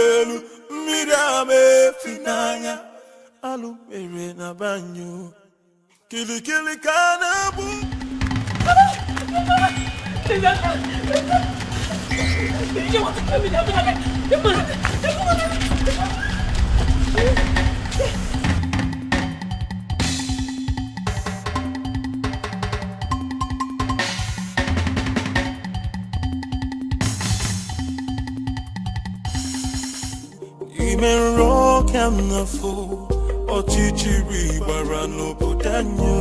Elu mirame finanya alu mere na banyo kili kanabu. You want to kill me? Even rock and the fool or chichiri barano budanyo.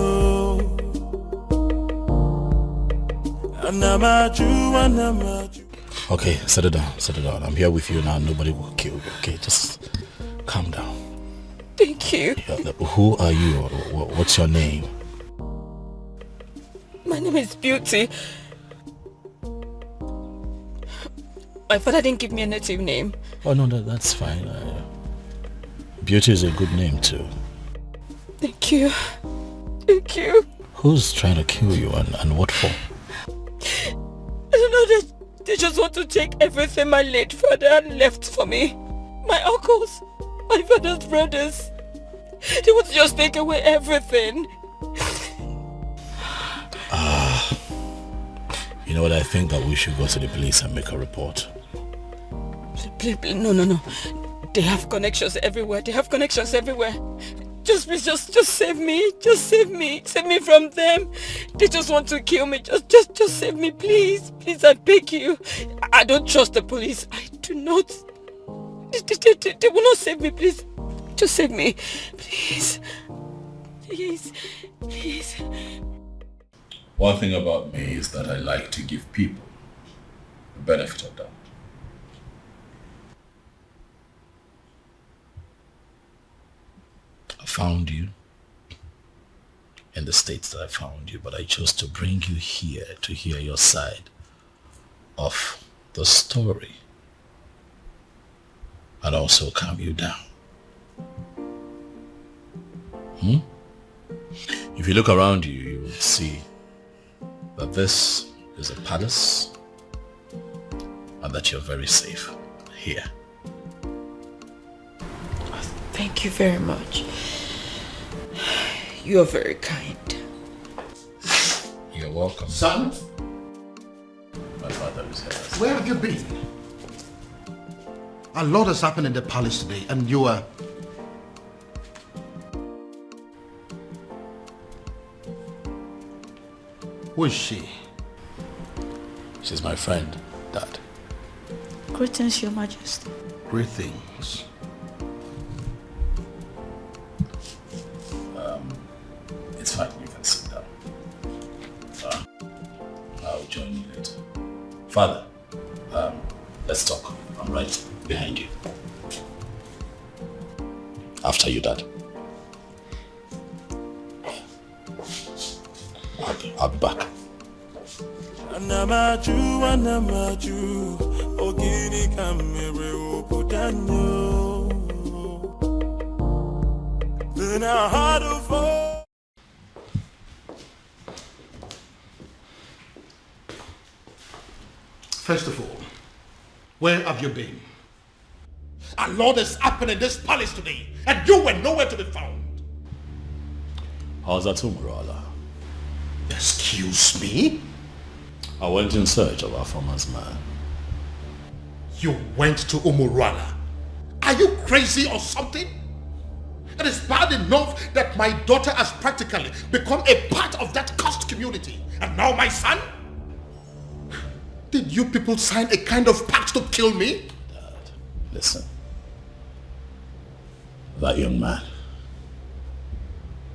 Okay, settle down. I'm here with you now. Nobody will kill you. Okay, just calm down. Thank you. Who are you? What's your name? My name is Beauty. My father didn't give me a native name. Oh no, that's fine. Beauty is a good name too. Thank you. Thank you. Who's trying to kill you and what for? I don't know, they just want to take everything my late father left for me. My uncles, my father's brothers. They want to just take away everything. You know what, I think that we should go to the police and make a report. Please, no. They have connections everywhere. Just please, just save me. Just save me. Save me from them. They just want to kill me. Just save me, please. Please, I beg you. I don't trust the police. I do not. They will not save me, please. Just save me. Please. Please. One thing about me is that I like to give people the benefit of doubt. I found you in the states that I found you, but I chose to bring you here to hear your side of the story and also calm you down. If you look around you, you will see that this is a palace and that you're very safe here. Thank you very much. You are very kind. You're welcome. Son? My father is here. Where have you been? A lot has happened in the palace today and you are... Who is she? She's my friend, Dad. Greetings, Your Majesty. Greetings. It's fine, you can sit down. I'll join you later. Father, let's talk. I'm right behind you. After you, Dad. I'll be back. Anamaju, ogini kamere obudanyo. Then I had to fall. First of all, where have you been? A lot has happened in this palace today and you were nowhere to be found. How's that, Umbrella? Excuse me? I went in search of our farmer's man. You went to Umurala? Are you crazy or something? It is bad enough that my daughter has practically become a part of that cursed community. And now my son? Did you people sign a kind of pact to kill me? Dad, listen. That young man,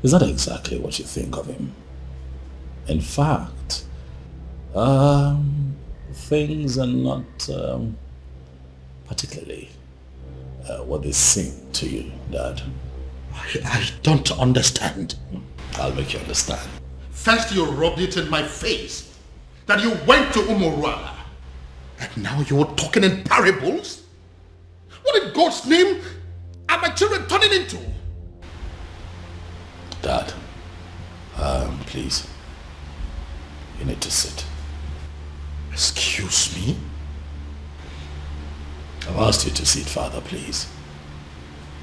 is that exactly what you think of him? In fact, things are not particularly what they seem to you, Dad. I don't understand. I'll make you understand. First you rubbed it in my face that you went to Umurala. And now you're talking in parables? What in God's name are my children turning into? Dad, please. You need to sit. Excuse me? I've asked you to sit, Father, please.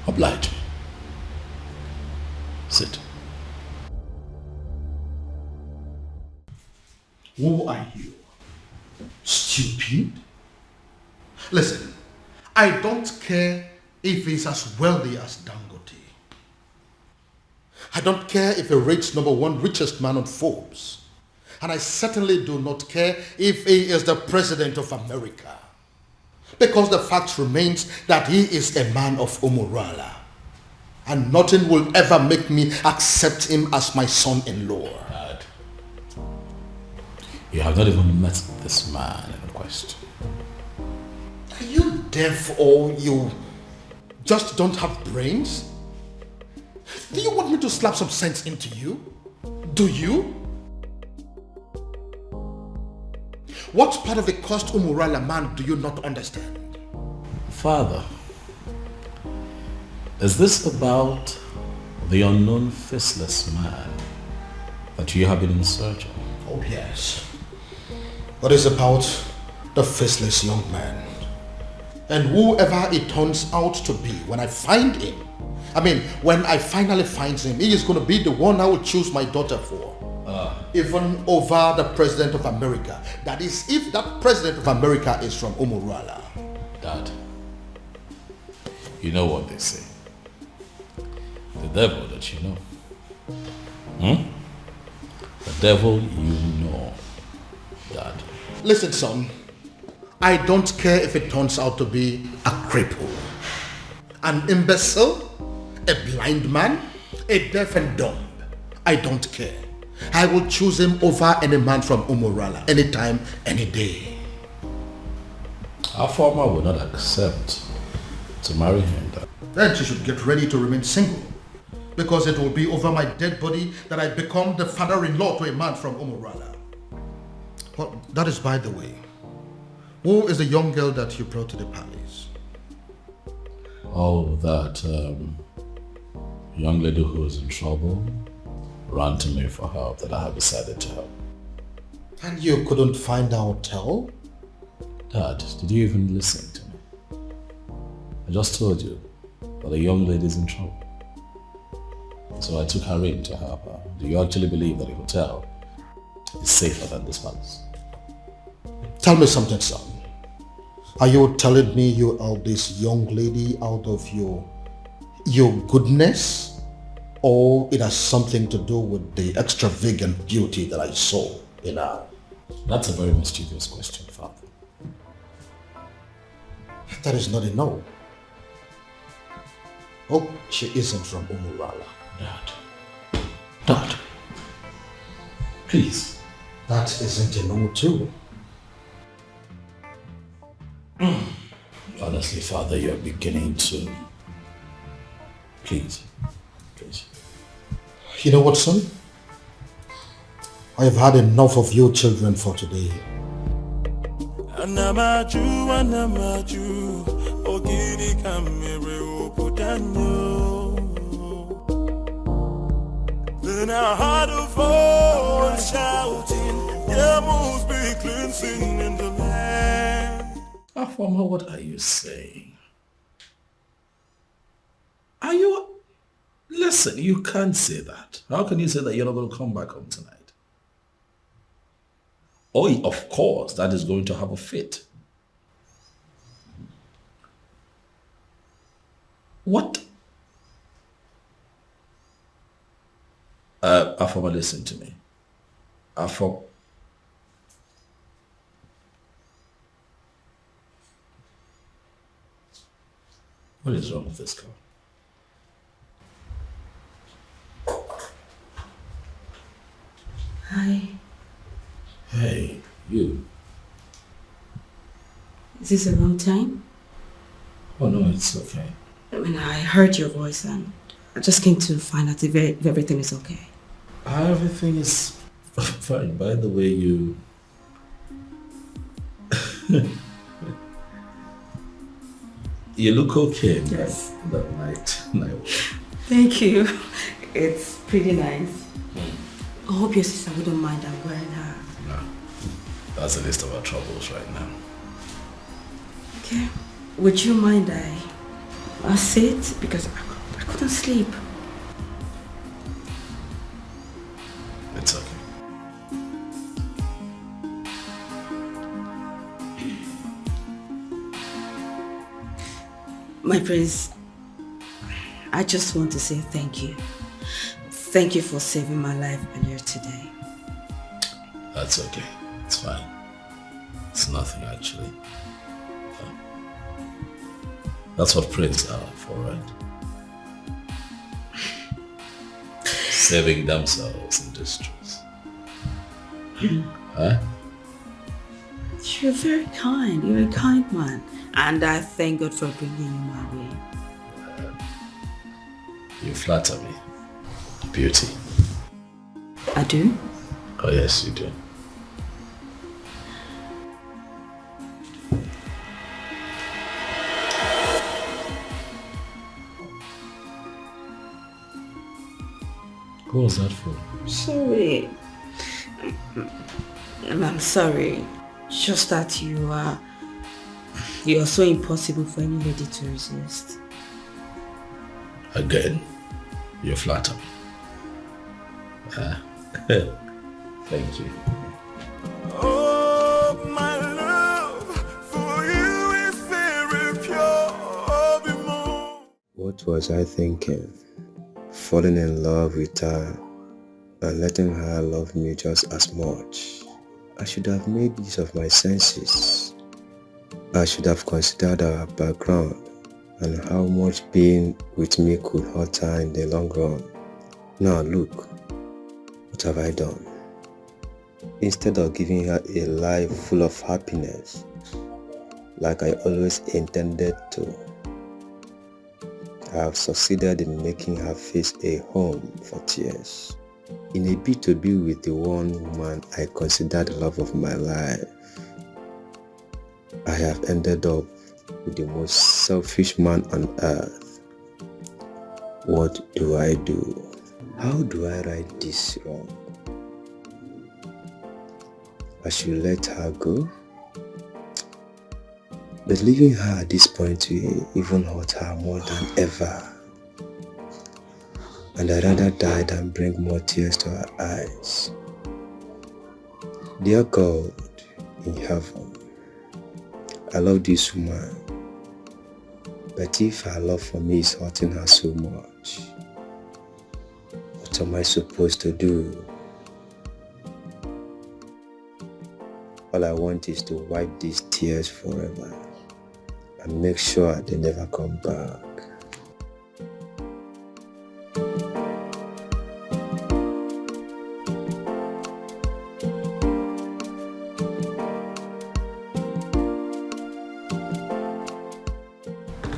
Oblige me. Sit. Who are you? Stupid? Listen, I don't care if he's as wealthy as Dangote. I don't care if he rates #1 richest man on Forbes. And I certainly do not care if he is the president of America. Because the fact remains that he is a man of Umurala. And nothing will ever make me accept him as my son-in-law. Dad, you have not even met this man in question. Are you deaf or you just don't have brains? Do you want me to slap some sense into you? Do you? What part of the cursed Umurala man do you not understand? Father, is this about the unknown faceless man that you have been in search of? Oh yes. What is about the faceless young man? And whoever it turns out to be, when I find him, when I finally find him, he is going to be the one I will choose my daughter for. Even over the President of America. That is, if that President of America is from Umurala. Dad, you know what they say. The devil that you know. The devil you know, Dad. Listen, son. I don't care if it turns out to be a cripple, an imbecile, a blind man, a deaf and dumb. I don't care. I will choose him over any man from Umurala, anytime, any day. Our farmer will not accept to marry him, Dad. Then she should get ready to remain single, because it will be over my dead body that I become the father-in-law to a man from Umurala. Well, that is by the way. Who is the young girl that you brought to the palace? Oh, that young lady who is in trouble ran to me for help that I have decided to help. And you couldn't find a hotel? Dad, did you even listen to me? I just told you that a young lady is in trouble. So I took her in to help her. Do you actually believe that a hotel is safer than this palace? Tell me something, son. Are you telling me you are this young lady out of your goodness? Or it has something to do with the extravagant beauty that I saw in her? That's a very mischievous question, Father. That is not a no. Oh, she isn't from Umurala. Dad, please. That isn't a no too. Honestly, Father, you're beginning to... Please. You know what, son? I have had enough of you children for today. Anamaju, ogini kamere opudanyo. Then I heard a voice shouting, there must be cleansing in the land. Afama, what are you saying? Are you... Listen, you can't say that. How can you say that you're not going to come back home tonight? Oh, of course, that is going to have a fit. What? Afama, listen to me. Afama. What is wrong with this girl? Hi. Hey, you. Is this the wrong time? Oh no, it's okay. I heard your voice and I just came to find out if everything is okay. Everything is fine. By the way, you... you look okay in Yes. that night. Thank you. It's pretty nice. I hope your sister wouldn't mind I'm wearing her. No, that's the least of our troubles right now. Okay. Would you mind I sit? Because I couldn't sleep. It's okay. My prince, I just want to say thank you. Thank you for saving my life earlier today. That's okay. It's fine. It's nothing actually. That's what princes are for, right? Saving themselves in distress. Huh? You're very kind. You're a kind man. And I thank God for bringing you my way. You flatter me. Beauty. I do? Oh yes, you do. Who was that for? Sorry. I'm sorry. Just that you're so impossible for any lady to resist. Again, you flatter me. Thank you. Oh, my love for you is very pure. What was I thinking? Falling in love with her and letting her love me just as much. I should have made use of my senses. I should have considered our background and how much being with me could hurt her in the long run. Now look, what have I done? Instead of giving her a life full of happiness, like I always intended to, I have succeeded in making her face a home for tears. In a bid to be with the one woman I consider the love of my life, I have ended up with the most selfish man on earth. What do I do? How do I right this wrong? I should let her go? But leaving her at this point will even hurt her more than ever. And I'd rather die than bring more tears to her eyes. Dear God in heaven, I love this woman, but if her love for me is hurting her so much, what am I supposed to do? All I want is to wipe these tears forever and make sure they never come back.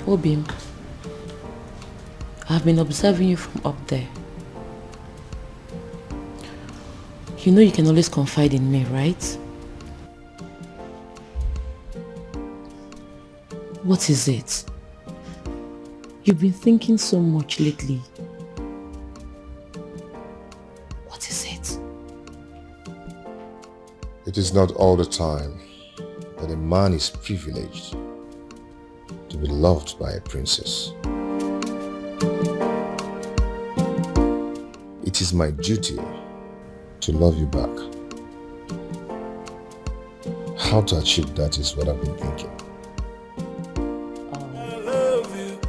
Obim, I've been observing you from up there. You know you can always confide in me, right? What is it? You've been thinking so much lately. What is it? It is not all the time that a man is privileged to be loved by a princess. It is my duty to love you back. How to achieve that is what I've been thinking. I love you.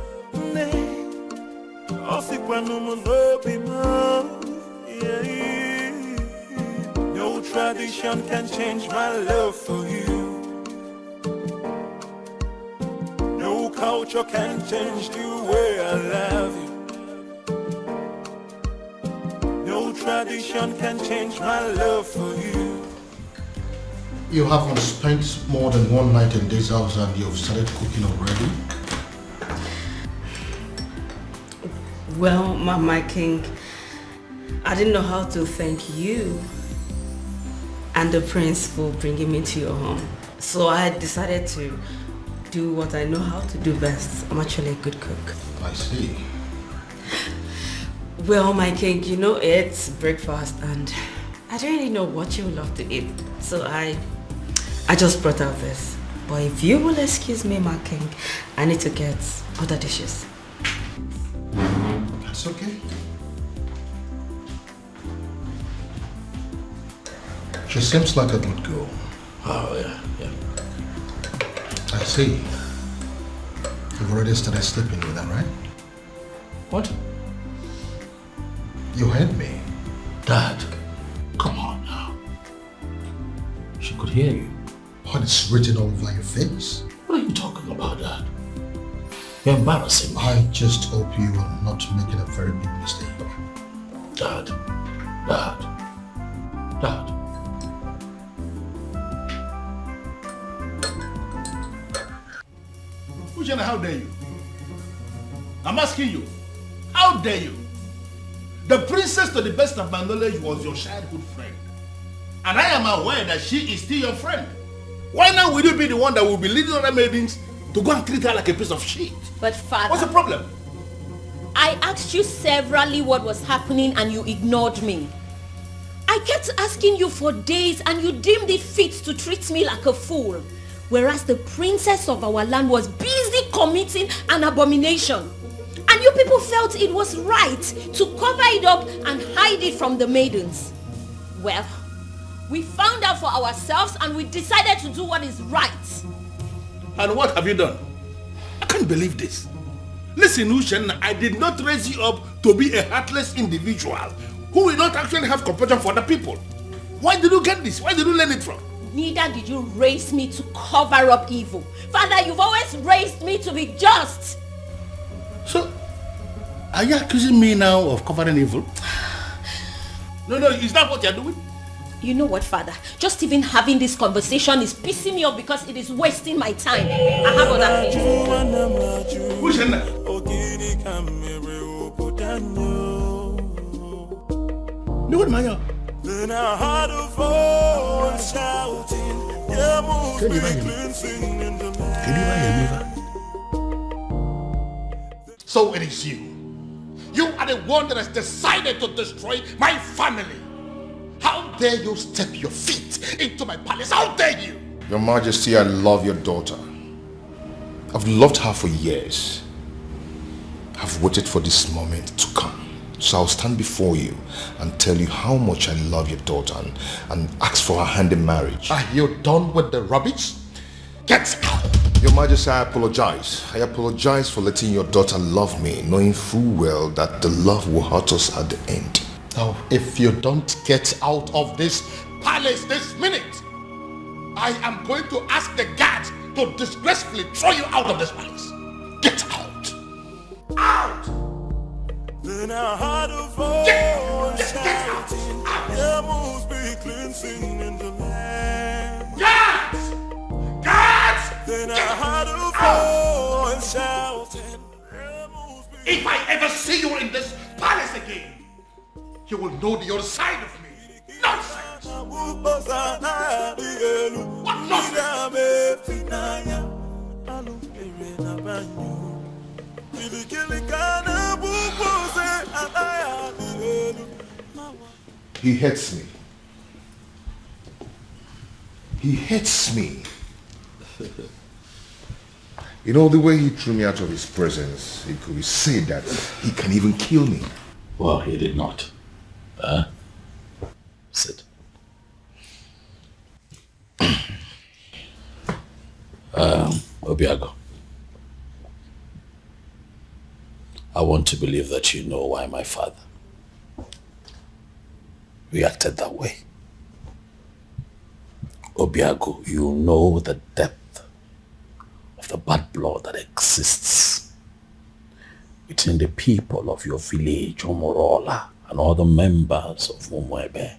No tradition can change my love for you. No culture can change the way I love you. No tradition can change my love for you. You haven't spent more than one night in this house and you've started cooking already? Well, my king, I didn't know how to thank you and the prince for bringing me to your home. So I decided to do what I know how to do best. I'm actually a good cook. I see. Well, my king, you know it's breakfast and I don't really know what you would love to eat. So I just brought out this. But if you will excuse me, my king, I need to get other dishes. That's okay. She seems like a good girl. Oh, yeah. I see. You've already started sleeping with her, right? What? You heard me. Dad, come on now. She could hear you. But it's written all over your face. What are you talking about, Dad? You're embarrassing me. I just hope you are not making a very big mistake. Dad. Ushana, how dare you? I'm asking you, how dare you? The princess, to the best of my knowledge, was your childhood friend. And I am aware that she is still your friend. Why now will you be the one that will be leading other maidens to go and treat her like a piece of shit? But father... What's the problem? I asked you severally what was happening and you ignored me. I kept asking you for days and you deemed it fit to treat me like a fool. Whereas the princess of our land was busy committing an abomination. And you people felt it was right to cover it up and hide it from the maidens. Well, we found out for ourselves and we decided to do what is right. And what have you done? I can't believe this. Listen, Ushen, I did not raise you up to be a heartless individual who will not actually have compassion for other people. Why did you get this? Where did you learn it from? Neither did you raise me to cover up evil. Father, you've always raised me to be just. So, are you accusing me now of covering evil? No, is that what you're doing? You know what, Father? Just even having this conversation is pissing me off because it is wasting my time. I have other things. Who's in there? No, what, Maya? Then I heard a voice shouting, yeah, move Can you me hear me? cleansing in the Can you hear me? So it is you. You are the one that has decided to destroy my family. How dare you step your feet into my palace? How dare you? Your Majesty, I love your daughter. I've loved her for years. I've waited for this moment to come. So I'll stand before you and tell you how much I love your daughter and ask for her hand in marriage. Are you done with the rubbish? Get out! Your Majesty, I apologize. I apologize for letting your daughter love me, knowing full well that the love will hurt us at the end. Now, if you don't get out of this palace this minute, I am going to ask the guards to disgracefully throw you out of this palace. Get out! Out! Then I heard a voice shouting, yeah, move me cleansing in the land. Guards! Guards! Then I heard a voice shouting, yeah, move me. If I ever see you in this palace again, you will know the other side of me. Nonsense! What He hates me. He hates me. You know, the way he threw me out of his presence, it could be said that he can even kill me. Well, he did not. Sit. Obiago, I want to believe that you know why my father reacted that way. Obiago, you know the depth of the bad blood that exists between the people of your village, Omorola, and other members of Umwebe.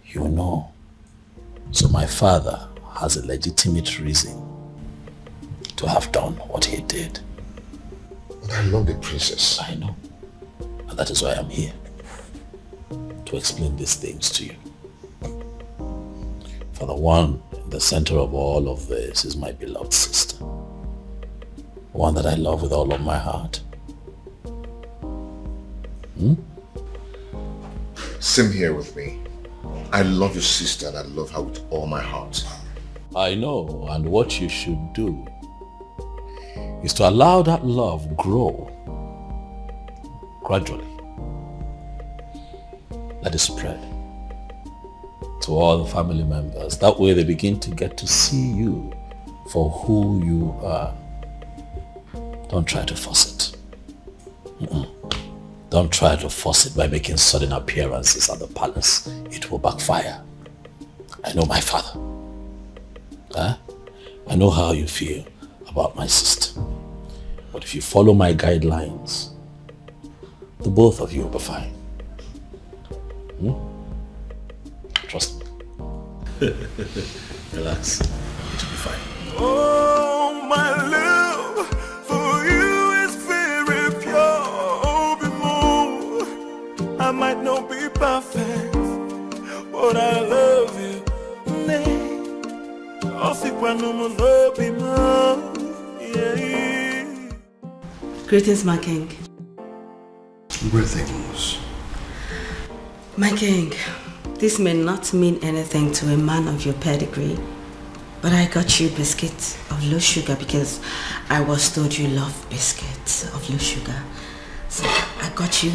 You know. So my father has a legitimate reason to have done what he did. But I love the princess. I know. And that is why I'm here. To explain these things to you. For the one in the center of all of this is my beloved sister. One that I love with all of my heart. Same here with me. I love your sister and I love her with all my heart. I know, and what you should do is to allow that love grow gradually. Let it spread to all the family members. That way they begin to get to see you for who you are. Don't try to force it. Don't try to force it by making sudden appearances at the palace. It will backfire. I know my father. I know how you feel about my sister. But if you follow my guidelines, the both of you will be fine. Trust me. Relax. It will be fine. Oh, my love for you is very pure. Be more. I might not be perfect, but I love you. Greetings, my king. Greetings. My king, this may not mean anything to a man of your pedigree, but I got you biscuits of low sugar because I was told you love biscuits of low sugar. So I got you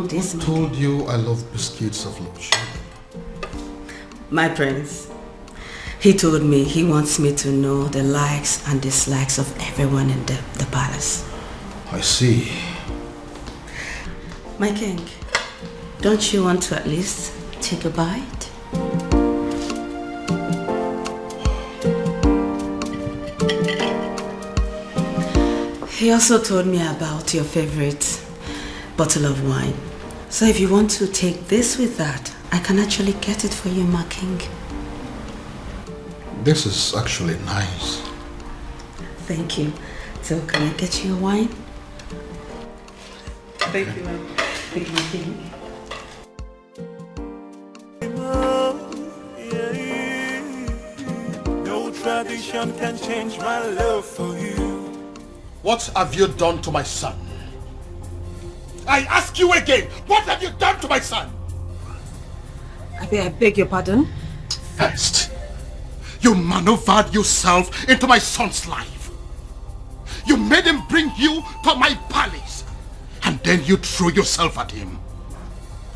this. Who told you I love biscuits of low sugar? My prince. He told me he wants me to know the likes and dislikes of everyone in the palace. I see. My king, don't you want to at least take a bite? He also told me about your favorite bottle of wine. So if you want to take this with that, I can actually get it for you, my king. This is actually nice. Thank you. So can I get you a wine? Thank you, ma'am. Thank you, my king. No tradition can change my love for you. What have you done to my son? I ask you again, what have you done to my son? I beg your pardon? First, you maneuvered yourself into my son's life. You made him bring you to my palace. And then you threw yourself at him.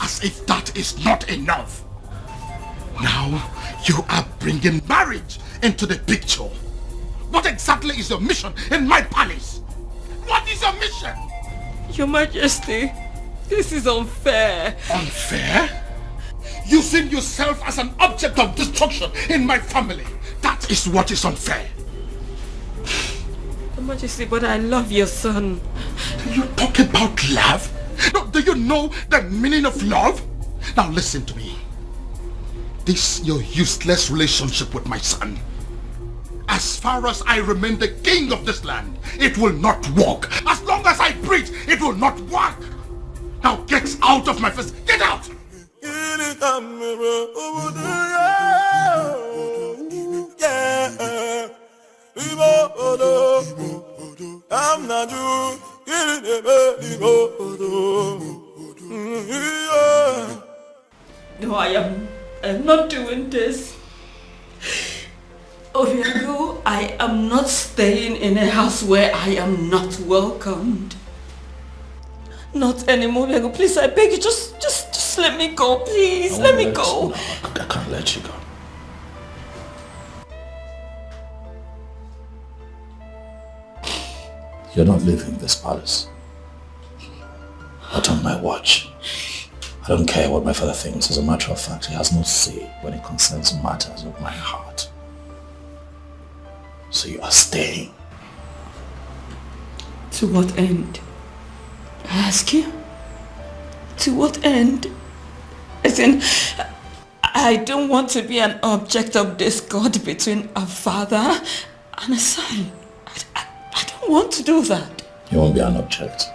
As if that is not enough. Now, you are bringing marriage into the picture. What exactly is your mission in my palace? What is your mission? Your Majesty, this is unfair. Unfair? Using yourself as an object of destruction in my family. That is what is unfair. Your Majesty, but I love your son. You talk about love? No, do you know the meaning of love? Now listen to me. This your useless relationship with my son. As far as I remain the king of this land, it will not work. As long as I breathe, it will not work. Now get out of my face. Get out! I'm not you. No, I am not doing this. Obiago, I am not staying in a house where I am not welcomed. Not anymore, Obiago. Please, I beg you, just let me go, please. Let me go. No, I can't let you go. You're not leaving this palace. Not on my watch. I don't care what my father thinks. As a matter of fact, he has no say when it concerns matters of my heart. So you are staying. To what end? I ask you? To what end? As in, I don't want to be an object of discord between a father and a son. I don't want to do that. You won't be an object.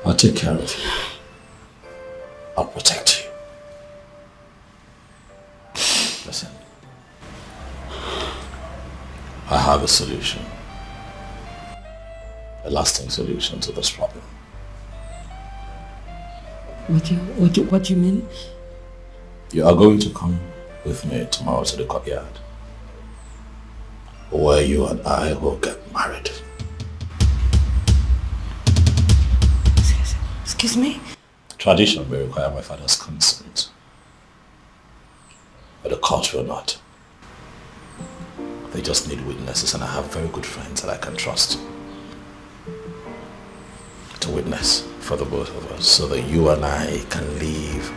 I'll take care of you. I'll protect you. Listen. I have a solution. A lasting solution to this problem. What do you mean? You are going to come with me tomorrow to the courtyard, where you and I will get married. Excuse me? Tradition may require my father's consent, but the court will not. They just need witnesses, and I have very good friends that I can trust to witness for the both of us, so that you and I can live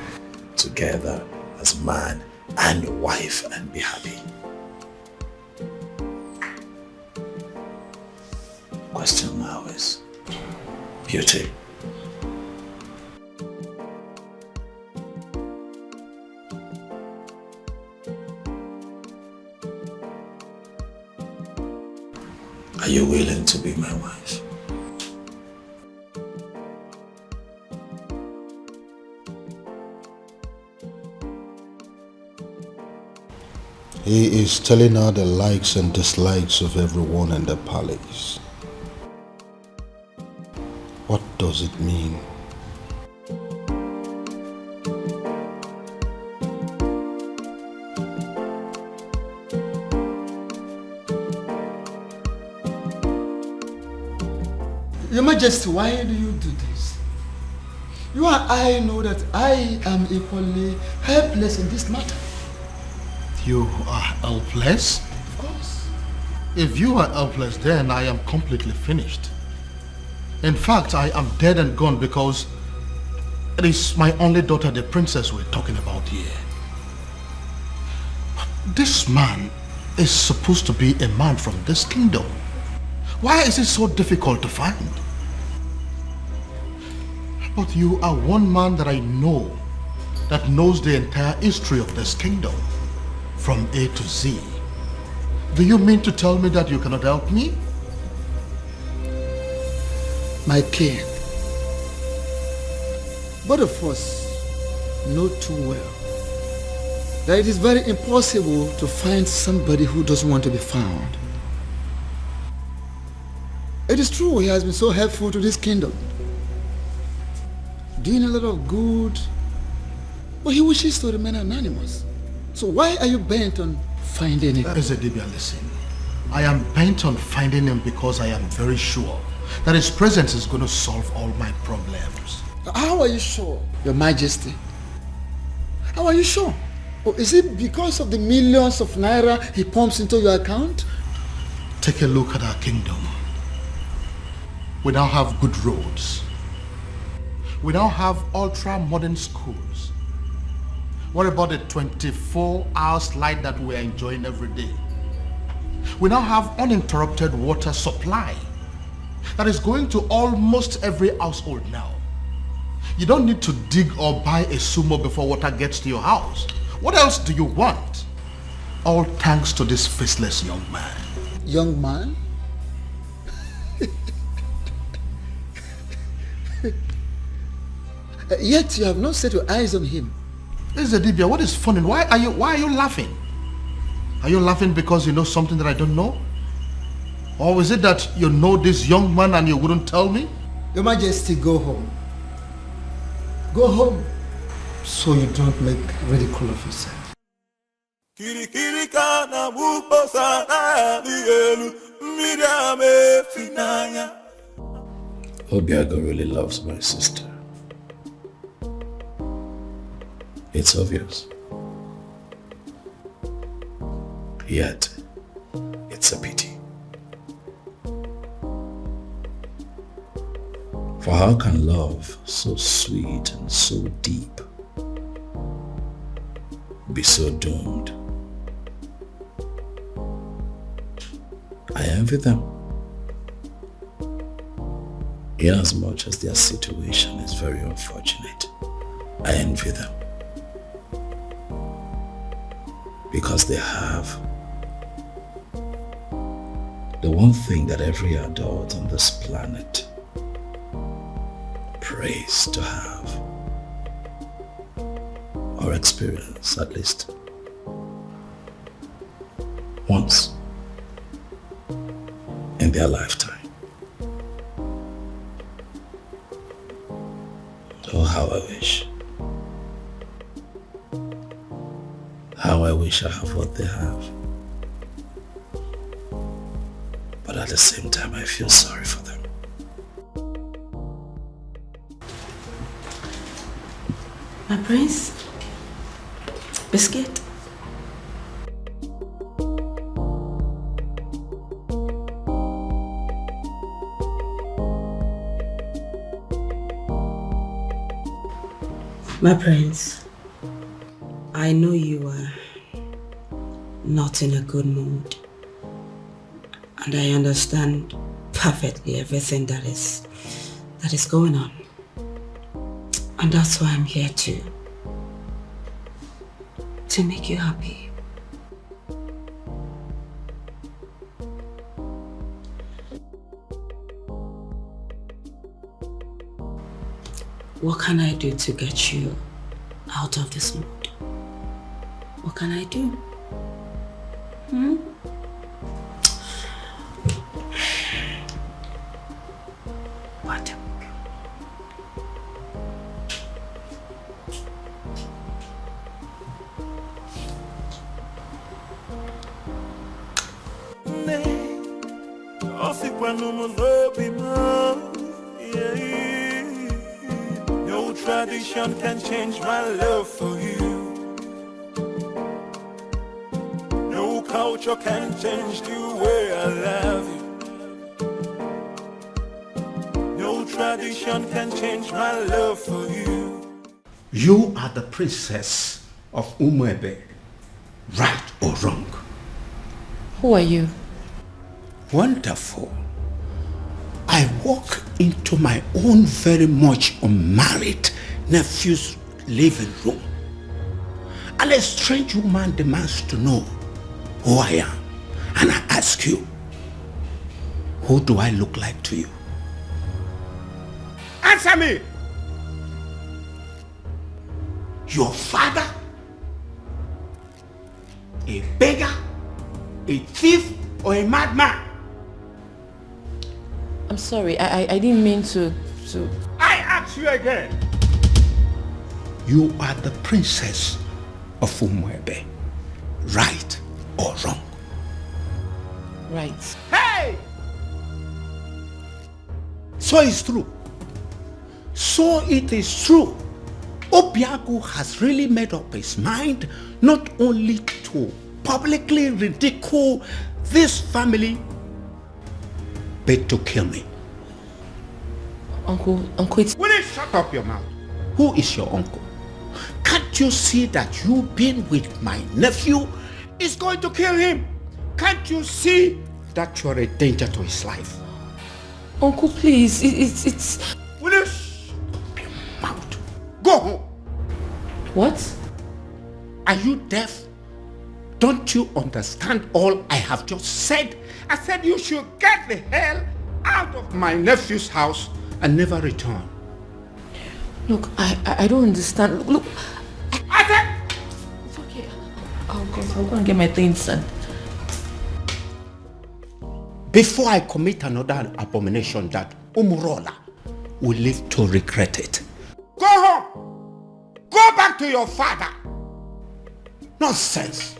together as man and wife and be happy. Question now is beauty. Are you willing to be my wife? He is telling her the likes and dislikes of everyone in the palace. What does it mean? Your Majesty, why do you do this? You and I know that I am equally helpless in this matter. You are helpless? Of course. If you are helpless, then I am completely finished. In fact, I am dead and gone because it is my only daughter, the princess, we're talking about here. This man is supposed to be a man from this kingdom. Why is it so difficult to find? But you are one man that I know that knows the entire history of this kingdom from A to Z. Do you mean to tell me that you cannot help me? My king, both of us know too well that it is very impossible to find somebody who doesn't want to be found. It is true he has been so helpful to this kingdom, doing a lot of good, but he wishes to remain anonymous. So why are you bent on finding him? Ezedibia, listen. I am bent on finding him because I am very sure that his presence is going to solve all my problems. How are you sure, Your Majesty? How are you sure? Or is it because of the millions of naira he pumps into your account? Take a look at our kingdom. We now have good roads. We now have ultra-modern schools. What about the 24 hours light that we're enjoying every day? We now have uninterrupted water supply that is going to almost every household now. You don't need to dig or buy a sumo before water gets to your house. What else do you want? All thanks to this faceless young man. Young man? Yet you have not set your eyes on him. Ezedibia, what is funny? Why are you laughing? Are you laughing because you know something that I don't know? Or is it that you know this young man and you wouldn't tell me? Your Majesty, go home. Go home so you don't make ridicule of yourself. Obiago really loves my sister. It's obvious. Yet, it's a pity. For how can love so sweet and so deep be so doomed? I envy them, inasmuch as their situation is very unfortunate. I envy them because they have the one thing that every adult on this planet prays to have, or experience at least once in their lifetime. Oh, how I wish. How I wish I have what they have. But at the same time, I feel sorry for them. My prince? Biscuit? My prince, I know you are not in a good mood, and I understand perfectly everything that is going on. And that's why I'm here to make you happy. What can I do to get you out of this mood? What can I do? What? No tradition can change my love for you. No culture can change the way I love you. No tradition can change my love for you. You are the princess of Umwebe, right or wrong? Who are you? Wonderful. I walk into my own very much unmarried nephew's living room, and a strange woman demands to know who I am. And I ask you, who do I look like to you? Answer me! Your father? A beggar? A thief? Or a madman? I'm sorry, I didn't mean to... I ask you again. You are the princess of Umwebe, right or wrong? Right. Hey! So it's true. So it is true. Obiago has really made up his mind not only to publicly ridicule this family, but to kill me. Uncle, it's... Will you shut up your mouth? Who is your uncle? Can't you see that you being with my nephew is going to kill him? Can't you see that you're a danger to his life? Uncle, please, it's... Will you shut up your mouth? Go home. What? Are you deaf? Don't you understand all I have just said? I said you should get the hell out of my nephew's house and never return. Look, I don't understand. Look, I said... it's okay. I'll go and get my things done. Before I commit another abomination that Umurola will live to regret it. Go home! Go back to your father! Nonsense!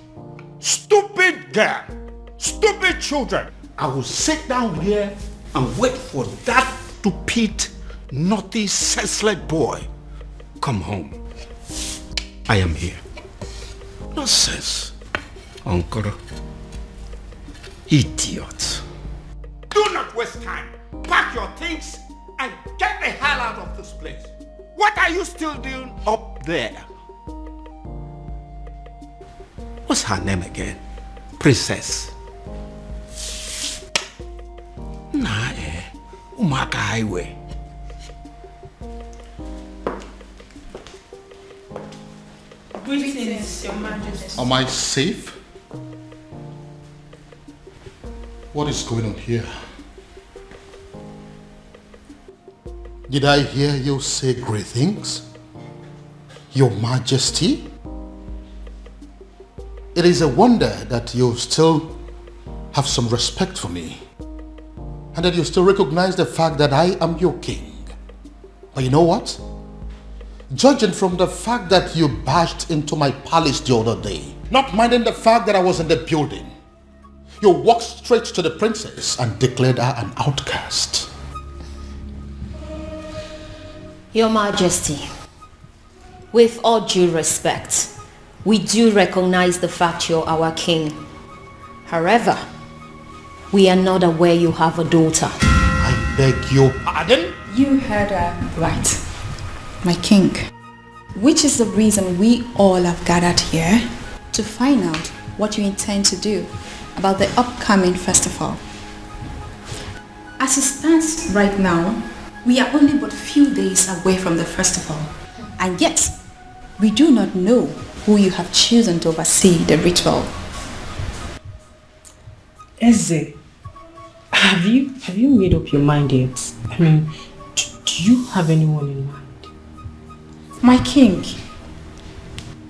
Stupid girl! Stupid children! I will sit down here and wait for that stupid, naughty, senseless boy. Come home. I am here. Nonsense. Uncle. Idiot. Do not waste time. Pack your things and get the hell out of this place. What are you still doing up there? What's her name again? Princess. Nah, Umaka Highway. Greetings, Your Majesty. Am I safe? What is going on here? Did I hear you say great things? Your Majesty? It is a wonder that you still have some respect for me, and that you still recognize the fact that I am your king. But you know what? Judging from the fact that you barged into my palace the other day Not minding the fact that I was in the building. You walked straight to the princess and declared her an outcast. Your Majesty, with all due respect, we do recognize the fact you're our king. However, we are not aware you have a daughter. I beg your pardon? You heard her right, my king. Which is the reason we all have gathered here to find out what you intend to do about the upcoming festival. As it stands right now, we are only but few days away from the festival, and yet we do not know who you have chosen to oversee the ritual. Eze, have you made up your mind yet? I mean, do you have anyone in mind? My king,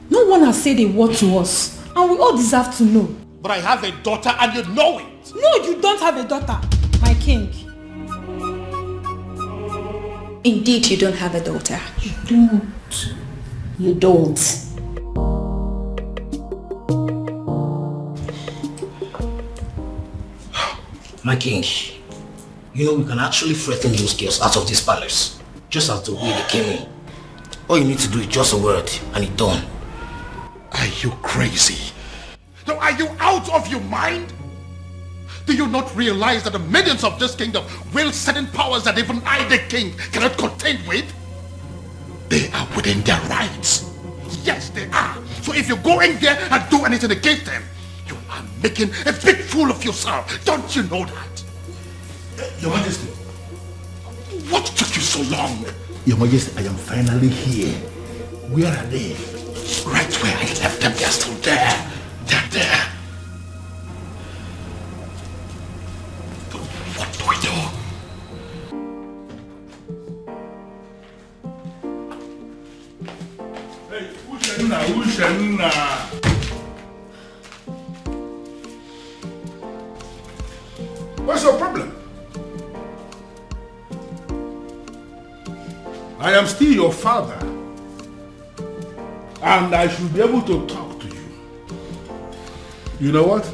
no one has said a word to us, and we all deserve to know. But I have a daughter and you know it. No, you don't have a daughter, my king. Indeed, you don't have a daughter. You don't. You don't. My king, you know we can actually threaten those girls out of this palace, just as the way they came in. All you need to do is just a word and it's done. Are you crazy? No, are you out of your mind? Do you not realize that the millions of this kingdom wield certain powers that even I, the king, cannot contend with? They are within their rights. Yes, they are. So if you go in there and do anything against them, you are making a big fool of yourself. Don't you know that? Your Majesty. What took you so long? Your Majesty, I am finally here. Where are they? Right where I left them, they're still there. They're there. But what do we do? Hey, Ushenna. What's your problem? I am still your father, and I should be able to talk to you. You know what?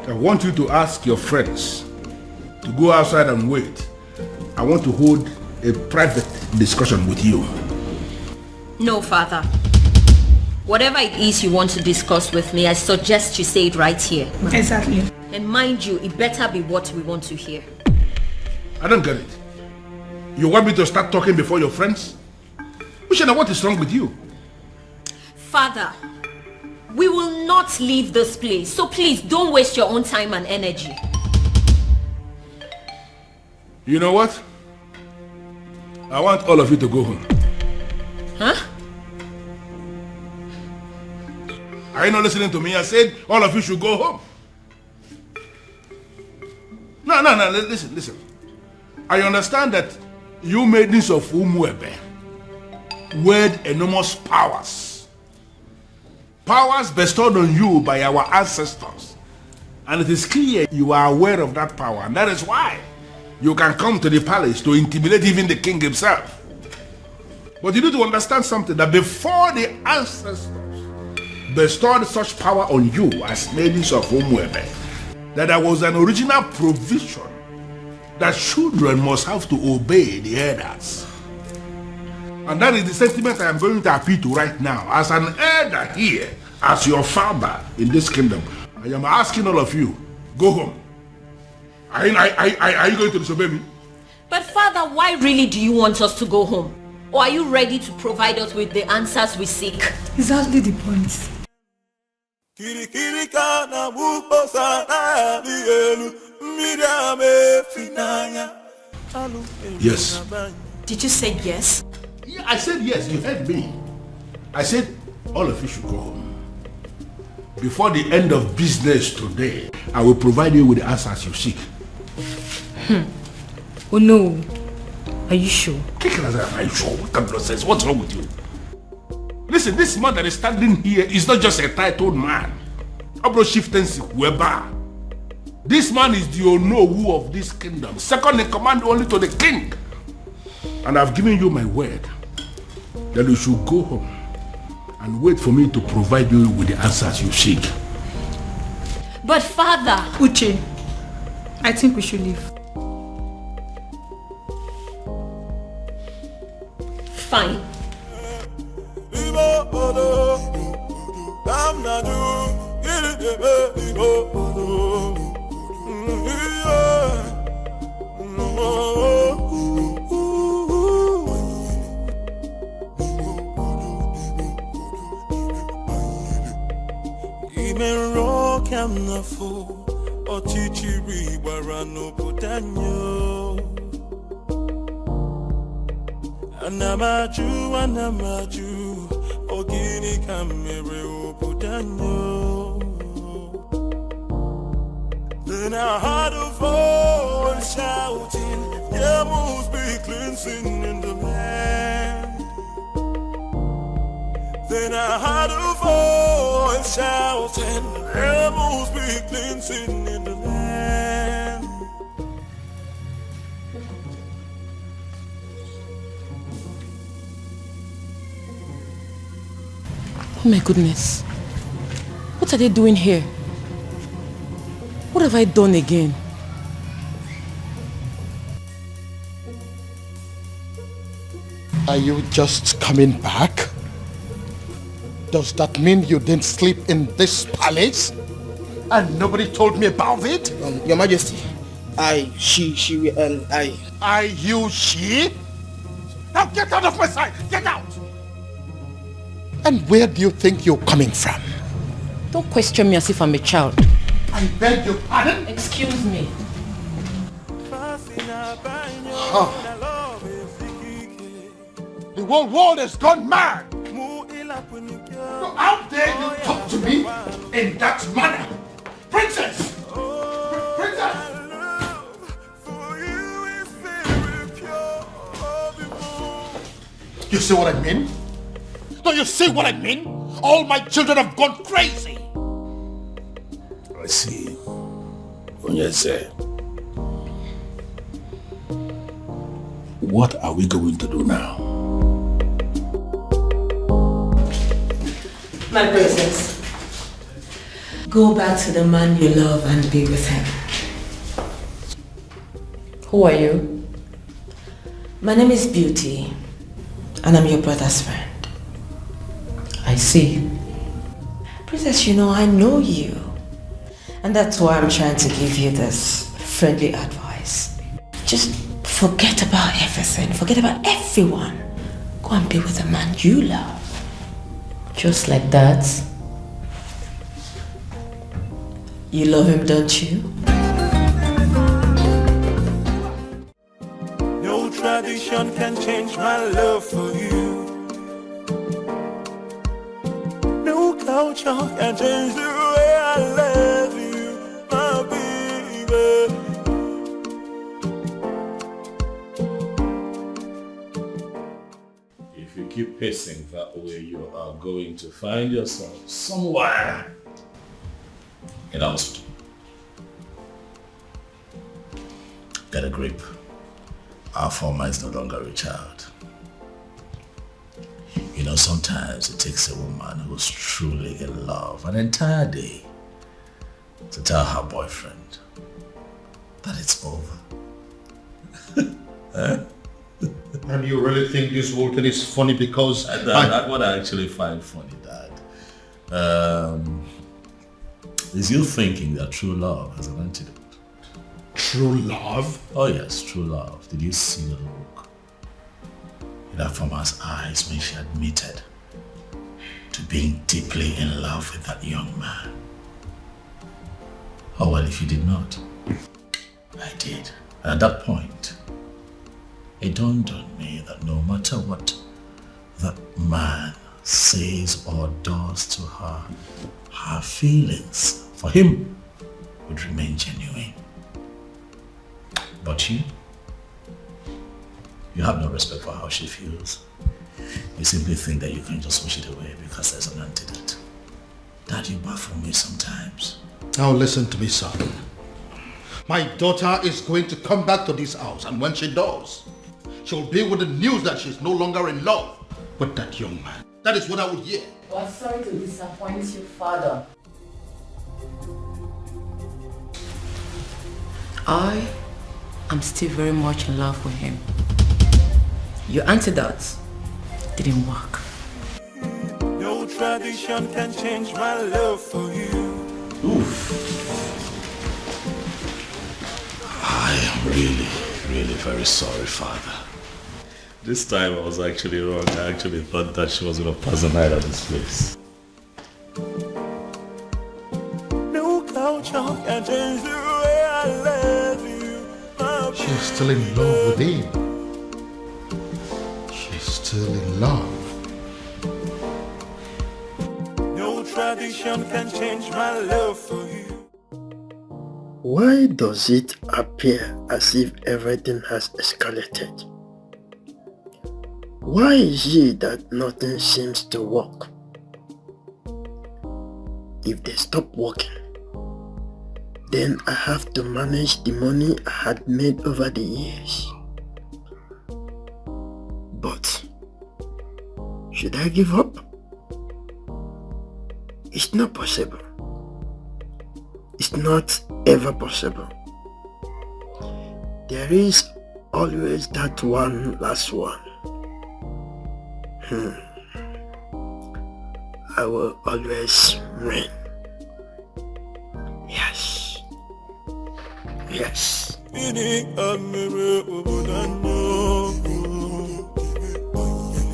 I want you to ask your friends to go outside and wait. I want to hold a private discussion with you. No, father. Whatever it is you want to discuss with me, I suggest you say it right here. Exactly. And mind you, it better be what we want to hear. I don't get it. You want me to start talking before your friends? Ushena, what is wrong with you? Father, we will not leave this place, so please don't waste your own time and energy. You know what? I want all of you to go home. Huh? Are you not listening to me? I said all of you should go home. No, listen. I understand that you maidens of Umuebe wield enormous powers. Powers bestowed on you by our ancestors. And it is clear you are aware of that power. And that is why you can come to the palace to intimidate even the king himself. But you need to understand something, that before the ancestors bestowed such power on you as maidens of Umuebe, that there was an original provision that children must have to obey the elders. And that is the sentiment I am going to appeal to right now. As an elder here, as your father in this kingdom, I am asking all of you, go home. Are you going to disobey me? But father, why really do you want us to go home? Or are you ready to provide us with the answers we seek? Exactly the point. Yes. Did you say yes? Yeah, I said yes, you heard me. I said all of you should go home. Before the end of business today, I will provide you with the answers you seek. Oh no. Are you sure? Are you sure? What kind of nonsense? What's wrong with you? Listen, this man that is standing here is not just a titled man. This man is the Onowu of this kingdom, second in command only to the king. And I've given you my word that you should go home and and wait for me to provide you with the answers you seek. But father... Uche, I think we should leave. Fine. Anamaju, ogini kamere obudanyo. Then I heard a voice shouting, there must be cleansing in the land. Then I heard a voice shouting, there must be cleansing in the land. Oh my goodness. What are they doing here? What have I done again? Are you just coming back? Does that mean you didn't sleep in this palace? And nobody told me about it? Your Majesty, she, she? Now get out of my sight! Get out! And where do you think you're coming from? Don't question me as if I'm a child. I beg your pardon? Excuse me. Huh. The whole world has gone mad! So how dare you talk to me in that manner? Princess! Princess! You see what I mean? Do you see what I mean? All my children have gone crazy! I see. Onyeze. What are we going to do now? My princess, go back to the man you love and be with him. Who are you? My name is Beauty, and I'm your brother's friend. I see. Princess, you know, I know you. And that's why I'm trying to give you this friendly advice. Just forget about everything. Forget about everyone. Go and be with the man you love. Just like that? You love him, don't you? No tradition can change my love for you. No culture can change the way I love you, my baby. If you keep pacing that way, you are going to find yourself somewhere in a hospital. Get a grip. Our former is no longer a child. You know, sometimes it takes a woman who's truly in love an entire day to tell her boyfriend that it's over. And you really think this whole thing is funny because... That's what I actually find funny, Dad. Is you thinking that true love has an antidote? True love? Oh yes, true love. Did you see the look in that former's eyes when she admitted to being deeply in love with that young man? Oh well, if you did not, I did. And at that point, it dawned on me that no matter what that man says or does to her, her feelings for him would remain genuine. But you have no respect for how she feels. You simply think that you can just wish it away because there's an antidote. Dad, you baffle me sometimes. Now listen to me, son. My daughter is going to come back to this house, and when she does, she'll be with the news that she's no longer in love with that young man. That is what I would hear. Well, sorry to disappoint you, Father. I am still very much in love with him. Your antidote didn't work. No tradition can change my love for you. Oof. I am really very sorry, Father. This time I was actually wrong. I actually thought that she was going to pass the night at this place. No culture can change the way I love you. She's still in love with him. She's still in love. No tradition can change my love for you. Why does it appear as if everything has escalated? Why is it that nothing seems to work? If they stop working, then I have to manage the money I had made over the years. But should I give up? It's not possible. It's not ever possible. There is always that one last one. I will always win. Yes. Yes. You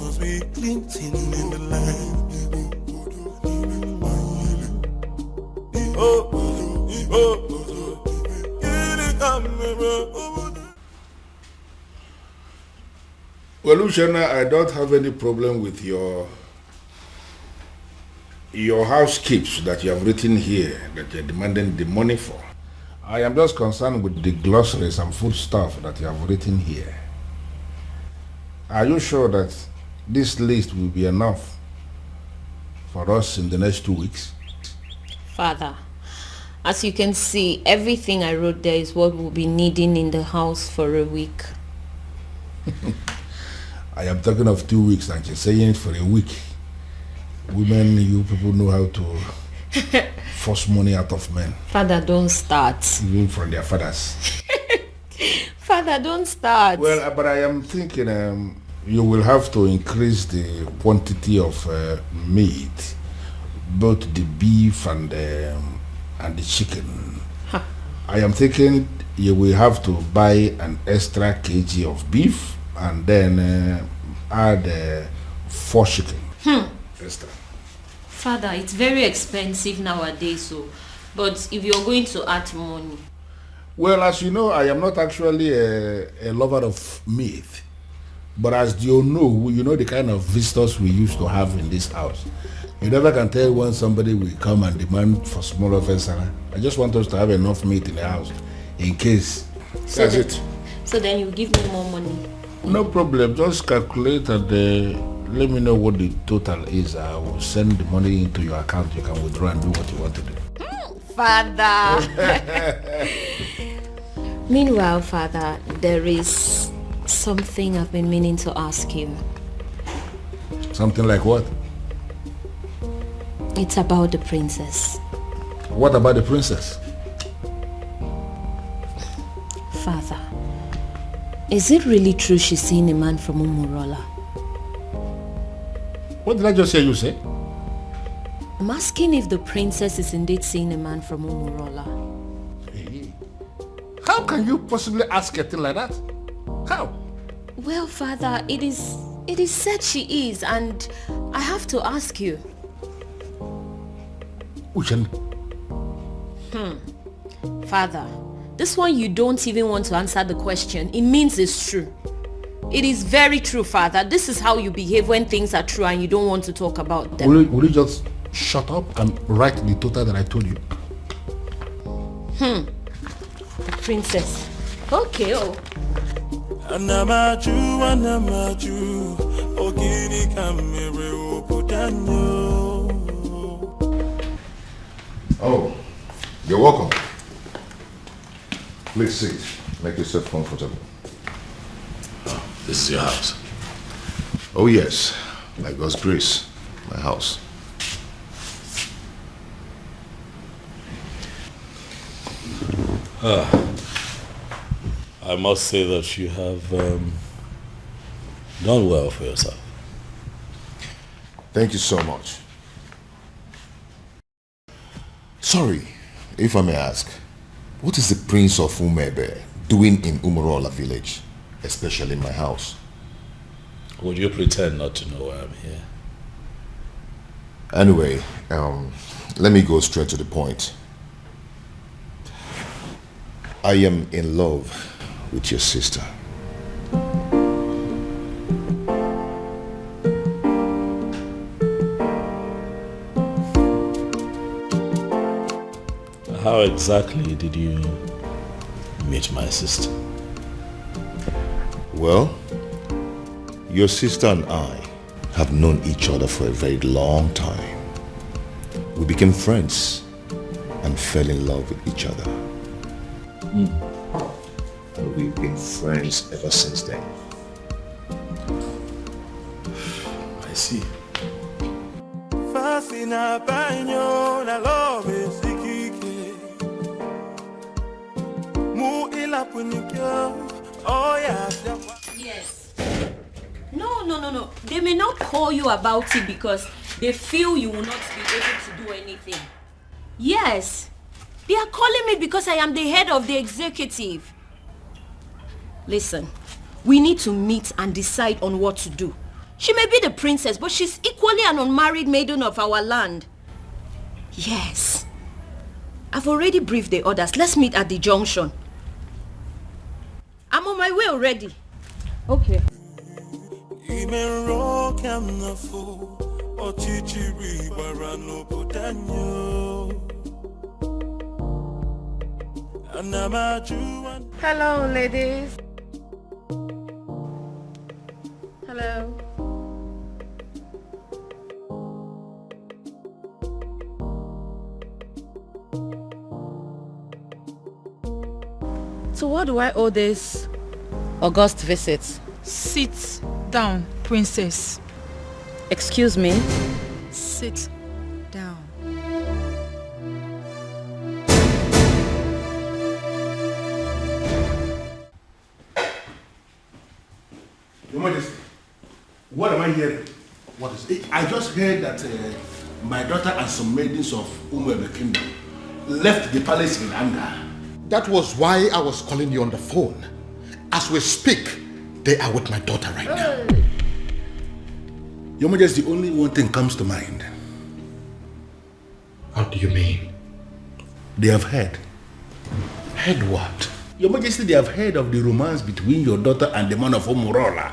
must be glinting in the light. Well, Luciana, I don't have any problem with your housekeeps that you have written here that you're demanding the money for. I am just concerned with the glossaries and food stuff that you have written here. Are you sure that this list will be enough for us in the next 2 weeks? Father, as you can see, everything I wrote there is what we'll be needing in the house for a week. I am talking of 2 weeks and you're saying it for a week. Women, you people know how to force money out of men. Father, don't start. Even from their fathers. Father, don't start. Well, but I am thinking you will have to increase the quantity of meat, both the beef and the chicken. Huh. I am thinking you will have to buy an extra kg of beef and then add 4 chicken. Extra. Father, it's very expensive nowadays, but if you're going to add money. Well, as you know, I am not actually a lover of meat. But as you know the kind of visitors we used to have in this house. You never can tell when somebody will come and demand for small offense. I just want us to have enough meat in the house in case. That's it. So then you give me more money. No problem. Just calculate and let me know what the total is. I will send the money into your account. You can withdraw and do what you want to do. Father. Meanwhile, Father, there is something I've been meaning to ask you. Something like what? It's about the princess. What about the princess? Father, is it really true she's seeing a man from Umurola? What did I just hear you say? I'm asking if the princess is indeed seeing a man from Umurola. Hey. How can you possibly ask a thing like that? How? Well, Father, it is said she is, and I have to ask you. Uchenna. Father, this one you don't even want to answer the question. It means it's true. It is very true, Father. This is how you behave when things are true and you don't want to talk about them. Will you just shut up and write the total that I told you? The princess. Okay, Oh, you're welcome. Please sit. Make yourself comfortable. Oh, this is your house? Oh yes, by God's grace, my house. I must say that you have done well for yourself. Thank you so much. Sorry, if I may ask, what is the Prince of Umebe doing in Umurola village, especially in my house? Would you pretend not to know why I'm here? Anyway, let me go straight to the point. I am in love with your sister. How exactly did you meet my sister? Well, your sister and I have known each other for a very long time. We became friends and fell in love with each other. And we've been friends ever since then. I see. Fascina baño na love sikike. Mu ila punikyo. Oh yeah. Yes. No. They may not call you about it because they feel you will not be able to do anything. Yes. They are calling me because I am the head of the executive. Listen, we need to meet and decide on what to do. She may be the princess, but she's equally an unmarried maiden of our land. Yes. I've already briefed the others. Let's meet at the junction. I'm on my way already. Okay. Hello, ladies. Hello. So what do I owe this august visit? Sit down, princess. Excuse me? Sit down. Your Majesty, what am I hearing? What is it? I just heard that my daughter and some maidens of Umwebe Kingdom left the palace in anger. That was why I was calling you on the phone. As we speak, they are with my daughter right now. Your Majesty, only one thing comes to mind. How do you mean? They have heard. Heard what? Your Majesty, they have heard of the romance between your daughter and the man of Umurola.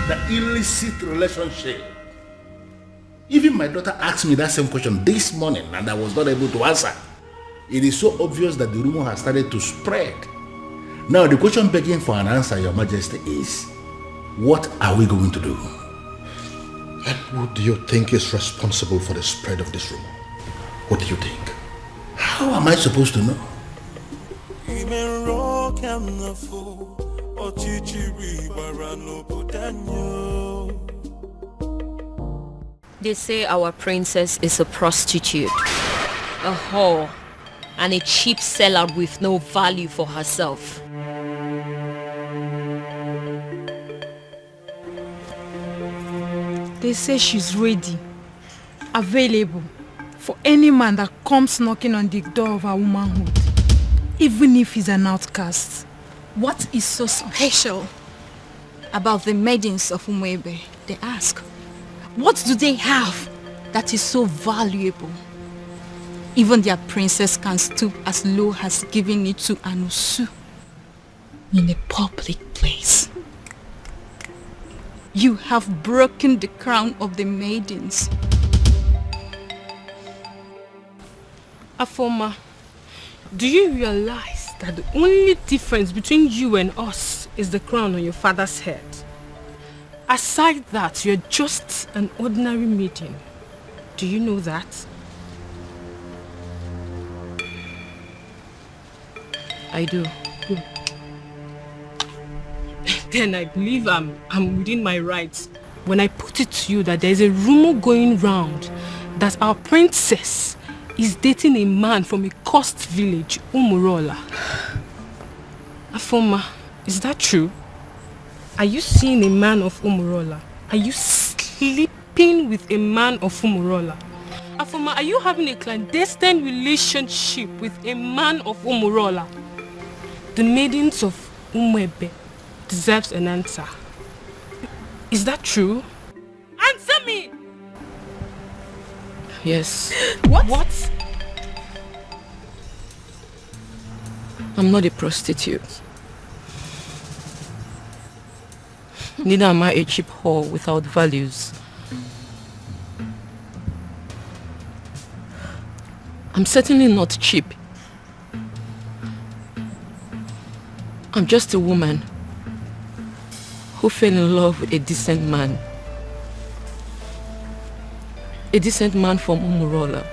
The illicit relationship. Even my daughter asked me that same question this morning and I was not able to answer. It is so obvious that the rumor has started to spread. Now the question begging for an answer, Your Majesty, is what are we going to do? And who do you think is responsible for the spread of this rumor? What do you think? How am I supposed to know? They say our princess is a prostitute, a whore, and a cheap sellout with no value for herself. They say she's ready, available for any man that comes knocking on the door of her womanhood, even if he's an outcast. What is so special about the maidens of Umwebe? They ask. What do they have that is so valuable? Even their princess can stoop as low as giving it to Anusu in a public place. You have broken the crown of the maidens. Afoma, do you realize that the only difference between you and us is the crown on your father's head? Aside that, you're just an ordinary maiden. Do you know that? I do. Then I believe I'm within my rights when I put it to you that there's a rumor going round that our princess is dating a man from a coast village, Umurola. Afoma, is that true? Are you seeing a man of Umurola? Are you sleeping with a man of Umurola? Afoma, are you having a clandestine relationship with a man of Umurola? The maidens of Umwebe deserves an answer. Is that true? Answer me! Yes. What? I'm not a prostitute. Neither am I a cheap whore without values. I'm certainly not cheap. I'm just a woman who fell in love with a decent man. A decent man from Umurola.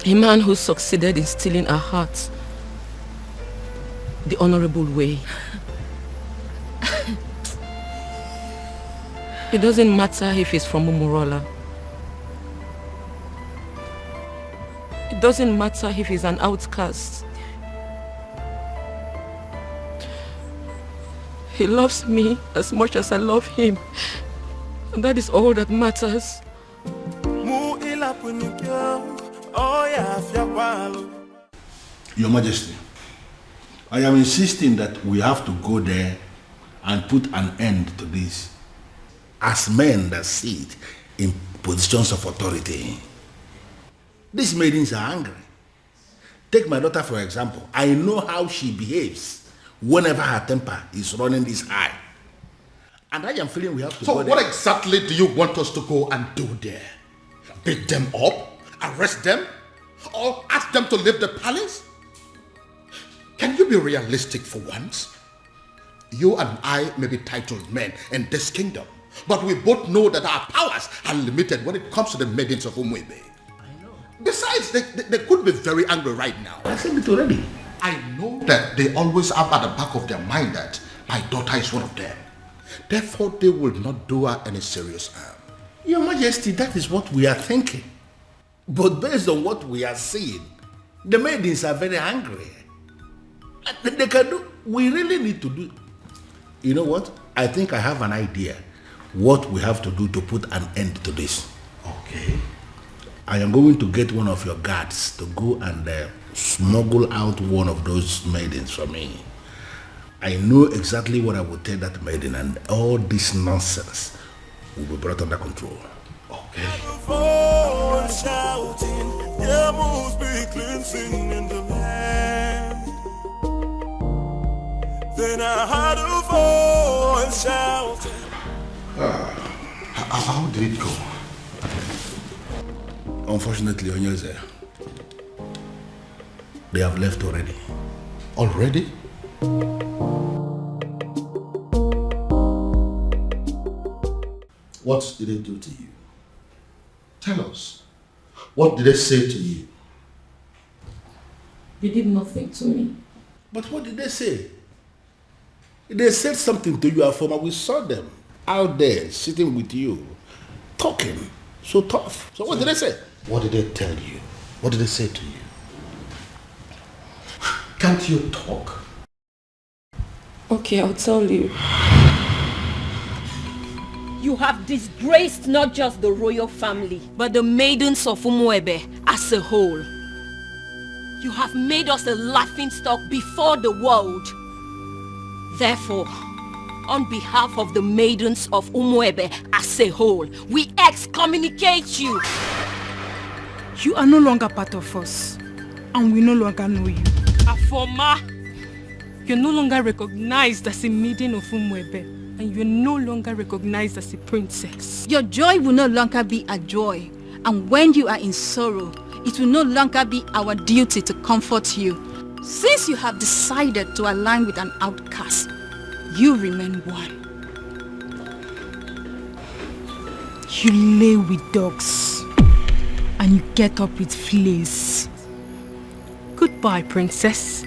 A man who succeeded in stealing her heart the honorable way. It doesn't matter if he's from Umurola. It doesn't matter if he's an outcast. He loves me as much as I love him. And that is all that matters. Your Majesty, I am insisting that we have to go there and put an end to this. As men that sit in positions of authority, these maidens are angry. Take my daughter for example. I know how she behaves whenever her temper is running this high. And I am feeling we have to go there. So what exactly do you want us to go and do there? Beat them up? Arrest them? Or ask them to leave the palace? Can you be realistic for once? You and I may be titled men in this kingdom, but we both know that our powers are limited when it comes to the maidens of Umwebe. Besides, they could be very angry right now. I said it already. I know that they always have at the back of their mind that my daughter is one of them. Therefore, they will not do her any serious harm. Your Majesty, that is what we are thinking. But based on what we are seeing, the maidens are very angry. They can do. We really need to do. You know what? I think I have an idea what we have to do to put an end to this. Okay. I am going to get one of your guards to go and smuggle out one of those maidens for me. I know exactly what I will tell that maiden, and all this nonsense will be brought under control. Okay. Then I heard a voice shouting. How did it go? Unfortunately, Onyeze, they have left already. Already? What did they do to you? Tell us. What did they say to you? They did nothing to me. But what did they say? They said something to you, Afoma. We saw them out there sitting with you, talking so tough. So what did they say? What did they tell you? What did they say to you? Can't you talk? Okay, I'll tell you. You have disgraced not just the royal family, but the maidens of Umwebe as a whole. You have made us a laughingstock before the world. Therefore, on behalf of the maidens of Umwebe as a whole, we excommunicate you. You are no longer part of us, and we no longer know you. Afoma, you're no longer recognized as a maiden of Umwebe, and you're no longer recognized as a princess. Your joy will no longer be a joy, and when you are in sorrow, it will no longer be our duty to comfort you. Since you have decided to align with an outcast, you remain one. You lay with dogs, and you get up with fleas. Goodbye, princess.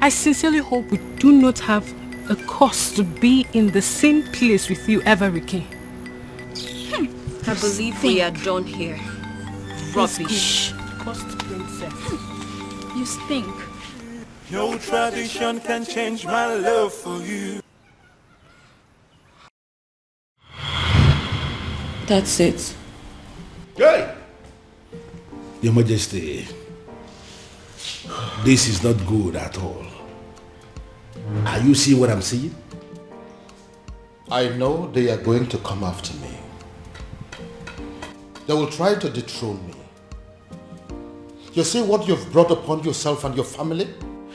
I sincerely hope we do not have a cause to be in the same place with you ever again. I believe we are done here. Rubbish. Cost princess. You you stink. No tradition can change my love for you. That's it. Hey! Your Majesty, this is not good at all. Are you seeing what I'm seeing? I know they are going to come after me. They will try to dethrone me. You see what you've brought upon yourself and your family?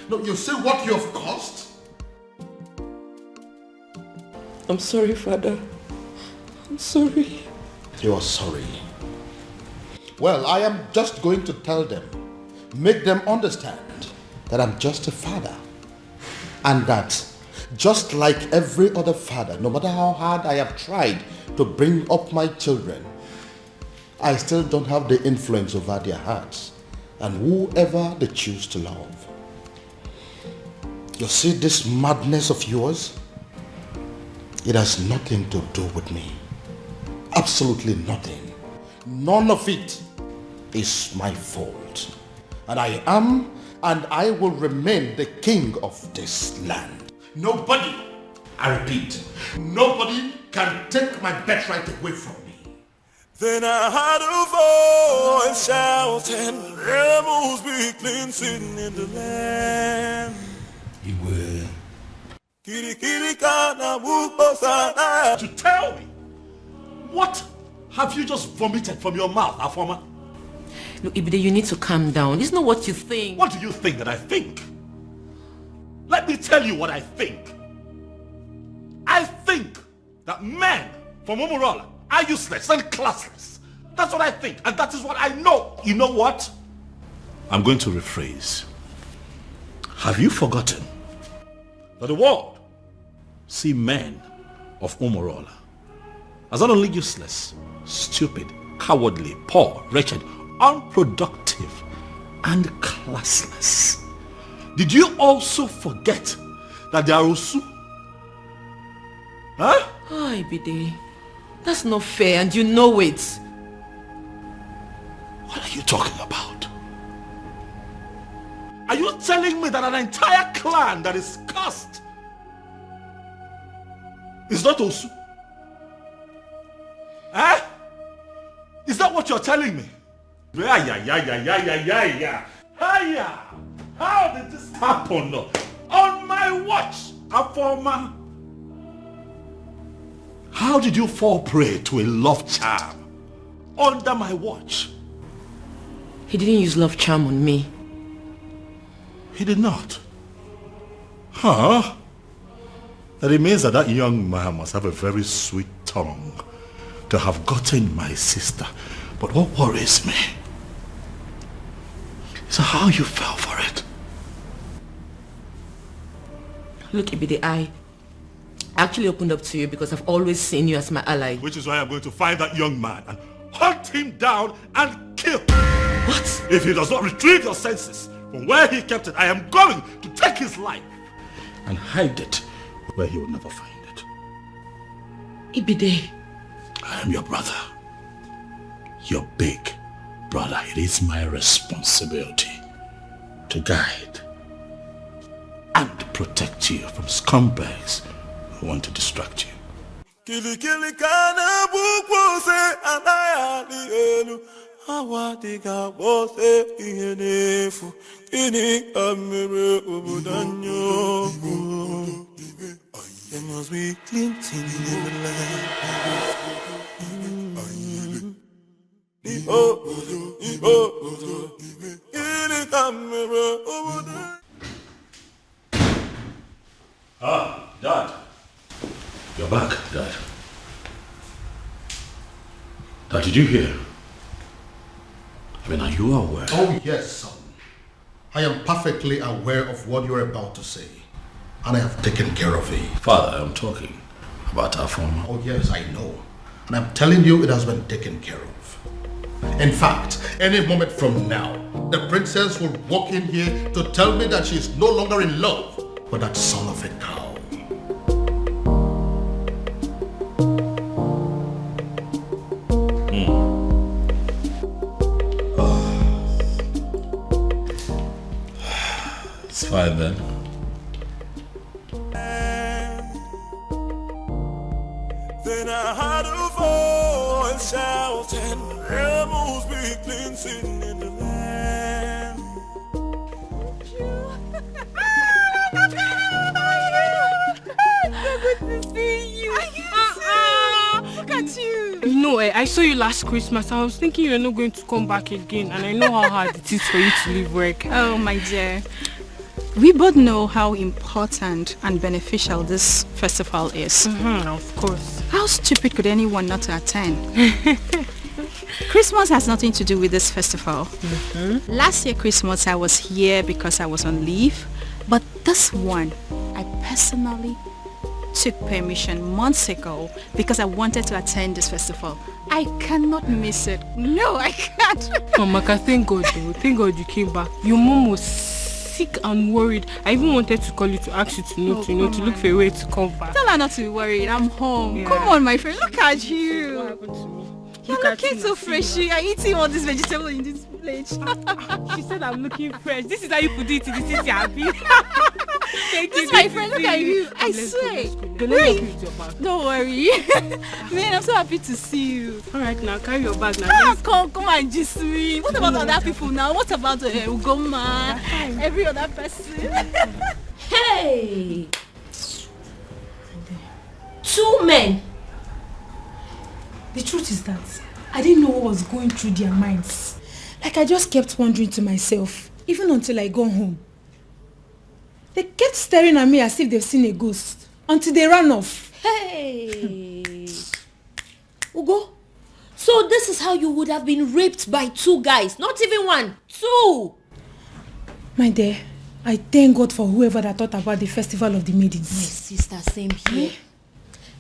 No, you see what you have caused? I'm sorry, Father. I'm sorry. You are sorry. Well, I am just going to tell them, make them understand that I'm just a father. And that just like every other father, no matter how hard I have tried to bring up my children, I still don't have the influence over their hearts and whoever they choose to love. You see this madness of yours? It has nothing to do with me. Absolutely nothing. None of it is my fault. And I am and I will remain the king of this land. Nobody, I repeat, nobody can take my birthright away from me. Then I heard a voice shouting, rebels be cleansing in the land. You will. To tell me, what have you just vomited from your mouth, Afoma? Look, Ibide, you need to calm down. It's not what you think. What do you think that I think? Let me tell you what I think. I think that men from Umurola are useless and classless. That's what I think, and that is what I know. You know what? I'm going to rephrase. Have you forgotten that the world see men of Umurola as not only useless, stupid, cowardly, poor, wretched, unproductive, and classless? Did you also forget that they are Osu? Huh? Oh, Ibide, that's not fair and you know it. What are you talking about? Are you telling me that an entire clan that is cursed is not Osu? Eh? Is that what you're telling me? Yeah. How did this happen? On my watch, Afoma. How did you fall prey to a love charm under my watch? He didn't use love charm on me. He did not. Huh? That it means that that young man must have a very sweet tongue to have gotten my sister. But what worries me is how you fell for it. Look, Ibide, I actually opened up to you because I've always seen you as my ally. Which is why I'm going to find that young man and hunt him down and kill. What? If he does not retrieve your senses from where he kept it, I am going to take his life and hide it where he will never find it. Ibide. I am your brother. Your big brother. It is my responsibility to guide and protect you from scumbags who want to distract you. Kili kana bukose anaya elu awadiga bose ihenefu ini amere obudanyo. There must be cleansing in the land. Ah, Dad. You're back, Dad. Dad, did you hear? I mean, are you aware? Oh, yes, son. I am perfectly aware of what you're about to say. And I have taken care of it. Father, I'm talking about our former. Oh, yes, I know. And I'm telling you, it has been taken care of. In fact, any moment from now, the princess will walk in here to tell me that she is no longer in love with that son of a cow. fine then. Then I heard a voice shouting, rebels be cleansing in the land. So good to see you. Look at you. No, I saw you last Christmas. I was thinking you're not going to come back again, and I know how hard it is for you to leave work. Oh, my dear. We both know how important and beneficial this festival is. Of course. How stupid could anyone not to attend? Christmas has nothing to do with this festival. Last year Christmas I was here because I was on leave, but this one I personally took permission months ago because I wanted to attend this festival. I cannot miss it. No, I can't. Oh, Maka, thank God though. Thank God you came back. Your mom was sick and worried. I even wanted to call you to ask you to look for a way to come back. Tell her not to be worried. I'm home. Yeah. Come on, my friend. Look at you. What happened to me? You're looking so fresh. You're eating all this vegetable in this plate. She said I'm looking fresh. This is how you put it. This is happy. Thank This you. is my friend. Look at you. I Let's swear. go. Let me help you with your bag. Don't worry. Man, I'm so happy to see you. Alright, now carry your bag now. Ah, come and just me. What about other people now? What about Ugoma? Every other person? Hey! 2 men. The truth is that I didn't know what was going through their minds. Like I just kept wondering to myself, even until I got home. They kept staring at me as if they've seen a ghost, until they ran off. Hey! Ugo, so this is how you would have been raped by 2 guys, not even 1, 2! My dear, I thank God for whoever that thought about the Festival of the Maidens. My sister, same here.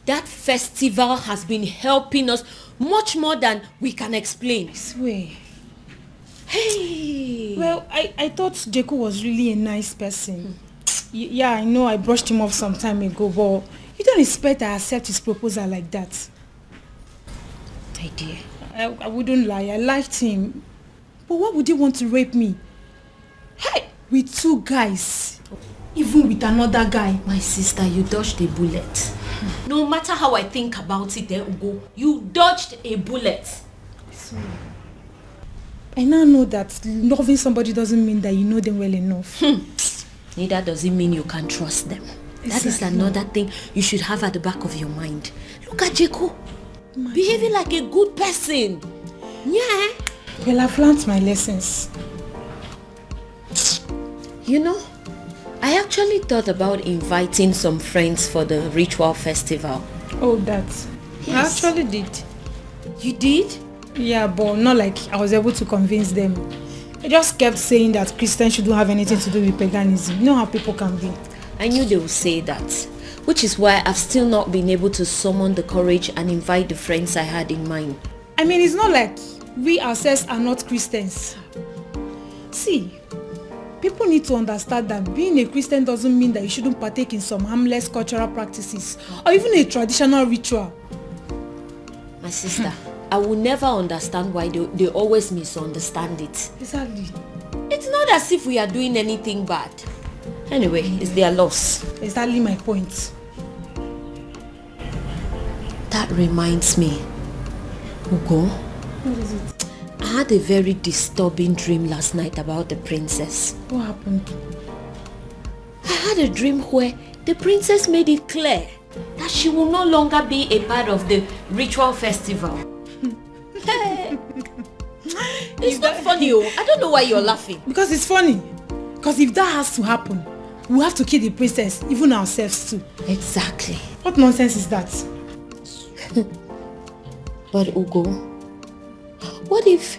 That festival has been helping us much more than we can explain. I swear. Hey! Well, I thought Jeku was really a nice person. Yeah, I know I brushed him off some time ago, but you don't expect I accept his proposal like that. My dear. I wouldn't lie, I liked him. But why would he want to rape me? Hey! With 2 guys. Even with another guy. My sister, you dodged a bullet. No matter how I think about it, Ugo, you dodged a bullet. I now know that loving somebody doesn't mean that you know them well enough. Neither does it mean you can trust them. That is another thing you should have at the back of your mind. Look at Jeko. Behaving like a good person. Yeah. Well, I've learned my lessons. You know, I actually thought about inviting some friends for the ritual festival. Oh, that. Yes. I actually did. You did? Yeah, but not like I was able to convince them. I just kept saying that Christians shouldn't have anything to do with paganism. You know how people can be. I knew they would say that, which is why I've still not been able to summon the courage and invite the friends I had in mind. I mean, it's not like we ourselves are not Christians. See, people need to understand that being a Christian doesn't mean that you shouldn't partake in some harmless cultural practices or even a traditional ritual. My sister, I will never understand why they always misunderstand it. Exactly. It's not as if we are doing anything bad. Anyway, it's their loss. Exactly my point. That reminds me, Ugo. What is it? I had a very disturbing dream last night about the princess. What happened? I had a dream where the princess made it clear that she will no longer be a part of the ritual festival. It's not funny, oh. I don't know why you're laughing. Because it's funny. Because if that has to happen, we have to kill the princess, even ourselves too. Exactly. What nonsense is that? But Ugo, what if...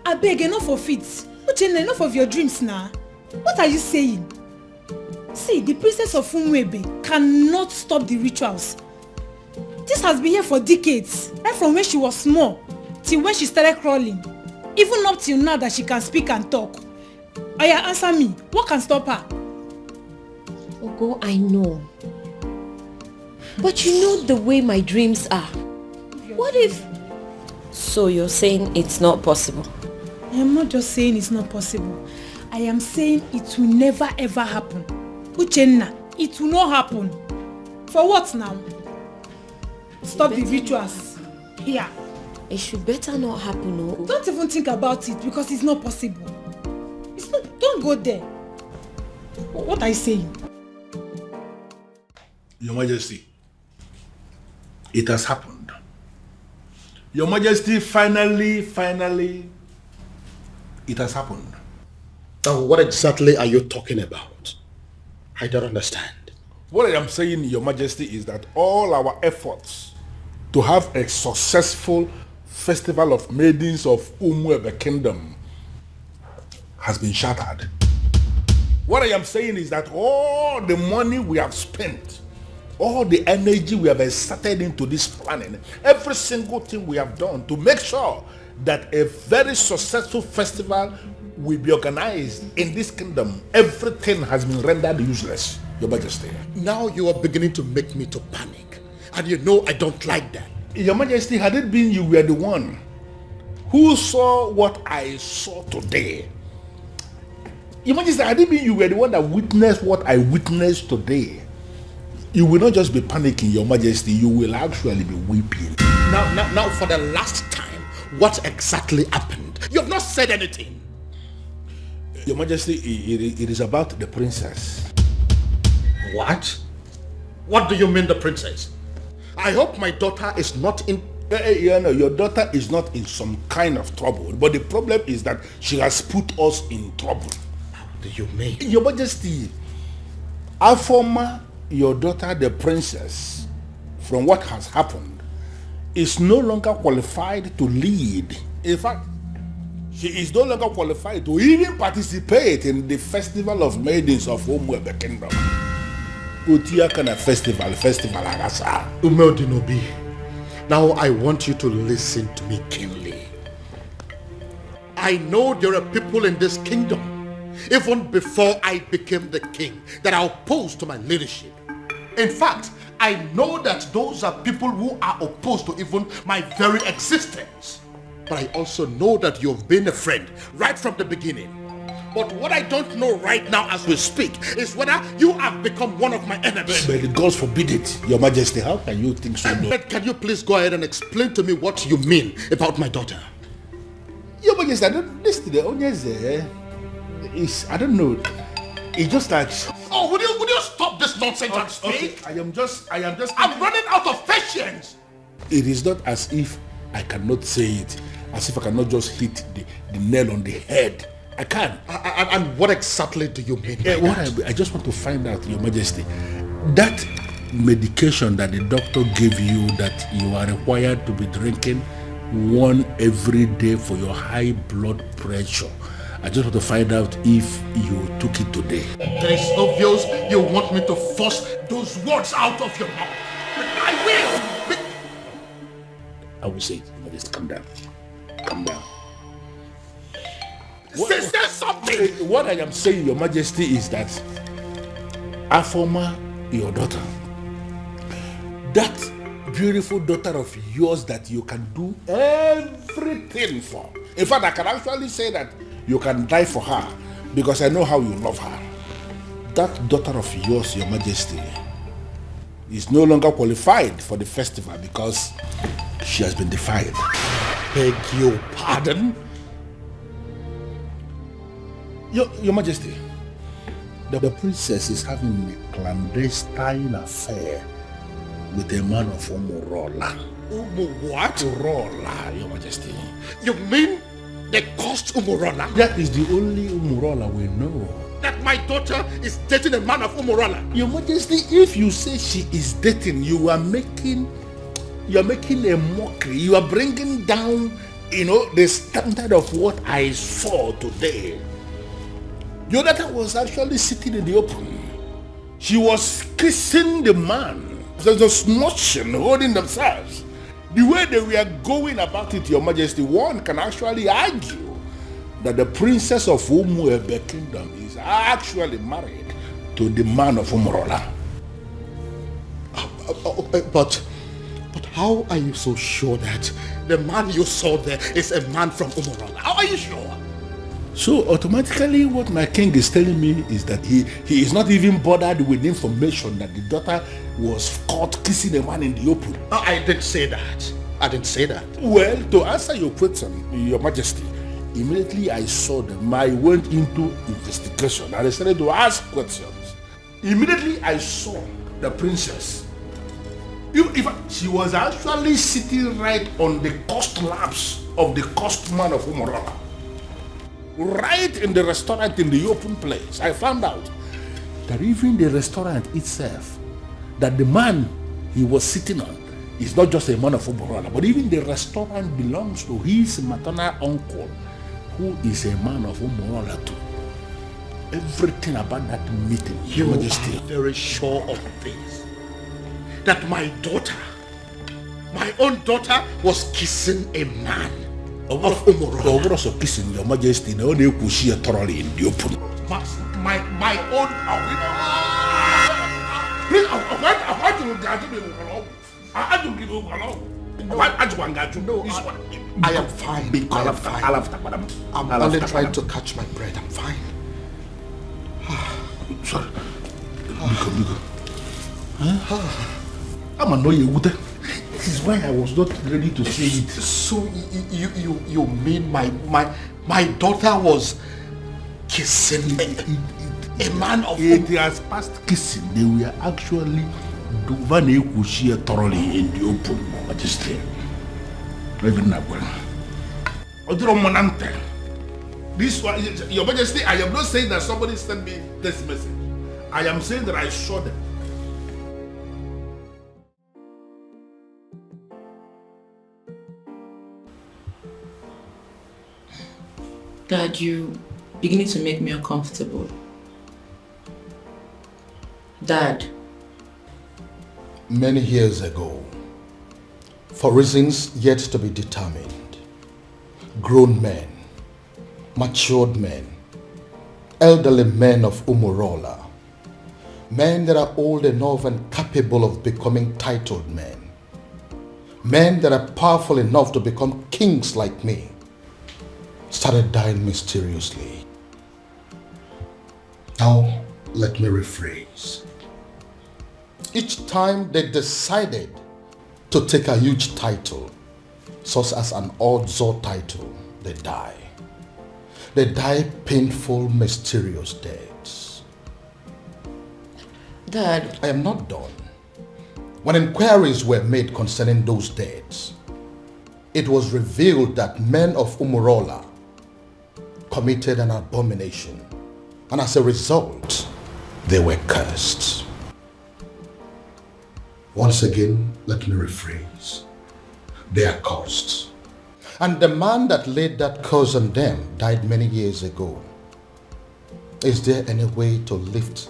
I beg, enough of it. Uchenna, enough of your dreams now. What are you saying? See, the princess of Umwebe cannot stop the rituals. This has been here for decades, right from when she was small till when she started crawling. Even up till now that she can speak and talk. Oya, answer me. What can stop her? Ugo, I know. But you know the way my dreams are. What if... So you're saying it's not possible? I am not just saying it's not possible. I am saying it will never ever happen. Uchenna, it will not happen. For what now? Stop the rituals here. It should better not happen, no? Don't even think about it because it's not possible. It's not, don't go there. What are you saying? Your Majesty, it has happened. Your Majesty, finally, it has happened. Now, what exactly are you talking about? I don't understand. What I am saying, Your Majesty, is that all our efforts to have a successful festival of maidens of Umuebe Kingdom has been shattered. What I am saying is that all the money we have spent, all the energy we have exerted into this planning, every single thing we have done to make sure that a very successful festival will be organized in this kingdom, everything has been rendered useless, Your Majesty. Now you are beginning to make me to panic. And you know I don't like that. Your Majesty, had it been you were the one who saw what I saw today, Your Majesty, had it been you were the one that witnessed what I witnessed today, you will not just be panicking, Your Majesty, you will actually be weeping. Now, for the last time, what exactly happened? You have not said anything. Your Majesty, it is about the princess. What? What do you mean, the princess? I hope my daughter is not in... Your daughter is not in some kind of trouble, but the problem is that she has put us in trouble. How do you mean? Your Majesty, Afoma, your daughter, the princess, from what has happened, is no longer qualified to lead. In fact, she is no longer qualified to even participate in the festival of maidens of Umuebe Kingdom. Utia kana festival agasa. Umeodinobi, now I want you to listen to me keenly. I know there are people in this kingdom, even before I became the king, that are opposed to my leadership. In fact, I know that those are people who are opposed to even my very existence. But I also know that you've been a friend right from the beginning. But what I don't know right now as we speak is whether you have become one of my enemies. But God forbid it, Your Majesty. How can you think so? But can you please go ahead and explain to me what you mean about my daughter? Your Majesty, I don't listen to the onions there. I don't know. It's just like... Oh, would you stop this nonsense and speak? Okay, I am just... I'm running out of patience. It is not as if I cannot say it, as if I cannot just hit the nail on the head. I can. And what exactly do you mean? I just want to find out, Your Majesty, that medication that the doctor gave you that you are required to be drinking one every day for your high blood pressure, I just want to find out if you took it today. It is obvious you want me to force those words out of your mouth. I will. I will say it. Just calm down. Calm down. Say something. What I am saying, Your Majesty, is that Afoma, your daughter, that beautiful daughter of yours that you can do everything for. In fact, I can actually say that you can die for her because I know how you love her. That daughter of yours, Your Majesty, is no longer qualified for the festival because she has been defiled. Beg your pardon? Your Majesty, the princess is having a clandestine affair with a man of Umurola. What? Umurola, Your Majesty. You mean they caused Umurola? That is the only Umurola we know. That my daughter is dating a man of Umurola? Your Majesty, if you say she is dating, you are making a mockery. You are bringing down, the standard of what I saw today. Your daughter was actually sitting in the open. She was kissing the man. There's a smooching, holding themselves. The way they were going about it, Your Majesty, one can actually argue that the princess of Umuebe Kingdom is actually married to the man of Umurola. But how are you so sure that the man you saw there is a man from Umurola? How are you sure? So automatically what my king is telling me is that he is not even bothered with information that the daughter was caught kissing a man in the open. I didn't say that. I didn't say that. Well, to answer your question, Your Majesty, immediately I saw them, I went into investigation and I started to ask questions. Immediately I saw the princess. She was actually sitting right on the cost laps of the cost man of Umorola. Right in the restaurant in the open place, I found out that even the restaurant itself, that the man he was sitting on is not just a man of Umorola, but even the restaurant belongs to his maternal uncle, who is a man of Umorola too. Everything about that meeting, Your Majesty. Are very sure of this. That my daughter, my own daughter, was kissing a man of Umorola. Also kissing, Your Majesty, no one could see thoroughly in the open. My own. Please, I am fine. I'm only trying to catch my breath. I'm fine. Sorry. Biko. I'm annoyed. This is why I was not ready to say it. So you mean my daughter was kissing a man of it has passed kissing. They were actually doing thoroughly in the open, Majesty. Even now. This one, Your Majesty, I am not saying that somebody sent me this message. I am saying that I saw them. Dad, you beginning to make me uncomfortable. Dad. Many years ago, for reasons yet to be determined, grown men, matured men, elderly men of Umorola, men that are old enough and capable of becoming titled men that are powerful enough to become kings like me, started dying mysteriously. Now, let me rephrase. Each time they decided to take a huge title, such as an Odzo title, they die. They die painful, mysterious deaths. Dad, I am not done. When inquiries were made concerning those deaths, it was revealed that men of Umorola committed an abomination, and as a result, they were cursed. Once again, let me rephrase. They are cursed. And the man that laid that curse on them died many years ago. Is there any way to lift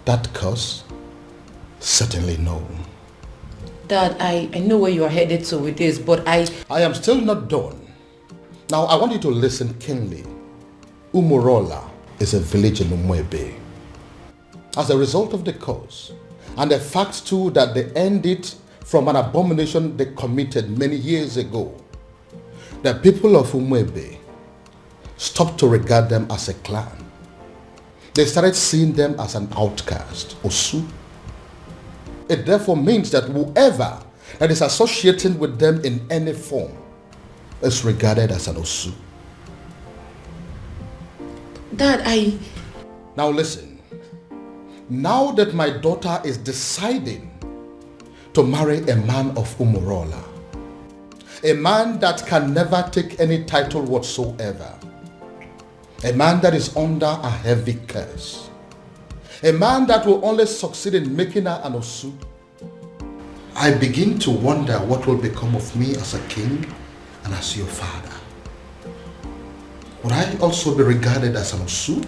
that curse? Certainly no. Dad, I know where you are headed to with this, but I am still not done. Now, I want you to listen keenly. Umorola is a village in Umwebe. As a result of the curse, and the fact too that they ended from an abomination they committed many years ago, the people of Umwebe stopped to regard them as a clan. They started seeing them as an outcast, Osu. It therefore means that whoever that is associating with them in any form is regarded as an Osu. Dad, Now listen. Now that my daughter is deciding to marry a man of Umorola, a man that can never take any title whatsoever, a man that is under a heavy curse, a man that will only succeed in making her an Osu, I begin to wonder what will become of me as a king and as your father. Would I also be regarded as an Osu?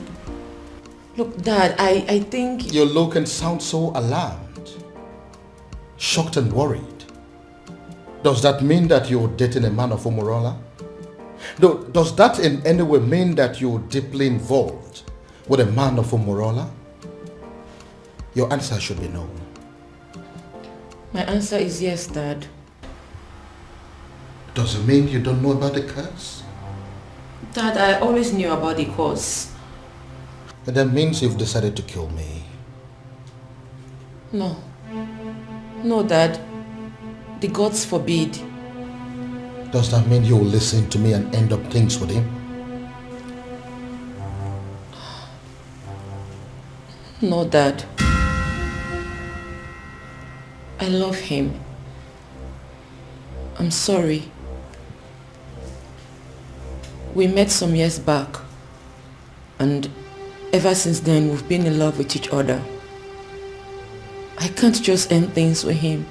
Look, Dad, I think... You look and sound so alarmed, shocked and worried. Does that mean that you're dating a man of Umorola? Does that in any way mean that you're deeply involved with a man of Umorola? Your answer should be no. My answer is yes, Dad. Does it mean you don't know about the curse? Dad, I always knew about the cause. That means you've decided to kill me. No. No, Dad. The gods forbid. Does that mean you'll listen to me and end up things with him? No, Dad. I love him. I'm sorry. We met some years back, and ever since then we've been in love with each other. I can't just end things with him.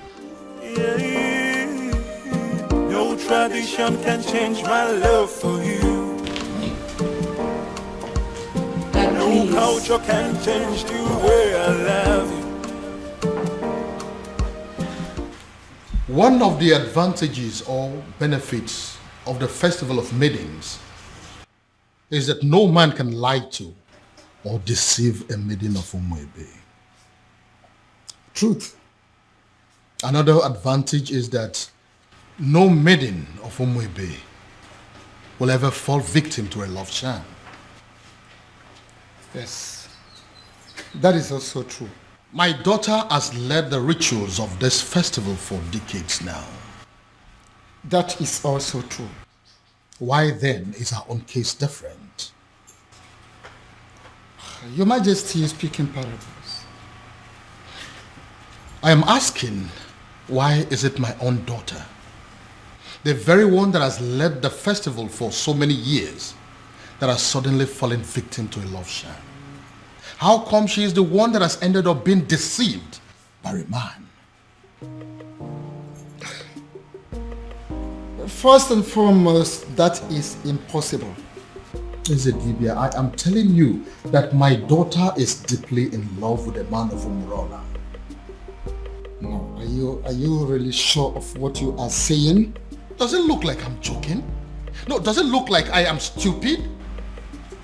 No tradition can change my love for you. Dad, no please. culture can change the way I love you. One of the advantages or benefits of the Festival of Maidens is that no man can lie to or deceive a maiden of Umuebe. Truth. Another advantage is that no maiden of Umuebe will ever fall victim to a love charm. Yes. That is also true. My daughter has led the rituals of this festival for decades now. That is also true. Why then is our own case different? Your Majesty is speaking parables. I am asking, why is it my own daughter, the very one that has led the festival for so many years, that has suddenly fallen victim to a love sham? How come she is the one that has ended up being deceived by a man? First and foremost, that is impossible. Ezedibia, I am telling you that my daughter is deeply in love with a man of Umurola. No, are you really sure of what you are saying? Does it look like I'm joking? No, does it look like I am stupid?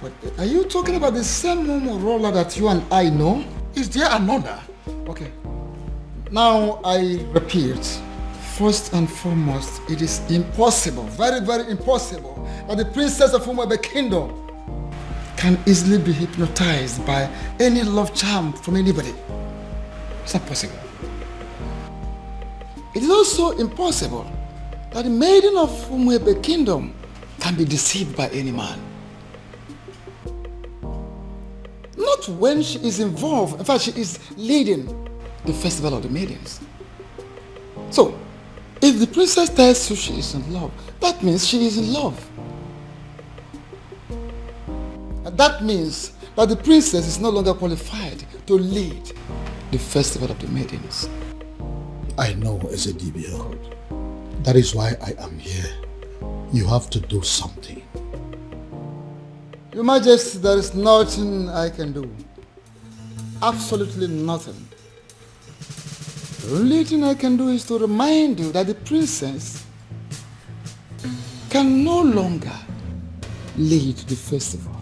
But are you talking about the same Umurola that you and I know? Is there another? Okay. Now I repeat, first and foremost, it is impossible, very, very impossible, that the princess of Umuebe Kingdom can easily be hypnotized by any love charm from anybody. It's not possible. It is also impossible that the maiden of Umuebe Kingdom can be deceived by any man. Not when she is involved. In fact, she is leading the festival of the maidens. So, if the princess tells you she is in love, that means she is in love. And that means that the princess is no longer qualified to lead the festival of the maidens. I know, Ezedibia. That is why I am here. You have to do something. Your Majesty, there is nothing I can do. Absolutely nothing. The only thing I can do is to remind you that the princess can no longer lead the festival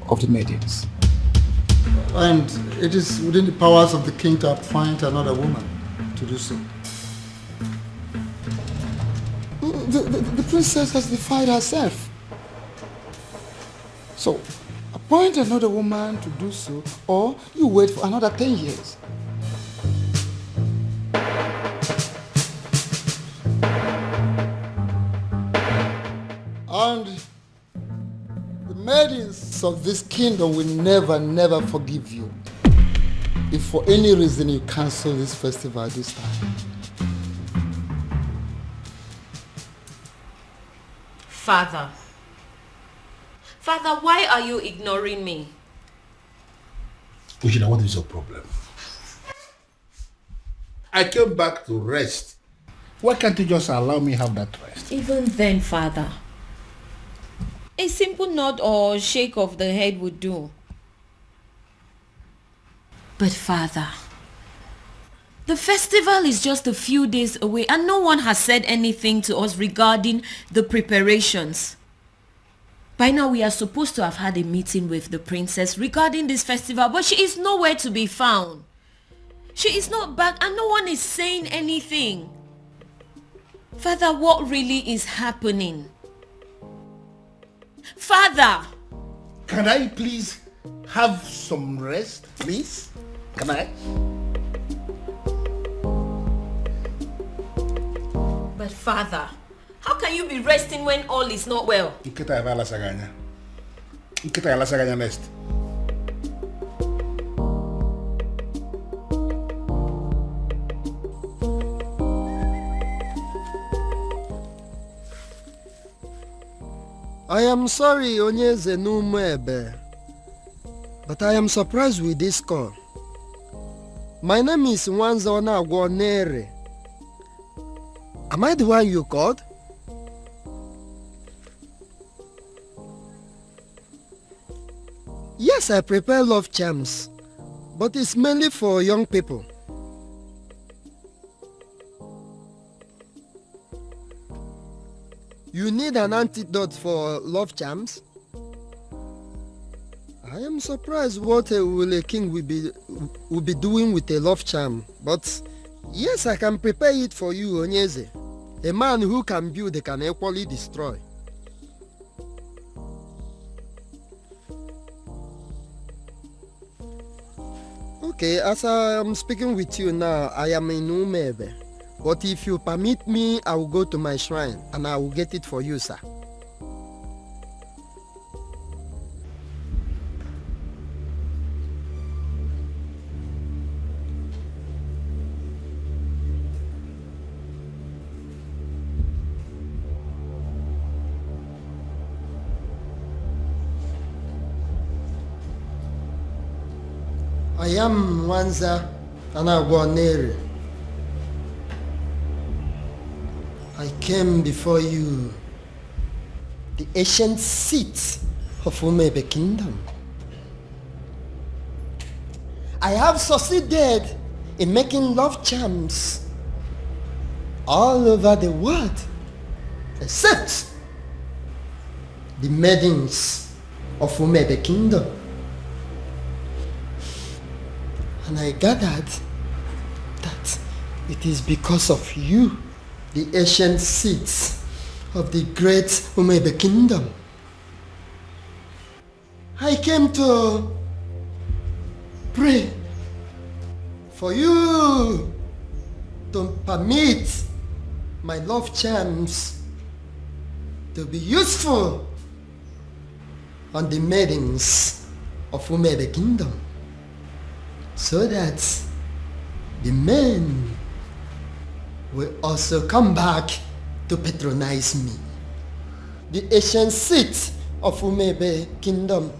of the maidens. And it is within the powers of the king to appoint another woman to do so. The princess has defied herself. So, appoint another woman to do so, or you wait for another 10 years. And the maidens of this kingdom will never forgive you if for any reason you cancel this festival this time. Father, why are you ignoring me? Ujina, what is your problem? I came back to rest. Why can't you just allow me have that rest? Even then, Father, a simple nod or shake of the head would do. But Father, the festival is just a few days away and no one has said anything to us regarding the preparations. By now we are supposed to have had a meeting with the princess regarding this festival, but she is nowhere to be found. She is not back and no one is saying anything. Father, what really is happening? Father! Can I please have some rest, please? Can I? But Father, how can you be resting when all is not well? Nkita ya bala saganya. Nkita ya la saganya next. I am sorry, Onyeze Numebe, but I am surprised with this call. My name is Nwanzona Agwonere. Am I the one you called? Yes, I prepare love charms, but it's mainly for young people. You need an antidote for love charms? I am surprised what a king will be doing with a love charm, but yes, I can prepare it for you, Onyeze. A man who can build can equally destroy. Okay, as I am speaking with you now, I am in Umebe. But if you permit me, I will go to my shrine and I will get it for you, sir. I am Nwanza Anagwonere. I came before you, the ancient seat of Umebe Kingdom. I have succeeded in making love charms all over the world, except the maidens of Umebe Kingdom. And I gathered that it is because of you, the ancient seats of the great Umebe Kingdom. I came to pray for you to permit my love charms to be useful on the maidens of Umebe Kingdom, so that the men will also come back to patronize me. The ancient seat of Umebe Kingdom,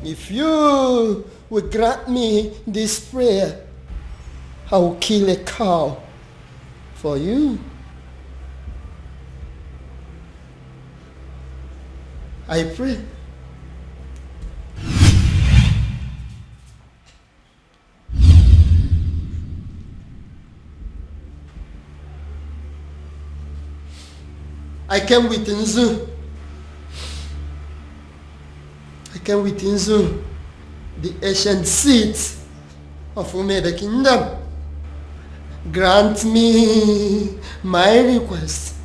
if you will grant me this prayer, I will kill a cow for you. I pray. I came with Nzu. I came with Nzu, the ancient seat of Umebe Kingdom. Grant me my request.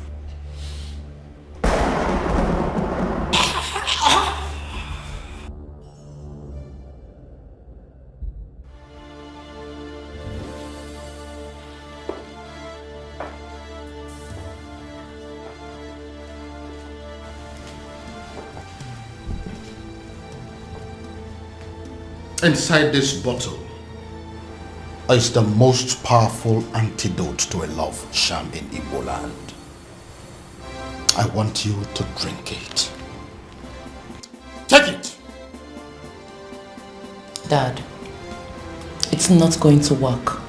Inside this bottle is the most powerful antidote to a love charm in Igbo land. I want you to drink it. Take it! Dad, it's not going to work.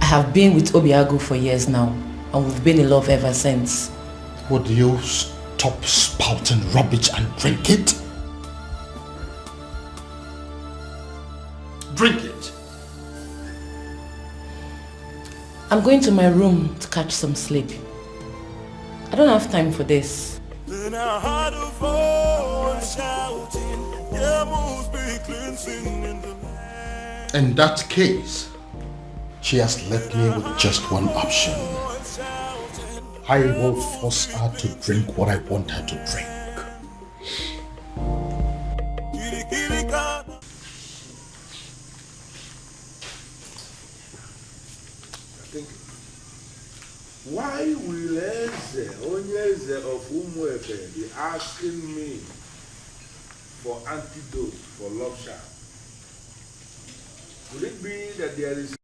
I have been with Obiago for years now, and we've been in love ever since. Would you stop spouting rubbish and drink it? Drink it. I'm going to my room to catch some sleep. I don't have time for this. Then I heard a voice shouting, "There must be cleansing in the land." In that case, she has left me with just one option. I will force her to drink what I want her to drink. thinking. Why will Eze, Onyeze of Umuefe, be asking me for antidote for love charm? Could it be that there is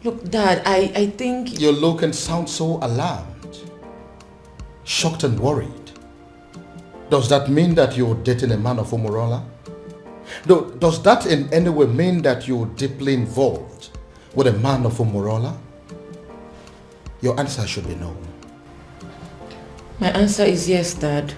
Look, Dad, I think... You look and sound so alarmed, shocked and worried. Does that mean that you're dating a man of Umurola? Does that in any way mean that you're deeply involved with a man of Umurola? Your answer should be no. My answer is yes, Dad.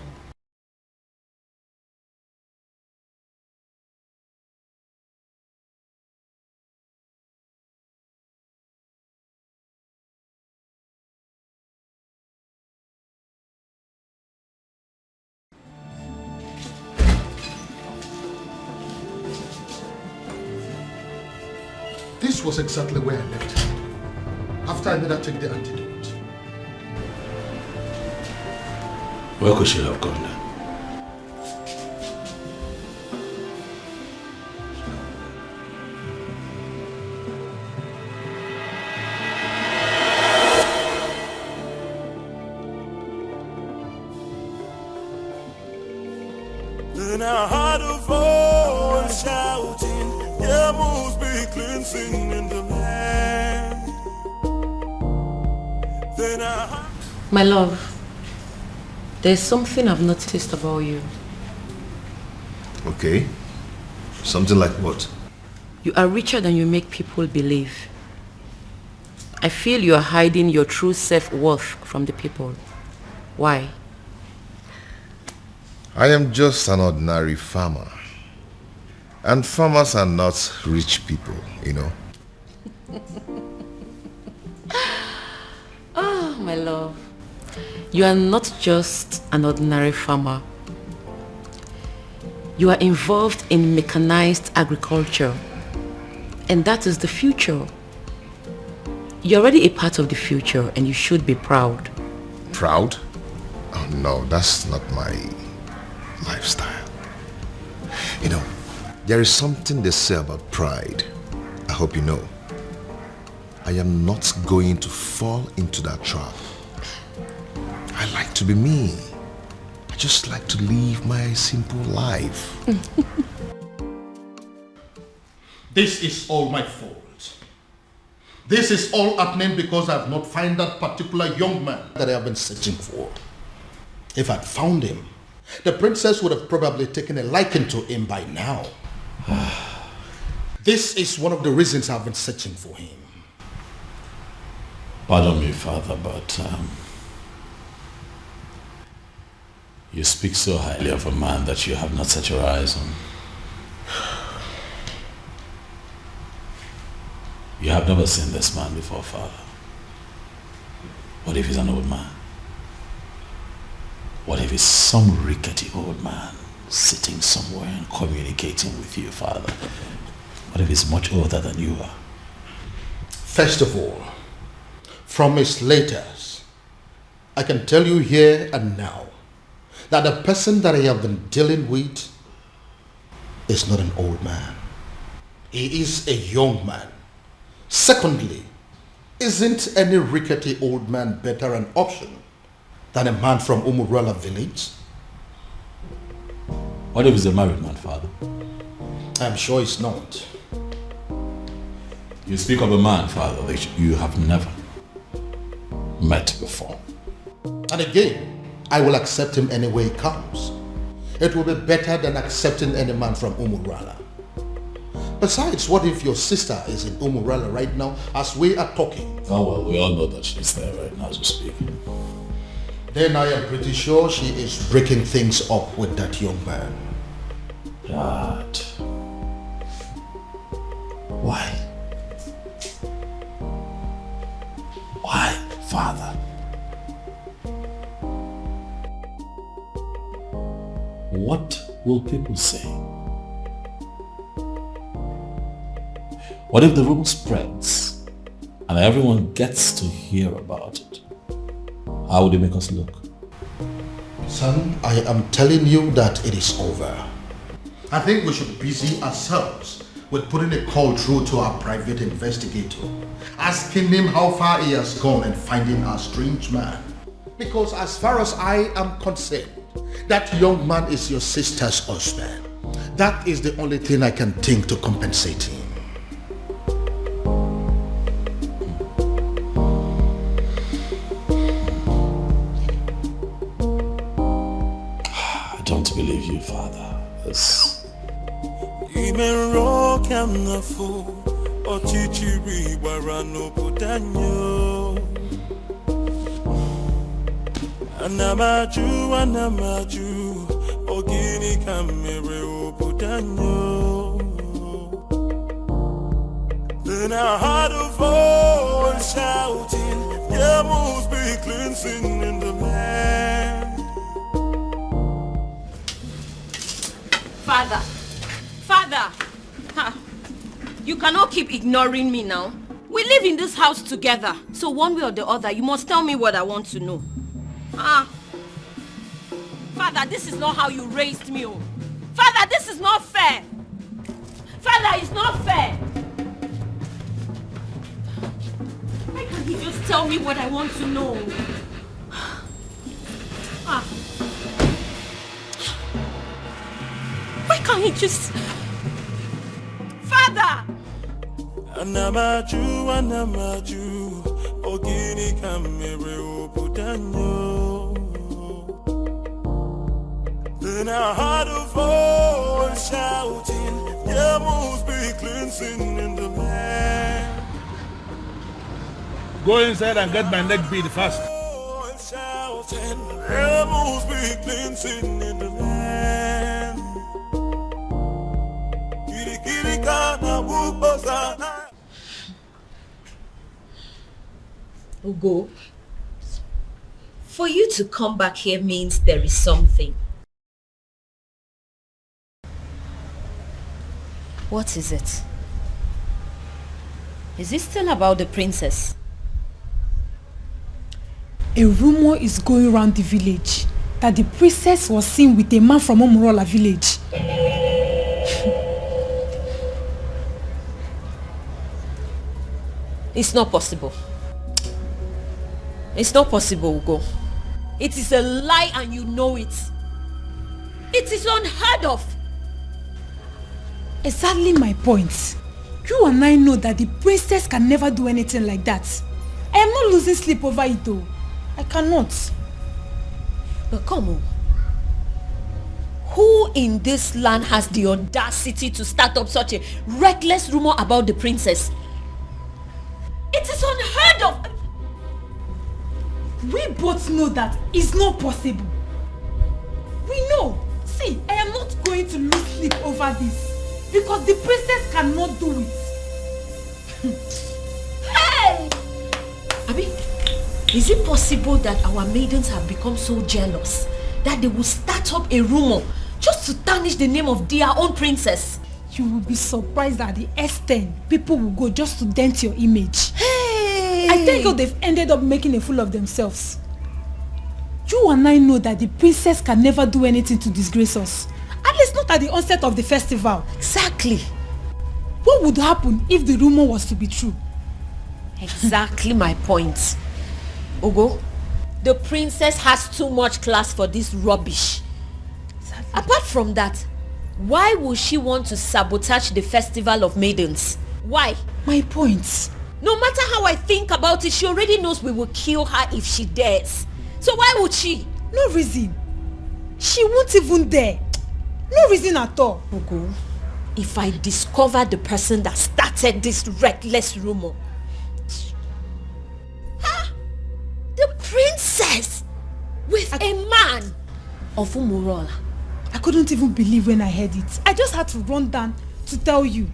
This was exactly where I left her after I made her take the antidote. Where could she have gone then? Then I heard a voice shouting, there must be cleansing in the land. Then I heard... My love, there's something I've noticed about you. Okay. Something like what? You are richer than you make people believe. I feel you are hiding your true self-worth from the people. Why? I am just an ordinary farmer. And farmers are not rich people, you know. Oh, my love. You are not just an ordinary farmer. You are involved in mechanized agriculture. And that is the future. You're already a part of the future and you should be proud. Proud? Oh no, that's not my lifestyle. You know, there is something they say about pride. I hope you know. I am not going to fall into that trap. I like to be me. I just like to live my simple life. This is all my fault. This is all happening because I have not found that particular young man that I have been searching for. If I'd found him, the princess would have probably taken a liking to him by now. This is one of the reasons I've been searching for him. Pardon me, Father, but you speak so highly of a man that you have not set your eyes on. You have never seen this man before, Father. What if he's an old man? What if he's some rickety old man sitting somewhere and communicating with you, Father? What if he's much older than you are? First of all, from his letters, I can tell you here and now that the person that I have been dealing with is not an old man. He is a young man. Secondly, isn't any rickety old man better an option than a man from Umurala village? What if he's a married man, Father? I'm sure it's not. You speak of a man, Father, that you have never met before. And again, I will accept him any way he comes. It will be better than accepting any man from Umurala. Besides, what if your sister is in Umurala right now as we are talking? Oh well, we all know that she's there right now as we speak. Then I am pretty sure she is breaking things up with that young man. Dad. Why? father. What will people say? What if the rumor spreads and everyone gets to hear about it? How would it make us look? Son, I am telling you that it is over. I think we should busy ourselves with putting a call through to our private investigator, asking him how far he has gone in finding our strange man. Because as far as I am concerned, that young man is your sister's husband. That is the only thing I can think to compensate him. I don't believe you, Father. This... Anamaju, ogini kamere obudanyo. Then I heard a voice shouting, there must be cleansing in the land. Father, you cannot keep ignoring me now. We live in this house together, so one way or the other, you must tell me what I want to know. Father, this is not how you raised me. Oh. Father, this is not fair. Father, it's not fair. Why can't he just tell me what I want to know? Why can't he just... Father! Anamaju, ogini kamere obudanyo. Then I heard a voice shouting, there must be cleansing in the land. Go inside and get my neck beat fast. Shouting, there must be cleansing in the land. Ugo, for you to come back here means there is something. What is it? Is it still about the princess? A rumor is going around the village that the princess was seen with a man from Umurola village. It's not possible. It's not possible, Ugo. It is a lie and you know it. It is unheard of. Exactly my point. You and I know that the princess can never do anything like that. I am not losing sleep over it though. I cannot. But come on. Who in this land has the audacity to start up such a reckless rumor about the princess? It is unheard of. We both know that it's not possible. We know. See, I am not going to lose sleep over this. Because the princess cannot do it. Hey! Abi, is it possible that our maidens have become so jealous that they will start up a rumor just to tarnish the name of their own princess? You will be surprised at the extent people will go just to dent your image. Hey! I think they've ended up making a fool of themselves. You and I know that the princess can never do anything to disgrace us. At least not at the onset of the festival. Exactly. What would happen if the rumor was to be true? Exactly my point. Ugo, the princess has too much class for this rubbish. Exactly. Apart from that, why would she want to sabotage the festival of maidens? Why? My point. No matter how I think about it, she already knows we will kill her if she dares. So why would she? No reason. She won't even dare. No reason at all. Ugo, if I discover the person that started this reckless rumor. The princess with a man of Umurola. I couldn't even believe when I heard it. I just had to run down to tell you.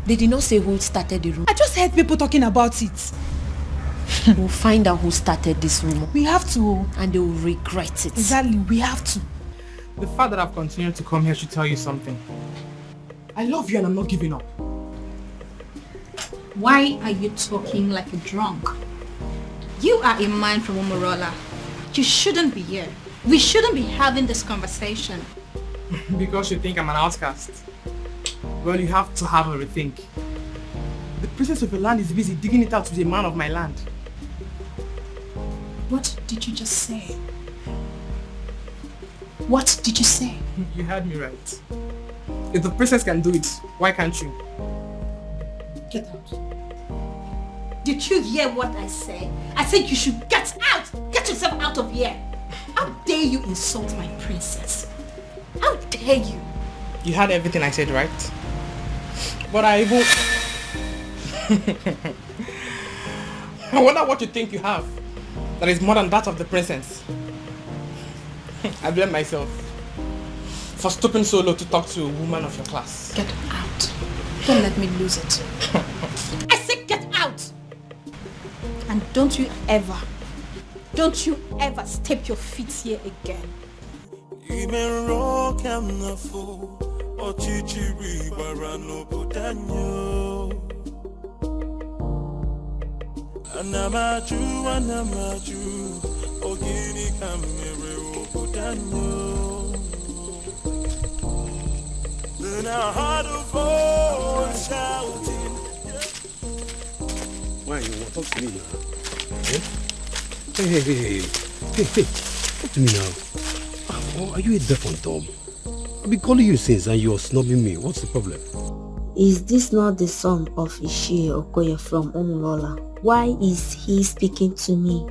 They did not say who started the rumor. I just heard people talking about it. We'll find out who started this rumor. We have to. And they will regret it. Exactly, we have to. The fact that I've continued to come here should tell you something. I love you and I'm not giving up. Why are you talking like a drunk? You are a man from Umurola. You shouldn't be here. We shouldn't be having this conversation. Because you think I'm an outcast. Well, you have to have a rethink. The princess of your land is busy digging it out with a man of my land. What did you just say? What did you say? You heard me right. If the princess can do it, why can't you? Get out. Did you hear what I said? I said you should get out! Get yourself out of here! How dare you insult my princess? How dare you? You heard everything I said, right? But I even... I wonder what you think you have that is more than that of the princess. I blame myself for stooping so low to talk to a woman of your class. Get out. Don't let me lose it. I said get out! And don't you ever step your feet here again. Anamaju, ogini kamere obudanyo. Then I heard a voice shouting. Why you want to talk to me now? Eh? Hey. Talk to me now. Oh, are you a deaf and dumb? I've been calling you since and you're snubbing me. What's the problem? Is this not the son of Ishie Okoye from Umurola? Why is he speaking to me?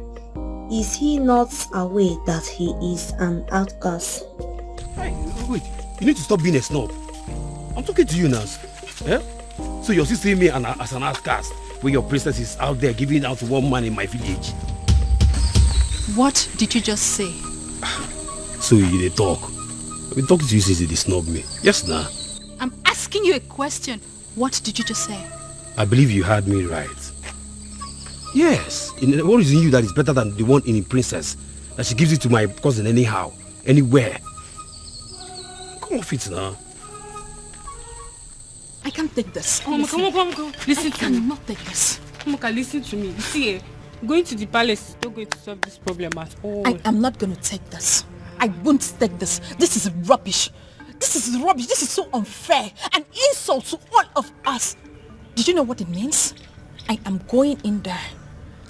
Is he not aware that he is an outcast? Hey, wait, you need to stop being a snob. I'm talking to you now. Eh? So you're still seeing me as an outcast when your princess is out there giving out to one man in my village. What did you just say? So you dey talk. I've been talking to you since you snub me. Yes, nah. I'm asking you a question. What did you just say? I believe you heard me right. Yes. What is in you that is better than the one in the princess? That she gives it to my cousin anyhow, anywhere. Come off it now. I can't take this. Come on. Listen to me. I cannot take this. Moka, listen to me. You see, going to the palace is not going to solve this problem at all. I am not going to take this. I won't take this. This is rubbish. This is rubbish. This is so unfair. An insult to all of us. Did you know what it means? I am going in there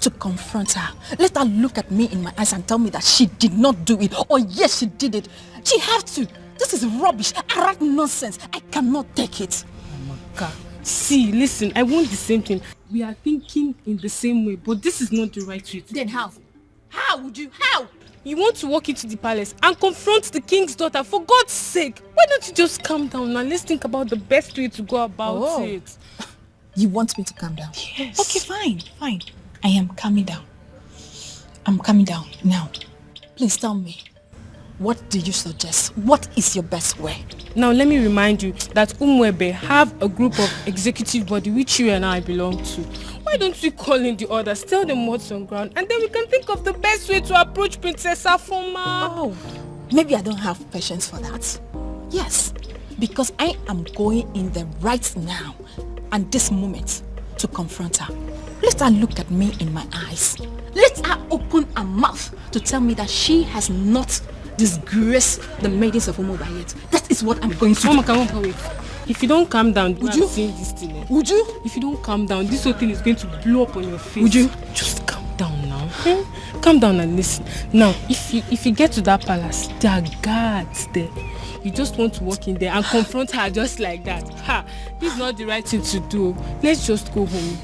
to confront her. Let her look at me in my eyes and tell me that she did not do it. Or yes, she did it. She has to. This is rubbish. Arrant nonsense. I cannot take it. Moka, see, listen, I want the same thing. We are thinking in the same way, but this is not the right way. Then how? How would you? How? You want to walk into the palace and confront the king's daughter, for God's sake. Why don't you just calm down and let's think about the best way to go about it. You want me to calm down? Yes. Okay, fine. I am calming down. I'm calming down now. Please tell me, what do you suggest? What is your best way? Now let me remind you that Umwebe have a group of executive body which you and I belong to. Why don't we call in the others, tell them what's on ground, and then we can think of the best way to approach Princess Afoma. Oh, maybe I don't have patience for that. Yes, because I am going in there right now and this moment to confront her. Let her look at me in my eyes. Let her open her mouth to tell me that she has not disgraced the maidens of Umuba yet. That is what I'm going to do. Mama, come on, wait. If you don't calm down, would you? This thing, Would you? If you don't calm down, this whole thing is going to blow up on your face. Would you? Just calm down now. Calm down and listen. Now, if you get to that palace, there are guards there. You just want to walk in there and confront her just like that. This is not the right thing to do. Let's just go home.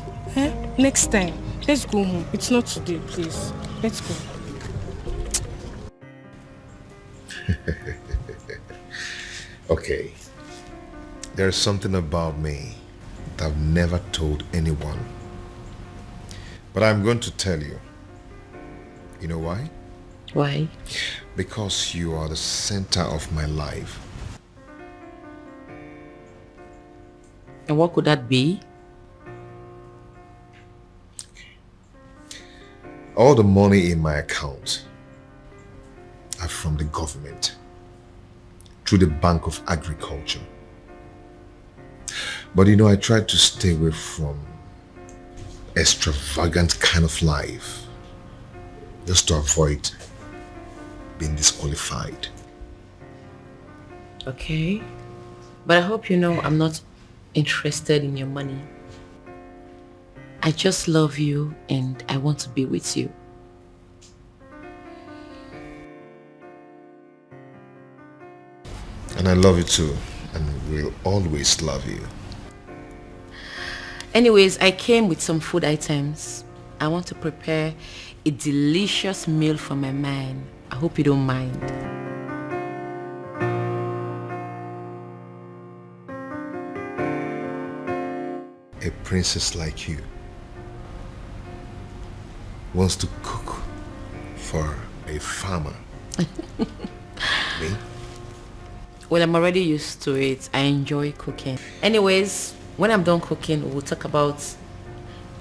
Next time, let's go home. It's not today, please. Let's go. Okay. There's something about me that I've never told anyone. But I'm going to tell you. You know why? Why? Because you are the center of my life. And what could that be? All the money in my account are from the government through the Bank of Agriculture. But you know, I try to stay away from extravagant kind of life just to avoid being disqualified. Okay. But I hope you know I'm not interested in your money. I just love you and I want to be with you. And I love you too, and will always love you. Anyways, I came with some food items. I want to prepare a delicious meal for my man. I hope you don't mind. A princess like you wants to cook for a farmer. Me? Well, I'm already used to it. I enjoy cooking. Anyways, when I'm done cooking, we'll talk about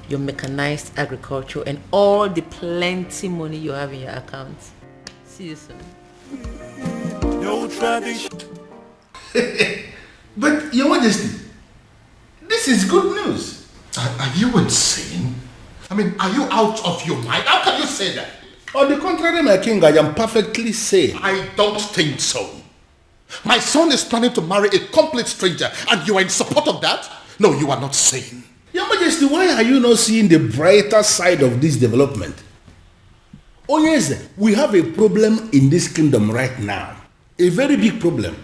your mechanized agriculture and all the plenty money you have in your account. See you soon. No tradition. But, Your Majesty, this is good news. Are you insane? I mean, are you out of your mind? How can you say that? On the contrary, my king, I am perfectly sane. I don't think so. My son is planning to marry a complete stranger and you are in support of that? No, you are not sane. Your Majesty, why are you not seeing the brighter side of this development? Oh yes, we have a problem in this kingdom right now. A very big problem.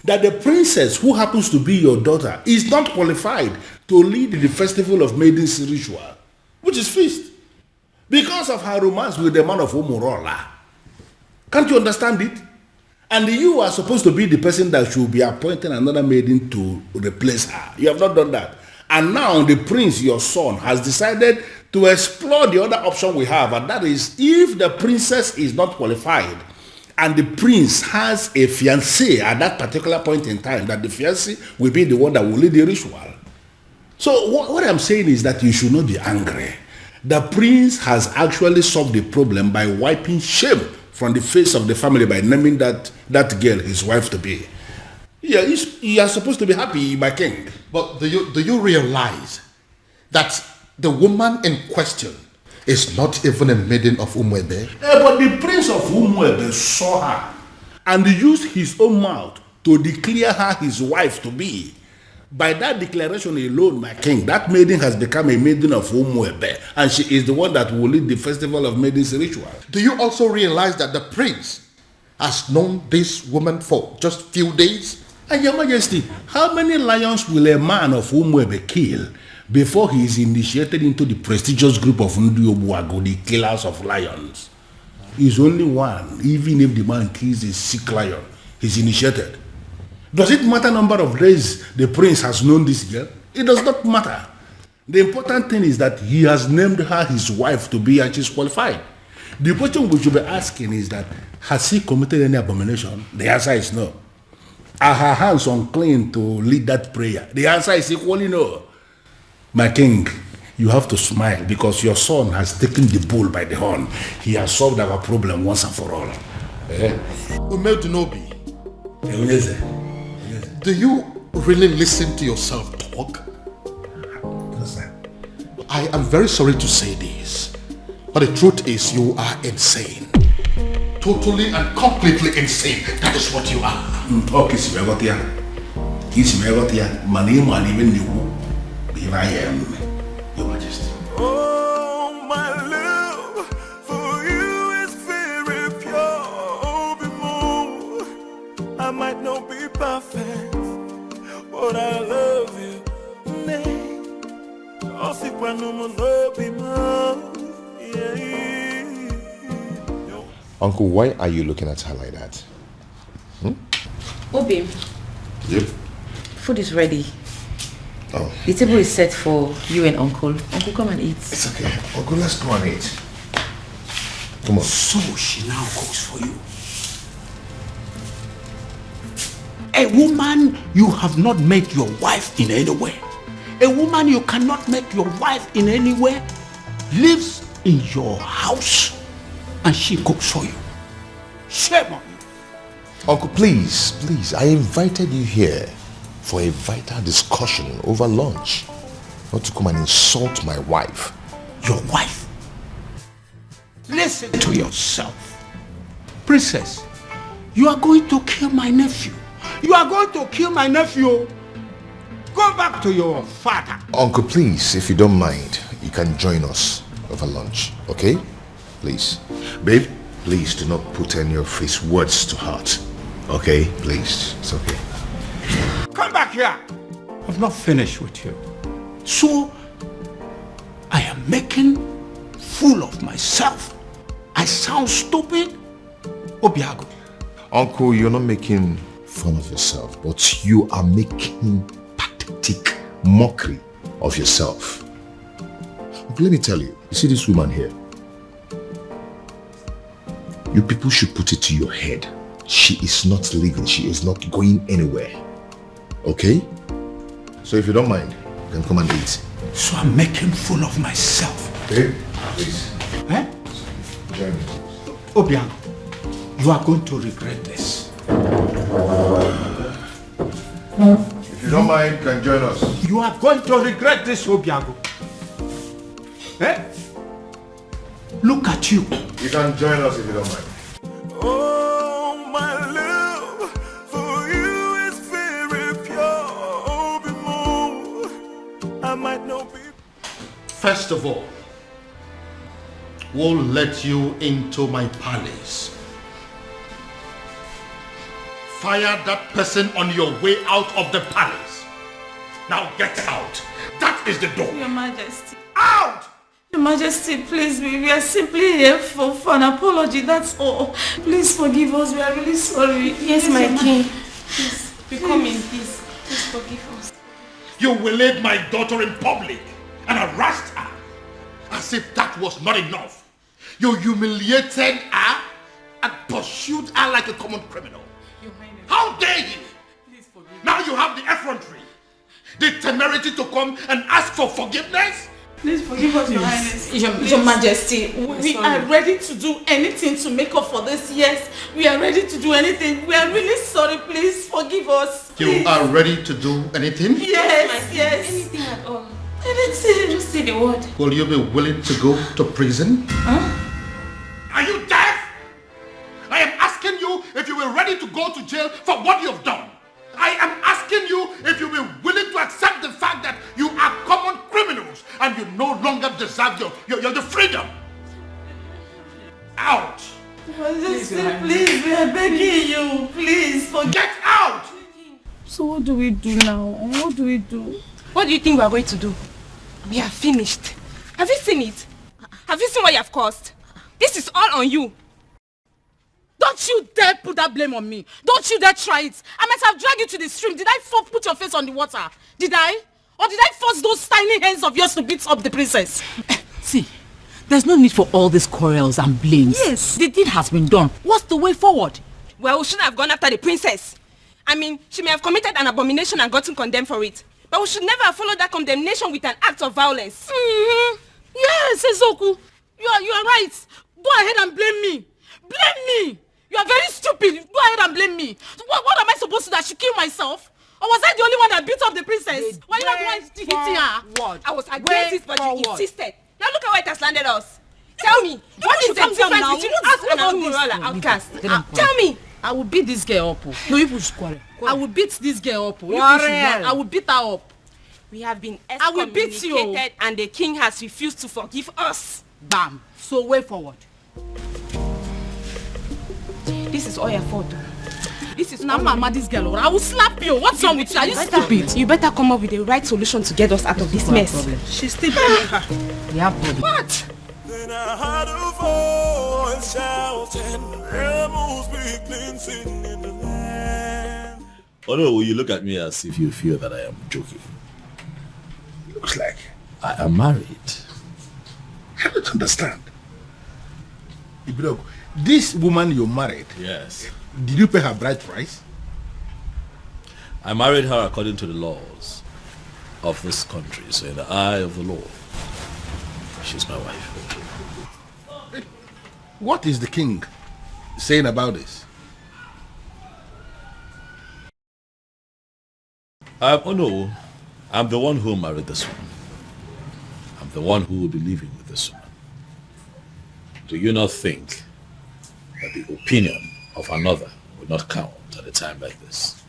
That the princess who happens to be your daughter is not qualified to lead the festival of maidens ritual, which is feast, because of her romance with the man of Umurola. Can't you understand it? And you are supposed to be the person that should be appointing another maiden to replace her. You have not done that. And now the prince, your son, has decided to explore the other option we have, and that is if the princess is not qualified and the prince has a fiancé at that particular point in time, that the fiancé will be the one that will lead the ritual. So what I'm saying is that you should not be angry. The prince has actually solved the problem by wiping shame from the face of the family by naming that girl his wife to be. Yeah, you are supposed to be happy, my king. But do you realize that the woman in question is not even a maiden of Umuebe? But the prince of Umuebe saw her and used his own mouth to declare her his wife to be. By that declaration alone, my king, that maiden has become a maiden of Umuebe, and she is the one that will lead the festival of maidens ritual. Do you also realize that the prince has known this woman for just few days? And Your Majesty, how many lions will a man of Umuebe kill before he is initiated into the prestigious group of Ndiobuago, the killers of lions? He's only one. Even if the man kills a sick lion, he's initiated. Does it matter number of days the prince has known this girl? It does not matter. The important thing is that he has named her his wife to be, and she's qualified. The question we should be asking is that, has he committed any abomination? The answer is no. Are her hands unclean to lead that prayer? The answer is equally no. My king, you have to smile because your son has taken the bull by the horn. He has solved our problem once and for all. Umedunobi, do you really listen to yourself talk? I am very sorry to say this, but the truth is you are insane. Totally and completely insane. That is what you are. Okay, Simegotia. Here I am, Your Majesty. Oh, my love for you is very pure. Oh, be more. I might not be perfect, but I love you. Uncle, why are you looking at her like that? Obi. Yep. Food is ready. Oh. The table is set for you and Uncle. Uncle, come and eat. It's okay. Uncle, let's go and eat. Come on. So she now cooks for you. A woman you have not met your wife in any way. A woman you cannot make your wife in any way lives in your house and she cooks for you. Shame on you. Uncle, please, I invited you here for a vital discussion over lunch, not to come and insult my wife. Your wife? Listen to yourself. Princess, you are going to kill my nephew. You are going to kill my nephew. Go back to your father. Uncle, please, if you don't mind, you can join us over lunch, okay? Please. Babe, please do not put any of his words to heart. Okay? Please. It's okay. Come back here. I've not finished with you. So, I am making fool of myself. I sound stupid? Obiago. Uncle, you're not making fun of yourself, but you are making pathetic mockery of yourself. Let me tell you, you see this woman here? You people should put it to your head. She is not leaving. She is not going anywhere. Okay? So if you don't mind, then come and eat. So I'm making fool of myself. Babe, please. Eh? Join me. Obiang, you are going to regret this. If you don't mind, you can join us. You are going to regret this, Obiago. Eh? Look at you. You can join us if you don't mind. Oh, my love for you is very pure. Be more. I might not be. First of all, we'll let you into my palace. Fire that person on your way out of the palace. Now get out. That is the door. Your Majesty. Out! Your Majesty, please, we are simply here for an apology, that's all. Please forgive us, we are really sorry. Yes, my king. Please, we come in peace. Please forgive us. You waylaid my daughter in public and harassed her as if that was not enough. You humiliated her and pursued her like a common criminal. How dare you? Please forgive now you have the effrontery, the temerity to come and ask for forgiveness? Please forgive us, Your Highness. Your Majesty, we are ready to do anything to make up for this. Yes, we are ready to do anything. We are really sorry. Please forgive us. Please. You are ready to do anything? Yes, yes. Anything at all. Anything. Just say the word. Will you be willing to go to prison? Huh? Are you deaf? I am asking you if you were ready to go to jail for what you have done. I am asking you if you were willing to accept the fact that you are common criminals and you no longer deserve your freedom. Out! Majesty, please, we are begging you. Please, get out! So what do we do now? What do we do? What do you think we are going to do? We are finished. Have you seen it? Have you seen what you have caused? This is all on you. Don't you dare put that blame on me. Don't you dare try it. I might have dragged you to the stream. Did I put your face on the water? Did I? Or did I force those tiny hands of yours to beat up the princess? See, there's no need for all these quarrels and blames. Yes. The deed has been done. What's the way forward? Well, we shouldn't have gone after the princess. I mean, she may have committed an abomination and gotten condemned for it. But we should never have followed that condemnation with an act of violence. Mm-hmm. Yes, Ezoku. You are right. Go ahead and blame me. Blame me. You are very stupid. Go ahead and blame me. What am I supposed to do? I should kill myself? Or was I the only one that beat up the princess? Why you not the one hitting her? I was against it, but you insisted. Now look at where it has landed us. Tell me, what is the difference between us and our Umurola outcast? Tell me. I will beat this girl up. No, you push quarrel. I will beat this girl up. I will beat her up. We have been I will beat you. excommunicated and the king has refused to forgive us. Bam. So way forward. This is all your fault. This is now mama, this girl. I will slap you. What's wrong with you? Are you stupid? You better come up with the right solution to get us out of this mess. She's still blaming her. We have problem. What? Then I heard a voice shouting, rebels begin singing in the land. Oh no, you look at me as if you feel that I am joking. Looks like I am married. I don't understand. Ibrogo, this woman you married, yes. Did you pay her bride price? I married her according to the laws of this country, so in the eye of the law. She's my wife. What is the king saying about this? Oh no, I'm the one who married this woman. I'm the one who will be living with this woman. Do you not think that the opinion of another will not count at a time like this?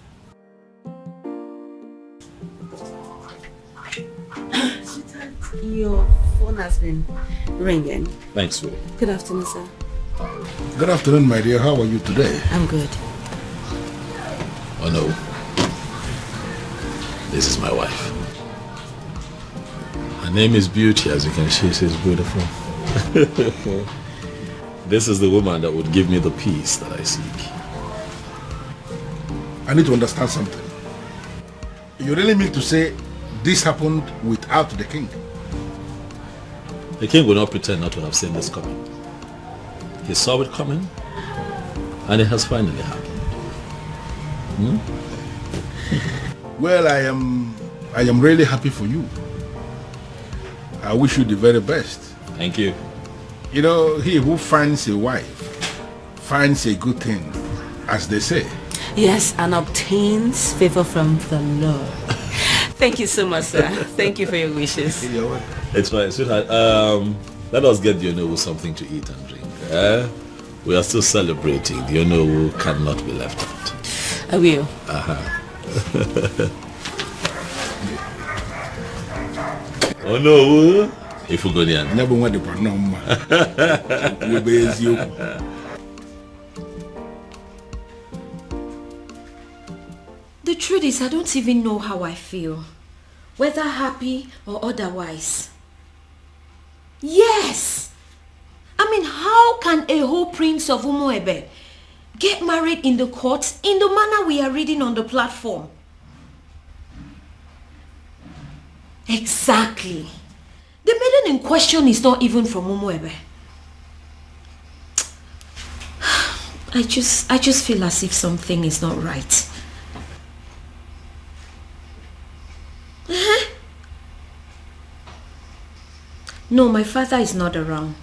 Your phone has been ringing. Thanks, Willie. Good afternoon, sir. Good afternoon, my dear. How are you today? I'm good. Oh no. This is my wife. Her name is Beauty, as you can see, she's beautiful. This is the woman that would give me the peace that I seek. I need to understand something. You really mean to say this happened without the king? The king will not pretend not to have seen this coming. He saw it coming, and it has finally happened. Well, I am really happy for you. I wish you the very best. Thank you. You know, he who finds a wife finds a good thing, as they say. Yes, and obtains favor from the Lord. Thank you so much, sir. Thank you for your wishes. It's fine, sweetheart. Let us get the Onowu something to eat and drink. We are still celebrating. The Onowu cannot be left out. I will. Onowu, if you go there. The truth is, I don't even know how I feel. Whether happy or otherwise. Yes! I mean, how can a whole prince of Umuebe get married in the courts in the manner we are reading on the platform? Exactly. The maiden in question is not even from Umuebe. I just feel as if something is not right. No, my father is not around.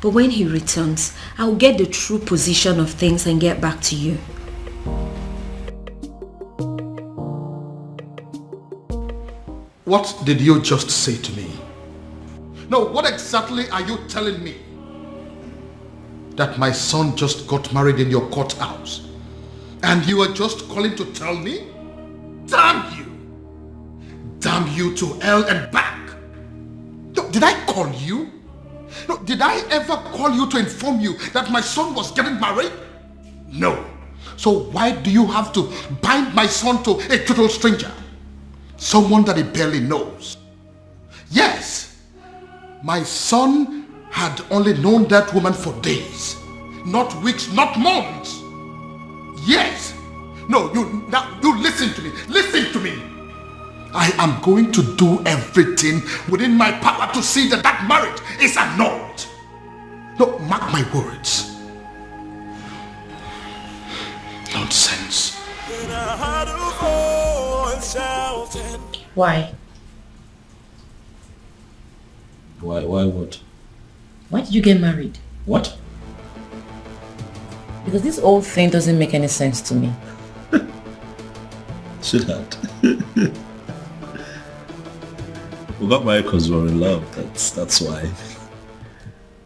But when he returns, I'll get the true position of things and get back to you. What did you just say to me? No, what exactly are you telling me? That my son just got married in your courthouse and you are just calling to tell me? Damn you! Damn you to hell and back! No, did I call you? No, did I ever call you to inform you that my son was getting married? No. So why do you have to bind my son to a total stranger? Someone that he barely knows. Yes, my son had only known that woman for days, not weeks, not months. Yes. No, you listen to me. Listen to me. I am going to do everything within my power to see that that marriage is annulled. No, mark my words. Nonsense. Why? Why what? Why did you get married? What? Because this whole thing doesn't make any sense to me. Sweetheart. We got married because we were in love. That's why.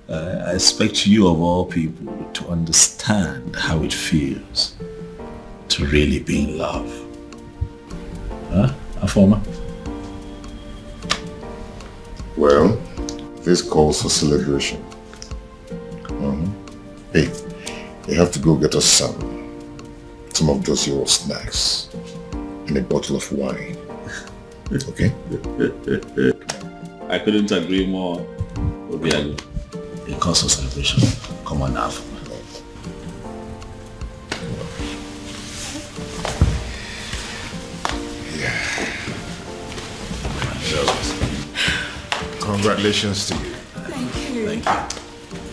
I expect you of all people to understand how it feels to really be in love. Huh, Afoma? Well, this calls for celebration. Hey, you have to go get us some of those your snacks and a bottle of wine. Okay? I couldn't agree more. Obiago. It calls for celebration. Come on now. Congratulations to you.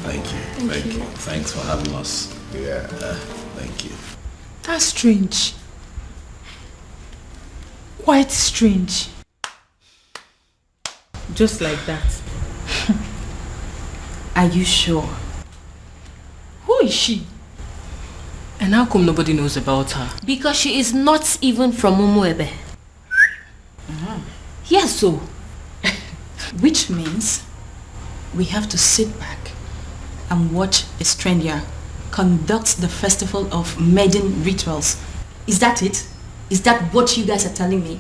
Thank you. Thanks for having us. Yeah. Thank you. That's strange. Quite strange. Just like that. Are you sure? Who is she? And how come nobody knows about her? Because she is not even from Umuebe. Yes, so. Which means we have to sit back and watch a stranger conduct the festival of maiden rituals. Is that it? Is that what you guys are telling me?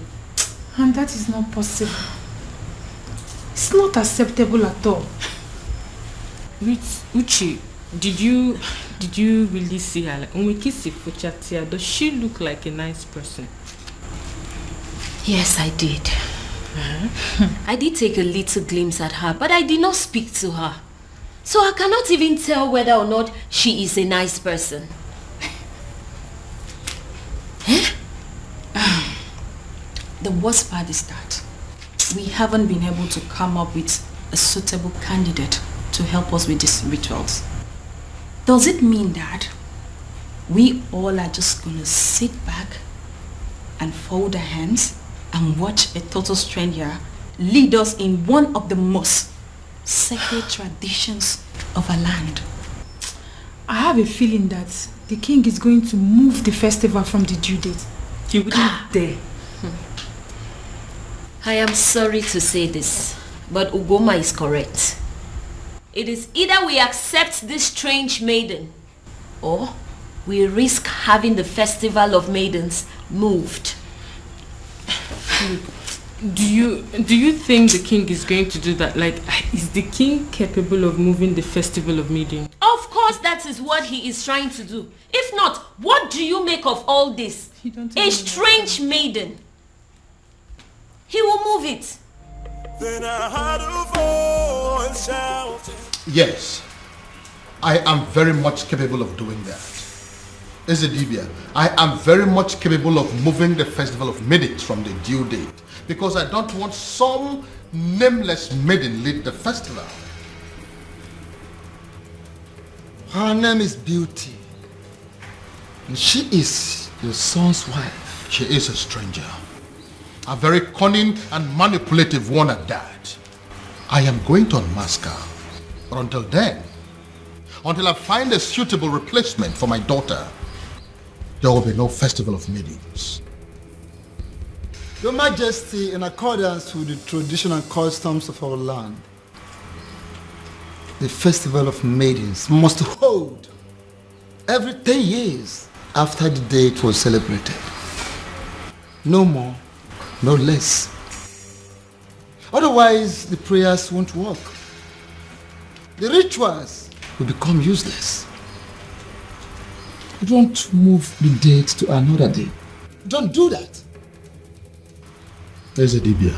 And that is not possible. It's not acceptable at all. Uchi, did you really see her? Like, when we kiss Fuchatia, does she look like a nice person? Yes, I did. I did take a little glimpse at her, but I did not speak to her. So I cannot even tell whether or not she is a nice person. The worst part is that we haven't been able to come up with a suitable candidate to help us with these rituals. Does it mean that we all are just gonna sit back and fold our hands and watch a total stranger lead us in one of the most sacred traditions of our land? I have a feeling that the king is going to move the festival from the due date. He wouldn't dare. I am sorry to say this, but Ugoma is correct. It is either we accept this strange maiden, or we risk having the festival of maidens moved. Do you think the king is going to do that? Like, is the king capable of moving the festival of maiden? Of course that is what he is trying to do. If not, what do you make of all this? A strange maiden. He will move it. Then I heard a voice shouting. Yes, I am very much capable of doing that. Ezedibia, I am very much capable of moving the festival of maidens from the due date, because I don't want some nameless maiden lead the festival. Her name is Beauty, and she is your son's wife. She is a stranger, a very cunning and manipulative one at that. I am going to unmask her, but until then, until I find a suitable replacement for my daughter, there will be no festival of maidens. Your Majesty, in accordance with the traditional customs of our land, the festival of maidens must hold every 10 years after the date was celebrated. No more, no less. Otherwise, the prayers won't work. The rituals will become useless. Don't move the date to another day. Don't do that. Ezedibia,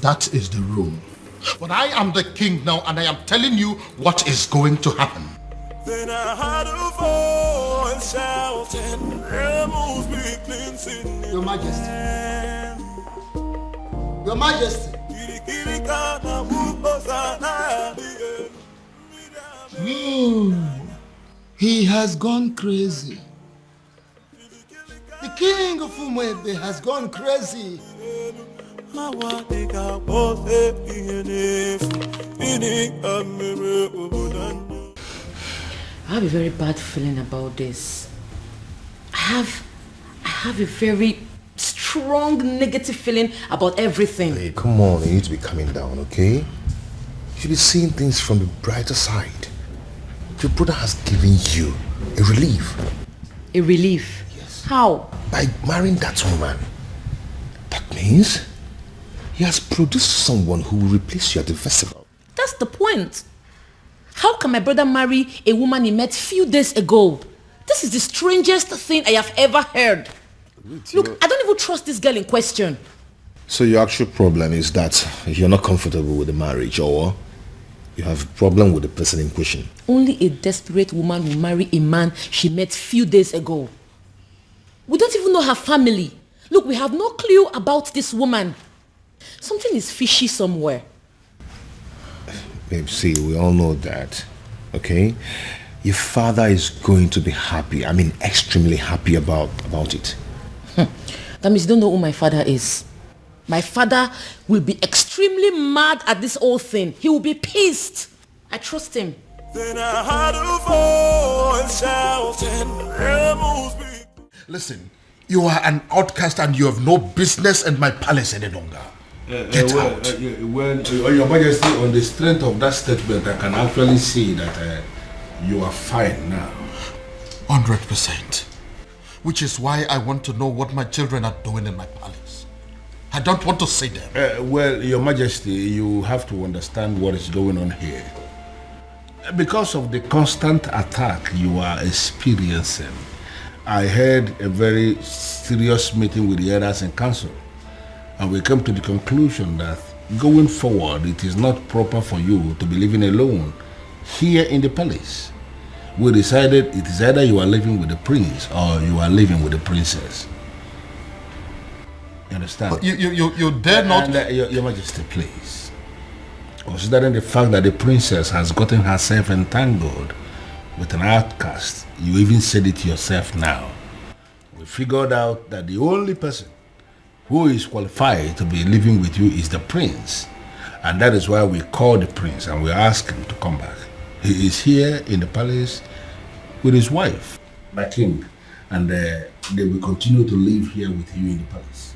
that is the rule. But I am the king now, and I am telling you what is going to happen. Then I heard a voice shouting, "Rebels be cleansing." Your Majesty. Your Majesty. He has gone crazy. The king of Umuebe has gone crazy. I have a very bad feeling about this. I have a very strong negative feeling about everything. Hey, come on, you need to be calming down, okay? You should be seeing things from the brighter side. Your brother has given you a relief. A relief? Yes. How? By marrying that woman. That means he has produced someone who will replace you at the festival. That's the point. How can my brother marry a woman he met few days ago? This is the strangest thing I have ever heard. Look, I don't even trust this girl in question. So your actual problem is that you're not comfortable with the marriage, or you have a problem with the person in question? Only a desperate woman will marry a man she met few days ago. We don't even know her family. Look, we have no clue about this woman. Something is fishy somewhere. Babe, see, we all know that, okay? Your father is going to be happy. I mean, extremely happy about it. That means you don't know who my father is. My father will be extremely mad at this whole thing. He will be pissed. I trust him. Then I heard a voice shouting, "Rebels be." Listen, you are an outcast and you have no business in my palace any longer. Get out. Your Majesty, on the strength of that statement, I can actually see that you are fine now. 100%. Which is why I want to know what my children are doing in my palace. I don't want to see them. Well, Your Majesty, you have to understand what is going on here. Because of the constant attack you are experiencing, I had a very serious meeting with the elders in council, and we came to the conclusion that going forward, it is not proper for you to be living alone here in the palace. We decided it is either you are living with the prince or you are living with the princess. You understand? You dare not... Your Majesty, please. Considering the fact that the princess has gotten herself entangled with an outcast, you even said it yourself now. We figured out that the only person who is qualified to be living with you is the prince. And that is why we called the prince and we asked him to come back. He is here in the palace with his wife, my king, and they will continue to live here with you in the palace.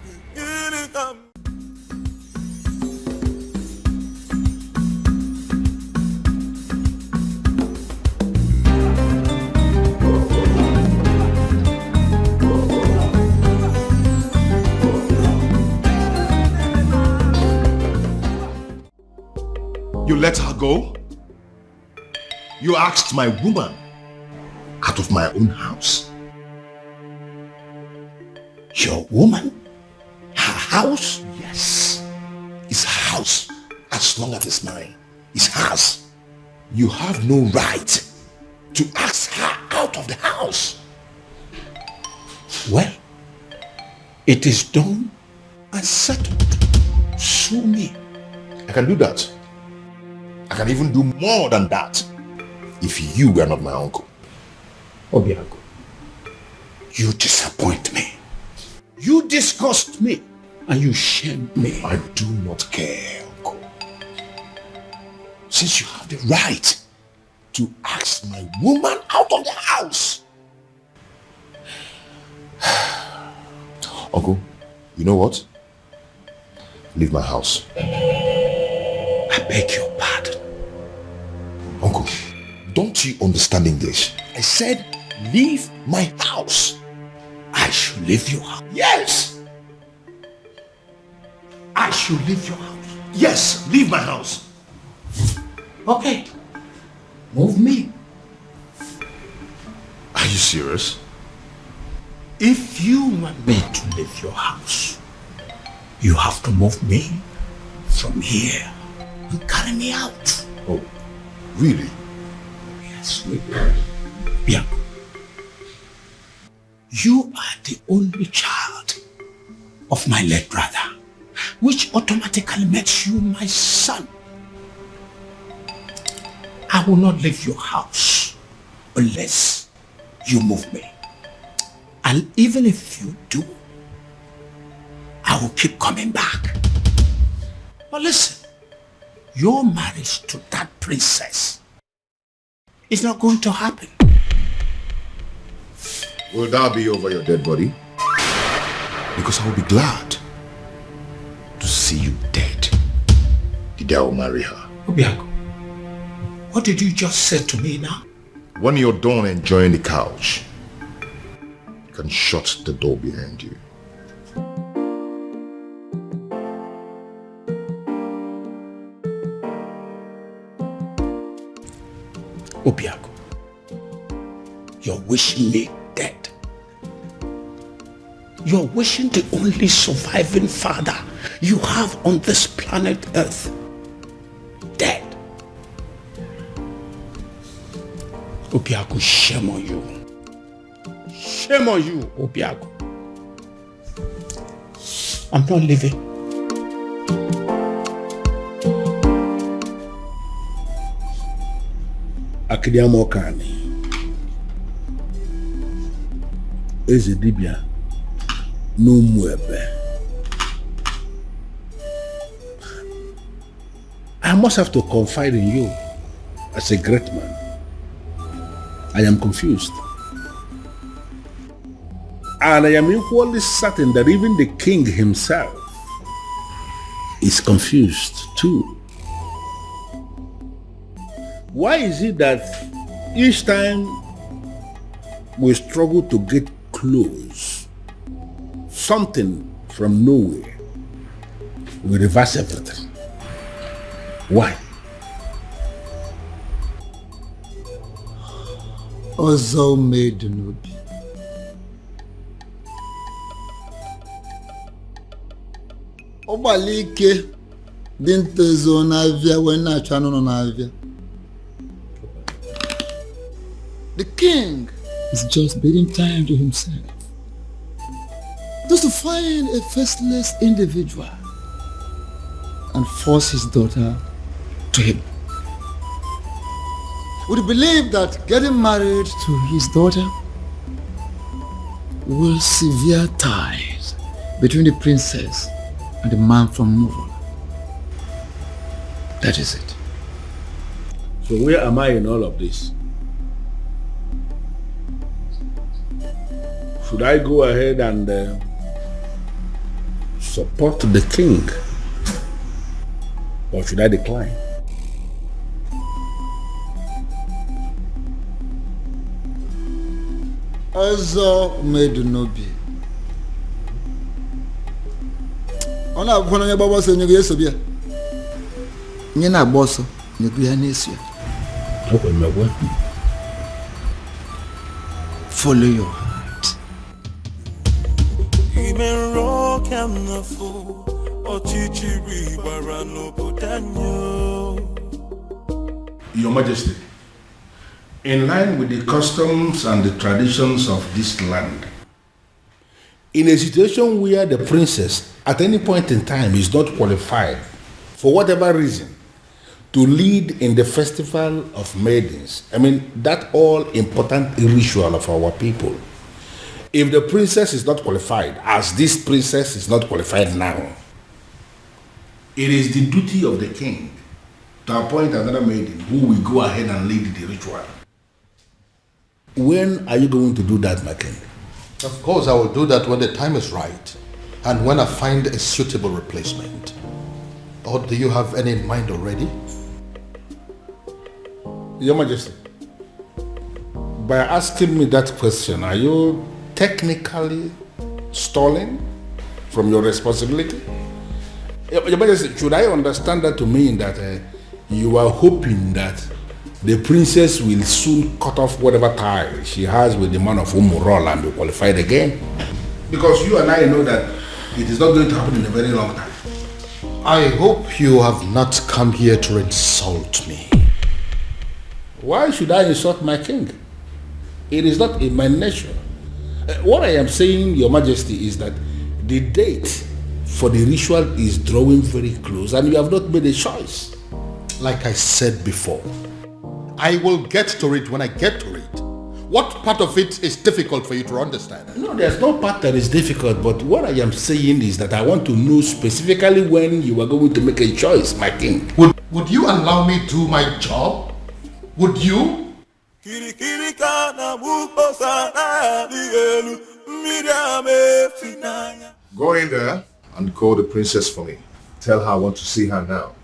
You let her go? You asked my woman out of my own house. Your woman? Her house? Yes. It's her house. As long as it's mine, it's hers. You have no right to ask her out of the house. Well, it is done and settled. Sue me. I can do that. I can even do more than that if you were not my uncle. Obiago, you disappoint me. You disgust me and you shame me. I do not care, uncle. Since you have the right to ask my woman out of the house. Uncle, you know what? Leave my house. I beg your pardon. Uncle, don't you understand English? I said, leave my house. I should leave your house. Yes! I should leave your house. Yes, leave my house. Okay. Move me. Are you serious? If you want me to leave your house, you have to move me from here and carry me out. Oh, really? Yes, really. Yeah. You are the only child of my late brother, which automatically makes you my son. I will not leave your house unless you move me. And even if you do, I will keep coming back. But listen, your marriage to that princess is not going to happen. Will that be over your dead body? Because I will be glad to see you dead. The day I will marry her. Obiago, what did you just say to me now? When you're done enjoying the couch, you can shut the door behind you. Obiago, you're wishing me dead. You're wishing the only surviving father you have on this planet Earth dead. Obiago, shame on you. Shame on you, Obiago. I'm not leaving. Akidiamokani Eze dibia n'ụmụebe. I must have to confide in you. as a great man, I am confused. And I am equally certain that even the king himself is confused too. Why is it that each time we struggle to get close, something from nowhere will reverse everything? Why? Ọzọ made n'obi. Ọgbalị ike dị ntezo n'avịa wee na-achọ anụ nọ n'avịa. The king is just bidding time to himself, just to find a faceless individual and force his daughter to him. Would you believe that getting married to his daughter will sever ties between the princess and the man from Nollywood? That is it. So where am I in all of this? Should I go ahead and support the king, or should I decline? Ọzọ made n'obi. Ọ na-abụkwa na onye gbagba ọsọ nyego ya eso bịa. Onye na-agba ọsọ nyego ya na-eso ya. Follow your heart. Even rock and the fool, Ochichiri Barano Budanyo. Your Majesty, in line with the customs and the traditions of this land, In a situation where the princess at any point in time is not qualified, for whatever reason, to lead in the festival of maidens, I mean, that all important ritual of our people, if the princess is not qualified, as this princess is not qualified now, it is the duty of the king to appoint another maiden who will go ahead and lead the ritual. When are you going to do that, my king? Of course, I will do that when the time is right and when I find a suitable replacement. Or do you have any in mind already? Your Majesty, by asking me that question, are you technically stalling from your responsibility? Your Majesty, should I understand that to mean that you are hoping that the princess will soon cut off whatever tie she has with the man of Umurola and be qualified again? Because you and I know that it is not going to happen in a very long time. I hope you have not come here to insult me. Why should I insult my king? It is not in my nature. What I am saying, Your Majesty, is that the date for the ritual is drawing very close and you have not made a choice. Like I said before, I will get to it when I get to it. What part of it is difficult for you to understand? No, there's no part that is difficult, but what I am saying is that I want to know specifically when you are going to make a choice, my king. Would you allow me to do my job? Would you? Go in there and call the princess for me. Tell her I want to see her now.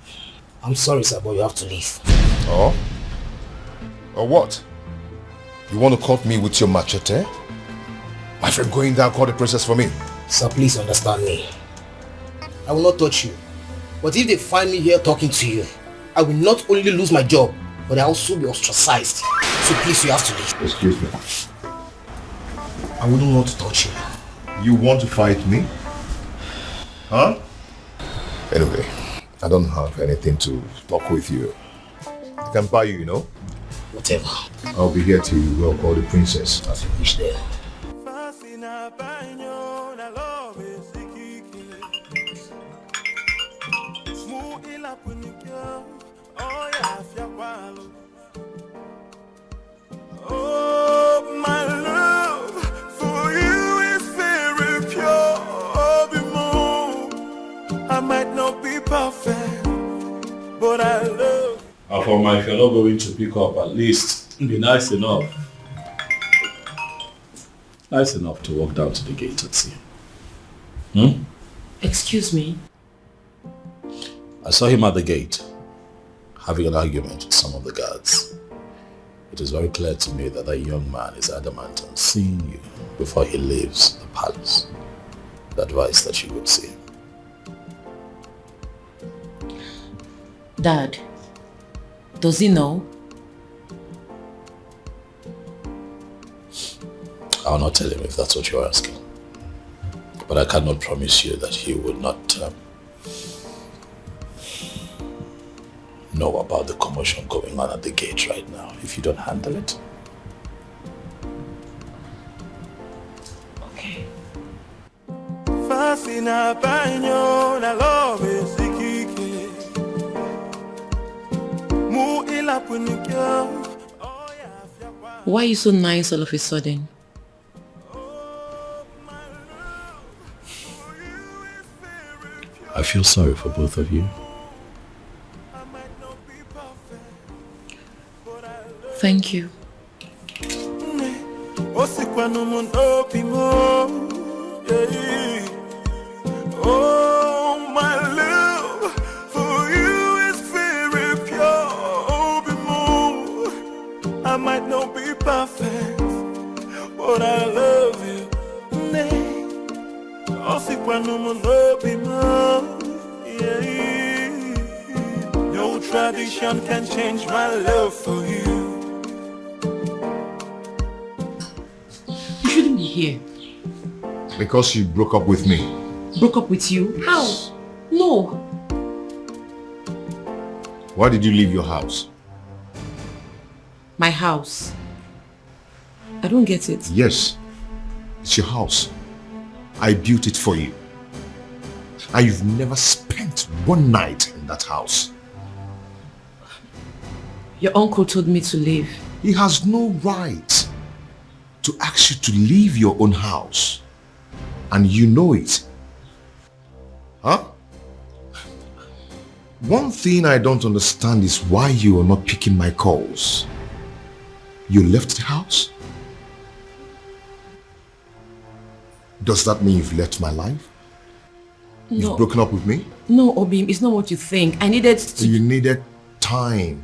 I'm sorry, sir, but you have to leave. Oh? Or what? You want to cut me with your machete? My friend, go in there and call the princess for me. Sir, please understand me. I will not touch you. But if they find me here talking to you, I will not only lose my job, but I will also be ostracized. So please, you have to leave. Excuse me. I wouldn't want to touch you. You want to fight me? Huh? Anyway, I don't have anything to talk with you. I can buy you, you know? Whatever. I'll be here till you go call the princess. As you wish there. Oh, my love for you is very pure. I might not be perfect, but I love. Afoma, if you're not going to pick up, at least be nice enough. Nice enough to walk down to the gate and see him. Excuse me? I saw him at the gate, having an argument with some of the guards. It is very clear to me that that young man is adamant on seeing you before he leaves the palace. The advice that you would see him. Dad, does he know? I'll not tell him if that's what you're asking. But I cannot promise you that he would not know about the commotion going on at the gate right now if you don't handle it. Okay. Why are you so nice all of a sudden? I feel sorry for both of you. Thank you. Oh, my love for you is very pure. I might not be perfect, but I love you. No tradition can change my love for you. You shouldn't be here. Because you broke up with me. Broke up with you? How? No. Why did you leave your house? My house. I don't get it. Yes, it's your house. I built it for you. And you've never spent one night in that house. Your uncle told me to leave. He has no right to ask you to leave your own house. And you know it. Huh? One thing I don't understand is why you are not picking my calls. You left the house? Does that mean you've left my life? No. You've broken up with me? No, Obim, it's not what you think. I needed to... You needed time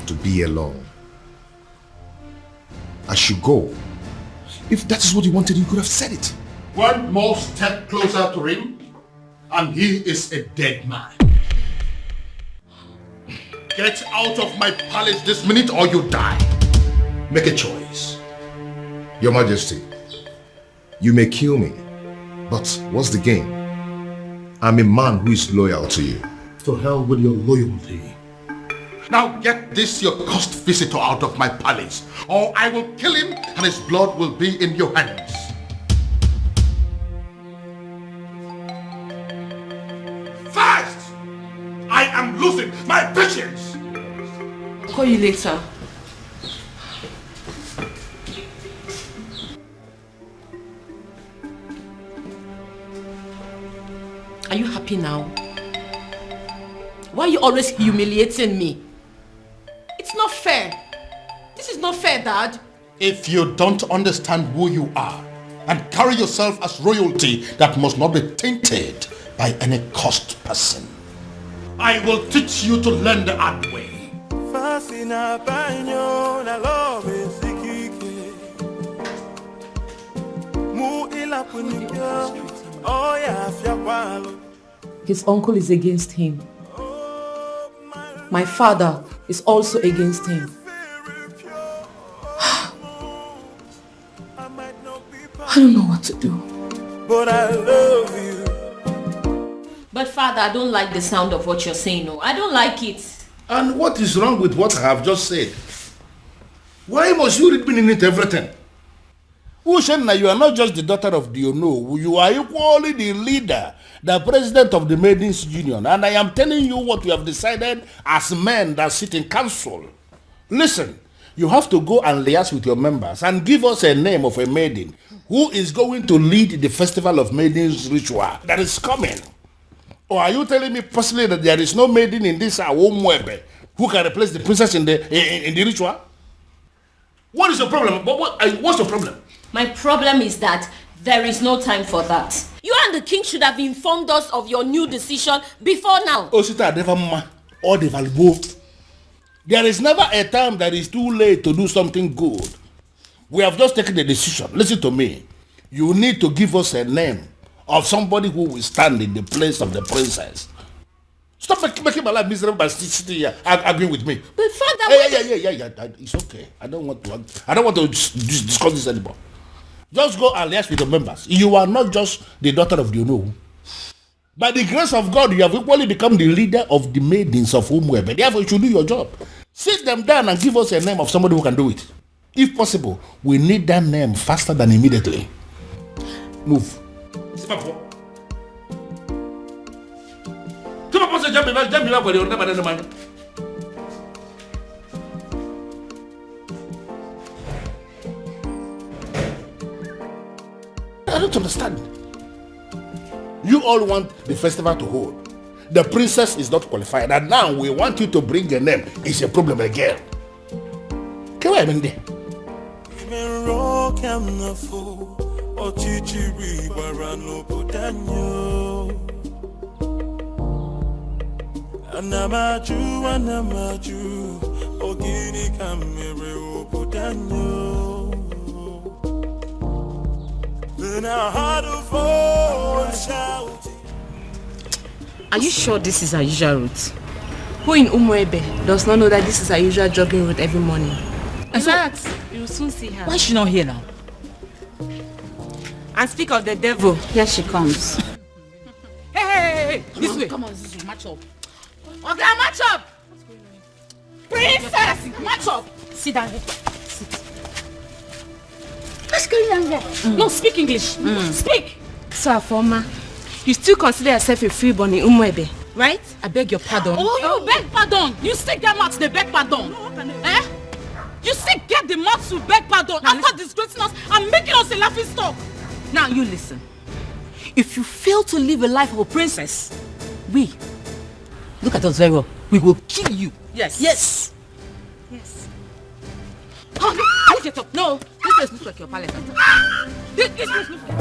to be alone. I should go. If that is what you wanted, you could have said it. One more step closer to him, and he is a dead man. Get out of my palace this minute or you die. Make a choice. Your Majesty, you may kill me, but what's the gain? I'm a man who is loyal to you. To hell with your loyalty. Now get this your cursed visitor out of my palace, or I will kill him and his blood will be in your hands. Fast! I am losing my patience! I'll call you later. Are you happy now? Why are you always humiliating me? It's not fair. This is not fair, Dad. If you don't understand who you are and carry yourself as royalty that must not be tainted by any cursed person, I will teach you to learn the hard way. His uncle is against him. My father is also against him. I don't know what to do. But I love you. But Father, I don't like the sound of what you're saying. No, I don't like it. And what is wrong with what I have just said? Why must you read meaning into everything? Ushenna, you are not just the daughter of the Ono. You are equally the leader, the president of the Maidens Union. And I am telling you what we have decided as men that sit in council. Listen, you have to go and liaise with your members and give us a name of a maiden who is going to lead the Festival of Maidens ritual that is coming. Or are you telling me personally that there is no maiden in this Awomwebe who can replace the princess in the ritual? What is your problem? What's your problem? My problem is that there is no time for that. You and the king should have informed us of your new decision before now. Osita never or the valuable. There is never a time that is too late to do something good. We have just taken the decision. Listen to me. You need to give us a name of somebody who will stand in the place of the princess. Stop making my life miserable by sitting here arguing with me. But father, yeah. It's okay. I don't want to discuss this anymore. Just go and liaise with the members. You are not just the daughter of the Uno. By the grace of God, you have equally become the leader of the maidens of Umwebe. Therefore, you should do your job. Sit them down and give us a name of somebody who can do it. If possible, we need that name faster than immediately. Move. I don't understand. You all want the festival to hold. The princess is not qualified, and now we want you to bring a name. It's a problem again. Come on, Mindy. Anamaju, ogini kamere obudanyo. Then I had a voice shouting. Are you sure this is our usual route? Who in Umwebe does not know that this is our usual jogging route every morning? In fact, you will soon see her. Why is she not here now? And speak of the devil, here she comes. Hey, This way. Come on, this way, match up. Okay, match up. Princess, match up. Sit down here. Sit. What's going on there? No, speak English. Speak. So, Afoma, you still consider yourself a freeborn in Umwebe, right? I beg your pardon. Oh, you beg pardon. You still get mouth to beg pardon. Eh? You still get the mouth to beg pardon after disgracing us and making us a laughing stock. Now you listen. If you fail to live a life of a princess, we, look at us very well, we will kill you. Yes. Yes. Yes. Oh, no, get up. No, this place looks like your palace. This place looks like...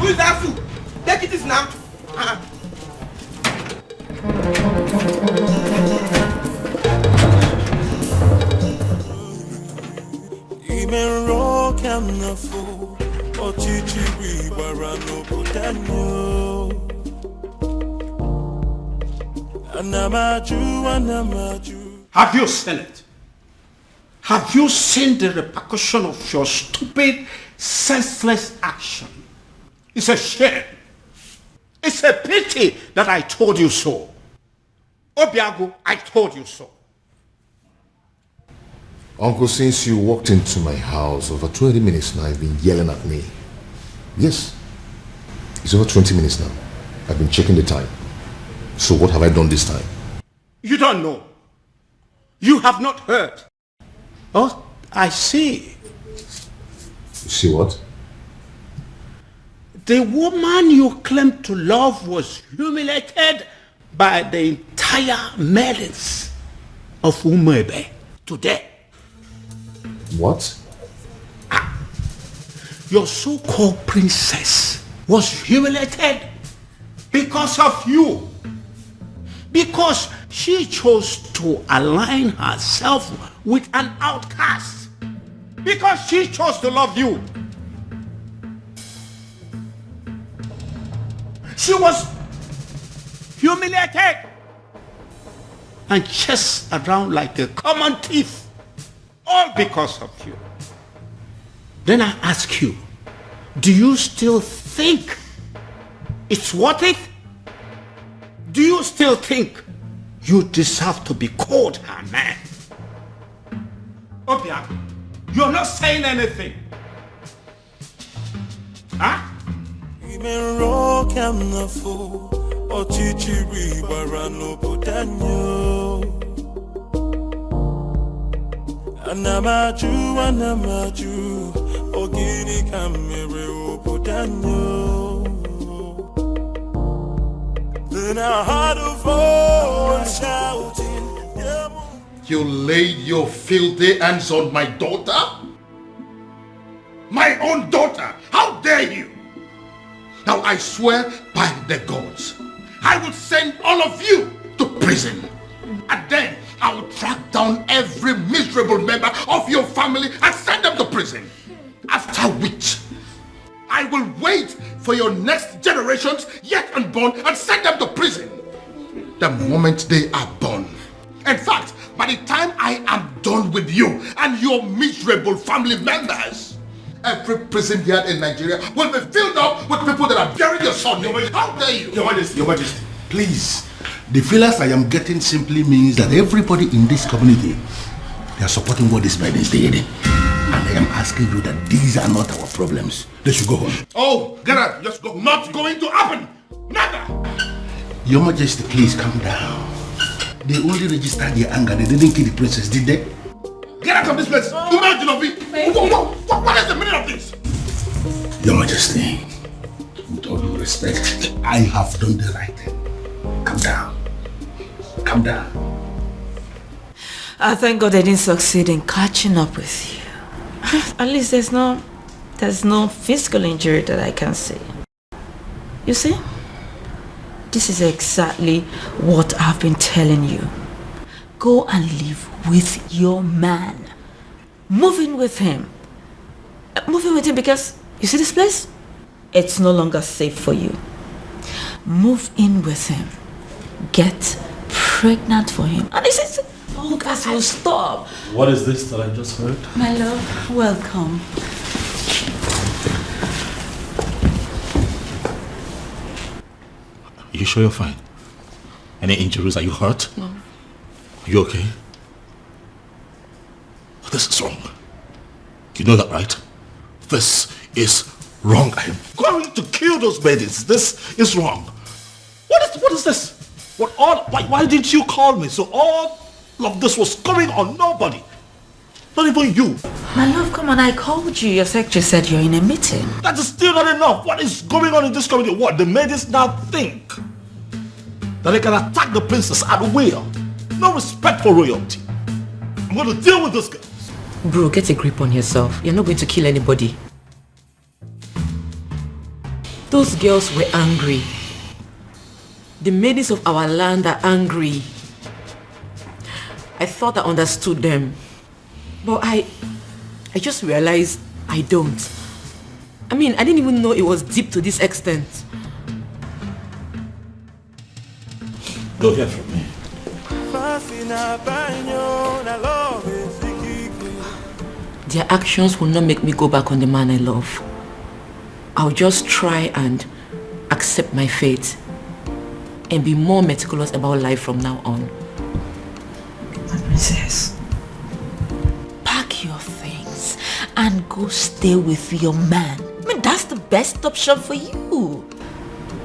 Who is that fool? Take it now. Imero kamnafo, ochichi wibarano budanyo. Anamaju. Have you seen it? Have you seen the repercussion of your stupid, senseless action? It's a shame. It's a pity that I told you so. Obiago, I told you so. Uncle, since you walked into my house over 20 minutes now, you've been yelling at me. Yes, it's over 20 minutes now. I've been checking the time. So what have I done this time? You don't know. You have not heard. Oh, I see. You see what? The woman you claim to love was humiliated by the entire maidens of Umwebe today. What? Your so-called princess was humiliated because of you. Because she chose to align herself with an outcast. Because she chose to love you. She was humiliated and chased around like a common thief, all because of you. Then I ask you, do you still think it's worth it? Do you still think you deserve to be called her man? Obia, you're not saying anything. Huh? Imero kamnafo, ochichi wibarano budanyo. Anamaju, Ogini kamere obodanyo. Then I heard a voice shouting, You laid your filthy hands on my daughter? My own daughter! How dare you! Now I swear by the gods, I will send all of you to prison. And then I will track down every miserable member of your family and send them to prison. After which, I will wait for your next generations yet unborn and send them to prison. The moment they are born. In fact, by the time I am done with you and your miserable family members, every prison yard in Nigeria will be filled up with people that are burying your son. How dare you? Your Majesty, please. The feelers I am getting simply means that everybody in this community, they are supporting what this man is doing. And I am asking you that these are not our problems. They should go home. Oh, get out. Just go. Not going to happen. Never. Your Majesty, please calm down. They only registered their anger. They didn't kill the princess, did they? Get out of this place. What is the meaning of this? Your Majesty, with all due respect, I have done the right thing. Calm down. Calm down. I thank God I didn't succeed in catching up with you. At least there's no physical injury that I can see. You see? This is exactly what I've been telling you. Go and live with your man. Move in with him. Move in with him because, you see this place? It's no longer safe for you. Move in with him. Get pregnant for him. And this is... Oh, guys, will stop. What is this that I just heard? My love, welcome. Are you sure you're fine? Any injuries? Are you hurt? No. Are you okay? This is wrong. You know that, right? This is wrong. I am going to kill those babies. This is wrong. What is this? Why didn't you call me? So all of this was going on nobody. Not even you. My love, come on, I called you. Your secretary said you're in a meeting. That is still not enough. What is going on in this community? What? The ladies now think that they can attack the princess at will. No respect for royalty. I'm going to deal with this girl. Bro, get a grip on yourself. You're not going to kill anybody. Those girls were angry. The maidens of our land are angry. I thought I understood them. But I just realized I don't. I mean, I didn't even know it was deep to this extent. Don't hear from me. Their actions will not make me go back on the man I love. I'll just try and accept my fate and be more meticulous about life from now on. My princess, pack your things and go stay with your man. I mean, that's the best option for you.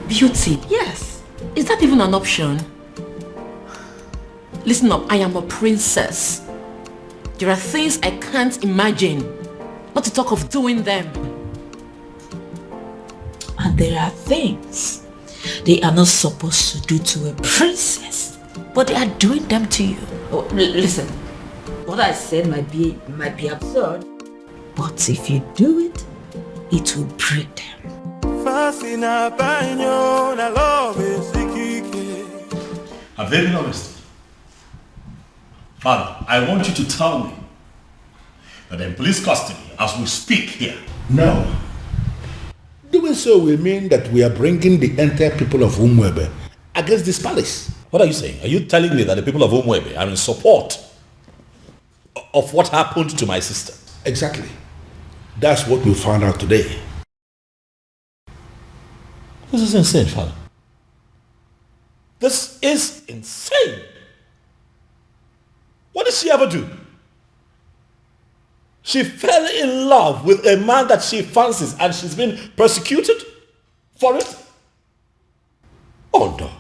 Beauty? Yes. Is that even an option? Listen up, I am a princess. There are things I can't imagine, not to talk of doing them. And there are things they are not supposed to do to a princess, but they are doing them to you. Oh, listen, what I said might be absurd, but if you do it, it will break them. I'm very honest. Father, I want you to tell me that in police custody as we speak here. No. Doing so will mean that we are bringing the entire people of Umwebe against this palace. What are you saying? Are you telling me that the people of Umwebe are in support of what happened to my sister? Exactly. That's what we found out today. This is insane, Father. This is insane. What did she ever do? She fell in love with a man that she fancies and she's been persecuted for it? Oh no.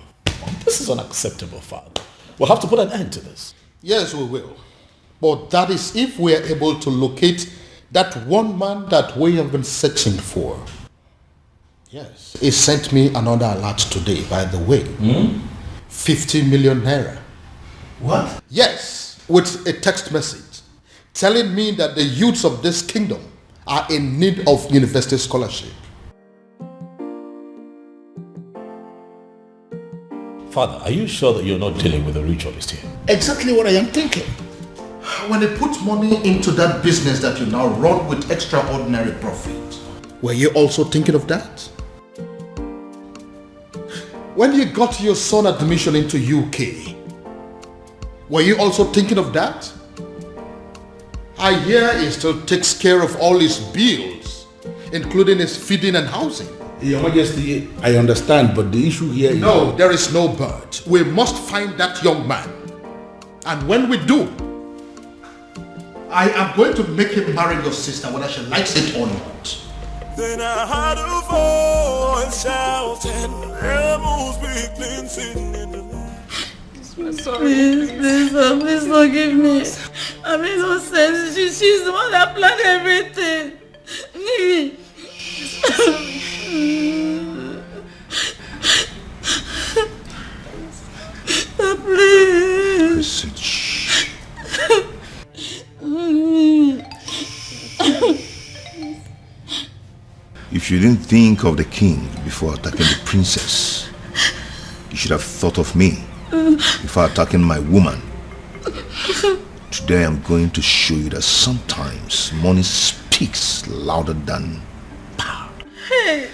This is unacceptable, Father. We'll have to put an end to this. Yes, we will. But that is if we are able to locate that one man that we have been searching for. Yes. He sent me another alert today, by the way. 50 million naira. What? Yes, with a text message telling me that the youths of this kingdom are in need of university scholarship. Father, are you sure that you're not dealing with a ritualist here? Exactly what I am thinking. When they put money into that business that you now run with extraordinary profit, were you also thinking of that? When you got your son admission into UK, were you also thinking of that? I hear he still takes care of all his bills, including his feeding and housing. Your Majesty, I understand, but the issue here is... No, there is no but. We must find that young man. And when we do, I am going to make him marry your sister, whether she likes it or not. Then I heard a voice shouting, Amos weakling sitting in the I'm sorry. Please forgive me. I made no sense. She's the one that planned everything. Please. If you didn't think of the king before attacking the princess, you should have thought of me before attacking my woman. Today I'm going to show you that sometimes money speaks louder than power. Hey.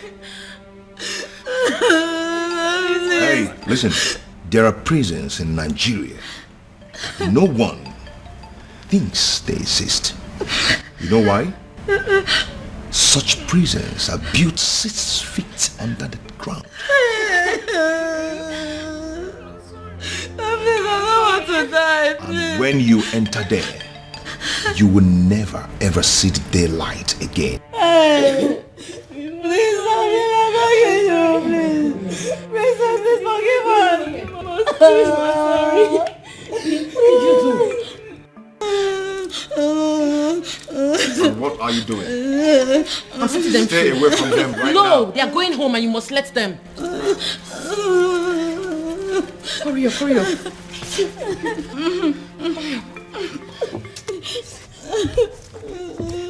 Hey, listen, there are prisons in Nigeria. No one thinks they exist. You know why? Such prisons are built 6 feet under the ground. I don't want to die, please. And when you enter there, you will never ever see the daylight again. Hey. Please, I'm begging you, please. Princess, please forgive us. Please, I'm sorry. What did you do? And what are you doing? I'm setting them Stay free. away from them right no, now. they are going home and you must let them. Hurry up, hurry up.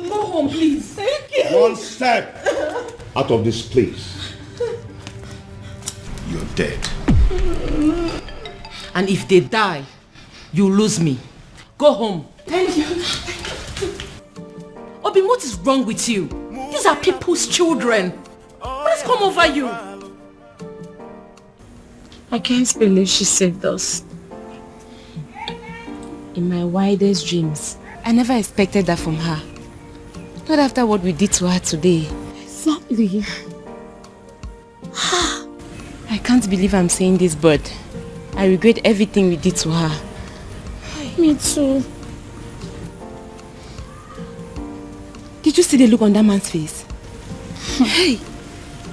Go home, please. Thank you. One step out of this place. You're dead. And if they die, you lose me. Go home. Thank you. Obin, what is wrong with you? These are people's children. What has come over you? I can't believe she saved us. In my wildest dreams, I never expected that from her. Not after what we did to her today. Exactly. I can't believe I'm saying this, but I regret everything we did to her. Me too. Did you see the look on that man's face? Hey!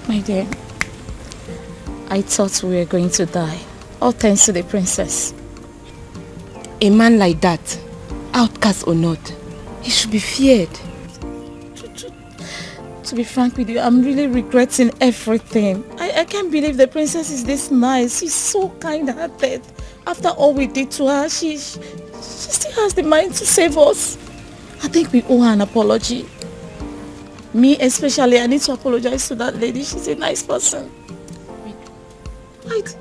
My dear, I thought we were going to die. All thanks to the princess. A man like that, outcast or not, he should be feared. To be frank with you, I'm really regretting everything. I can't believe the princess is this nice. She's so kind-hearted. After all we did to her, she still has the mind to save us. I think we owe her an apology. Me especially, I need to apologize to that lady. She's a nice person.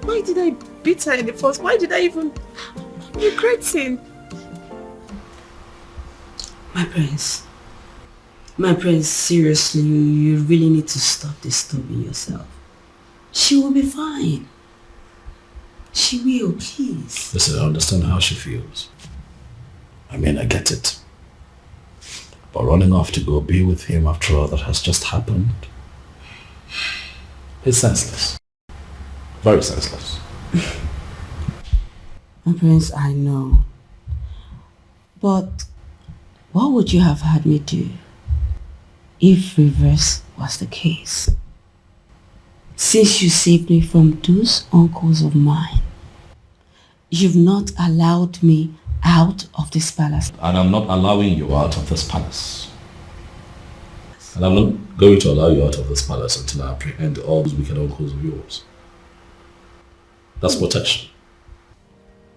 Why did I beat her in the first? Why did I even... I'm regretting. My prince, seriously, you really need to stop disturbing yourself. She will be fine. She will, please. Listen, I understand how she feels. I mean, I get it. But running off to go be with him after all that has just happened, it's senseless. Very senseless. My prince, I know. But what would you have had me do if reverse was the case? Since you saved me from those uncles of mine, you've not allowed me out of this palace. And I'm not allowing you out of this palace. And I'm not going to allow you out of this palace until I apprehend all those wicked uncles of yours. That's protection.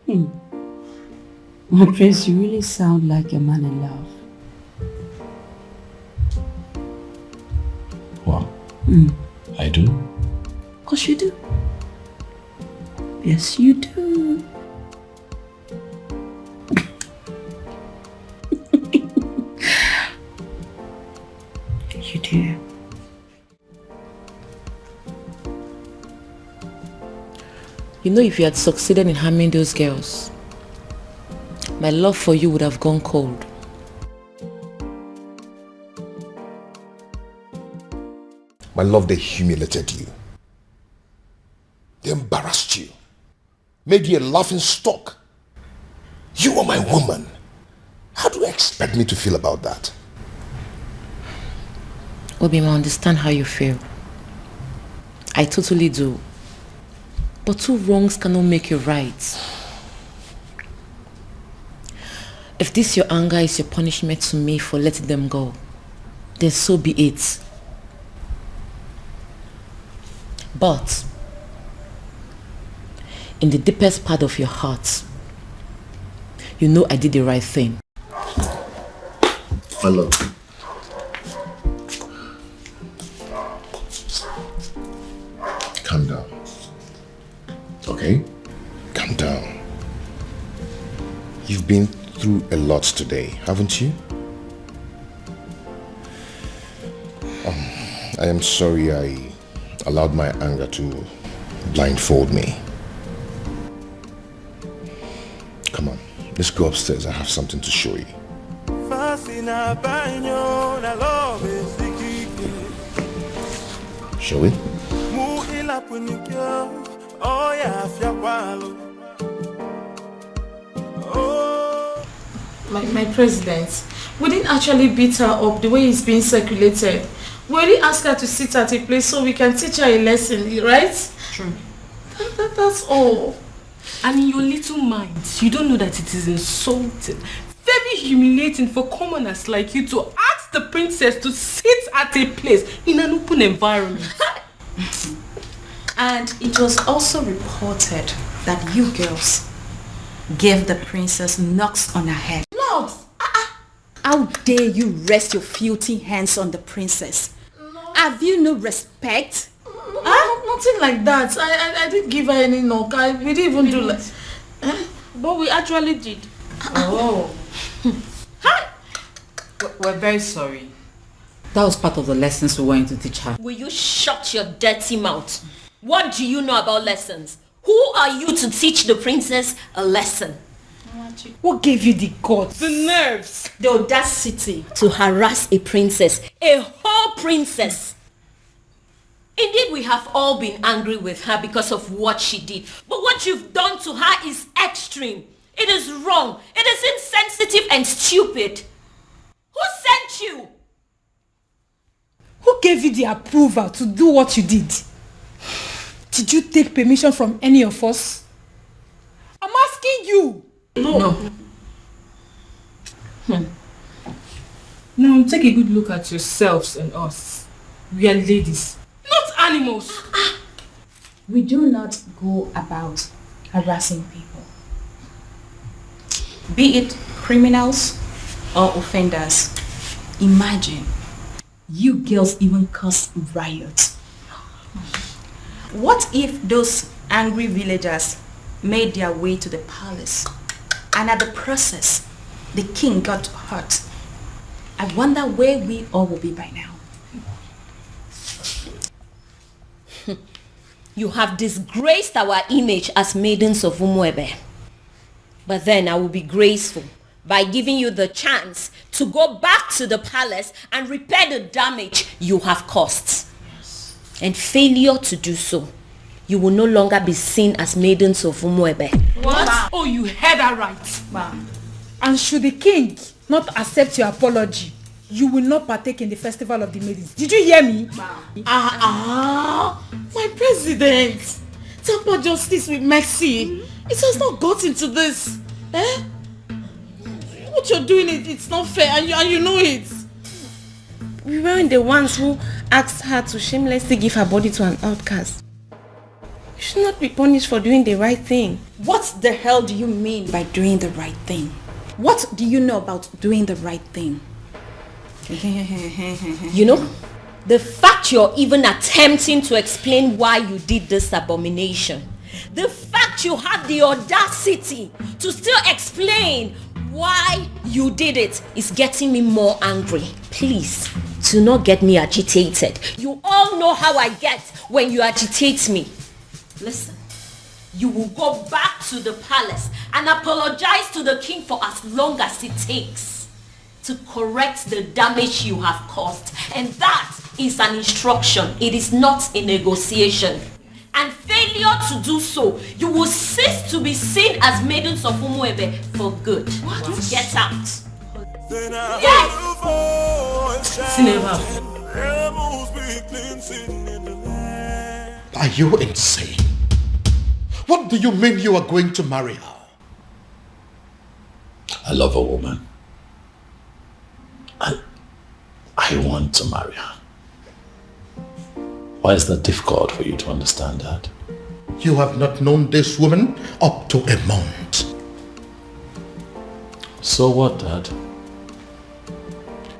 My prince, you really sound like a man in love. Wow. I do? Of course you do. Yes, you do. You do. You know, if you had succeeded in harming those girls, my love for you would have gone cold. My love, they humiliated you. They embarrassed you. Made you a laughing stock. You are my woman. How do you expect me to feel about that? Obima, I understand how you feel. I totally do. But two wrongs cannot make you right. If this your anger is your punishment to me for letting them go, then so be it. But in the deepest part of your heart, you know I did the right thing. My love. Calm down. Okay? Calm down. You've been through a lot today, haven't you? I am sorry I allowed my anger to blindfold me. Come on, let's go upstairs. I have something to show you. Shall we? My president, we didn't actually beat her up the way it's being circulated. We only asked her to sit at a place so we can teach her a lesson, right? True. That's all. And in your little minds, you don't know that it is insulting, very humiliating for commoners like you to ask the princess to sit at a place in an open environment. And it was also reported that you girls gave the princess knocks on her head. Knocks? How dare you rest your filthy hands on the princess? Have you no respect? Nothing like that. I didn't give her any knock. We didn't even do like... But we actually did. Oh. We're very sorry. That was part of the lessons we wanted to teach her. Will you shut your dirty mouth? What do you know about lessons? Who are you to teach the princess a lesson? What gave you the guts? The nerves. The audacity to harass a princess. A whole princess. Indeed, we have all been angry with her because of what she did. But what you've done to her is extreme. It is wrong. It is insensitive and stupid. Who sent you? Who gave you the approval to do what you did? Did you take permission from any of us? I'm asking you. No. Now take a good look at yourselves and us. We are ladies, not animals. We do not go about harassing people, be it criminals or offenders. Imagine, you girls even caused riots. What if those angry villagers made their way to the palace and at the process the king got hurt? I wonder where we all will be by now. You have disgraced our image as maidens of Umuebe. But then I will be graceful by giving you the chance to go back to the palace and repair the damage you have caused. And failure to do so, you will no longer be seen as maidens of Umuebe. What? Oh, you heard that right. And should the king not accept your apology, you will not partake in the festival of the maidens. Did you hear me? My president. Temper justice with mercy. It has not gotten to this. What you're doing, it's not fair, and you know it. We weren't the ones who asked her to shamelessly give her body to an outcast. You should not be punished for doing the right thing. What the hell do you mean by doing the right thing? What do you know about doing the right thing? You know, the fact you're even attempting to explain why you did this abomination, the fact you had the audacity to still explain why you did it is getting me more angry. Please, do not get me agitated. You all know how I get when you agitate me. Listen, you will go back to the palace and apologize to the king for as long as it takes to correct the damage you have caused. And that is an instruction. It is not a negotiation. And failure to do so, you will cease to be seen as maidens of Umuebe for good. What? Get out. Yes! Are you insane? What do you mean you are going to marry her? I love a woman. I want to marry her. Why is that difficult for you to understand that? You have not known this woman up to a month. So what, Dad?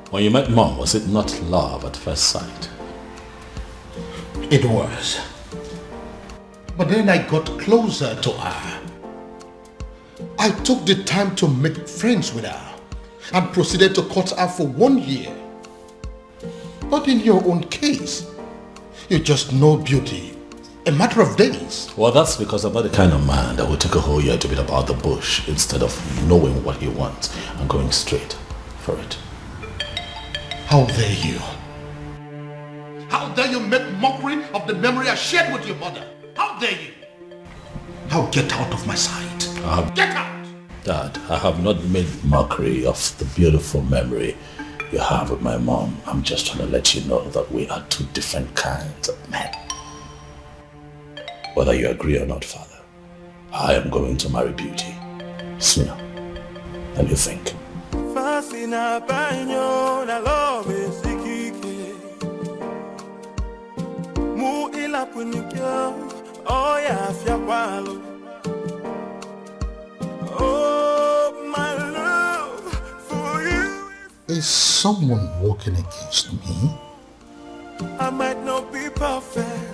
When you met Mom, was it not love at first sight? It was. But then I got closer to her. I took the time to make friends with her and proceeded to court her for 1 year. But in your own case, you just know beauty. A matter of days. Well, that's because I'm not the kind of man that will take a whole year to beat about the bush instead of knowing what he wants and going straight for it. How dare you? How dare you make mockery of the memory I shared with your mother? How dare you? Now get out of my sight. Get out! Dad, I have not made mockery of the beautiful memory you have with my mom. I'm just trying to let you know that we are two different kinds of men. Whether you agree or not, Father, I am going to marry Beauty sooner than you think. Oh, my love for you. Is someone walking against me? I might not be perfect,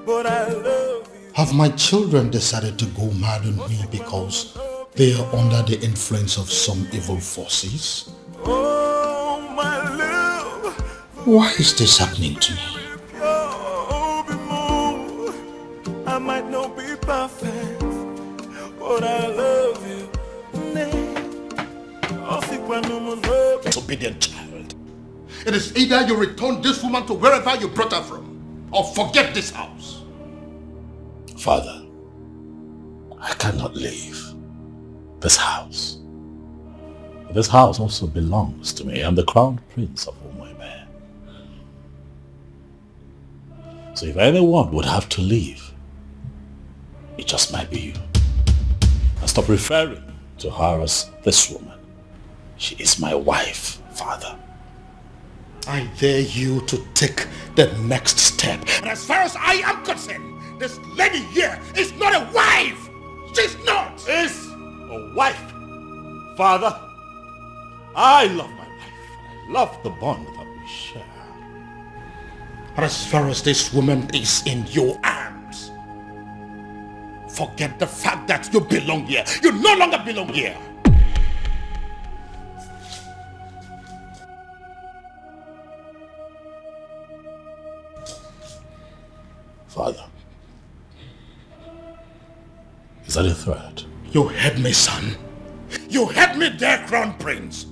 but I love you. Have my children decided to go mad on me because they are under the influence of some evil forces? Oh, my love. Why is this happening to me? I might not be perfect, but I love you. Disobedient child. It is either you return this woman to wherever you brought her from, or forget this house. Father, I cannot leave this house. This house also belongs to me. I'm the crown prince of Umuebe. So if anyone would have to leave, it just might be you. And stop referring to her as this woman. She is my wife, Father. I dare you to take the next step. And as far as I am concerned, this lady here is not a wife. She's not. Is a wife. Father, I love my wife. I love the bond that we share. But as far as this woman is in your arms, forget the fact that you belong here. You no longer belong here. Father, is that a threat? You heard me, son. You heard me there, Crown Prince.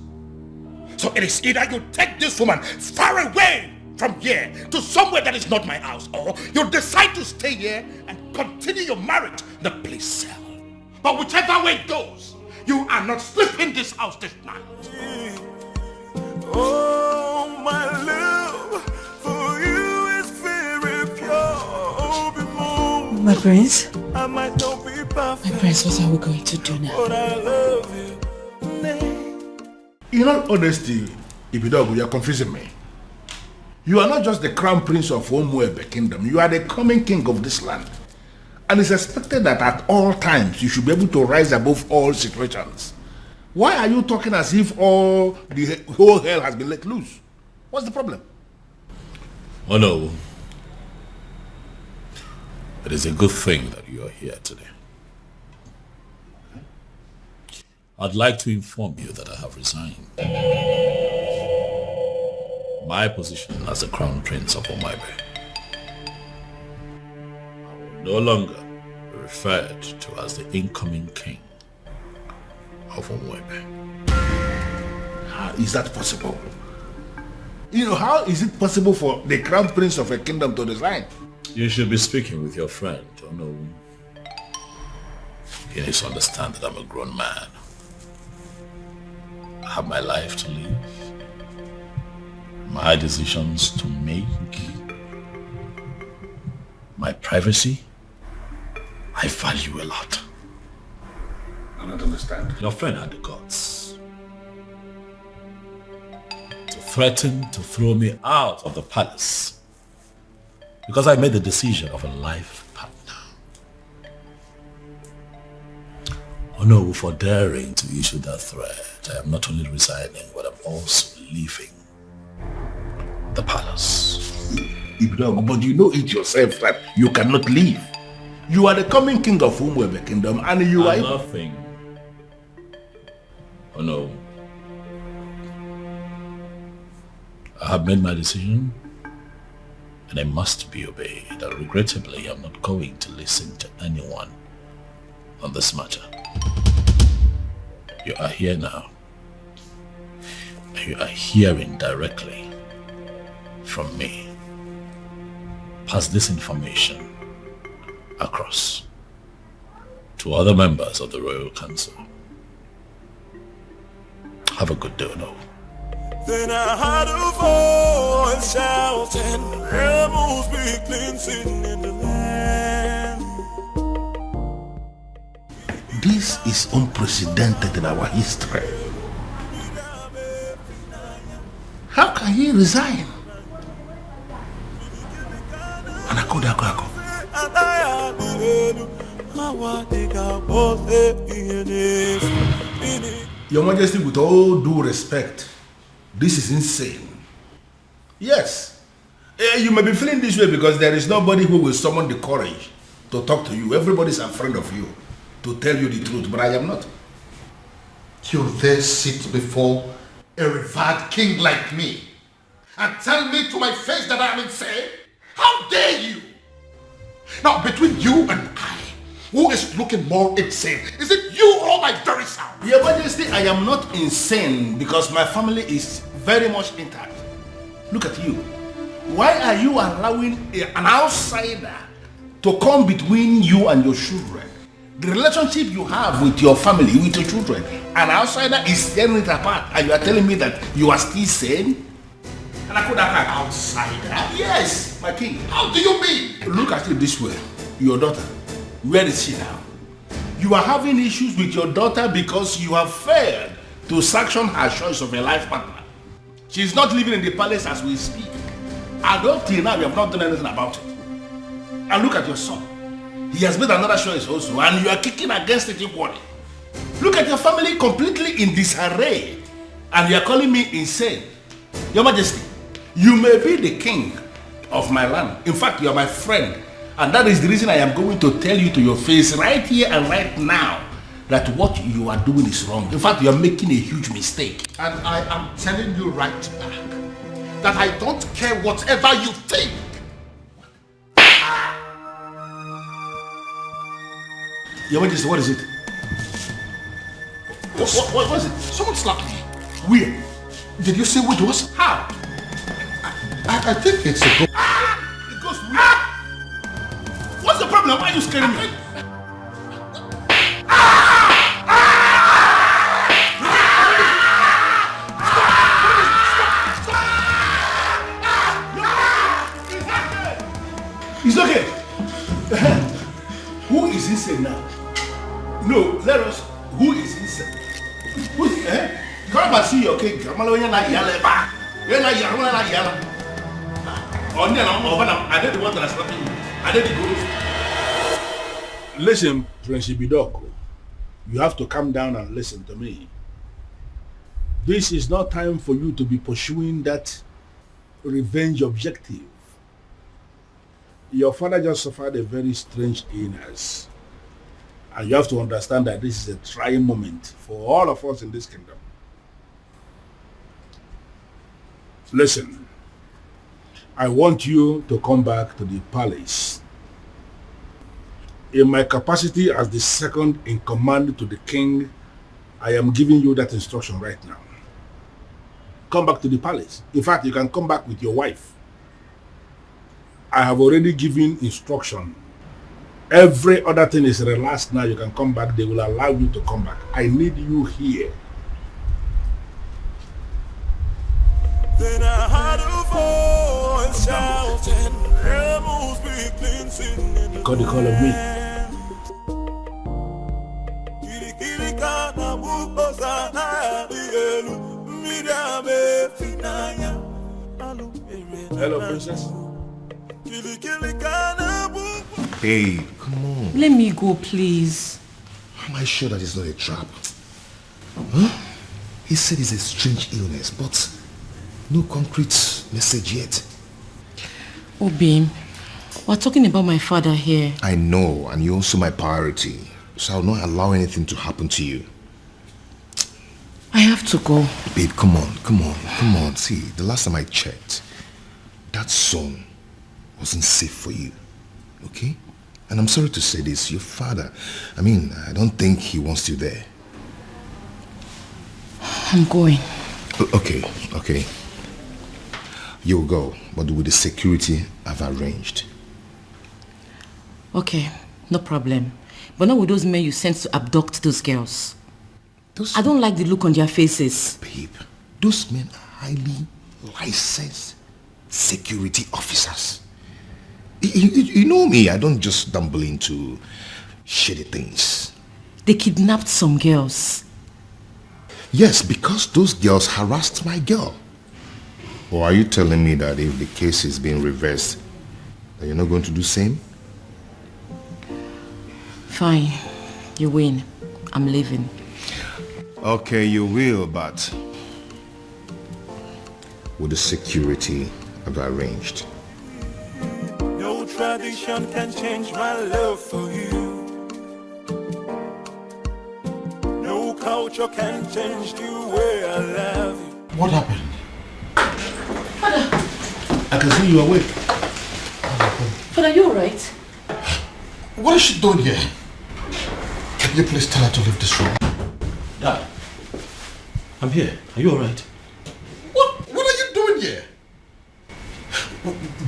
So it is either you take this woman far away from here to somewhere that is not my house, or you decide to stay here and continue your marriage in the police cell. But whichever way it goes, you are not sleeping this house this night. Oh, my love for you is very pure. My prince? I might not be perfect. My prince, what are we going to do now? But I love you. In all honesty, Ibidogu, you are confusing me. You are not just the crown prince of Umuebe kingdom. You are the coming king of this land. And it's expected that at all times you should be able to rise above all situations. Why are you talking as if the whole hell has been let loose? What's the problem? Oh no. It is a good thing that you are here today. I'd like to inform you that I have resigned my position as the Crown Prince of Umuebe. I will no longer be referred to as the incoming king of Umuebe. How is that possible? How is it possible for the Crown Prince of a kingdom to resign? You should be speaking with your friend, He needs to understand that I'm a grown man. I have my life to live, my decisions to make, my privacy. I value a lot. I don't understand. Your friend had the guts to threaten to throw me out of the palace because I made the decision of a life partner. Oh no, for daring to issue that threat, I am not only resigning, but I'm also leaving the palace. But you know it yourself that you cannot leave. You are the coming king of Umuebe kingdom and you are... Nothing. Oh no. I have made my decision and I must be obeyed. And regrettably, I'm not going to listen to anyone on this matter. You are here now. And you are hearing directly from me. Pass this information across to other members of the Royal Council. Have a good day, no. Then I heard a voice shouting, rebels be cleansing in the land. This is unprecedented in our history. How can he resign? Your Majesty, with all due respect, this is insane. Yes, you may be feeling this way because there is nobody who will summon the courage to talk to you. Everybody's a friend of you to tell you the truth, but I am not. You dare sit before a revered king like me and tell me to my face that I am insane? How dare you? Now, between you and I, who is looking more insane? Is it you or my very self? Your Majesty, I am not insane because my family is very much intact. Look at you. Why are you allowing an outsider to come between you and your children? The relationship you have with your family, with your children, an outsider is tearing it apart and you are telling me that you are still sane? And I could have an outsider? Yes, my king. How do you mean? Look at it this way. Your daughter, where is she now? You are having issues with your daughter because you have failed to sanction her choice of a life partner. She is not living in the palace as we speak. And up till now, you have not done anything about it. And look at your son. He has made another choice also, and you are kicking against it equally. Look at your family completely in disarray, and you are calling me insane. Your Majesty, you may be the king of my land. In fact, you are my friend. And that is the reason I am going to tell you to your face right here and right now that what you are doing is wrong. In fact, you are making a huge mistake. And I am telling you right back that I don't care whatever you think. Your Majesty, what is it? What is it? Someone slapped me. Where? Did you see what it was? How? I think it's a ghost. It goes where? What's the problem? Why are you scaring me? It's okay. Who is insane now? No, let us. Who is insane? Come and see your king. I'm not yelling back. You're not yelling. I did the one that I slapped you. I did the good. Listen, Prince Ibidoko, you have to calm down and listen to me. This is not time for you to be pursuing that revenge objective. Your father just suffered a very strange illness. And you have to understand that this is a trying moment for all of us in this kingdom. Listen, I want you to come back to the palace. In my capacity as the second in command to the king, I am giving you that instruction right now. Come back to the palace. In fact, you can come back with your wife. I have already given instruction. Every other thing is relaxed now. You can come back. They will allow you to come back. I need you here. Then I heard a voice shouting, rebels be cleansing in the Got the call of me. Hello, princess. Babe, come on. Let me go, please. Am I sure that it's not a trap? Huh? He said it's a strange illness, but no concrete message yet. Oh, babe, we're talking about my father here. I know, and you're also my priority, so I'll not allow anything to happen to you. I have to go. Babe, come on. See, the last time I checked, that song wasn't safe for you, okay? And I'm sorry to say this, your father, I don't think he wants you there. I'm going. Okay. You'll go, but with the security I've arranged. Okay, no problem. But not with those men you sent to abduct those girls. I don't like the look on their faces. Babe, those men are highly licensed security officers. You know me, I don't just stumble into shitty things. They kidnapped some girls. Yes, because those girls harassed my girl. Or are you telling me that if the case is being reversed, that you're not going to do the same? Fine, you win. I'm leaving. Okay, you will, but with the security I've arranged. No tradition can change my love for you. No culture can change the way I love you. What happened? Father! I can see you awake. Father, are you alright? What is she doing here? Can you please tell her to leave this room? Dad, I'm here. Are you alright? What are you doing here?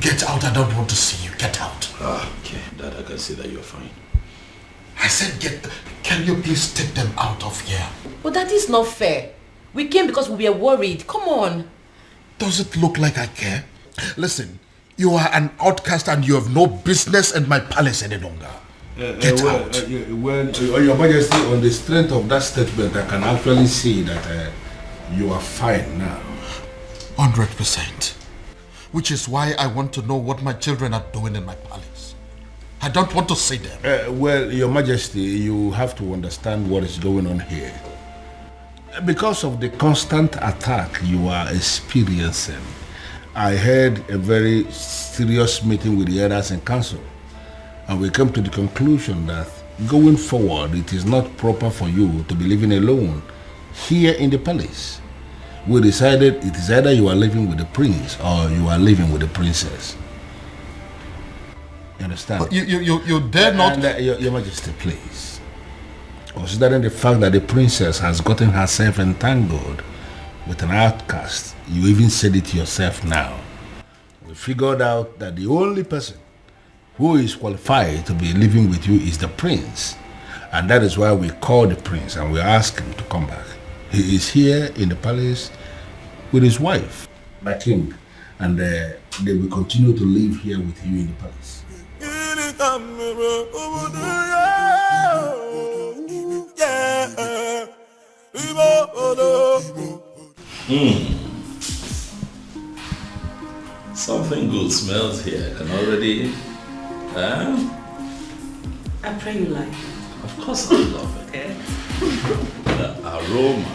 Get out, I don't want to see you. Get out. Okay, Dad, I can see that you're fine. I said can you please take them out of here? But that is not fair. We came because we were worried. Come on. Does it look like I care? Listen, you are an outcast and you have no business in my palace any longer. Get out. Your Majesty, on the strength of that statement, I can actually see that you are fine now. 100%. Which is why I want to know what my children are doing in my palace. I don't want to see them. Your Majesty, you have to understand what is going on here. Because of the constant attack you are experiencing, I had a very serious meeting with the elders in council, and we came to the conclusion that going forward, it is not proper for you to be living alone here in the palace. We decided it is either you are living with the prince or you are living with the princess. You understand? But you dare not... And, Your Majesty, please. Considering the fact that the princess has gotten herself entangled with an outcast, you even said it yourself now. We figured out that the only person who is qualified to be living with you is the prince. And that is why we called the prince and we asked him to come back. He is here in the palace with his wife, my king, and they will continue to live here with you in the palace. Yeah. Something good smells here. I can already... I pray you like. Of course I love it. Okay. The aroma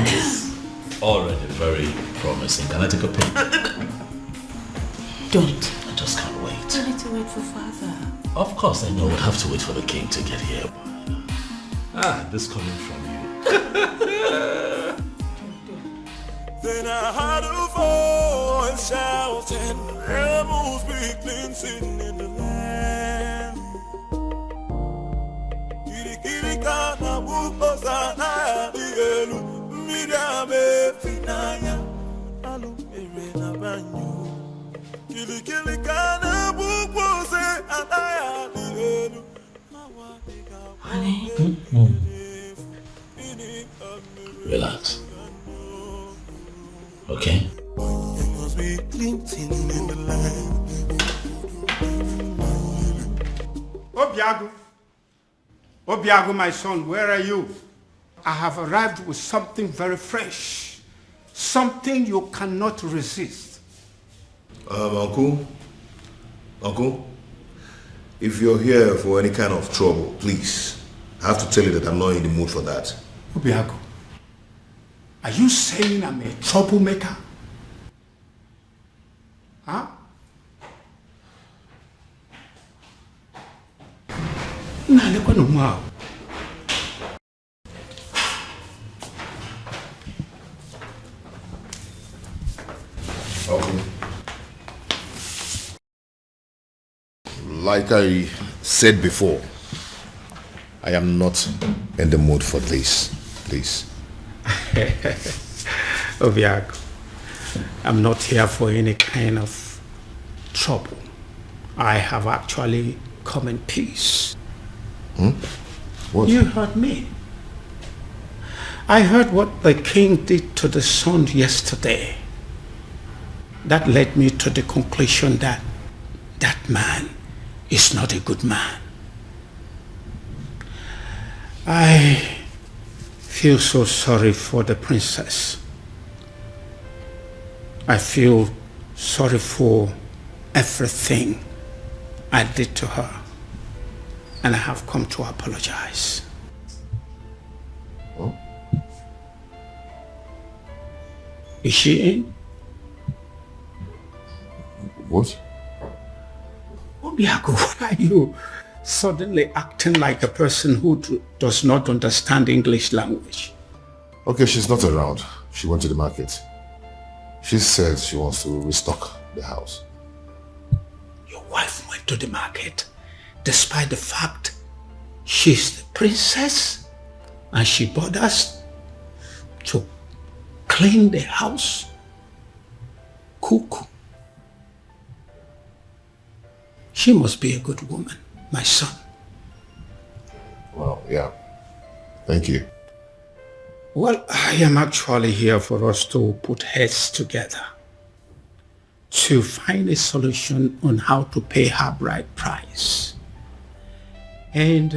is already very promising. Can I take a peek? Don't. I just can't wait. I need to wait for father. Of course I know we'll have to wait for the king to get here. This coming from you. Then I heard a voice shouting, rebels be cleansing in the land. Kiri kiri kana buko sana dielu, midame finaya, alu na banyu. Kiri kiri kana buko se anaya dielu. Honey. Relax. Okay? Obiago, my son, where are you? I have arrived with something very fresh. Something you cannot resist. Uncle, if you're here for any kind of trouble, please, I have to tell you that I'm not in the mood for that. Obiago, are you saying I'm a troublemaker? Huh? Wow. Okay. Like I said before, I am not in the mood for this, please. Obiago, I'm not here for any kind of trouble. I have actually come in peace. What? You heard me. I heard what the king did to the son yesterday. That led me to the conclusion that that man is not a good man. I feel so sorry for the princess. I feel sorry for everything I did to her. And I have come to apologize. Oh? Is she in? What? Obiago, why are you suddenly acting like a person who does not understand English language? Okay, she's not around. She went to the market. She said she wants to restock the house. Your wife went to the market despite the fact she's the princess and she bothers to clean the house, cook. She must be a good woman, my son. Well, yeah. Thank you. Well, I am actually here for us to put heads together to find a solution on how to pay her bride price. And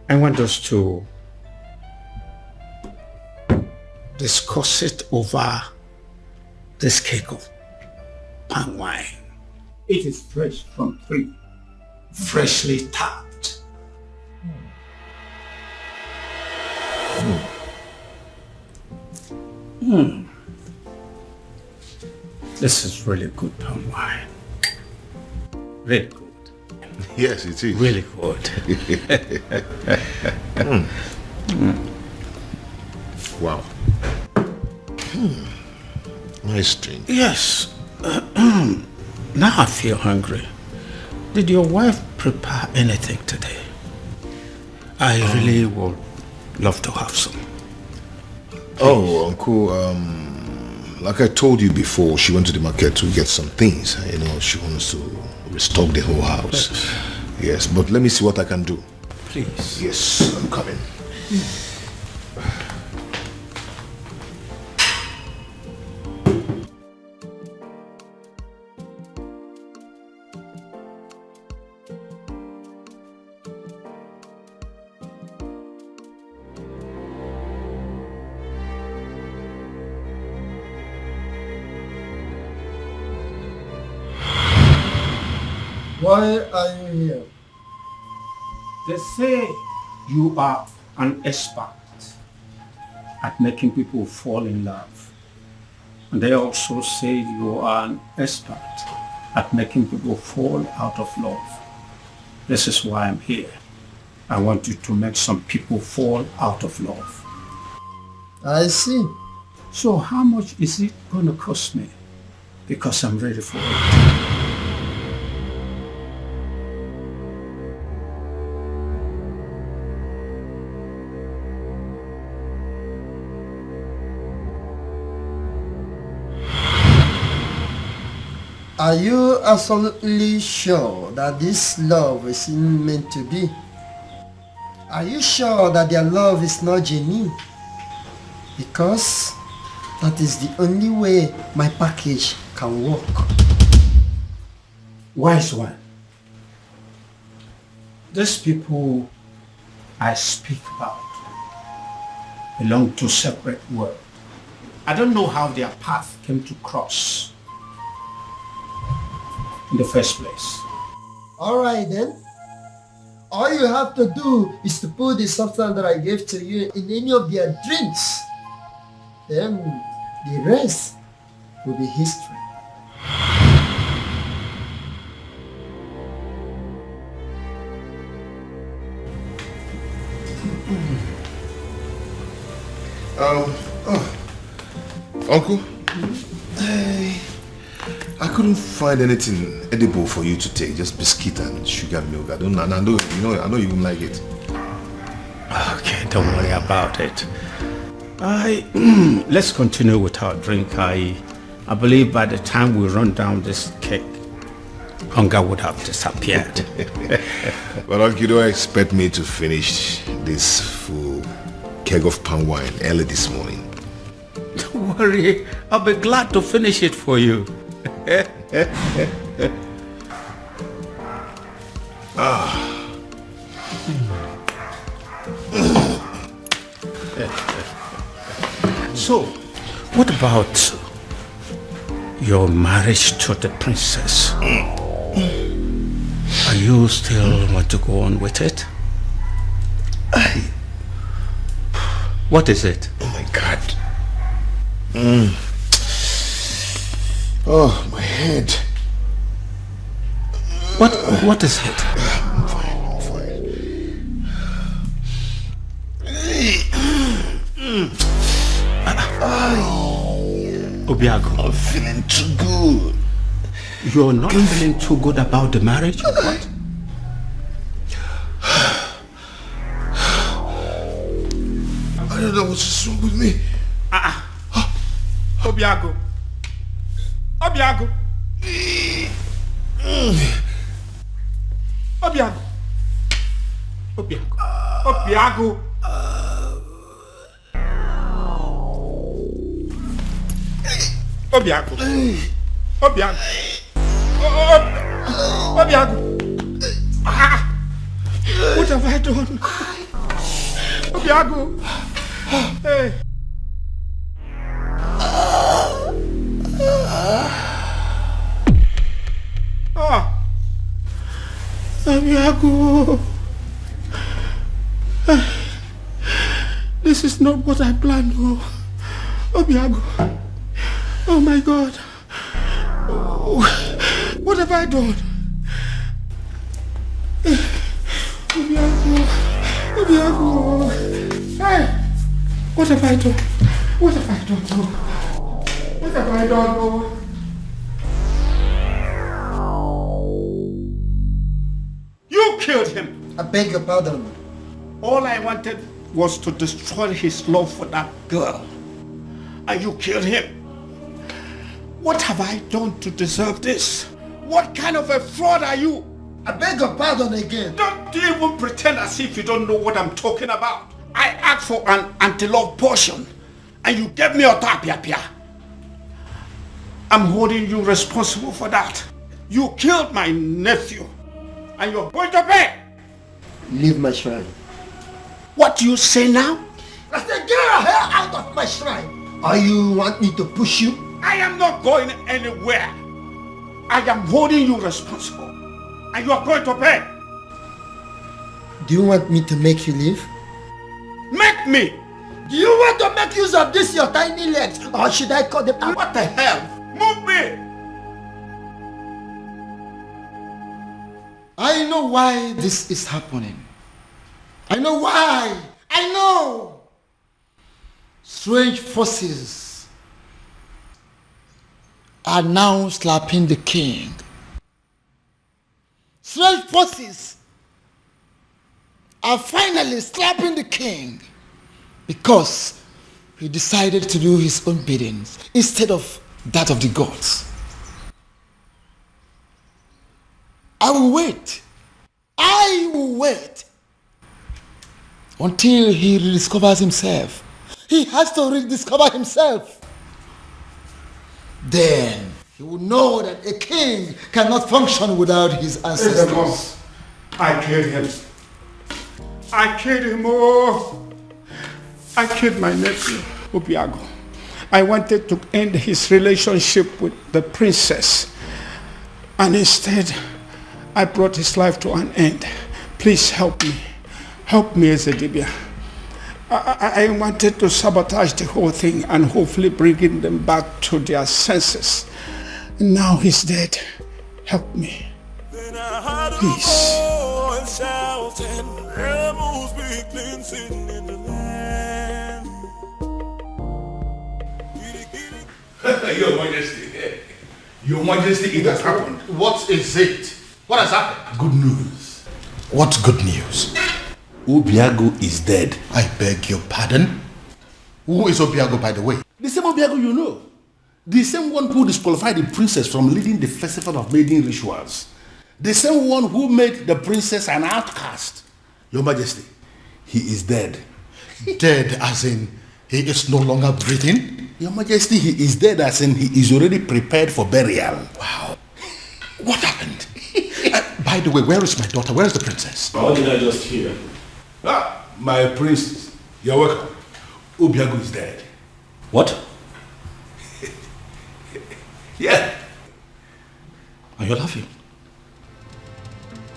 I want us to discuss it over this cake of palm wine. It is fresh from tree, freshly tapped. This is really good palm wine. Really good. Yes, it is. Really good. Wow. Nice drink. Yes. Now I feel hungry. Did your wife prepare anything today? I really would love to have some. Oh, Uncle, like I told you before, she went to the market to get some things. You know, she wants to restock the whole house. Yes, but let me see what I can do. Please. Yes, I'm coming. Why are you here? They say you are an expert at making people fall in love. And they also say you are an expert at making people fall out of love. This is why I'm here. I want you to make some people fall out of love. I see. So how much is it going to cost me? Because I'm ready for it. Are you absolutely sure that this love is meant to be? Are you sure that their love is not genuine? Because that is the only way my package can work. Wise one. These people I speak about belong to separate worlds. I don't know how their path came to cross in the first place. Alright then. All you have to do is to put the substance that I gave to you in any of their drinks. Then the rest will be history. Uncle, I couldn't find anything edible for you to take, just biscuit and sugar milk. I know you won't like it. Okay, don't worry about it. Let's continue with our drink. I believe by the time we run down this cake, hunger would have disappeared. But Uncle, you don't expect me to finish this full keg of palm wine early this morning. Don't worry, I'll be glad to finish it for you. So, what about your marriage to the princess? Are you still want to go on with it? What is it? Oh my God. Oh, my head. What is it? I'm fine. Obiago, I'm feeling too good. You're not feeling too good about the marriage or what? I don't know what's wrong with me. Obiago. Obiago. Obiago. Obiago. Obiago. Obiago. Obiago. Obiago. What have I done? Obiago. Hey. Obiago. This is not what I planned. Obiago. Oh my God. What have I done? Obiago. Hey. What have I done? What have I done? What have I done? You killed him. I beg your pardon. All I wanted was to destroy his love for that girl. And you killed him. What have I done to deserve this? What kind of a fraud are you? I beg your pardon again. Don't even pretend as if you don't know what I'm talking about. I asked for an anti-love potion and you gave me a tapia. I'm holding you responsible for that. You killed my nephew and you're going to pay. Leave my shrine. What do you say now? I said get your hair out of my shrine. Or you want me to push you? I am not going anywhere. I am holding you responsible. And you are going to pay. Do you want me to make you leave? Make me! Do you want to make use of this your tiny legs? Or should I cut them out? What the hell? Move me! I know why this is happening. I know why. I know. Strange forces are now slapping the king. Strange forces are finally slapping the king because he decided to do his own biddings instead of that of the gods. I will wait until he rediscovers himself. He has to rediscover himself. Then he will know that a king cannot function without his ancestors. I killed him. I killed him. Oh, I killed my nephew, Obiago. I wanted to end his relationship with the princess. And instead, I brought his life to an end. Please help me. Help me, Ezedibia. I wanted to sabotage the whole thing and hopefully bringing them back to their senses. Now he's dead. Help me. Please. Your Majesty. Your Majesty, it has happened. What is it? What has happened? Good news. What good news? Obiago is dead. I beg your pardon? Who is Obiago, by the way? The same Obiago you know. The same one who disqualified the princess from leading the festival of maiden rituals. The same one who made the princess an outcast. Your Majesty, he is dead. Dead as in he is no longer breathing? Your Majesty, he is dead as in he is already prepared for burial. Wow. What happened? By the way, where is my daughter? Where is the princess? What did I just hear? Ah, my princess. You're welcome. Obiago is dead. What? Yeah. Are you laughing?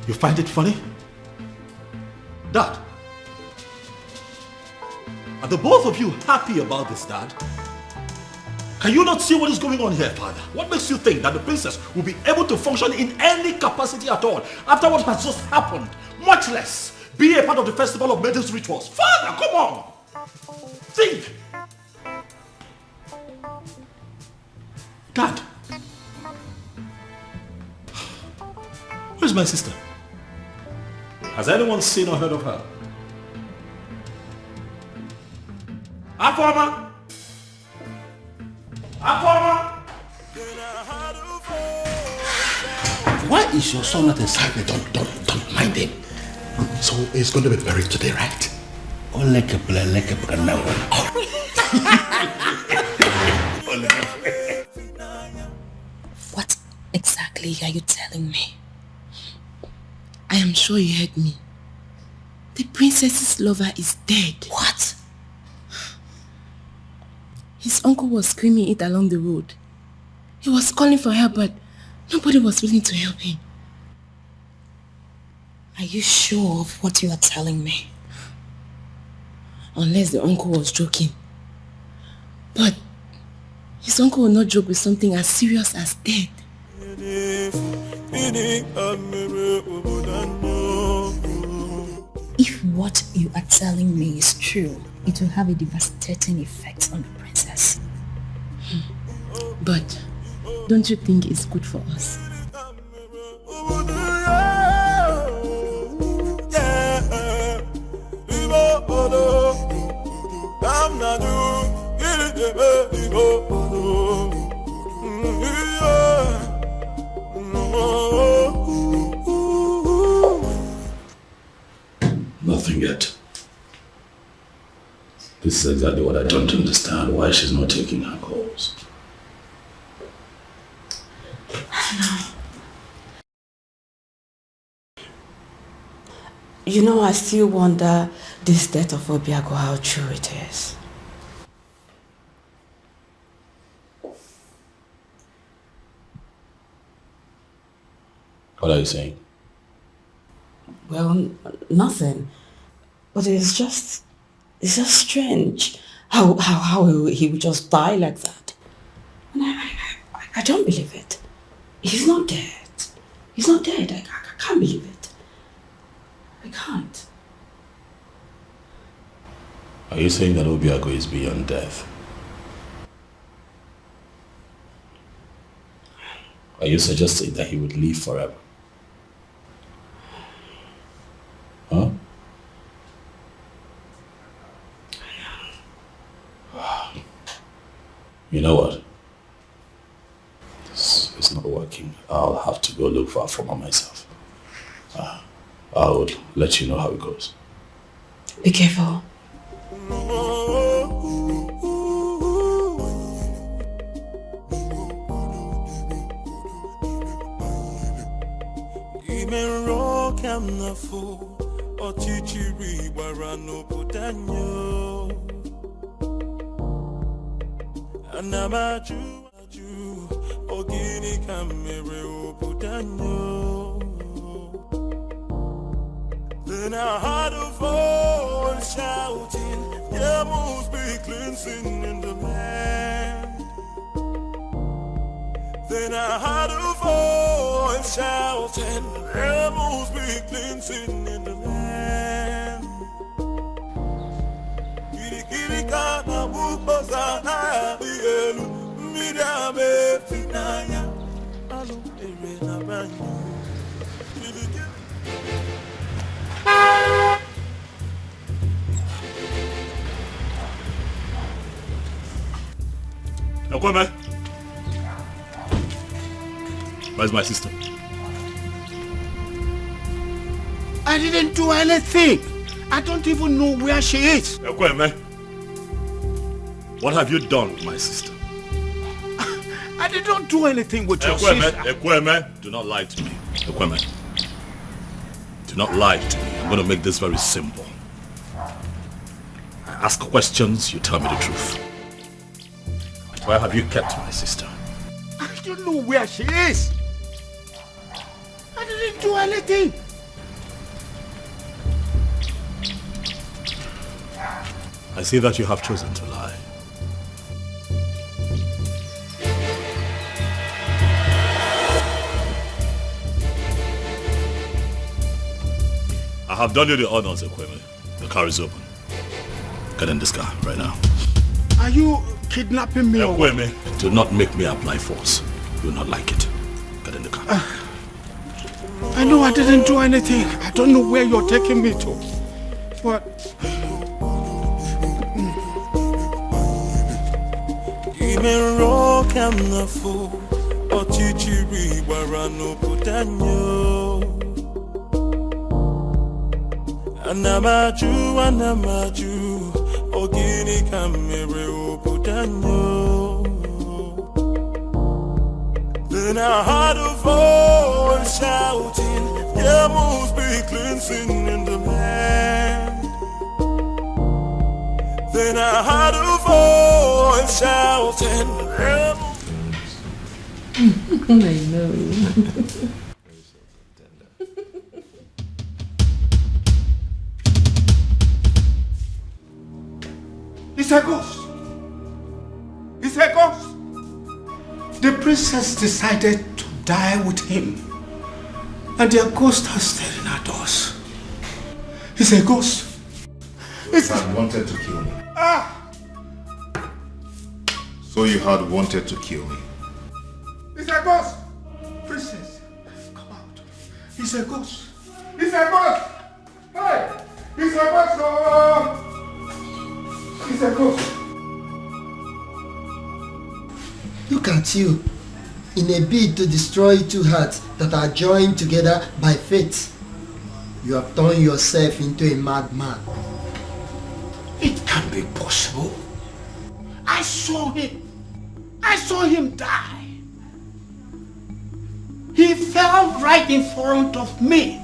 You find it funny? Dad, are the both of you happy about this, Dad? Can you not see what is going on here, Father? What makes you think that the princess will be able to function in any capacity at all after what has just happened? Much less be a part of the festival of maidens rituals. Father, come on! Think! Dad! Where's my sister? Has anyone seen or heard of her? Afoma! Afoma! Why is your son not inside me? Don't mind him. So he's going to be buried today, right? What exactly are you telling me? I am sure you heard me. The princess's lover is dead. What? His uncle was screaming it along the road. He was calling for help, but nobody was willing to help him. Are you sure of what you are telling me? Unless the uncle was joking. But his uncle will not joke with something as serious as death. If what you are telling me is true, it will have a devastating effect on the princess. But don't you think it's good for us? Nothing yet. This is exactly what I don't understand. Why she's not taking her calls. You know, I still wonder this death of Obiago, how true it is. What are you saying? Well, nothing. But it's just strange how he would just die like that. And I don't believe it. He's not dead. He's not dead. I can't believe it. I can't. Are you saying that Obiago is beyond death? Are you suggesting that he would live forever? Huh? You know what? This is not working. I'll have to go look for Afoma myself. I'll let you know how it goes. Be careful. Then I heard a voice shouting, there must be cleansing in the land. Then I heard a voice shouting, there must be cleansing in the land. Kirikana mukosana bielu midame finaya alu erena banyu. Ekweme, where's my sister? I didn't do anything. I don't even know where she is. Ekweme, what have you done with my sister? I did not do anything with your sister. Ekweme, do not lie to me. Ekweme, do not lie to me. I'm going to make this very simple. I ask questions, you tell me the truth. Where have you kept my sister? I don't know where she is. I didn't do anything. I see that you have chosen to lie. I have done you the honors, Ekweme. The car is open. Get in this car right now. Are you kidnapping me? Ekweme, do not make me apply force. You will not like it. Get in the car. I know I didn't do anything. I don't know where you're taking me to. But... Anamaju, ogini kamere oputanyo. Then I heard a voice shouting, there must be cleansing in the land. Then I heard a voice shouting, there I know. It's a ghost. It's a ghost. The princess decided to die with him. And their ghost are staring at us. It's a ghost. It's had wanted to kill me. So you had wanted to kill me. It's a ghost. Princess, come out. It's a ghost. It's a ghost. Hey, it's a ghost. Oh. It's a ghost. Look at you, in a bid to destroy two hearts that are joined together by fate. You have turned yourself into a madman. It can't be possible. I saw him. I saw him die. He fell right in front of me.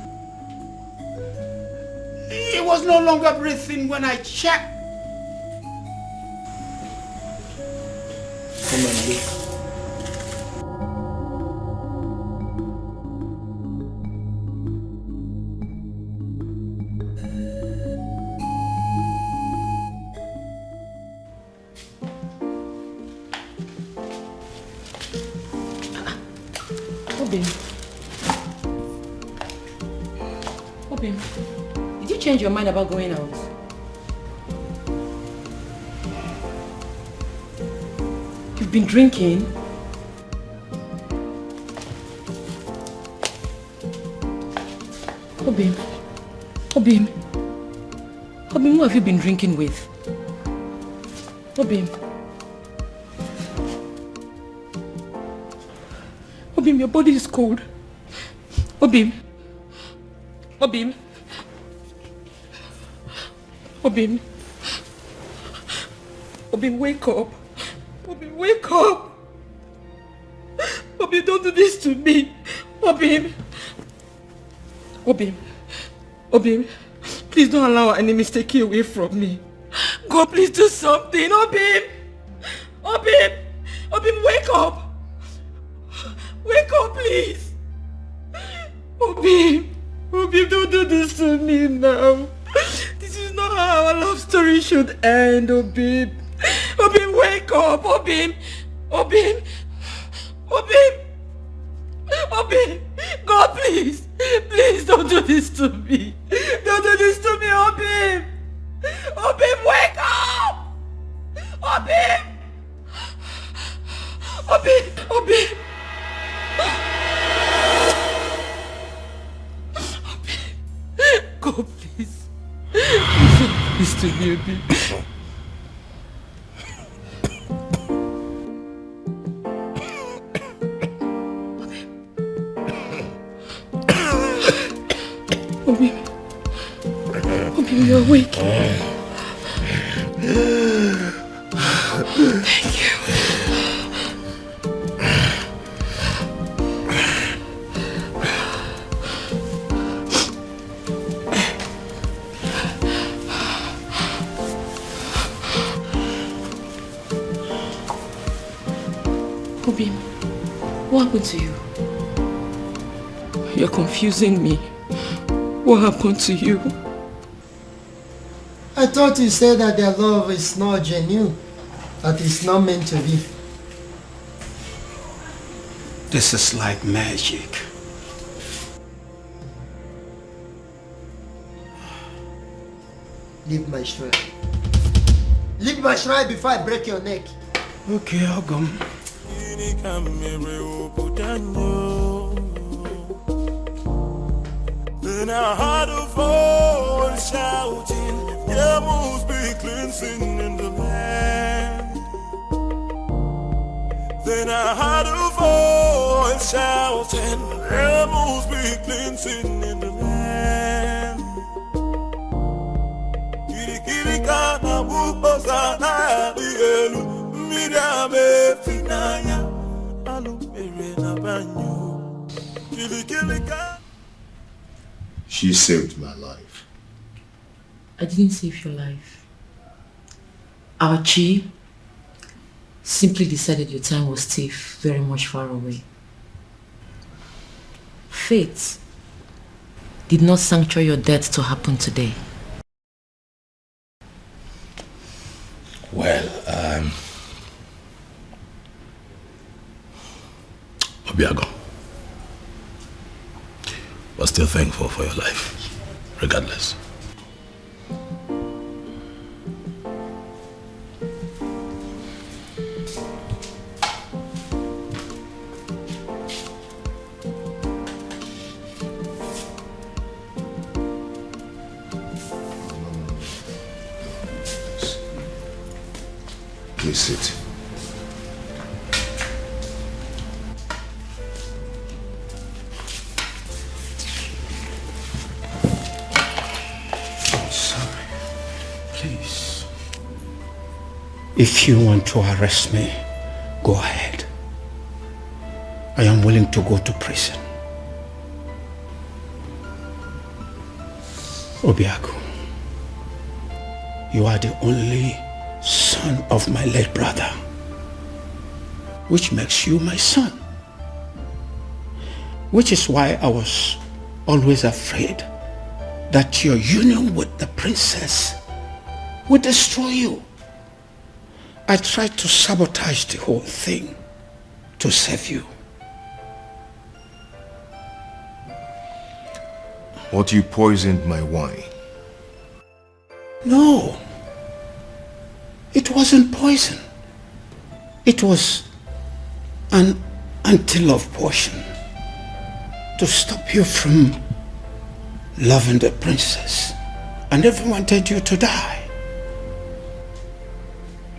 He was no longer breathing when I checked. Come and look. Obim. Obim, did you change your mind about going out? You've been drinking? Obim. Obim. Obim, who have you been drinking with? Obim. Obim, your body is cold. Obim. Obim. Obim. Obim, wake up. Obim, wake up. Obim, don't do this to me. Obim. Obim. Obim. Please don't allow our enemies to take you away from me. God, please do something. Obim. Obim. Obim, wake up. Wake up, please. Obim. Obim, don't do this to me now. This is not how our love story should end, Obim. Obim, wake up. Obim. Obim. Obim. Obim. God, please. Please don't do this to me. Don't do this to me, Obim. Obim, wake up. Obim. Obim. Obim. God, please. Please to me, Obim. Obim. Obim, you're awake. Thank you. Obim, what happened to you? You're confusing me. What happened to you? I thought you said that their love is not genuine, that it's not meant to be. This is like magic. Leave my shrine. Leave my shrine before I break your neck. Okay, Ogum. Then I heard a voice shouting, there must be cleansing in the land. Then I heard a voice shouting, there must be cleansing in the land. Kirikirikana wupozana ligelu, midame finaya, alumere na banyo. Kirikirika. She saved my life. I didn't save your life. Our chief simply decided your time was still very much far away. Fate did not sancture your death to happen today. Well, Obiago, but still thankful for your life, regardless. Please sit. Please. If you want to arrest me, go ahead. I am willing to go to prison. Obiaku, you are the only son of my late brother, which makes you my son. Which is why I was always afraid that your union with the princess would destroy you. I tried to sabotage the whole thing to save you. But you poisoned my wine. No. It wasn't poison. It was an anti-love potion to stop you from loving the princess. I never wanted you to die.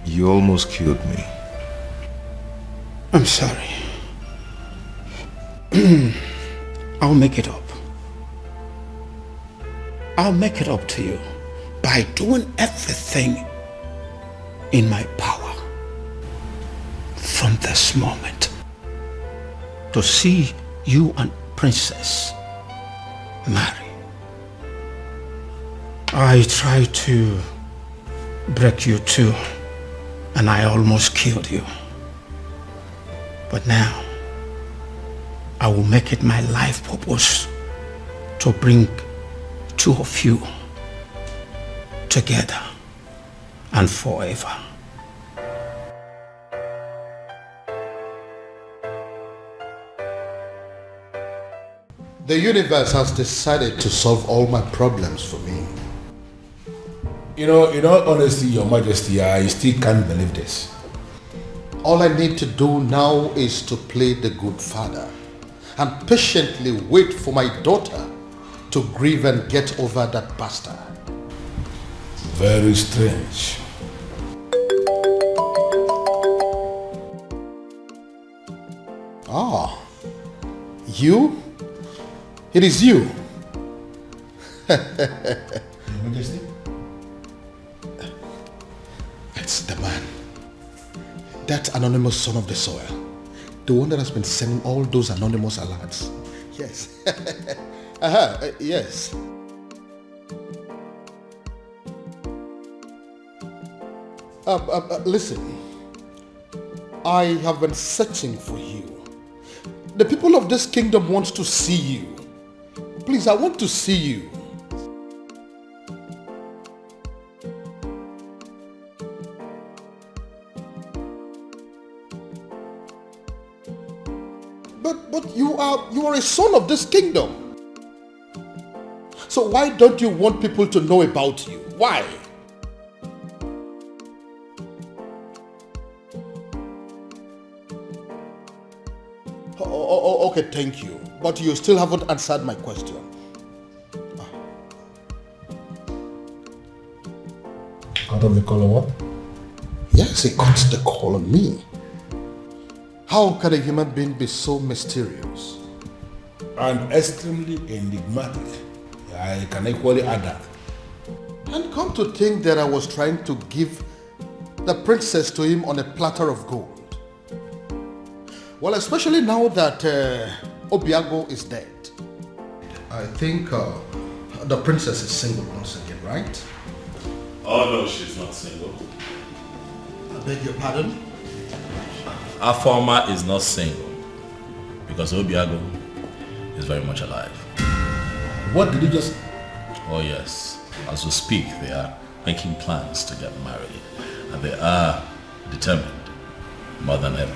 You almost killed me. I'm sorry. I'll make it up. I'll make it up to you by doing everything in my power from this moment to see you and Princess marry. I tried to break you too, and I almost killed you. But now, I will make it my life purpose to bring two of you together and forever. The universe has decided to solve all my problems for me. In all honesty, Your Majesty, I still can't believe this. All I need to do now is to play the good father and patiently wait for my daughter to grieve and get over that bastard. Very strange. Ah, you? It is you. Your Majesty? It's the man. That anonymous son of the soil. The one that has been sending all those anonymous alerts. Yes. Yes. Listen. I have been searching for you. The people of this kingdom want to see you. Please, I want to see you. But you are a son of this kingdom. So why don't you want people to know about you? Why? Okay, thank you. But you still haven't answered my question. Cut off the call on what? Yes, he cut the call on me. How can a human being be so mysterious? And extremely enigmatic. I can equally add that. And come to think that I was trying to give the princess to him on a platter of gold. Well, especially now that Obiago is dead. I think the princess is single once again, right? Oh no, she's not single. I beg your pardon? Afoma is not single because Obiago is very much alive. What did you just... Oh yes, as we speak they are making plans to get married and they are determined more than ever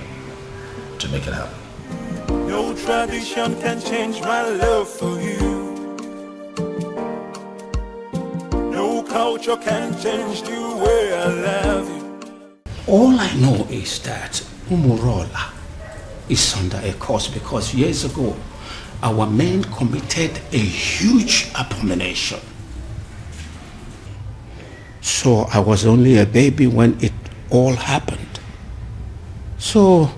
to make it happen. No tradition can change my love for you. No culture can change the way I love you. All I know is that Umurola is under a curse because years ago our men committed a huge abomination. So I was only a baby when it all happened. So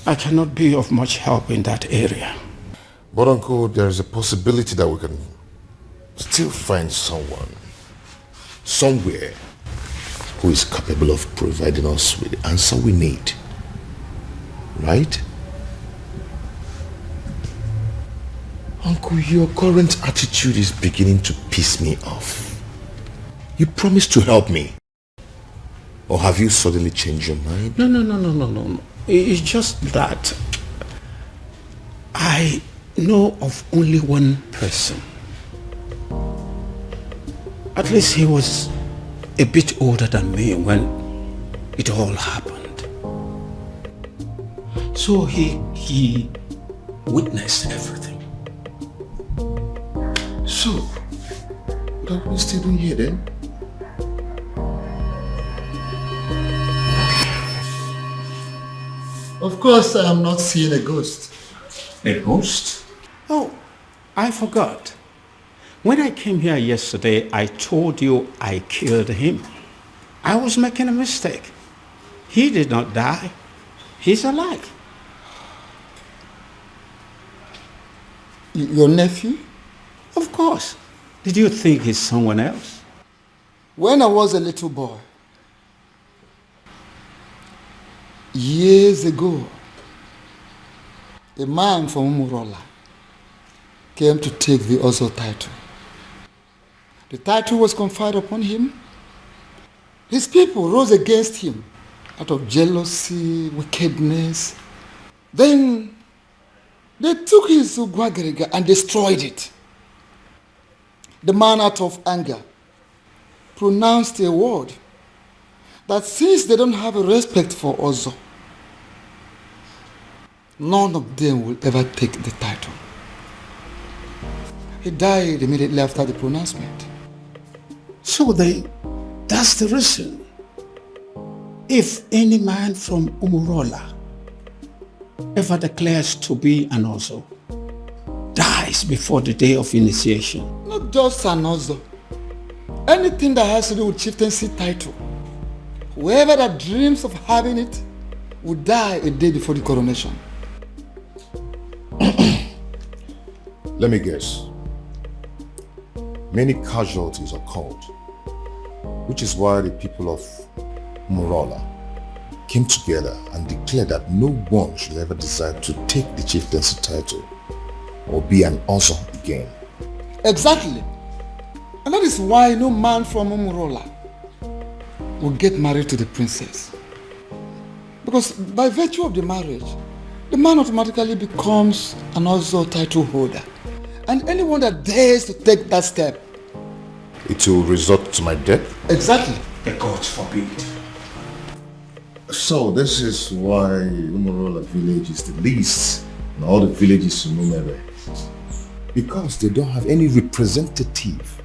I cannot be of much help in that area. But Uncle, there is a possibility that we can still find someone, somewhere, who is capable of providing us with the answer we need. Right? Uncle, your current attitude is beginning to piss me off. You promised to help me. Or have you suddenly changed your mind? No. It's just that I know of only one person. At least he was a bit older than me when it all happened. So he witnessed everything. So, what are we still doing here then? Of course, I am not seeing a ghost. A ghost? Oh, I forgot. When I came here yesterday, I told you I killed him. I was making a mistake. He did not die. He's alive. Your nephew? Of course. Did you think he's someone else? When I was a little boy, years ago, a man from Umurola came to take the Ozo title. The title was conferred upon him. His people rose against him out of jealousy, wickedness. Then they took his Ugwagariga and destroyed it. The man, out of anger, pronounced a word that since they don't have a respect for Ozo, none of them will ever take the title. He died immediately after the pronouncement. So that's the reason. If any man from Umurola ever declares to be an Ozo, dies before the day of initiation. Not just an Ozo. Anything that has to do with chieftaincy title. Whoever that dreams of having it will die a day before the coronation. Let me guess. Many casualties occurred, which is why the people of Umurola came together and declared that no one should ever decide to take the chieftaincy title or be an Ozo again. Exactly. And that is why no man from Umurola will get married to the princess. Because by virtue of the marriage, the man automatically becomes an Ozo title holder. And anyone that dares to take that step, it will result to my death? Exactly. The gods forbid. So this is why Umurola village is the least in all the villages in Umere. Because they don't have any representative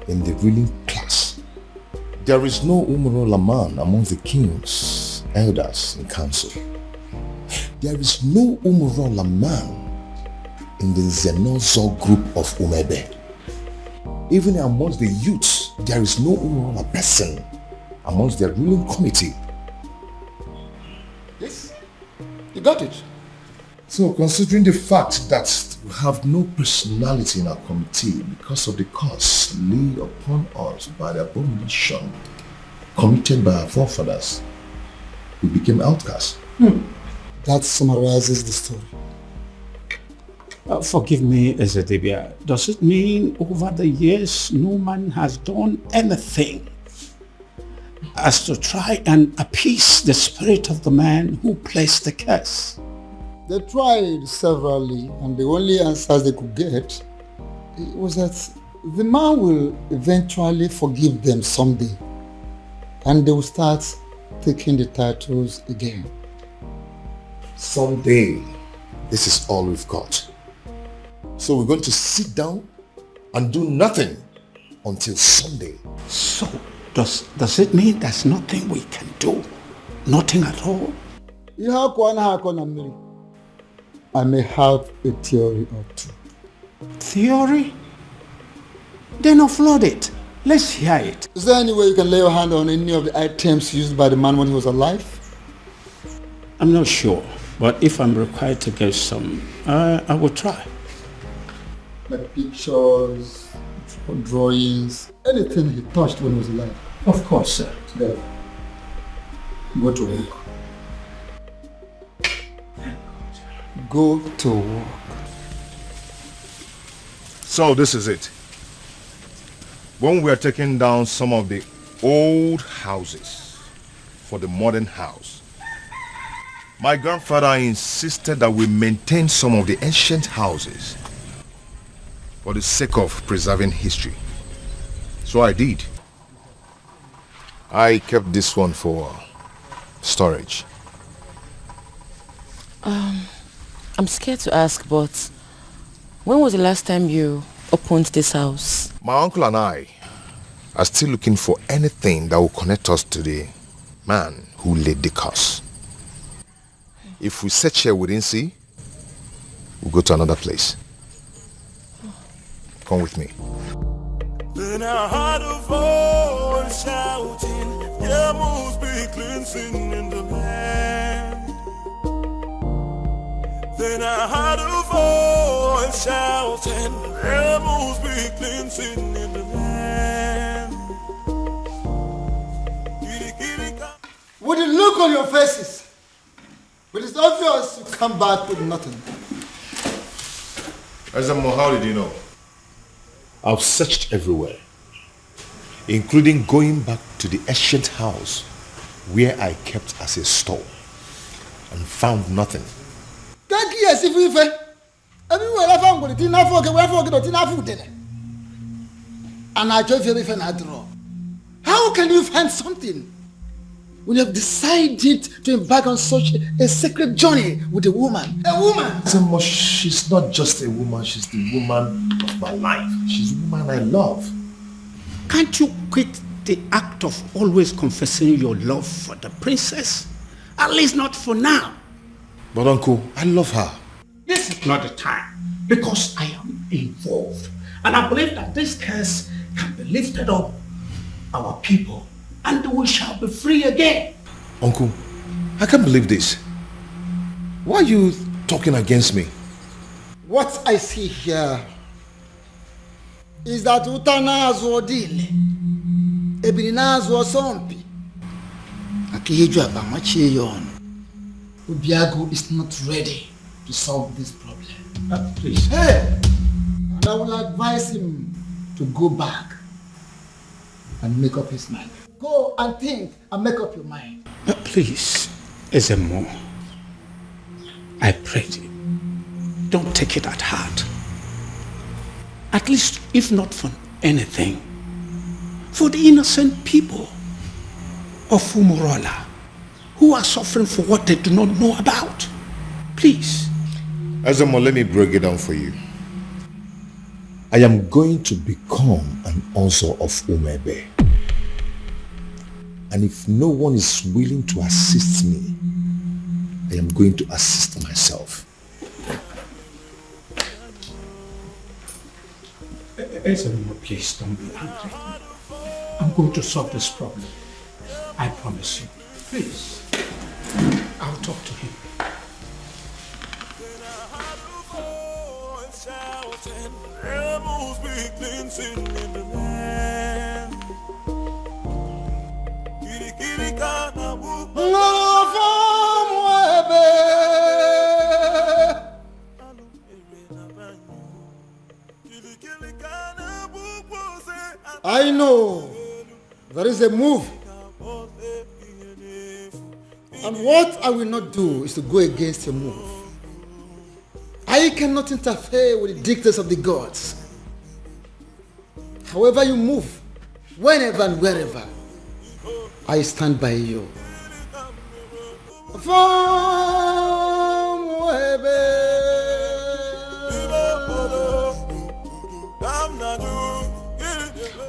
in the ruling class. There is no Umurola man among the kings, elders, and council. There is no Umurola man in the Zenozo group of Umebe. Even amongst the youths, there is no Umurola person amongst their ruling committee. Yes, you got it. So considering the fact that we have no personality in our committee because of the curse laid upon us by the abomination committed by our forefathers, we became outcasts. That summarizes the story. Forgive me, Ezedibia. Does it mean over the years no man has done anything as to try and appease the spirit of the man who placed the curse? They tried severally, and the only answers they could get was that the man will eventually forgive them someday, and they will start taking the titles again. Someday, this is all we've got. So we're going to sit down and do nothing until Sunday. So, does it mean there's nothing we can do? Nothing at all? I may have a theory or two. Theory? Then offload it. Let's hear it. Is there any way you can lay your hand on any of the items used by the man when he was alive? I'm not sure, but if I'm required to get some, I will try. Like pictures, drawings, anything he touched when he was alive. Of course, sir. There. Go to work. Go to work. So this is it. When we are taking down some of the old houses for the modern house, my grandfather insisted that we maintain some of the ancient houses for the sake of preserving history. So I did. I kept this one for storage. I'm scared to ask, but when was the last time you opened this house. My uncle and I are still looking for anything that will connect us to the man who laid the curse. If we search here we didn't see, we'll go to another place. Come with me. Then I heard a voice shouting, there must be cleansing in the land. Then I heard a voice shouting, there must be cleansing in the land. With the look on your faces, but it's obvious you come back with nothing. Azamo, how did you know? I've searched everywhere, including going back to the ancient house where I kept as a store and found nothing. Thank you, if we everywhere I found it, enough for enough food. And I just feel if I draw. How can you find something when you have decided to embark on such a sacred journey with a woman? A woman! Azamo, she's not just a woman, she's the woman of my life. She's the woman I love. Can't you quit the act of always confessing your love for the princess? At least not for now. But uncle, I love her. This is not the time, because I am involved. And I believe that this curse can be lifted up our people, and we shall be free again. Uncle, I can't believe this. Why are you talking against me? What I see here is that Utanazo Dile, Ebinazo Sompi, Akiyeju Abamachiyon, Ubiago is not ready to solve this problem. Please. Hey! And I will advise him to go back and make up his mind. Go and think and make up your mind. Please, Ezemo, I pray you, don't take it at heart. At least, if not for anything, for the innocent people of Umurola who are suffering for what they do not know about. Please. Azamo, let me break it down for you. I am going to become an Onso of Umebe. And if no one is willing to assist me, I am going to assist myself. Ezemo, please don't be angry. I'm going to solve this problem. I promise you. Please. I'll talk to him. There must be cleansing in the land. I know there is a move. And what I will not do is to go against your move. I cannot interfere with the dictates of the gods. However you move, whenever and wherever, I stand by you.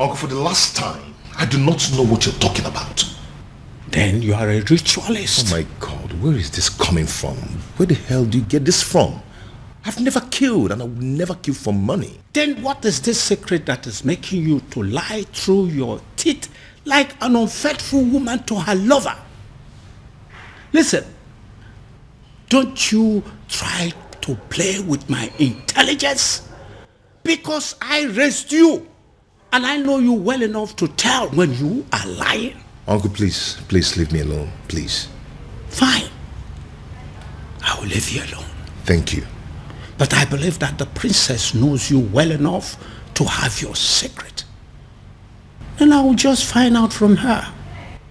Uncle, for the last time, I do not know what you're talking about. Then you are a ritualist. Oh my God, where is this coming from? Where the hell do you get this from? I've never killed and I will never kill for money. Then what is this secret that is making you to lie through your teeth like an unfaithful woman to her lover? Listen, don't you try to play with my intelligence, because I raised you and I know you well enough to tell when you are lying. Uncle, please leave me alone, please. Fine. I will leave you alone. Thank you. But I believe that the princess knows you well enough to have your secret. And I will just find out from her.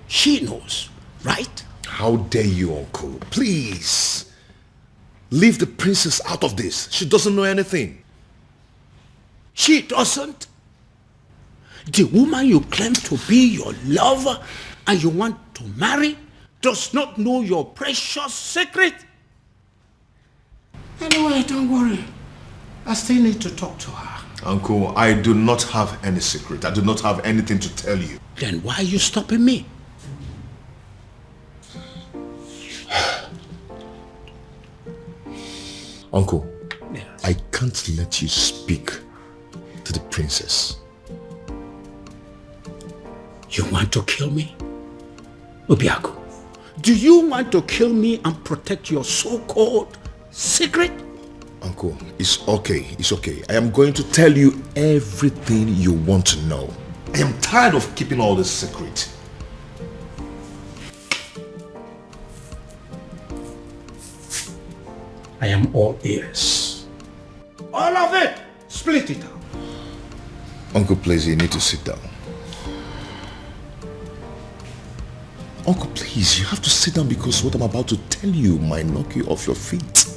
She knows, right? How dare you, Uncle? Please. Leave the princess out of this. She doesn't know anything. She doesn't? The woman you claim to be your lover and you want to marry does not know your precious secret? Anyway, don't worry. I still need to talk to her. Uncle, I do not have any secret. I do not have anything to tell you. Then why are you stopping me? Uncle, I can't let you speak to the princess. You want to kill me? Obiaku, do you want to kill me and protect your so-called secret? Uncle, it's okay. It's okay. I am going to tell you everything you want to know. I am tired of keeping all this secret. I am all ears. All of it! Split it out. Uncle, please, you need to sit down. Uncle, please, you have to sit down because what I'm about to tell you might knock you off your feet.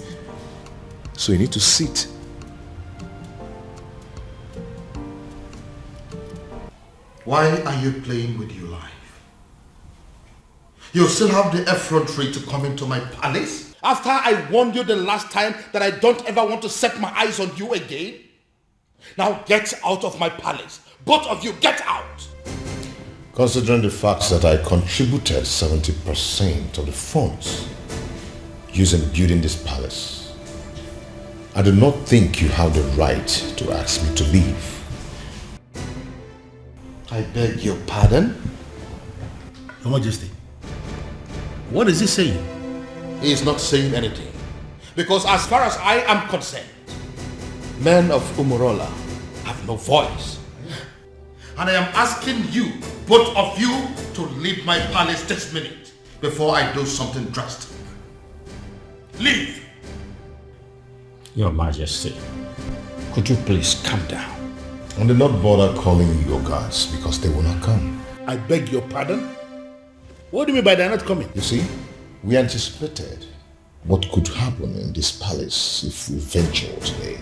So you need to sit. Why are you playing with your life? You still have the effrontery to come into my palace? After I warned you the last time that I don't ever want to set my eyes on you again? Now get out of my palace. Both of you, get out! Considering the fact that I contributed 70% of the funds used in building this palace, I do not think you have the right to ask me to leave. I beg your pardon? Your Majesty, what is he saying? He is not saying anything. Because as far as I am concerned, men of Umurola have no voice. And I am asking you, both of you, to leave my palace this minute before I do something drastic. Leave! Your Majesty, could you please calm down? And do not bother calling your guards because they will not come. I beg your pardon? What do you mean by they're not coming? You see, we anticipated what could happen in this palace if we ventured today.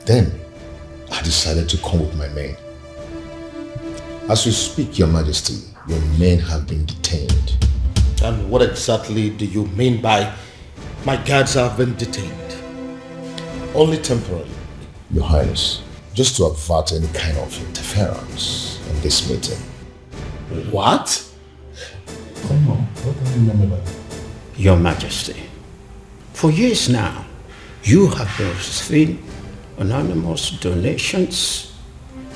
Then, I decided to come with my men. As we speak, Your Majesty, your men have been detained. And what exactly do you mean by my guards have been detained? Only temporarily, Your Highness, just to avert any kind of interference in this meeting. What? Come on, what do you remember that? Your Majesty, for years now, you have been receiving anonymous donations,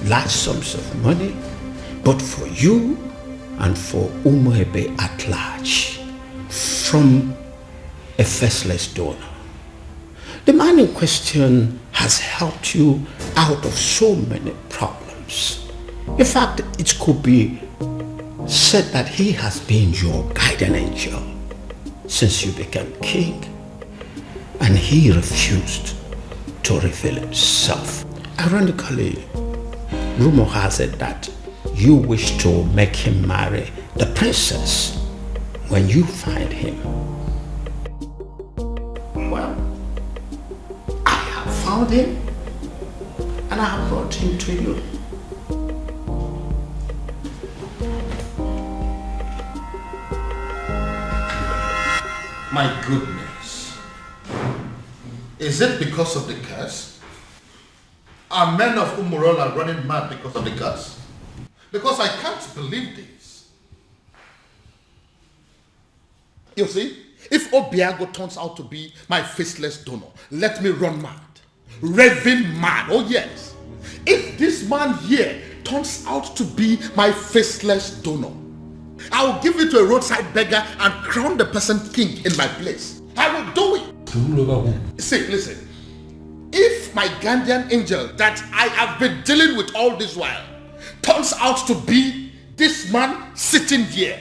large sums of money, but for you and for Umuebe at large, from a faceless donor. The man in question has helped you out of so many problems. In fact, it could be said that he has been your guardian angel since you became king, and he refused to reveal himself. Ironically, rumor has it that you wish to make him marry the princess when you find him. Well, I have found him and I have brought him to you. My goodness. Is it because of the curse? Are men of Umurola running mad because of the curse? Because I can't believe this. You see, if Obiago turns out to be my faceless donor, let me run mad. Raving mad, oh yes. If this man here turns out to be my faceless donor, I'll give it to a roadside beggar and crown the person king in my place. I will do it. See, listen. If my guardian angel that I have been dealing with all this while turns out to be this man sitting here,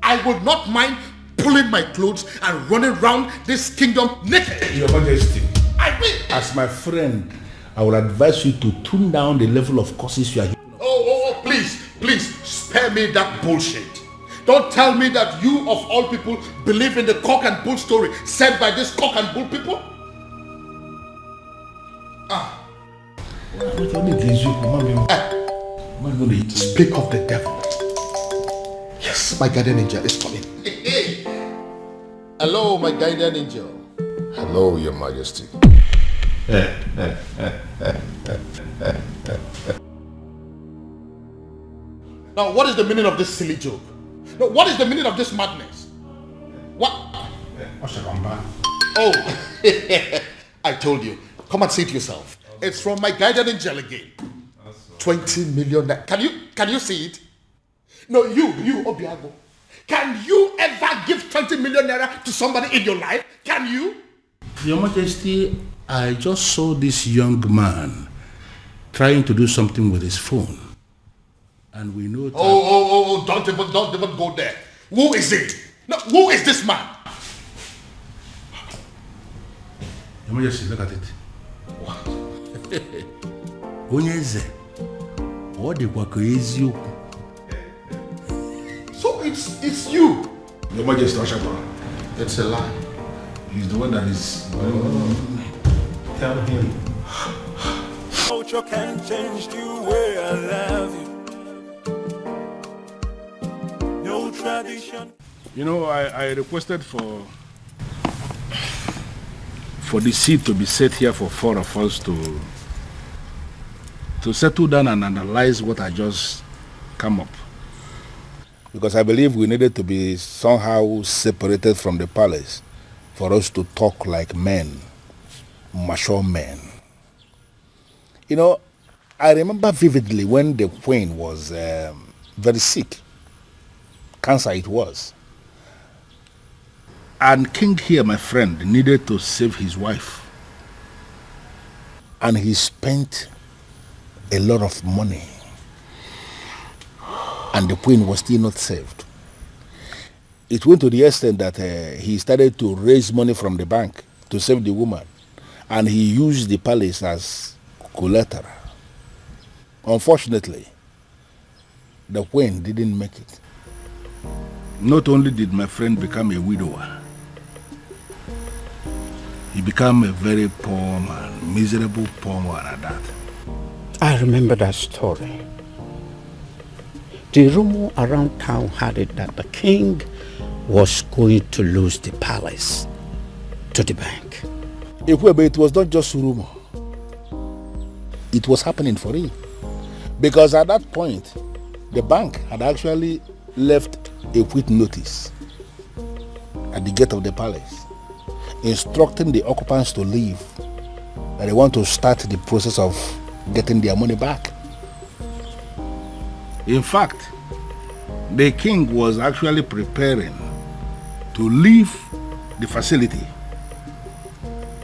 I would not mind pulling my clothes and running around this kingdom naked. Your Majesty, I will. as my friend, I would advise you to tune down the level of curses you are. Oh, please, spare me that bullshit. Don't tell me that you of all people believe in the cock and bull story said by this cock and bull people. Speak of the devil. Yes, my guardian angel is coming. Hello, my guardian angel. Hello, Your Majesty. Now, what is the meaning of this silly joke? No, what is the meaning of this madness? What? Oh, I told you. Come and see it yourself. It's from my guardian angel again. 20 million. Can you see it? No, you, Obiago. Can you ever give 20 million naira to somebody in your life? Can you? Your Majesty, I just saw this young man trying to do something with his phone. And we know that... Oh, don't even go there. Who is it? No, who is this man? Your Majesty, look at it. What? Onyeze. What the eziokwu? So it's you. Your Majesty, it's a lie. He's the one that is... Tell him. Culture can change the way I love you. No tradition. You know, I requested for the seat to be set here for 4 of us to settle down and analyze what I just come up. Because I believe we needed to be somehow separated from the palace for us to talk like men, mature men. You know, I remember vividly when the queen was very sick. Cancer it was. And King here, my friend, needed to save his wife. And he spent a lot of money. And the queen was still not saved. It went to the extent that he started to raise money from the bank to save the woman. And he used the palace as collateral. Unfortunately, the queen didn't make it. Not only did my friend become a widower, he became a very poor man, miserable poor man at that. I remember that story. The rumor around town had it that the king was going to lose the palace to the bank. It was not just rumor. It was happening for real. Because at that point, the bank had actually left a quit notice at the gate of the palace, instructing the occupants to leave, that they want to start the process of getting their money back. In fact, the king was actually preparing to leave the facility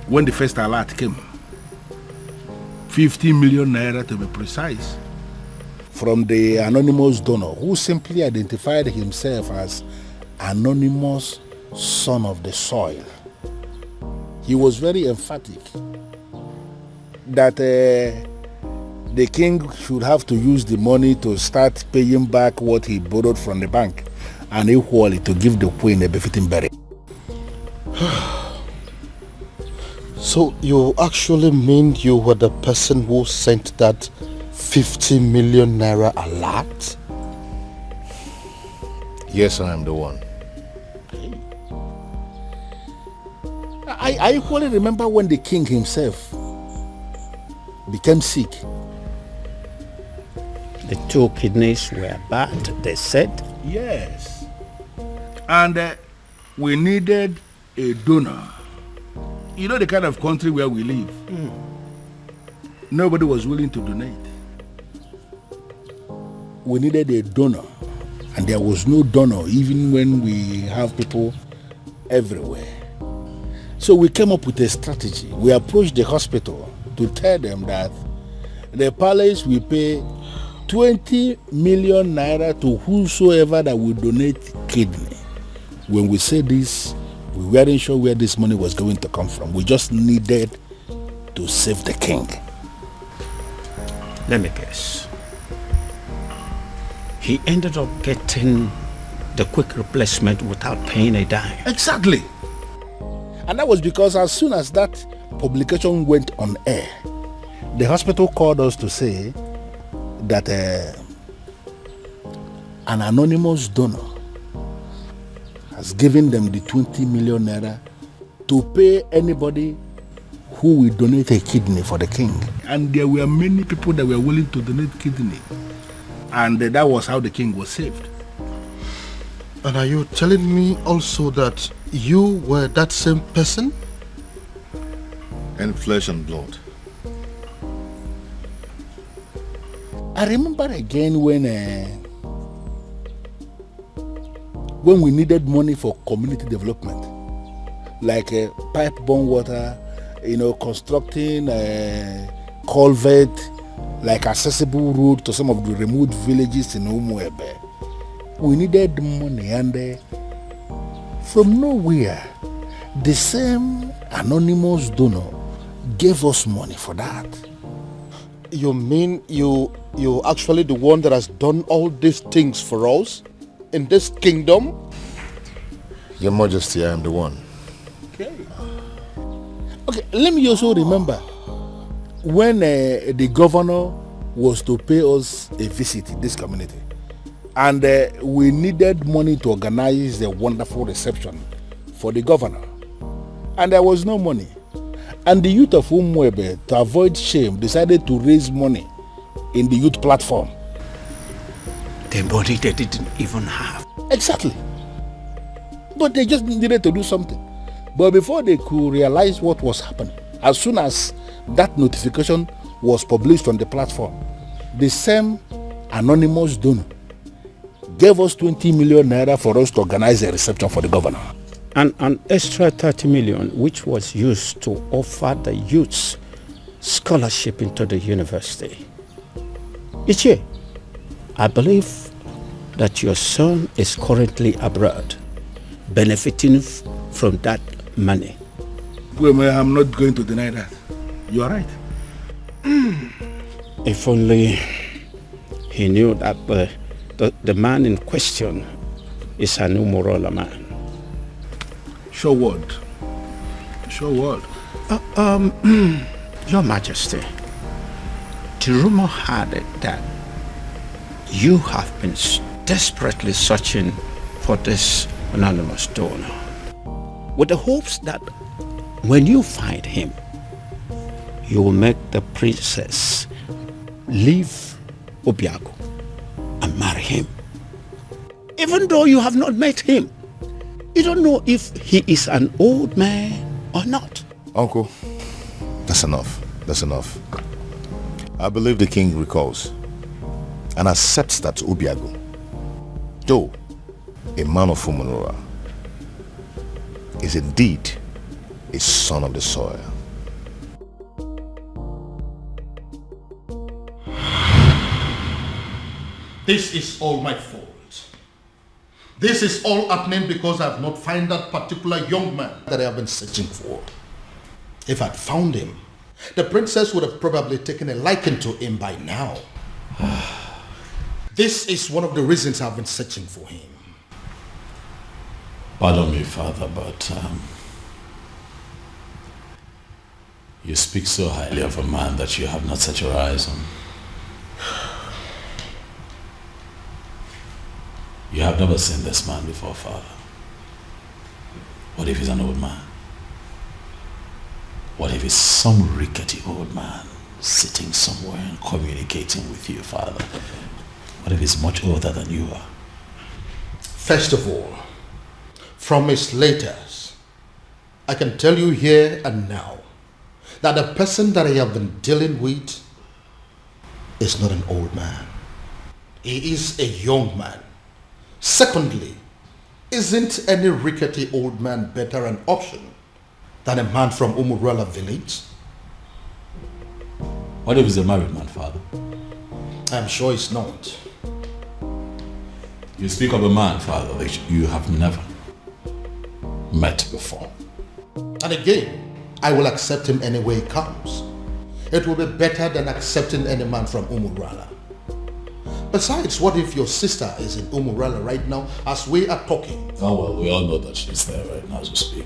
when the first alert came. 50 million naira to be precise, from the anonymous donor who simply identified himself as anonymous son of the soil. He was very emphatic that the king should have to use the money to start paying back what he borrowed from the bank, and equally to give the queen a befitting burial. So you actually mean you were the person who sent that 50 million naira alert? Yes, I am the one. I equally remember when the king himself became sick. The 2 kidneys were bad, they said. Yes. And we needed a donor. You know the kind of country where we live. Nobody was willing to donate. We needed a donor. And there was no donor even when we have people everywhere. So we came up with a strategy. We approached the hospital to tell them that the palace will pay 20 million naira to whosoever that will donate kidney. When we said this, we weren't sure where this money was going to come from. We just needed to save the king. Let me guess. He ended up getting the quick replacement without paying a dime. Exactly. And that was because as soon as that publication went on air, the hospital called us to say that an anonymous donor has given them the 20 million naira to pay anybody who will donate a kidney for the king. And there were many people that were willing to donate kidney. And that was how the king was saved. And are you telling me also that you were that same person? In flesh and blood. I remember again when we needed money for community development, like pipe-borne water, constructing a culvert, like accessible road to some of the remote villages in Umuebe. We needed money, and from nowhere, the same anonymous donor gave us money for that. You mean you actually the one that has done all these things for us in this kingdom? Your Majesty, I am the one. Okay, let me also remember when the governor was to pay us a visit in this community, and we needed money to organize a wonderful reception for the governor, and there was no money. And the youth of Umuebe, to avoid shame, decided to raise money in the youth platform. The money they didn't even have. Exactly. But they just needed to do something. But before they could realize what was happening, as soon as that notification was published on the platform, the same anonymous donor gave us 20 million naira for us to organize a reception for the governor. And an extra 30 million, which was used to offer the youths scholarship into the university. Ichie, I believe that your son is currently abroad, benefiting from that money. Well, I'm not going to deny that. You are right. If only he knew that the man in question is an Umurola man. Sure word. Sure word. Your Majesty, the rumor had it that you have been desperately searching for this anonymous donor, with the hopes that when you find him, you will make the princess leave Obiago and marry him. Even though you have not met him, you don't know if he is an old man or not. Uncle, that's enough. That's enough. I believe the king recalls and accepts that Obiago, though a man of Umunora, is indeed a son of the soil. This is all my fault. This is all happening because I have not found that particular young man that I have been searching for. If I'd found him, the princess would have probably taken a liking to him by now. This is one of the reasons I've been searching for him. Pardon me, Father, but you speak so highly of a man that you have not set your eyes on. You have never seen this man before, Father. What if he's an old man? What if he's some rickety old man sitting somewhere and communicating with you, Father? What if he's much older than you are? First of all, from his letters, I can tell you here and now that the person that I have been dealing with is not an old man. He is a young man. Secondly, isn't any rickety old man better an option than a man from Umurala village? What if he's a married man, Father? I'm sure he's not. You speak of a man, Father, that you have never met before. And again, I will accept him any way he comes. It will be better than accepting any man from Umurala. Besides, what if your sister is in Umurala right now as we are talking? Oh well, we all know that she's there right now as we speak.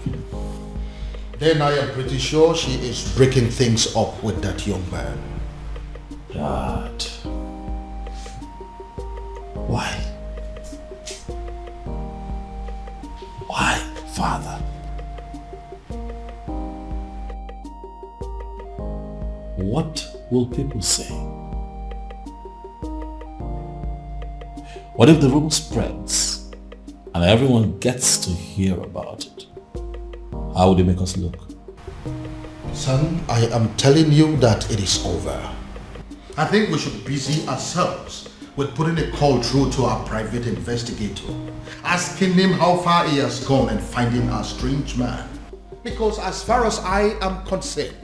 Then I am pretty sure she is breaking things up with that young man. Dad. Why? Why, Father? what will people say? What if the rumor spreads and everyone gets to hear about it? How would it make us look? Son, I am telling you that it is over. I think we should busy ourselves with putting a call through to our private investigator, asking him how far he has gone and finding our strange man. Because as far as I am concerned,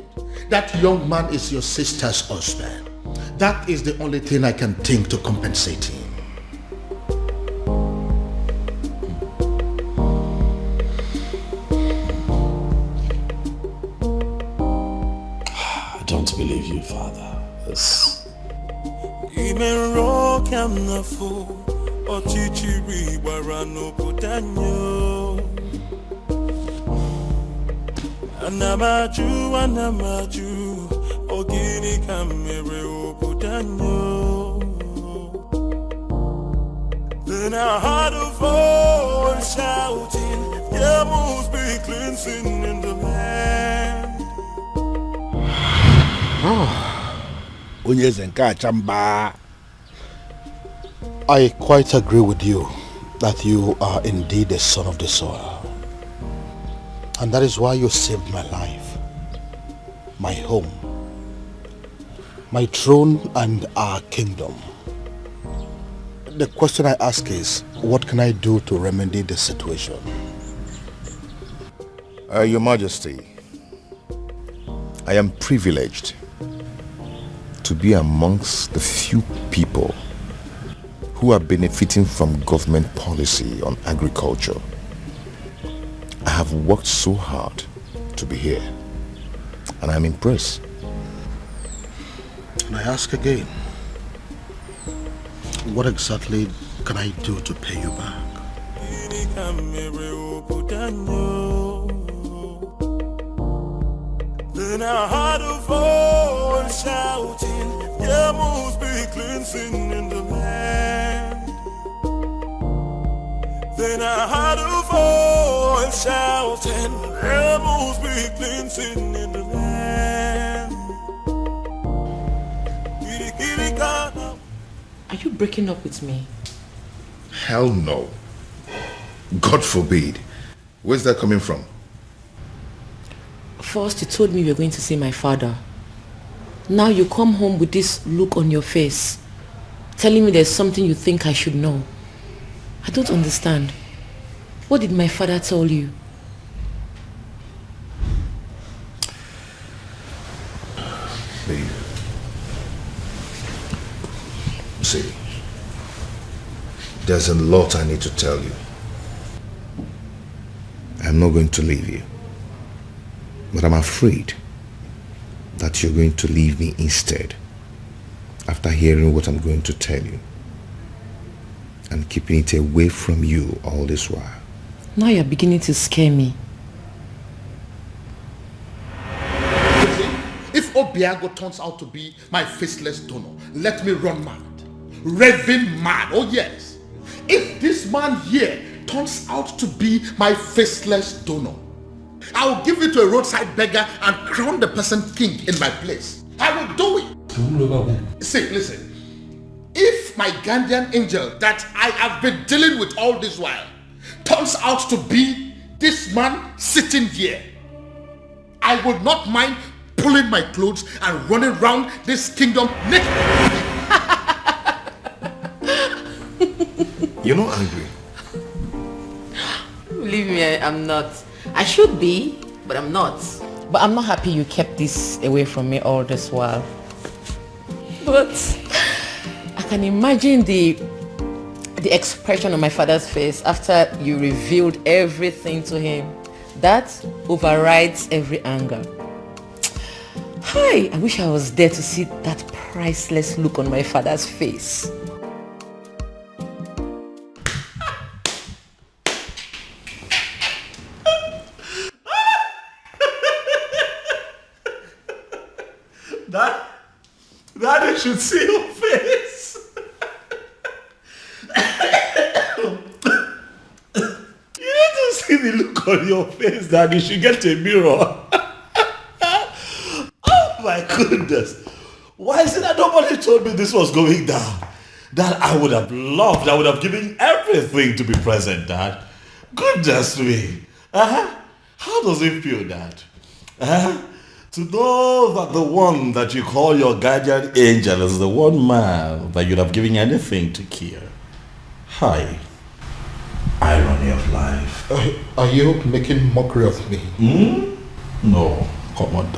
that young man is your sister's husband. That is the only thing I can think to compensate him. I don't believe you, Father. This... Anamaju, ogini kamere obudanyo. Then I heard a voice shouting, there must be cleansing in the land. I quite agree with you that you are indeed the son of the soil. And that is why you saved my life, my home, my throne and our kingdom. The question I ask is, what can I do to remedy the situation? Your Majesty, I am privileged to be amongst the few people who are benefiting from government policy on agriculture. I have worked so hard to be here, and I'm impressed. And I ask again, what exactly can I do to pay you back? Then I heard a voice shouting, there must be cleansing in the land. Then I heard a voice shouting, there must be cleansing in the land. Are you breaking up with me? Hell no. God forbid. Where's that coming from? First you told me you were going to see my father. Now you come home with this look on your face, telling me there's something you think I should know. I don't understand. What did my father tell you? Babe. See, there's a lot I need to tell you. I'm not going to leave you, but I'm afraid that you're going to leave me instead after hearing what I'm going to tell you and keeping it away from you all this while. Now you're beginning to scare me. If Obiago turns out to be my faceless donor, let me run mad. Raving mad, oh yes. If this man here turns out to be my faceless donor, I will give it to a roadside beggar and crown the person king in my place. I will do it. See, listen. If my guardian angel that I have been dealing with all this while turns out to be this man sitting here, I would not mind pulling my clothes and running around this kingdom naked. You're not angry. Believe me, I'm not. I should be, but I'm not. But I'm not happy you kept this away from me all this while. But I can imagine the expression on my father's face after you revealed everything to him. That overrides every anger. Hi, I wish I was there to see that priceless look on my father's face. Daddy should see your face. You need to see the look on your face, Daddy. You should get a mirror. Oh My goodness. Why is it that nobody told me this was going down? Dad, I would have loved, I would have given everything to be present, Dad. Goodness me. How does it feel, Dad? To know that the one that you call your guardian angel is the one man that you'd have given anything to kill. Hi. Irony of life. Are you making mockery of me? No, come on.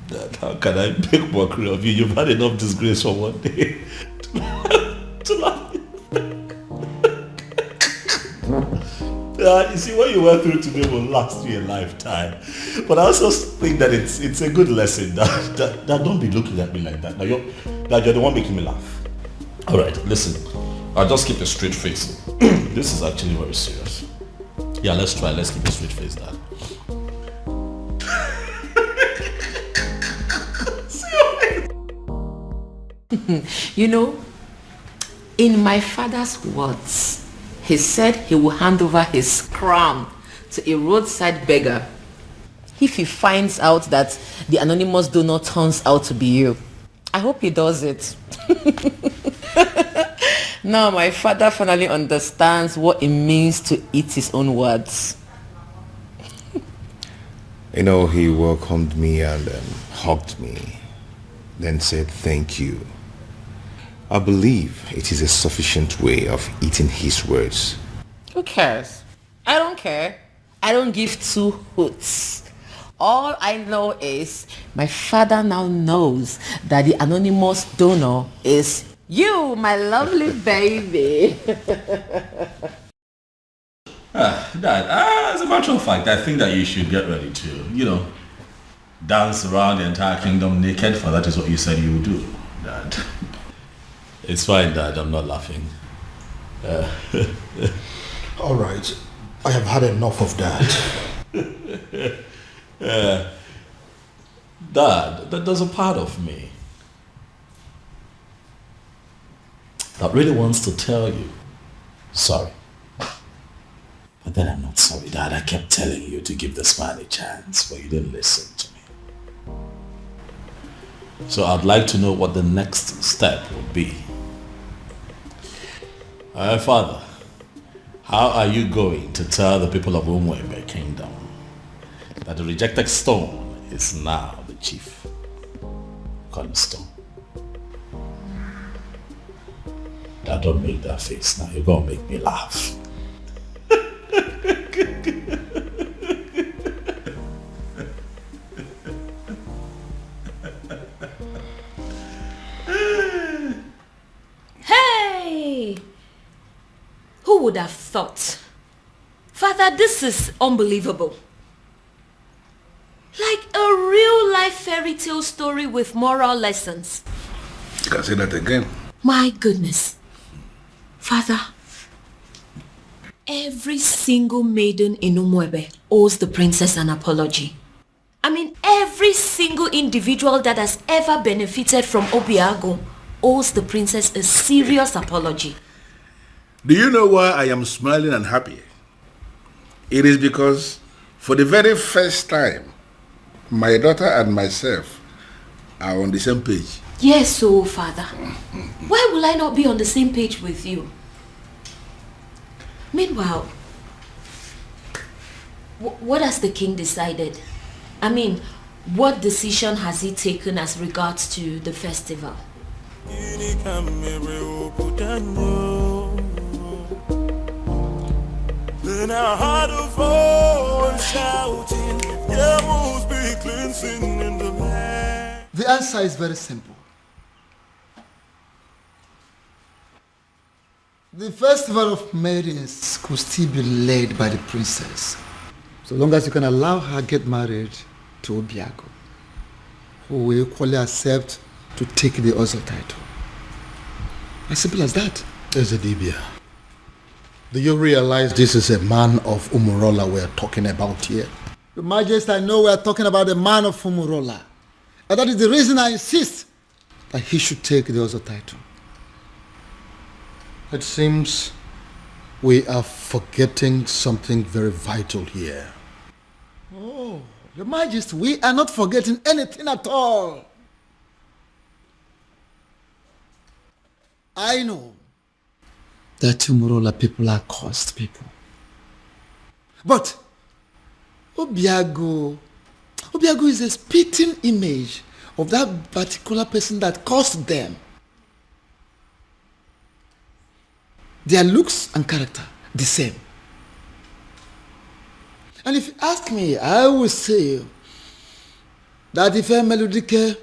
Dad, how can I make mockery of you? You've had enough disgrace for one day to laugh. You see, what you went through today will last you a lifetime. But I also think that it's a good lesson. That don't be looking at me like that. Now you're the one making me laugh. All right, listen. I'll just keep a straight face. This is actually very serious. Yeah, let's try. Let's keep a straight face, Dad. You know, in my father's words, he said he will hand over his crown to a roadside beggar if he finds out that the anonymous donor turns out to be you. I hope he does it. Now my father finally understands what it means to eat his own words. You know, he welcomed me and hugged me, then said thank you. I believe it is a sufficient way of eating his words. Who cares? I don't care. I don't give two hoots. All I know is my father now knows that the anonymous donor is you, my lovely baby. Dad, as a matter of fact, I think that you should get ready to, dance around the entire kingdom naked, for that is what you said you would do, Dad. It's fine, Dad. I'm not laughing. All right. I have had enough of that. Dad, there's a part of me that really wants to tell you sorry. But then I'm not sorry, Dad. I kept telling you to give this man a chance, but you didn't listen to me. So I'd like to know what the next step would be. Father, how are you going to tell the people of Umwebe Kingdom that the rejected stone is now the chief cornerstone? Now don't make that face now. You're going to make me laugh. Hey! Who would have thought? Father, this is unbelievable. Like a real life fairy tale story with moral lessons. You can say that again. My goodness. Father, every single maiden in Umwebe owes the princess an apology. I mean, every single individual that has ever benefited from Obiago owes the princess a serious apology. Do you know why I am smiling and happy? It is because for the very first time, my daughter and myself are on the same page. Yes, so Father, why will I not be on the same page with you? Meanwhile, what has the king decided? I mean, what decision has he taken as regards to the festival? Then I heard a voice shouting, there must be cleansing in the land. The answer is very simple. The festival of maidens could still be led by the princess, so long as you can allow her get married to Obiago, who will equally accept to take the Ozo title. As simple as that. Ezedibia, do you realize this is a man of Umurola we're talking about here? Your Majesty, I know we're talking about the man of Umurola. And that is the reason I insist that he should take the Ozo title. It seems we are forgetting something very vital here. Oh, Your Majesty, we are not forgetting anything at all. I know that Umurola people are cursed people. But Obiago is a spitting image of that particular person that caused them. Their looks and character, the same. And if you ask me, I will say that if a melodique,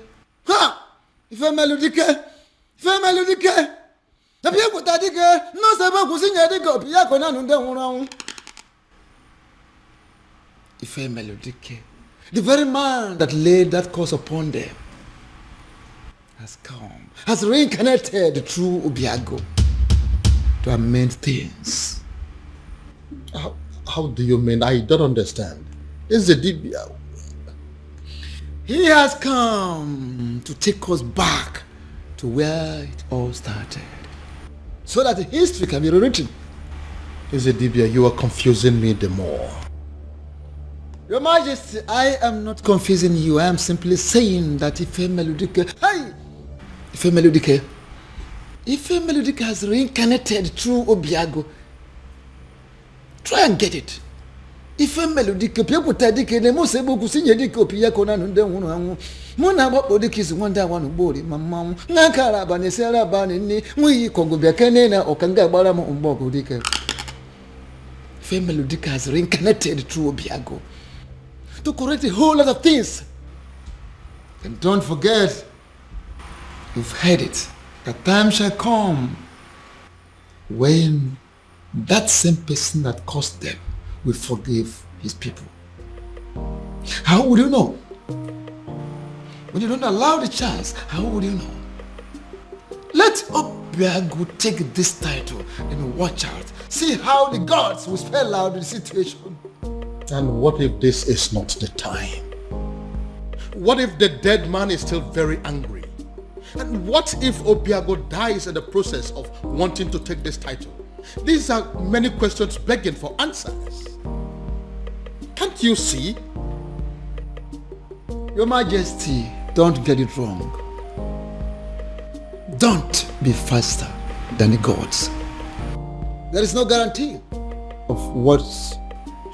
the very man that laid that curse upon them has come, has reincarnated through Obiago to amend things. How do you mean? I don't understand. It's the Dibia. He has come to take us back to where it all started, so that history can be rewritten. Is it Dibia? You are confusing me the more. Your Majesty, I am not confusing you. I am simply saying that if a melodic has reincarnated through Obiago, try and get it. If a melodic people take the most able to sing a dick of Piacona and then Mona Bodic is one that one body, Mamma, Nakara Banesera Banini, we Congo Biacanena or Kanga Baramo on Bogo Dicker. Female Dick has reincarnated through Obiago to correct a whole lot of things. And don't forget, you've heard it, the time shall come when that same person that caused them will forgive his people. How would you know? When you don't allow the chance, how would you know? Let Obiago take this title and watch out. See how the gods will spell out the situation. And what if this is not the time? What if the dead man is still very angry? And what if Obiago dies in the process of wanting to take this title? These are many questions begging for answers. Can't you see? Your Majesty, don't get it wrong. Don't be faster than the gods. There is no guarantee of what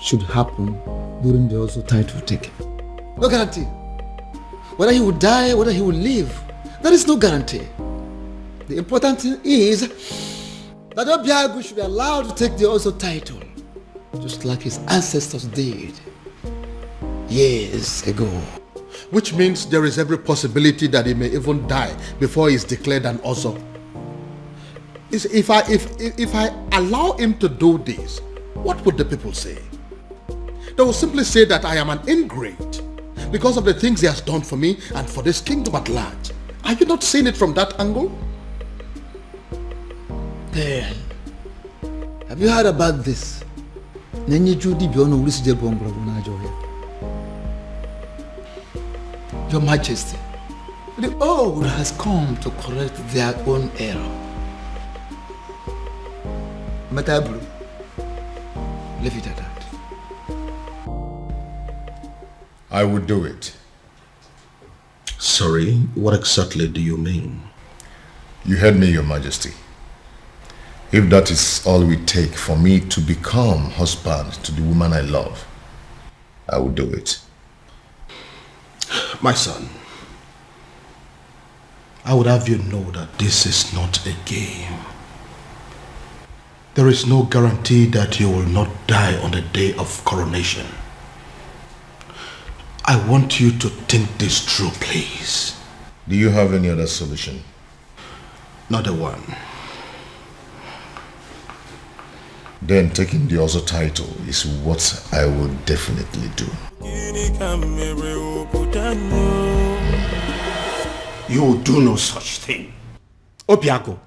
should happen during the also title taking. No guarantee. Whether he will die, whether he will live, there is no guarantee. The important thing is that Obiago should be allowed to take the also title, just like his ancestors did years ago. Which means there is every possibility that he may even die before he is declared an Ozo. If I allow him to do this, what would the people say? They will simply say that I am an ingrate because of the things he has done for me and for this kingdom at large. Are you not seeing it from that angle? Then, have you heard about this? Your Majesty, the old has come to correct their own error. Matabru, leave it at that. I would do it. Sorry, what exactly do you mean? You heard me, Your Majesty. If that is all we take for me to become husband to the woman I love, I will do it. My son, I would have you know that this is not a game. There is no guarantee that you will not die on the day of coronation. I want you to think this through, please. Do you have any other solution? Not a one. Then taking the Ozo title is what I will definitely do. You will do no such thing. Obiago,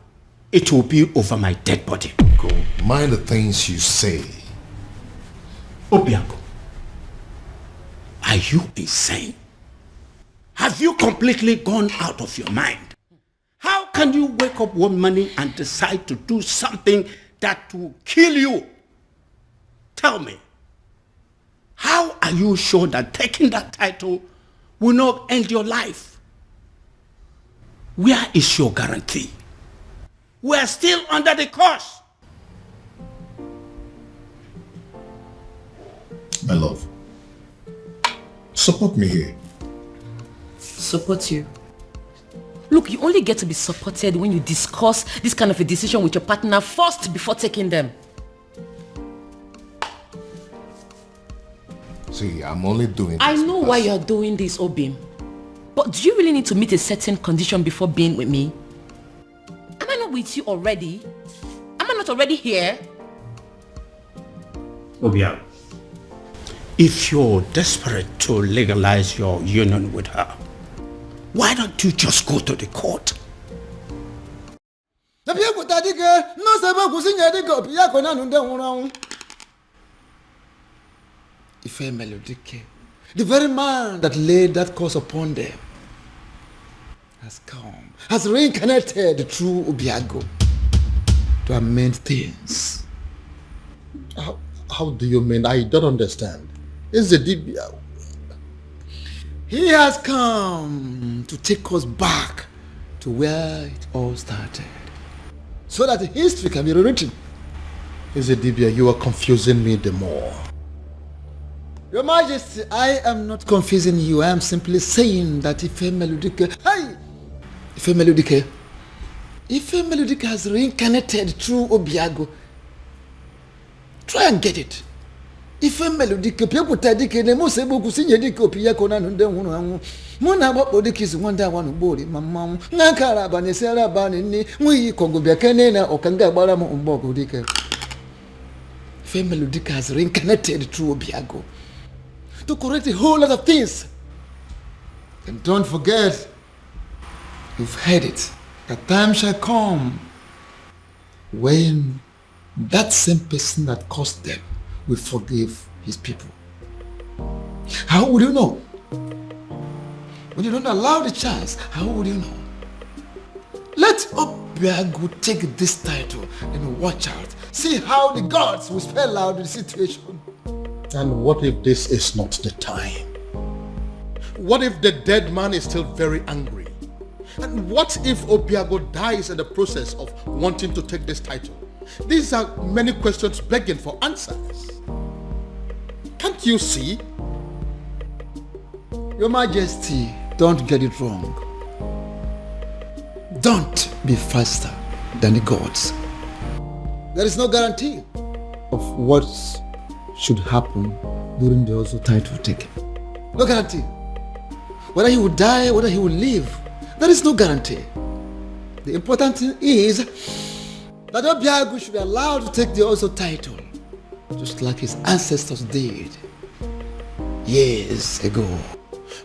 it will be over my dead body. Go. Mind the things you say. Obiago, are you insane? Have you completely gone out of your mind? How can you wake up one morning and decide to do something that will kill you? Tell me, How are you sure that taking that title will not end your life? Where is your guarantee? We are still under the curse. My love, support me here. Support you? Look, you only get to be supported when you discuss this kind of a decision with your partner first before taking them. See, I'm only doing this. I know why you're doing this, Obim. But do you really need to meet a certain condition before being with me? Am I not with you already? Am I not already here? Obia, if you're desperate to legalize your union with her, why don't you just go to the court? Ife Melodike, the very man that laid that curse upon them, has come, has reincarnated through Obiago to amend things. How do you mean? I don't understand. Is the Dibia? He has come to take us back to where it all started, so that history can be rewritten. Is the Dibia? You are confusing me the more. Your Majesty, I am not confusing you. I am simply saying that Ife Melodike, Ife Melodike has reincarnated through Obiago. Try and get it. Ife Melodike, people tadike, ne mo sebo kusinye dike Obiago na nunde hunu angu. Muna babo dike is wanda wanu bori mamamu. Nakara bane sera bane ni mui kongo biakene na okanga bara mo umbogo dike. Ife Melodike has reincarnated through Obiago to correct a whole lot of things. And don't forget, you've heard it, a time shall come when that same person that caused them will forgive his people. How would you know? When you don't allow the chance, how would you know? Let Obiago take this title and watch out. See how the gods will spell out the situation. And what if this is not the time? What if the dead man is still very angry? And what if Obiago dies in the process of wanting to take this title? These are many questions begging for answers. Can't you see? Your Majesty, don't get it wrong. Don't be faster than the gods. There is no guarantee of what should happen during the also title taking. No guarantee. Whether he will die, whether he will live, there is no guarantee. The important thing is that Obiago should be allowed to take the also title, just like his ancestors did years ago.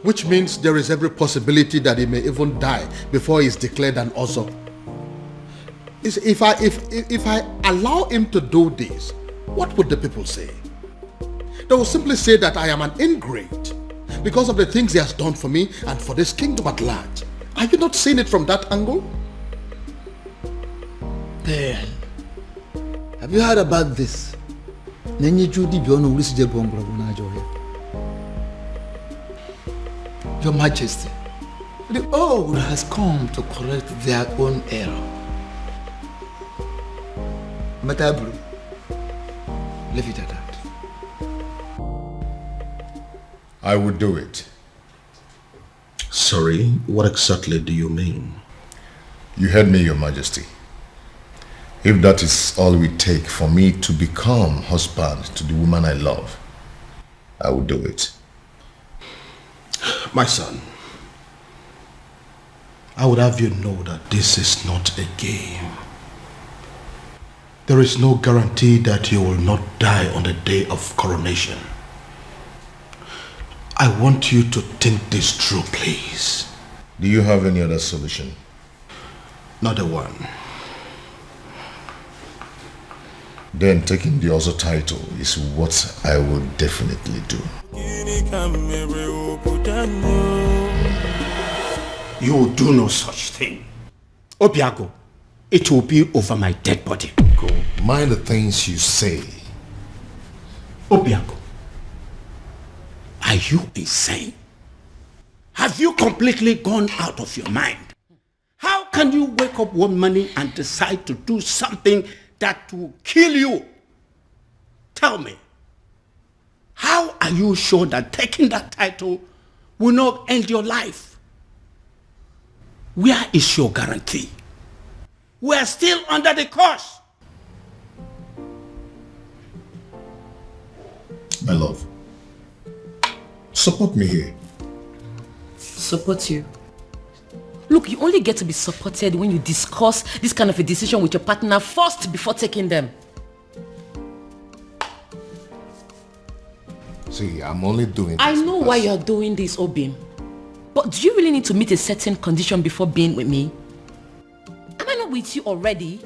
Which means there is every possibility that he may even die before he is declared an Ozo. If I allow him to do this, what would the people say? They will simply say that I am an ingrate because of the things he has done for me and for this kingdom at large. Are you not seeing it from that angle? Then, have you heard about this? Your Majesty, the old has come to correct their own error. Matabru, leave it at that. I would do it. Sorry, what exactly do you mean? You heard me, Your Majesty. If that is all we take for me to become husband to the woman I love, I will do it. My son, I would have you know that this is not a game. There is no guarantee that you will not die on the day of coronation. I want you to think this through, please. Do you have any other solution? Not a one. Then taking the other title is what I will definitely do. You will do no such thing. Obiago, it will be over my dead body. Go. Mind the things you say. Obiago, Are you insane? Have you completely gone out of your mind? How can you wake up one morning and decide to do something that will kill you? Tell me, how are you sure that taking that title will not end your life? Where is your guarantee? We are still under the curse. My love, support me here. Support you? Look, you only get to be supported when you discuss this kind of a decision with your partner first before taking them. See, I'm only doing this. I know why you're doing this, Obim. But do you really need to meet a certain condition before being with me? Am I not with you already?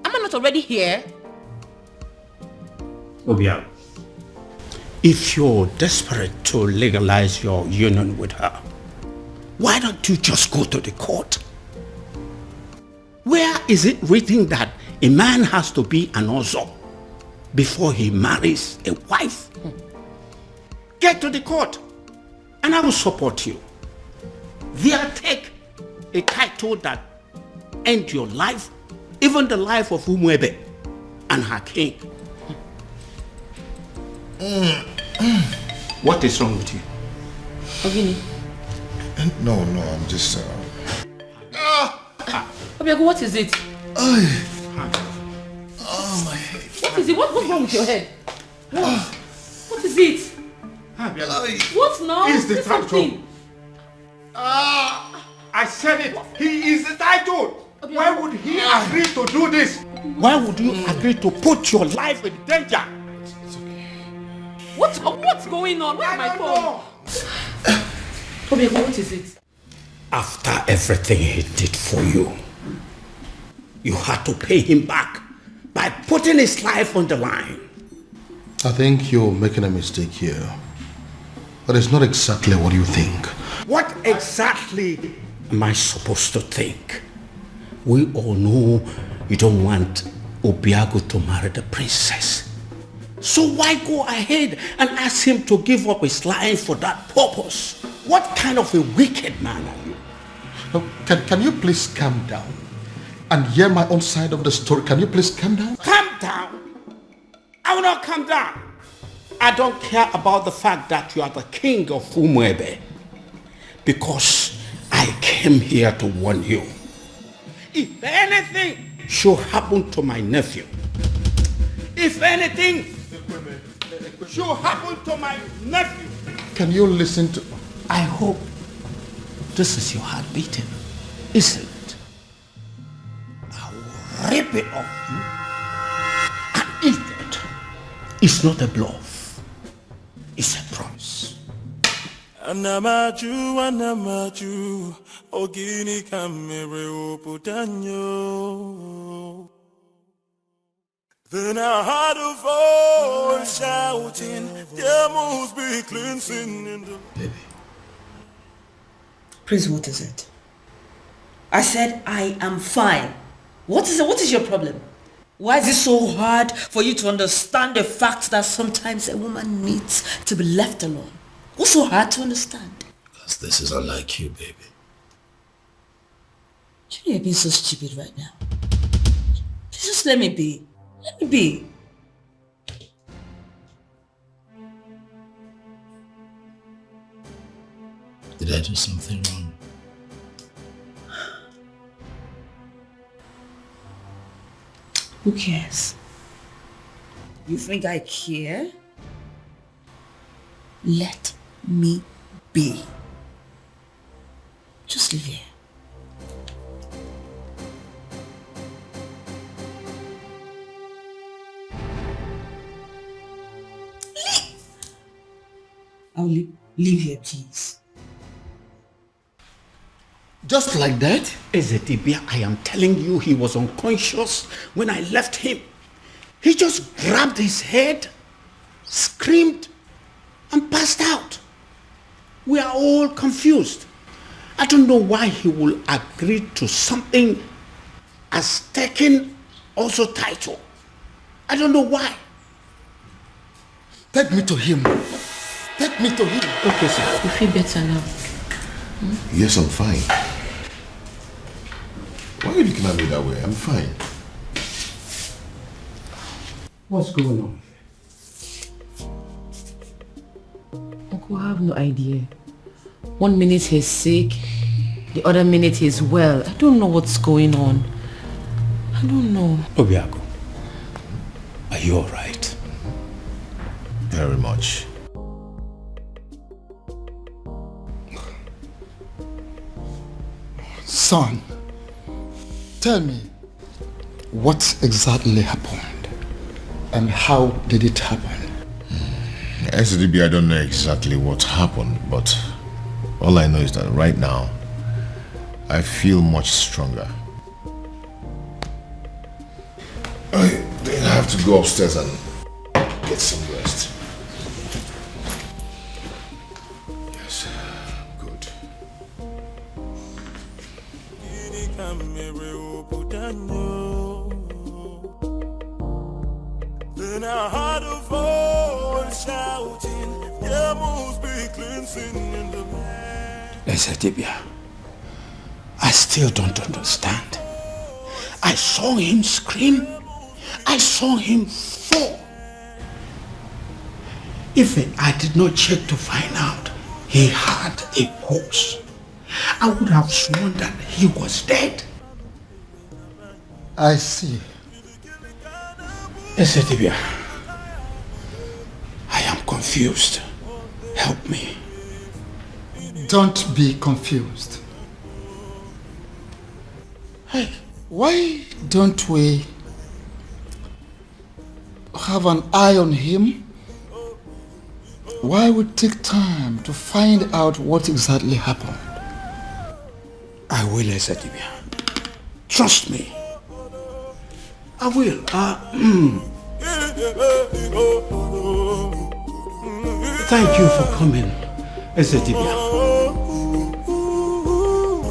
Am I not already here? Obia, if you're desperate to legalize your union with her, why don't you just go to the court? Where is it written that a man has to be an ozo before he marries a wife? Get to the court and I will support you. There, take a title that ends your life, even the life of Umwebe and her king. What is wrong with you? Ogini. No, I'm just... Obiago, what is it? Oh, my head. What is it? What's wrong with your head? What is it? What now? He's the Say title. something. I said it. He is the title. Why would he agree to do this? Why would you agree to put your life in danger? What's going on? Where's my phone? Obiago, what is it? After everything he did for you, you had to pay him back by putting his life on the line. I think you're making a mistake here. But it's not exactly what you think. What exactly am I supposed to think? We all know you don't want Obiago to marry the princess. So why go ahead and ask him to give up his life for that purpose? What kind of a wicked man are you? Now, can you please calm down and hear my own side of the story? Can you please calm down? Calm down? I will not calm down. I don't care about the fact that you are the king of Umwebe, because I came here to warn you. If anything should happen to my nephew, if anything should happen to my nephew, Can you listen to... I hope this is your heart beating, isn't it? I will rip it off you and eat it. It's not a bluff. It's a promise. Anamaju, ogini kamere oputanyo. Then I heard a voice shouting, there must be cleansing in the... Baby. Prince, what is it? I said I am fine. What is it? What is your problem? Why is it so hard for you to understand the fact that sometimes a woman needs to be left alone? What's so hard to understand? Because this is unlike you, baby. You know you're being so stupid right now. Just let me be. Let me be. Did I do something wrong? Who cares? You think I care? Let me be. Just live here. I'll leave here, please. Just like that? Ezedibia, I am telling you, he was unconscious when I left him. He just grabbed his head, screamed, and passed out. We are all confused. I don't know why he will agree to something as taking also title. I don't know why. Take me to him. Take me to him. Okay, sir. You feel better now? Yes, I'm fine. Why are you looking at me that way? I'm fine. What's going on? Uncle, I have no idea. 1 minute he's sick, the other minute he's well. I don't know what's going on. I don't know. Obiago, are you alright? Very much. Son, tell me, what exactly happened? And how did it happen? SDB, I don't know exactly what happened, but all I know is that right now, I feel much stronger. I think I have to go upstairs and get some rest. Yes, good. Then I heard a voice shouting, there must be cleansing in the land. Ezedibia, I still don't understand. I saw him scream. I saw him fall. If I did not check to find out he had a pulse, I would have sworn that he was dead. I see. Ezedibia, I am confused. Help me. Don't be confused. Hey, why don't we have an eye on him? Why we take time to find out what exactly happened? I will, Ezedibia. Trust me. I will. Thank you for coming, Ezedibia.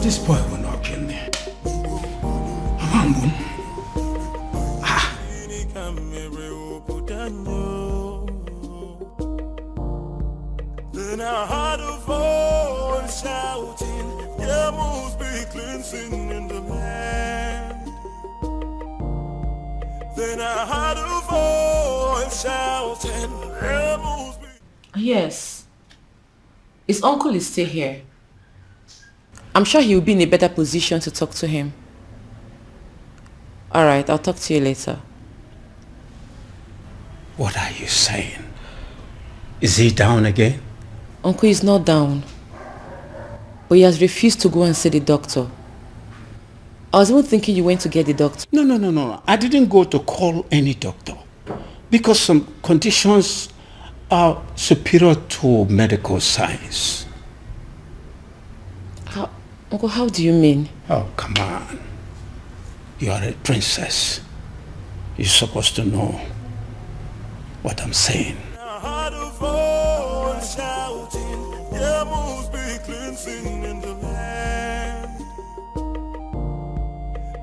This boy will not kill me. Amambun. Then I heard a voice shouting, there must be cleansing in the land. Then I heard a voice shouting, there must be... Yes. His uncle is still here. I'm sure he will be in a better position to talk to him. Alright, I'll talk to you later. What are you saying? Is he down again? Uncle is not down. But he has refused to go and see the doctor. I was even thinking you went to get the doctor. No. I didn't go to call any doctor. Because some conditions are superior to medical science. Uncle, how do you mean? Oh, come on. You are a princess. You're supposed to know what I'm saying. I heard a voice shouting, there must be cleansing in the land.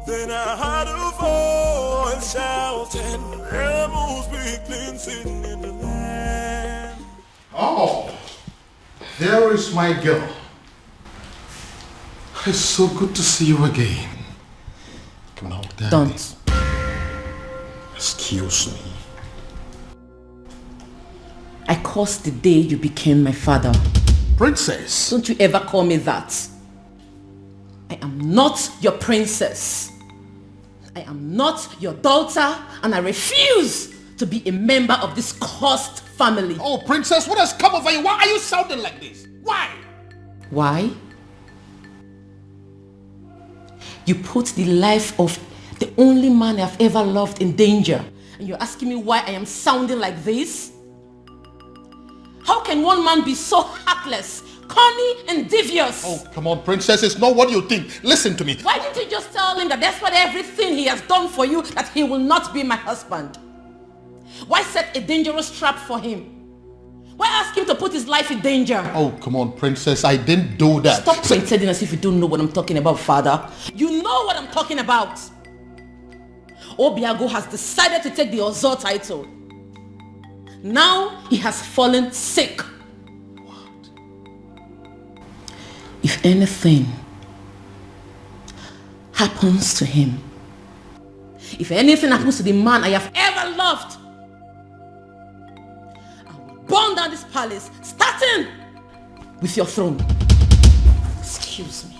Then I heard a voice shouting, there must be cleansing in the land. Oh, there is my girl. It's so good to see you again. No, Daddy. Don't. Excuse me. I cursed the day you became my father. Princess. Don't you ever call me that. I am not your princess. I am not your daughter, and I refuse to be a member of this cursed family. Oh, princess, what has come over you? Why are you sounding like this? Why? Why? You put the life of the only man I've ever loved in danger, and you're asking me why I am sounding like this? How can one man be so heartless, corny, and devious? Oh, come on, princess, it's not what you think. Listen to me. Why didn't you just tell him that despite everything he has done for you, that he will not be my husband? Why set a dangerous trap for him? Why ask him to put his life in danger? Oh, come on, princess, I didn't do that. Stop pretending as if you don't know what I'm talking about, father. You know what I'm talking about. Obiago has decided to take the Ozor title. Now he has fallen sick. if anything happens to him, if anything happens to the man I have ever loved, I will burn down this palace, starting with your throne. Excuse me.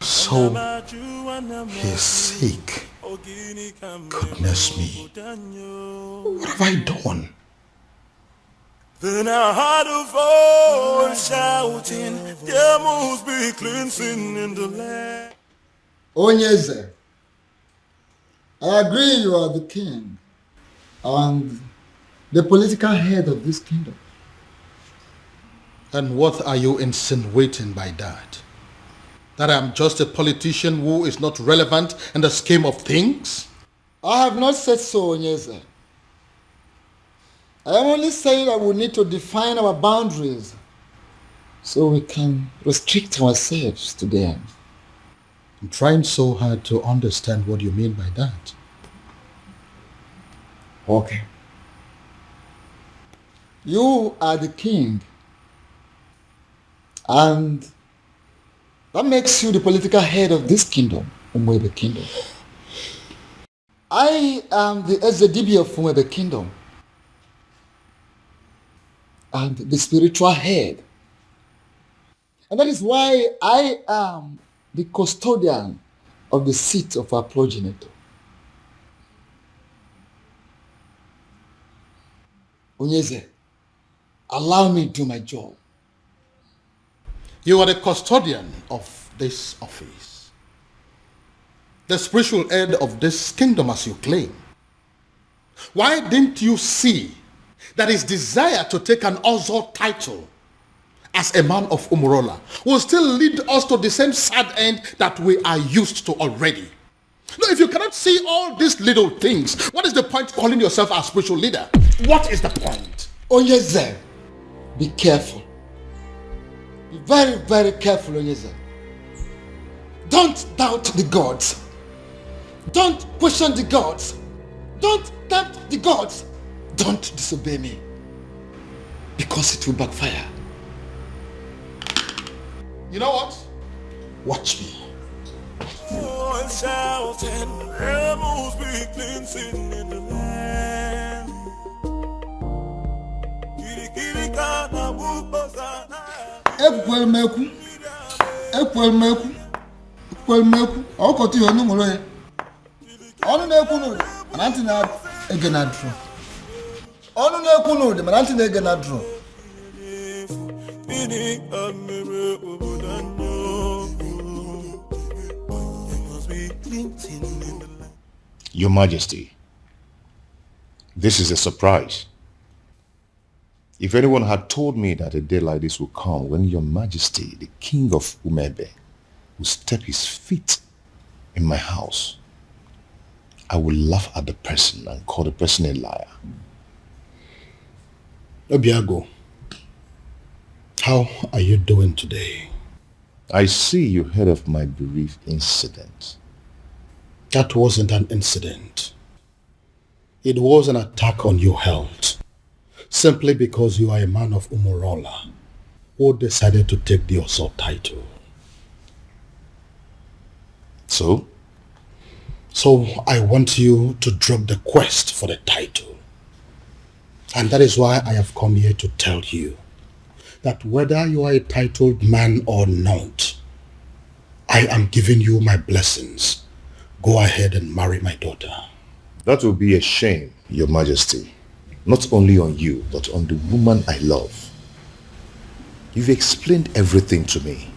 So, he's sick. Goodness me. What have I done? Then I heard a voice shouting, there must be cleansing in the land. Onyeze, I agree you are the king and the political head of this kingdom. And what are you insinuating by that? That I'm just a politician who is not relevant in the scheme of things? I have not said so, Onyeze. I am only saying that we need to define our boundaries so we can restrict ourselves to them. I'm trying so hard to understand what you mean by that. Okay. You are the king, and that makes you the political head of this kingdom, Umwebe Kingdom. I am the Ezedibi of Umwebe Kingdom and the spiritual head. And that is why I am the custodian of the seat of our progenitor. Onyeze, allow me to do my job. You are the custodian of this office, the spiritual head of this kingdom as you claim. Why didn't you see that his desire to take an Ozo title as a man of Umurola will still lead us to the same sad end that we are used to already? No, if you cannot see all these little things, what is the point calling yourself a spiritual leader? What is the point? Onyeze, be careful. Be very, very careful, Onyeze. Don't doubt the gods. Don't question the gods. Don't tempt the gods. Don't disobey me, because it will backfire. You know what? Watch me. Shouting, there must be cleansing in the land. Ekwelmeku, ọkọtụ ihe ọnụ nwere ya. Ọnụ na-ekwu n'ụdị, mana ntị na-ege na drum. Ọnụ na-ekwu n'ụdị, mana ntị na-ege na drum. Your Majesty, this is a surprise. If anyone had told me that a day like this would come when Your Majesty, the King of Umebe, will step his feet in my house, I would laugh at the person and call the person a liar. Obiago, how are you doing today? I see you heard of my bereaved incident. That wasn't an incident. It was an attack on your health, simply because you are a man of Umurola who decided to take the Oso title. So? So I want you to drop the quest for the title. And that is why I have come here to tell you that whether you are a titled man or not, I am giving you my blessings. Go ahead and marry my daughter. That will be a shame, Your Majesty. Not only on you, but on the woman I love. You've explained everything to me,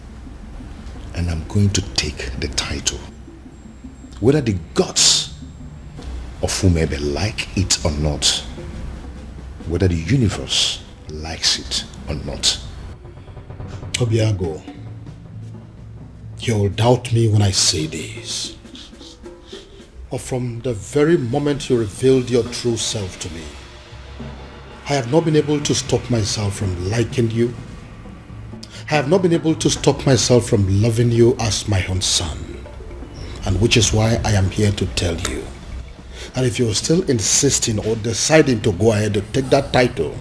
and I'm going to take the title. Whether the gods of Umebe like it or not, whether the universe likes it or not. Obiago, you'll doubt me when I say this. But from the very moment you revealed your true self to me, I have not been able to stop myself from liking you. I have not been able to stop myself from loving you as my own son. And which is why I am here to tell you And if you're still insisting or deciding to go ahead to take that title,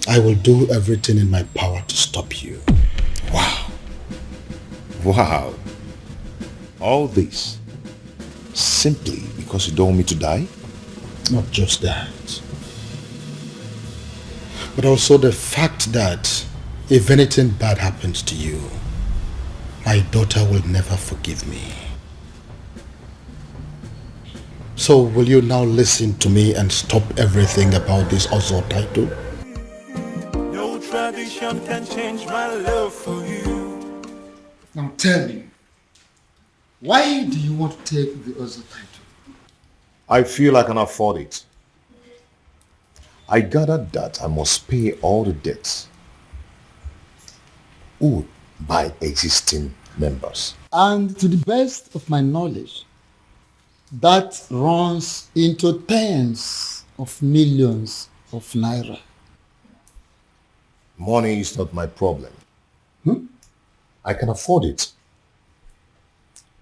I will do everything in my power to stop you. Wow. Wow. All this simply because you don't want me to die? Not just that, but also the fact that if anything bad happens to you, my daughter will never forgive me. So will you now listen to me and stop everything about this Ozo title? No tradition can change my love for you. Now tell me, why do you want to take the Ozo title? I feel I can afford it. I gathered that I must pay all the debts owed by existing members. And to the best of my knowledge, that runs into tens of millions of naira. Money is not my problem. I can afford it.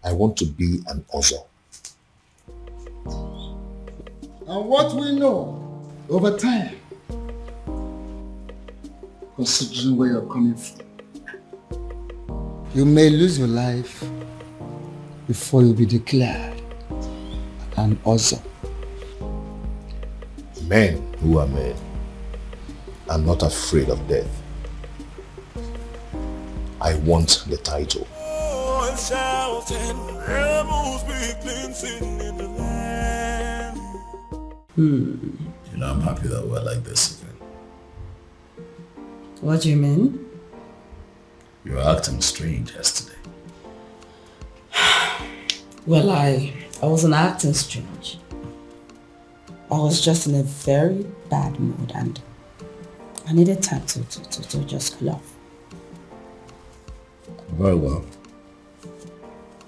I want to be an Ozo. And what we know over time, considering where you're coming from, you may lose your life before you'll be declared an Ozo. Men who are men are not afraid of death. I want the title. Oh, and shouting, rebels begin singing in the land. You know, I'm happy that we're like this again. What do you mean? You were acting strange yesterday. Well, I wasn't acting strange. I was just in a very bad mood and I needed time to just cool off. Very well.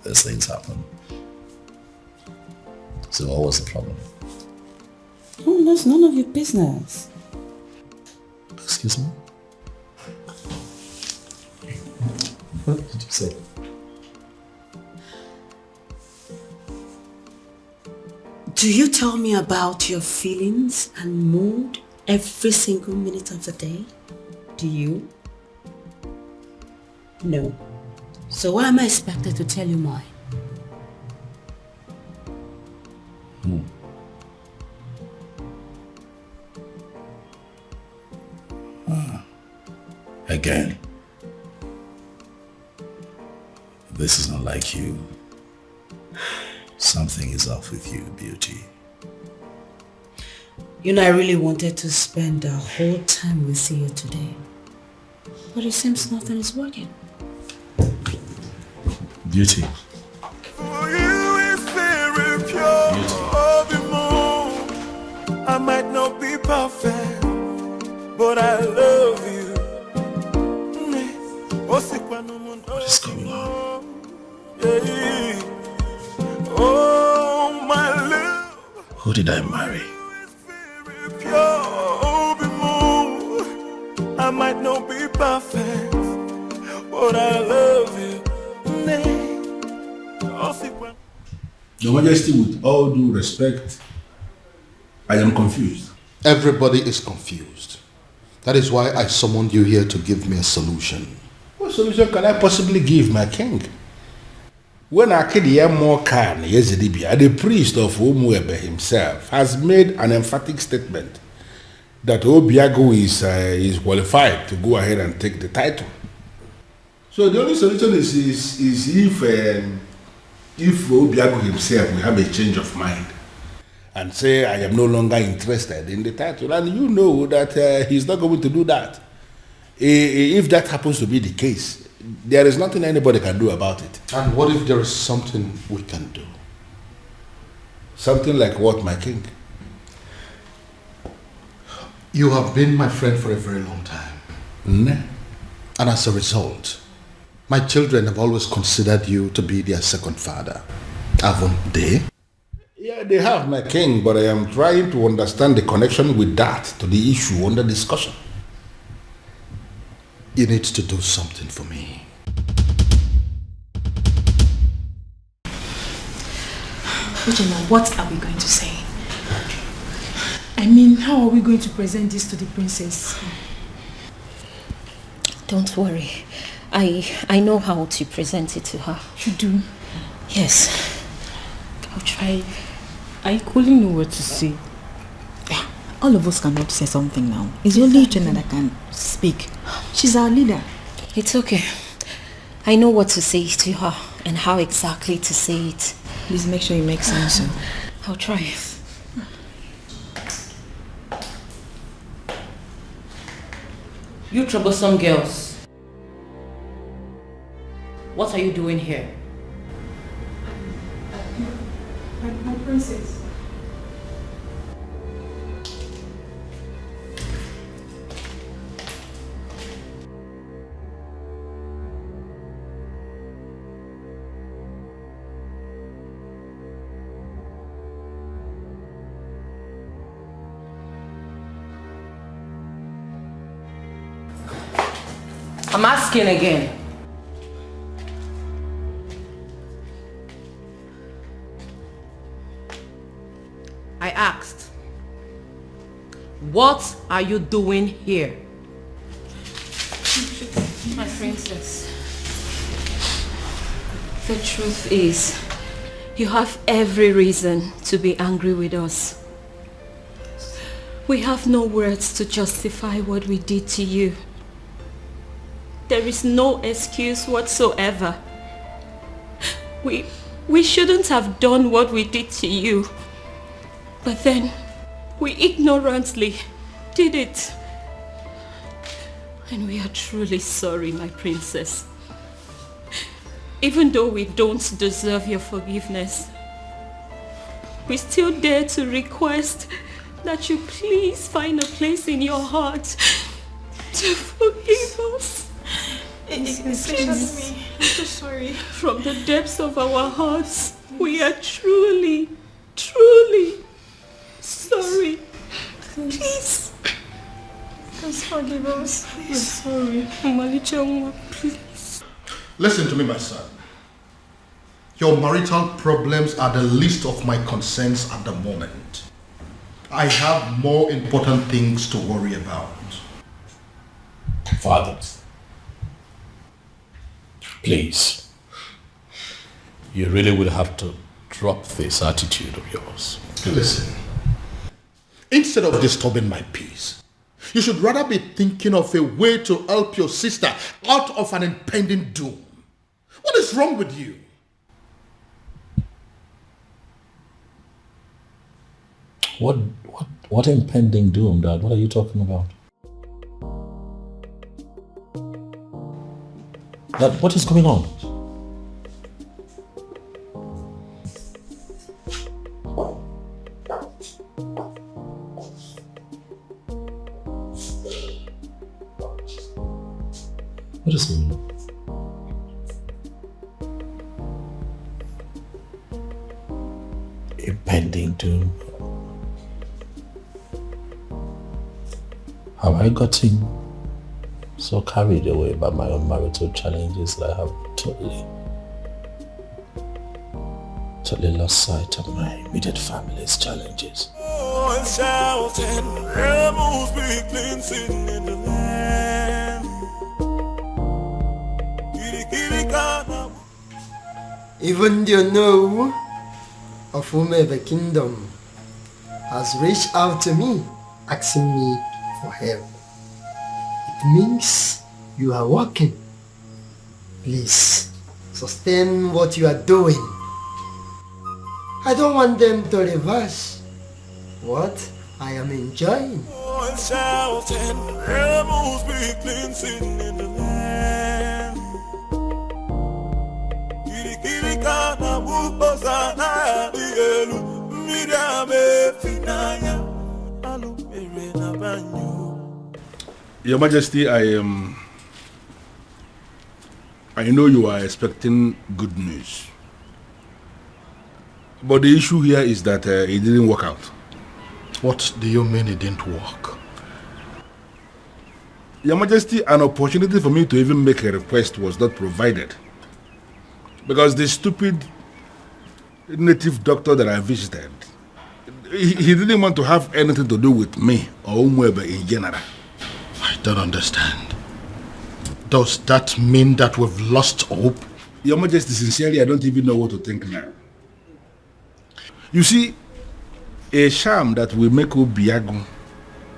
These things happen. So what was the problem? Oh, that's none of your business. Excuse me? What did you say? Do you tell me about your feelings and mood every single minute of the day? Do you? No. So why am I expected to tell you mine? Again. This is not like you. Something is off with you, beauty. You know, I really wanted to spend the whole time with you today. But it seems nothing is working. Beauty. For you is very pure. The moon. I might not be perfect, but I love you. What is going on? Oh, my love. Who did I marry? Pure, the moon. I might not be perfect, but I love you. Your Majesty, with all due respect, I am confused. Everybody is confused. That is why I summoned you here to give me a solution. What solution can I possibly give, my king? When Akidiyamo Yezidibia, the priest of Umuebe himself, has made an emphatic statement that Obiago is qualified to go ahead and take the title. So the only solution is if Obiago himself will have a change of mind and say, I am no longer interested in the title. And you know that he's not going to do that. If that happens to be the case, there is nothing anybody can do about it. And what if there is something we can do? Something like what, my king? You have been my friend for a very long time. And as a result, my children have always considered you to be their second father. Haven't they? Yeah, they have, my king, but I am trying to understand the connection with that to the issue under discussion. You need to do something for me. Uchenna, what are we going to say? I mean, how are we going to present this to the princess? Don't worry. I know how to present it to her. You do? Yes. I'll try. I couldn't know what to say. All of us cannot say something now. It's only Uchenna that can speak. She's our leader. It's okay. I know what to say to her and how exactly to say it. Please make sure you make sense. I'll try. You troublesome girls. What are you doing here? My princess. I'm asking again. I asked, what are you doing here? My princess, the truth is, you have every reason to be angry with us. We have no words to justify what we did to you. There is no excuse whatsoever. We shouldn't have done what we did to you. But then, we ignorantly did it. And we are truly sorry, my princess. Even though we don't deserve your forgiveness, we still dare to request that you please find a place in your heart to forgive us. Excuse me. I'm so sorry. From the depths of our hearts, we are truly, truly sorry. Please. Please forgive us. We're sorry. Malicha, please. Listen to me, my son. Your marital problems are the least of my concerns at the moment. I have more important things to worry about. Father, please, you really would have to drop this attitude of yours. Listen, instead of disturbing my peace, you should rather be thinking of a way to help your sister out of an impending doom. What is wrong with you? What impending doom, Dad? What are you talking about? Dad, what is going on? What is going on? Impending doom. Have I gotten so carried away by my own marital challenges that I have totally lost sight of my immediate family's challenges? And shouting, rebels be cleansing in the land. Even the know of whomever kingdom has reached out to me, asking me for help. It means you are working. Please, sustain what you are doing. I don't want them to reverse what I am enjoying. And shouting, rebels be cleansing in the land. Your Majesty, I know you are expecting good news. But the issue here is that it didn't work out. What do you mean it didn't work? Your Majesty, an opportunity for me to even make a request was not provided. Because the stupid native doctor that I visited, he didn't want to have anything to do with me or Umwebe in general. I don't understand. Does that mean that we've lost hope? Your Majesty, sincerely, I don't even know what to think now. You see, a sham that will make Obiago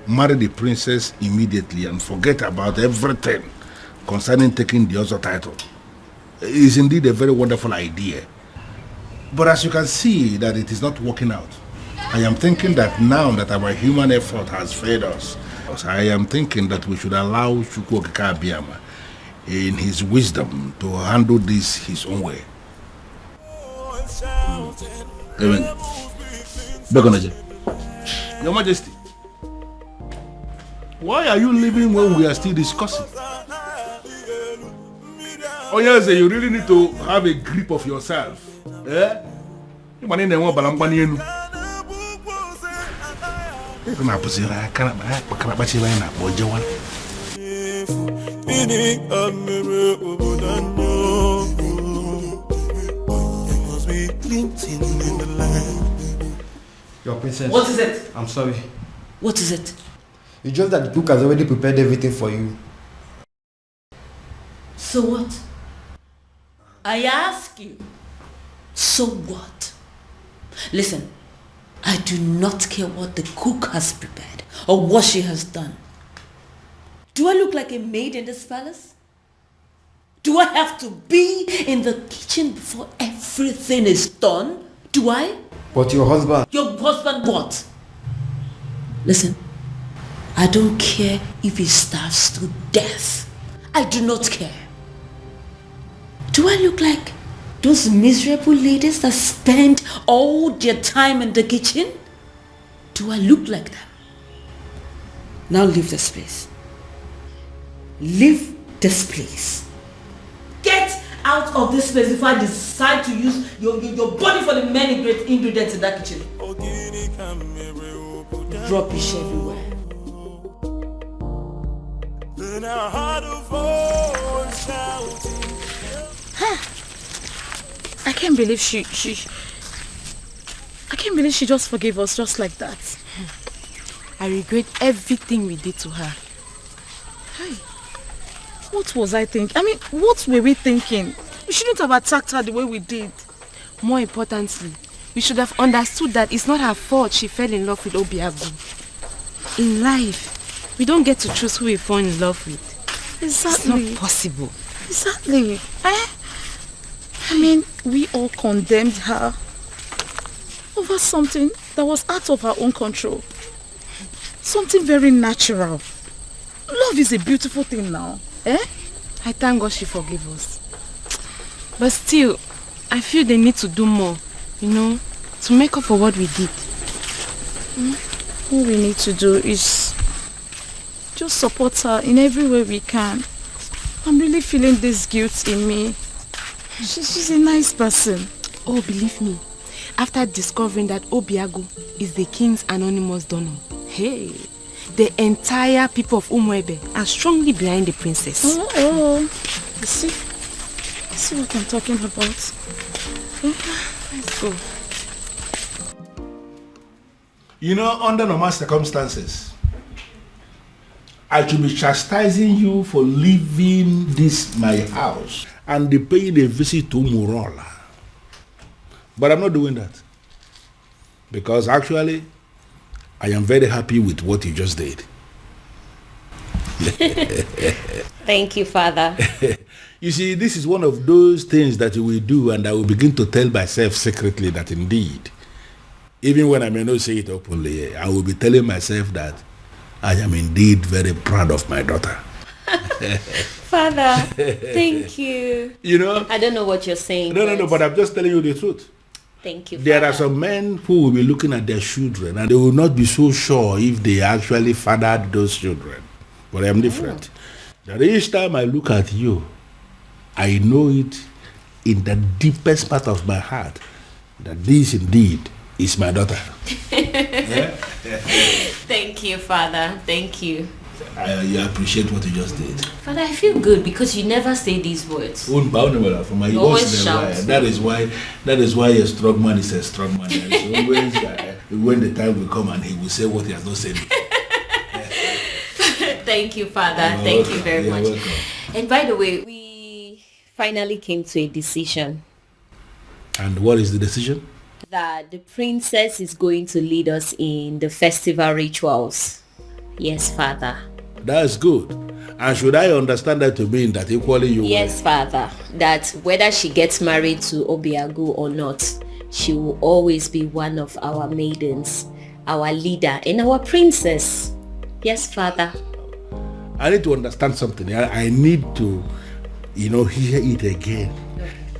marry the princess immediately and forget about everything concerning taking the other title is indeed a very wonderful idea. But as you can see that it is not working out, I am thinking that now that our human effort has failed us, I am thinking that we should allow Chukwuokika Abiyama in his wisdom to handle this his own way. Your Majesty, why are you leaving when we are still discussing? Oh yes, you really need to have a grip of yourself. Eh? Your princess. What is it? I'm sorry. What is it? It's just that the book has already prepared everything for you. So what? I ask you. So what? Listen, I do not care what the cook has prepared or what she has done. Do I look like a maid in this palace? Do I have to be in the kitchen before everything is done? Do I? But your husband... Your husband what? Listen, I don't care if he starves to death. I do not care. Do I look like those miserable ladies that spend all their time in the kitchen? Do I look like them? Now leave this place. Leave this place. Get out of this place before I decide to use your body for the many great ingredients in that kitchen. Rubbish everywhere. I can't believe she just forgave us just like that. I regret everything we did to her. Hey, what was I thinking? I mean, what were we thinking? We shouldn't have attacked her the way we did. More importantly, we should have understood that it's not her fault she fell in love with Obiagu. In life, we don't get to choose who we fall in love with. Exactly. It's not possible. Exactly. I mean, we all condemned her over something that was out of her own control. Something very natural. Love is a beautiful thing now. Eh? I thank God she forgave us. But still, I feel they need to do more, to make up for what we did. All we need to do is just support her in every way we can. I'm really feeling this guilt in me. She's a nice person. Oh, believe me, after discovering that Obiagu is the king's anonymous donor, hey, the entire people of Umuebe are strongly behind the princess. Oh. You see what I'm talking about? Let's go. Under normal circumstances, I should be chastising you for leaving this my house and paying a visit to Umurola. But I'm not doing that. Because actually, I am very happy with what you just did. Thank you, Father. You see, this is one of those things that you will do, and I will begin to tell myself secretly that indeed, even when I may not say it openly, I will be telling myself that I am indeed very proud of my daughter. Father, thank you. I don't know what you're saying. No, but I'm just telling you the truth. Thank you, There Father. are some men who will be looking at their children and they will not be so sure if they actually fathered those children. But I am different. That each time I look at you, I know it in the deepest part of my heart that this indeed is my daughter. Thank you, Father. Thank you. You appreciate what you just did. Father, I feel good because you never say these words. You always shout. That is why a strong man is a strong man. Always, when the time will come and he will say what he has not said. Thank you, Father. Thank you very much. Welcome. And by the way, we finally came to a decision. And what is the decision? That the princess is going to lead us in the festival rituals. Yes, Father. That's good. And should I understand that to mean that equally you Yes, Father. That whether she gets married to Obiagu or not, she will always be one of our maidens, our leader, and our princess. Yes, Father. I need to understand something. I need to, hear it again.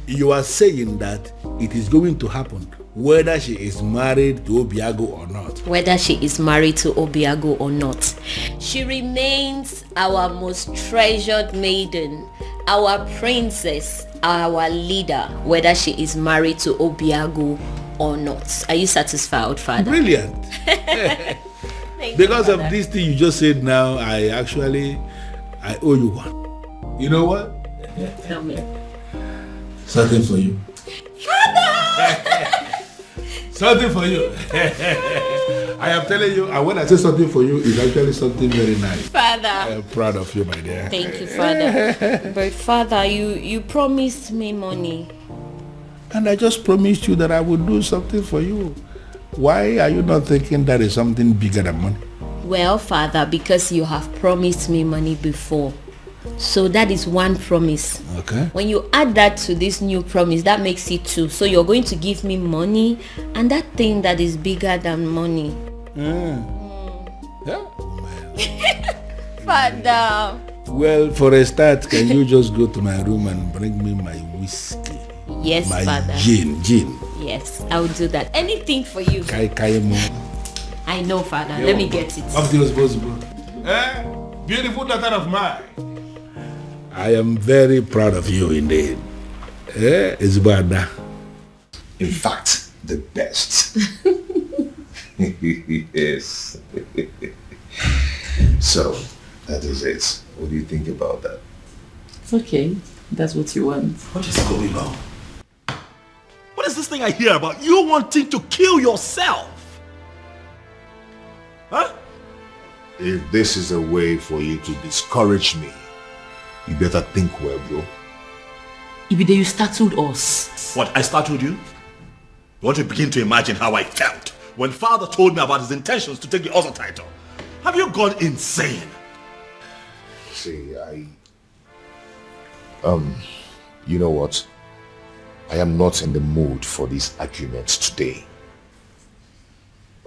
You are saying that it is going to happen whether she is married to Obiagu or not. Whether she is married to Obiagu or not, she remains our most treasured maiden, our princess, our leader, whether she is married to Obiagu or not. Are you satisfied, Father? Brilliant. Because of this thing you just said now, I owe you one. You know what? Tell me. Something for you. Something for you. I am telling you, and when I say something for you, it's actually something very nice. Father. I am proud of you, my dear. Thank you, Father. But Father, you promised me money. And I just promised you that I would do something for you. Why are you not thinking that is something bigger than money? Well, Father, because you have promised me money before. So that is one promise. Okay. When you add that to this new promise, that makes it two. So you're going to give me money and that thing that is bigger than money. Yeah. Father. Well, for a start, can you just go to my room and bring me my whiskey? Yes, my Father. Gin. Yes, I will do that. Anything for you. I know, Father. Let me get it. Up to your responsible. Beautiful daughter of mine. I am very proud of you indeed. It's bad. In fact, the best. Yes. So, that is it. What do you think about that? It's okay. That's what you want. What is going on? What is this thing I hear about? You wanting to kill yourself? Huh? If this is a way for you to discourage me, you better think well, bro. Ibide, you startled us. What, I startled you? You want to begin to imagine how I felt when father told me about his intentions to take the other title. Have you gone insane? See, you know what? I am not in the mood for these arguments today.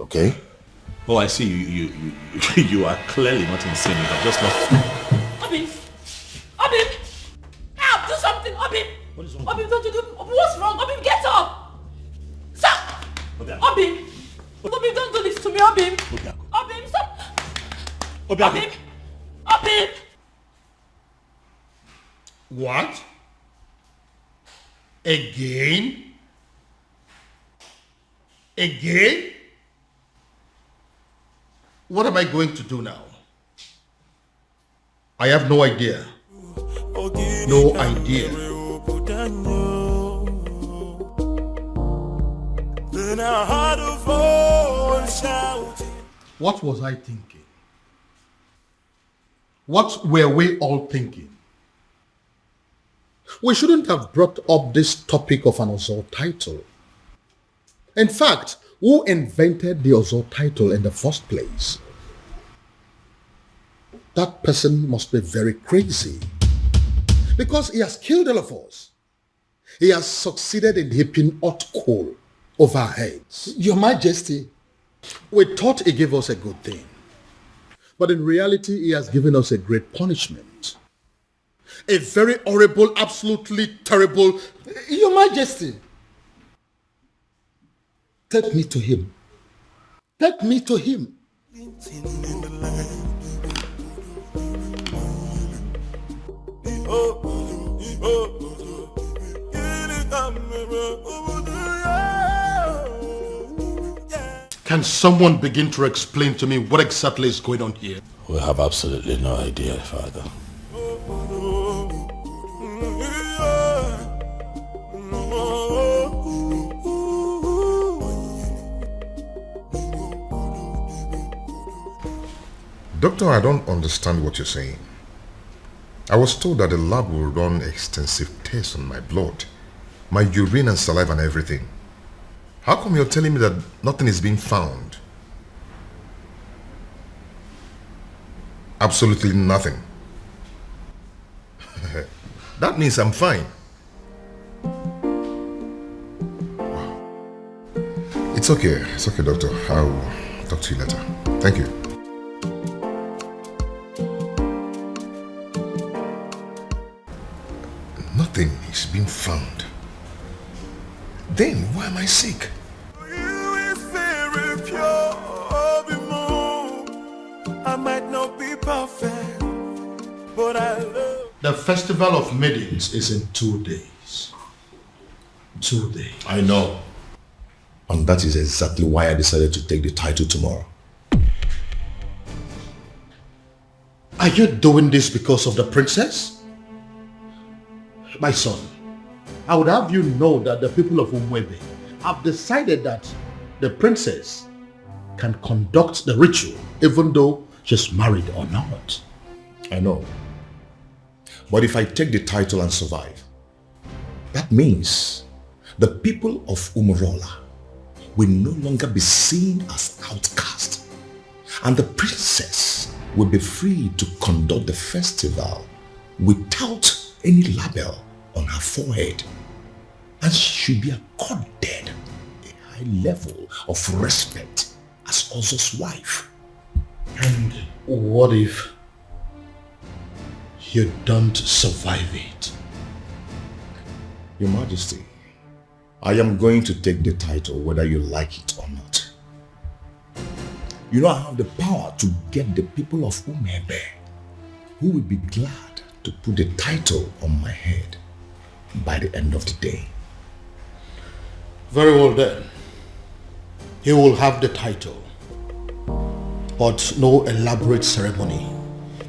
Okay? Oh, I see. You are clearly not insane. You are just not. Obim! Help! Do something! Obim! What is wrong? Obim, don't you do... What's wrong? Obim, get up! Stop! Obim! Obim, don't do this to me, Obim! Obim, stop! Obim! Obim! What? Again? Again? What am I going to do now? I have no idea. No idea. What was I thinking? What were we all thinking? We shouldn't have brought up this topic of an Ozor title. In fact, who invented the Ozor title in the first place? That person must be very crazy. Because he has killed all of us. He has succeeded in heaping hot coal over our heads. Your Majesty, we thought he gave us a good thing. But in reality, he has given us a great punishment. A very horrible, absolutely terrible... Your Majesty, take me to him. Take me to him. Can someone begin to explain to me what exactly is going on here? We have absolutely no idea, Father. Doctor, I don't understand what you're saying. I was told that the lab will run extensive tests on my blood, my urine and saliva and everything. How come you're telling me that nothing is being found? Absolutely nothing. That means I'm fine. Wow. It's okay, doctor. I'll talk to you later. Thank you. Nothing is being found. Then why am I sick? I might not be perfect, but I love. The festival of maidens is in 2 days. 2 days. I know. And that is exactly why I decided to take the title tomorrow. Are you doing this because of the princess? My son, I would have you know that the people of Umwebe have decided that the princess can conduct the ritual even though she's married or not. I know. But if I take the title and survive, that means the people of Umurola will no longer be seen as outcasts, and the princess will be free to conduct the festival without any label on her forehead, and she should be accorded a high level of respect as Ozo's wife. And what if you don't survive it? Your Majesty, I am going to take the title whether you like it or not. You know I have the power to get the people of Umebe who will be glad to put the title on my head by the end of the day. Very well then. He will have the title, but no elaborate ceremony,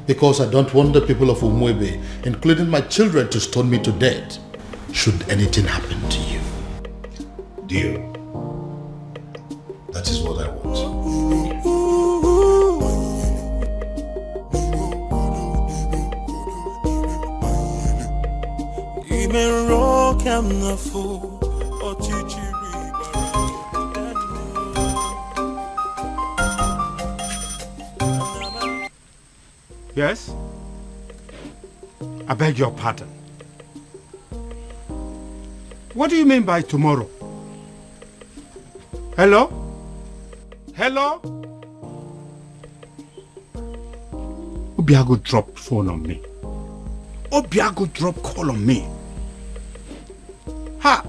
because I don't want the people of Umwebe, including my children, to stone me to death should anything happen to you. Dear, that is what I want. Even rock I'm not fool or chichi. Yes? I beg your pardon. What do you mean by tomorrow? Hello? Hello? Obiago dropped phone on me. Obiago dropped call on me. Ha!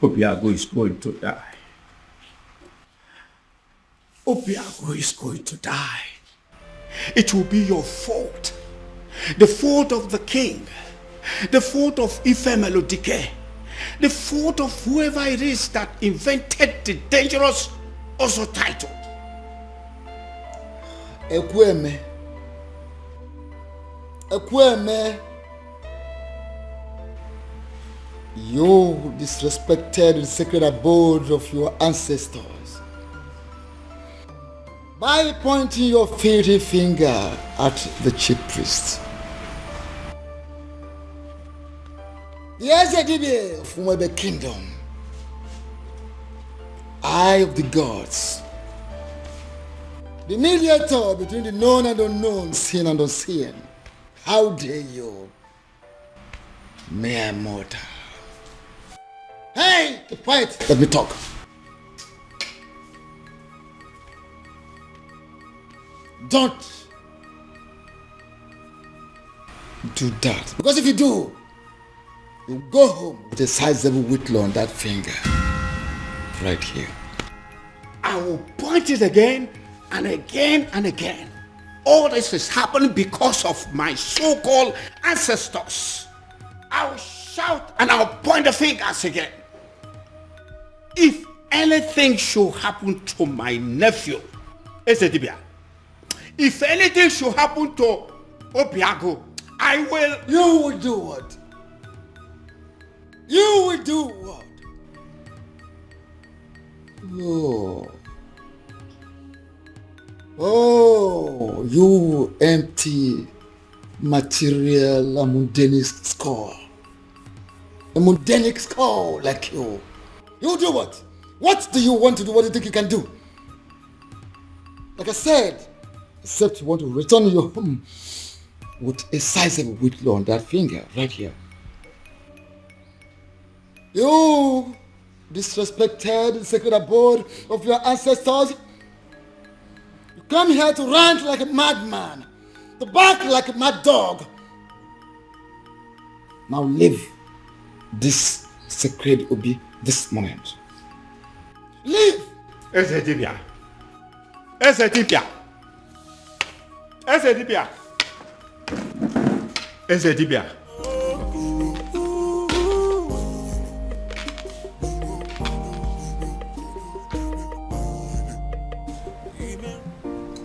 Obiago is going to die. Obiago is going to die. It will be your fault. The fault of the king. The fault of Ife Melodike. The fault of whoever it is that invented the dangerous Ozo title. Ekweme. Ekweme. You disrespected the sacred abode of your ancestors by pointing your filthy finger at the chief priest. The Ezedibe of Umwebe Kingdom, eye of the gods, the mediator between the known and unknown, seen and unseen. How dare you, mere mortal? Hey, keep quiet. Let me talk. Don't do that. Because if you do, you go home with a sizable whitlow on that finger. Right here. I will point it again and again and again. All this is happening because of my so-called ancestors. I'll shout and I'll point the fingers again. If anything should happen to my nephew, Esedibia, if anything should happen to Obiago, I will... You will do what? You will do what? Oh, you empty material, a mundane skull. A mundane skull like you. You do what? What do you want to do? What do you think you can do? Like I said, except you want to return your home with a sizable whitlow on that finger right here. You disrespected the sacred abode of your ancestors. You come here to rant like a madman, to bark like a mad dog. Now leave this sacred Obi this moment. Leave! Esedibia. Esedibia. Esedibia. Esedibia.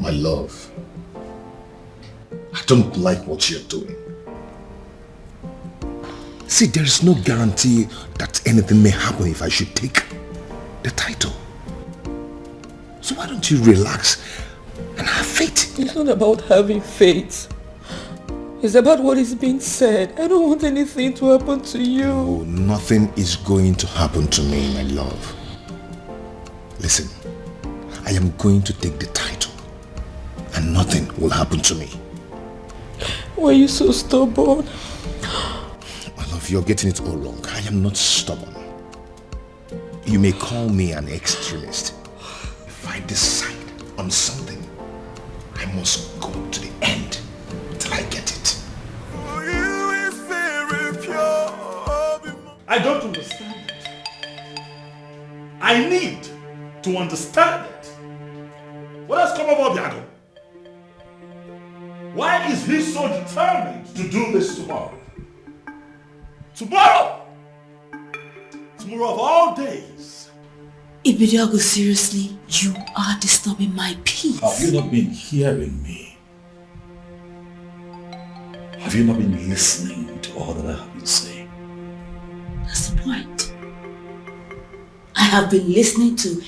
My love, I don't like what you're doing. See, there is no guarantee that anything may happen if I should take the title. So why don't you relax and have faith? It's not about having faith. It's about what is being said. I don't want anything to happen to you. Oh, nothing is going to happen to me, my love. Listen, I am going to take the title and nothing will happen to me. Why are you so stubborn? My love, you're getting it all wrong. I am not stubborn. You may call me an extremist. If I decide on something, I must go to the end till I get it. I don't understand it. I need to understand it. What has come over Biago? Why is he so determined to do this tomorrow? Tomorrow! Tomorrow of all days. Ibidiago, seriously, you are disturbing my peace. Have you not been hearing me? Have you not been listening to all that I have been saying? That's the point. I have been listening to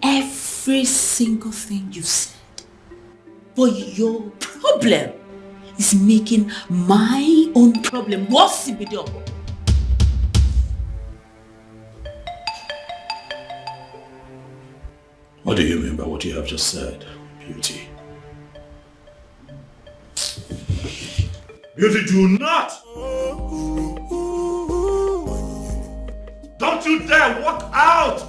every single thing you said. But your problem is making my own problem worse, Ibidiago. What do you mean by what you have just said, Beauty? Beauty, do not! Don't you dare walk out!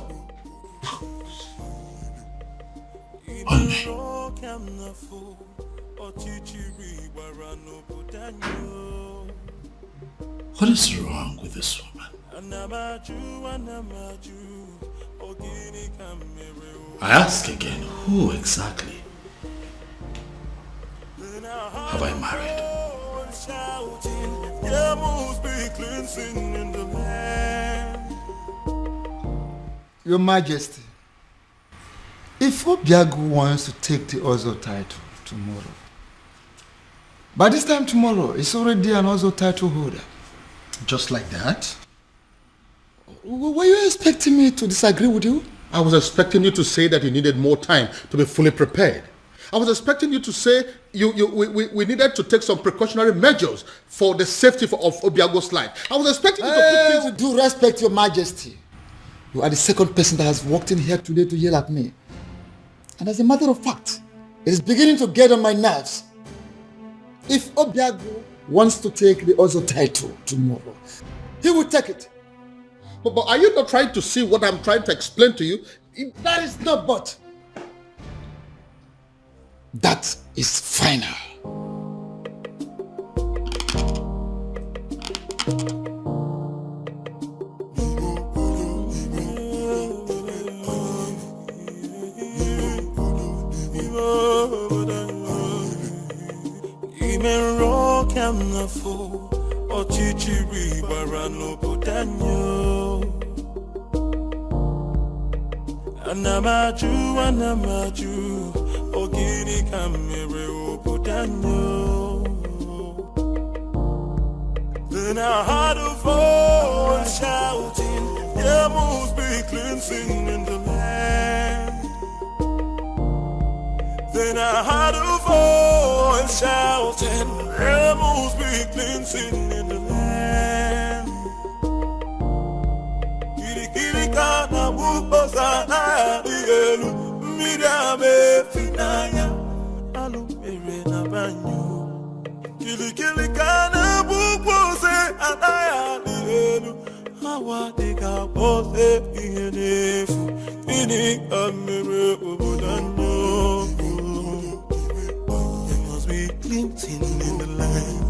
What is wrong with this woman? I ask again, who exactly have I married? Your Majesty, if Obiago wants to take the Ozo title tomorrow, by this time tomorrow, it's already an Ozo title holder. Just like that? Were you expecting me to disagree with you? I was expecting you to say that you needed more time to be fully prepared. I was expecting you to say we needed to take some precautionary measures for the safety of Obiago's life. I was expecting you to put things... With due respect, Your Majesty, you are the second person that has walked in here today to yell at me. And as a matter of fact, it is beginning to get on my nerves. If Obiago wants to take the Ozo title tomorrow, he will take it. But are you not trying to see what I'm trying to explain to you? That is not but. That is final. Anamaju, ogini kamere oputanyo. Then I heard a voice shouting, there must be cleansing in the land. Then I heard a voice shouting, there must be cleansing in the land. Kirikana buposa na dielu, midame finaya, alumere na banyo. Kirikana bupose anaya dielu, hawa deka pose ihenefu, ini amere ubudanyo. There must be cleansing in the land.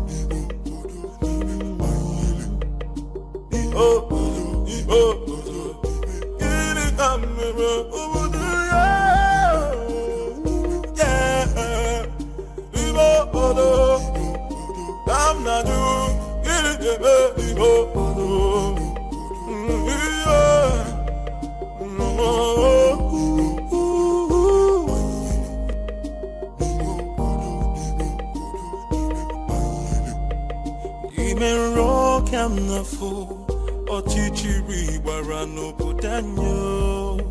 Ochichiri warano putanyo.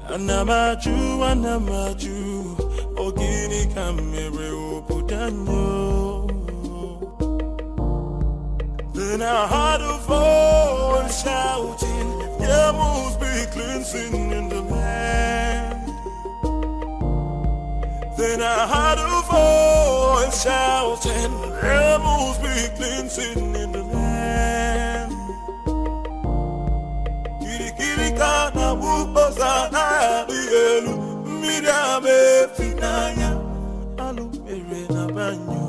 Anamaju, ogini kamere oputanyo. Then I heard a voice shouting, there must be cleansing in the land. Then I heard a voice shouting, there must be cleansing in the land. Kirikana buposa na dielu, midame finaya, alumere na banyo.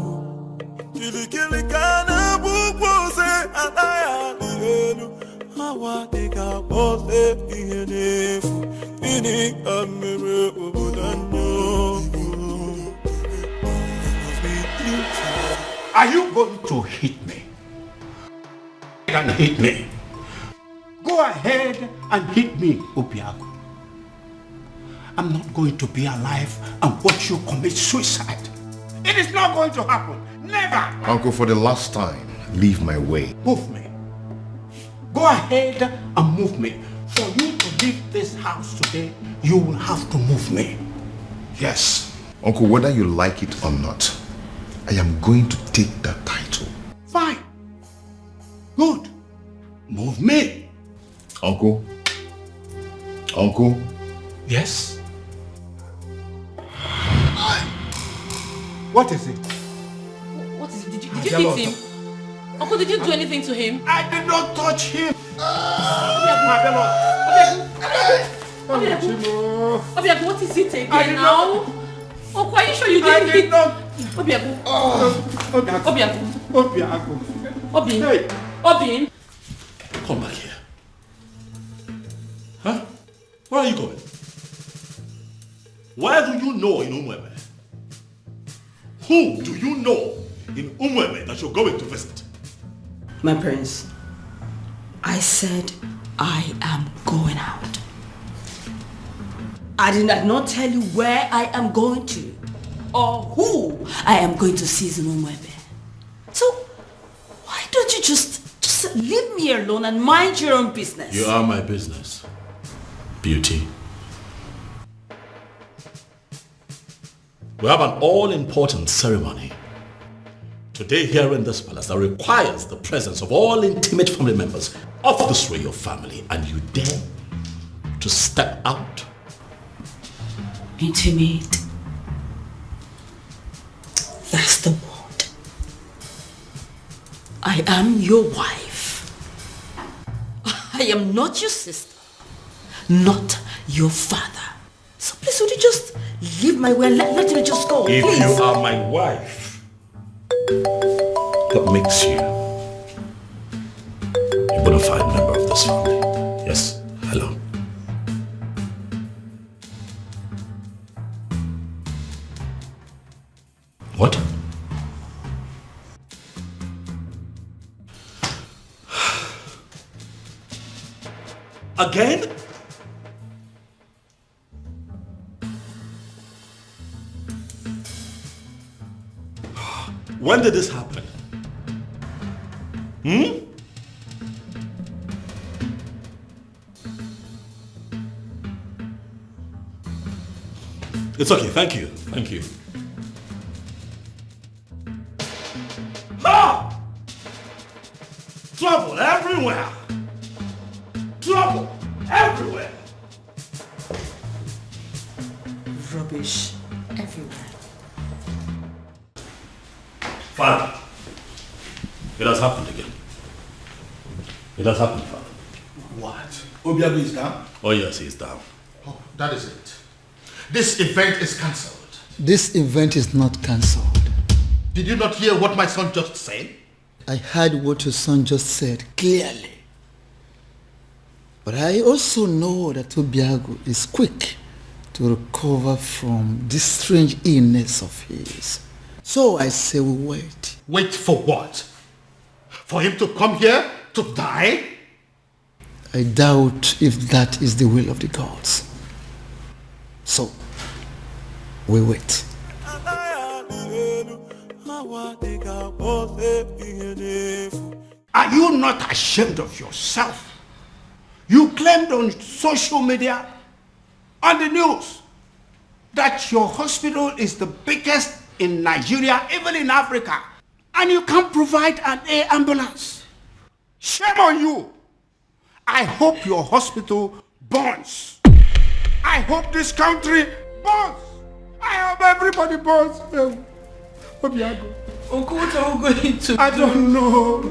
Kirikana bupose anaya dielu, hawa deka pose ihenefu, ini amere ubudanyo. Are you going to hit me? And hit me. Go ahead and hit me, Obiago. I'm not going to be alive and watch you commit suicide. It is not going to happen. Never. Uncle, for the last time, leave my way. Move me. Go ahead and move me. For you to leave this house today, you will have to move me. Yes. Uncle, whether you like it or not, I am going to take that title. Fine. Good. Move me. Uncle? Uncle? Yes? What is it? What is it? Did you hit him? Uncle, did you do anything to him? I did not touch him. Obiago, what is it again now? Uncle, are you sure you didn't hit? Obiago. Obiago. Come back here. Huh? Where are you going? Where do you know in Umwebe? Who do you know in Umwebe that you're going to visit? My prince, I said I am going out. I did not tell you where I am going to or who I am going to see in Umwebe. So why don't you just leave me alone and mind your own business? You are my business, Beauty. We have an all-important ceremony today here in this palace that requires the presence of all intimate family members of this royal family, and you dare to step out? Intimate. That's the word. I am your wife. I am not your sister, not your father. So please, would you just leave my way and let me just go, If please? you are my wife, that makes you a bona fide member of this family. Yes, hello. What? Again? When did this happen? It's okay, thank you. Thank you. Ah! Trouble everywhere! Trouble everywhere! Rubbish everywhere. Father, it has happened again. It has happened, Father. What? Obiago is down? Oh yes, he's down. Oh, that is it. This event is cancelled. This event is not cancelled. Did you not hear what my son just said? I heard what your son just said clearly. But I also know that Obiago is quick to recover from this strange illness of his. So I say we wait. Wait for what? For him to come here to die? I doubt if that is the will of the gods. So, we wait. Are you not ashamed of yourself? You claimed on social media, on the news, that your hospital is the biggest in Nigeria, even in Africa, and you can't provide an air ambulance. Shame on you. I hope your hospital burns. I hope this country burns. I hope everybody burns. Obiago. Uncle, what are we going to I don't know.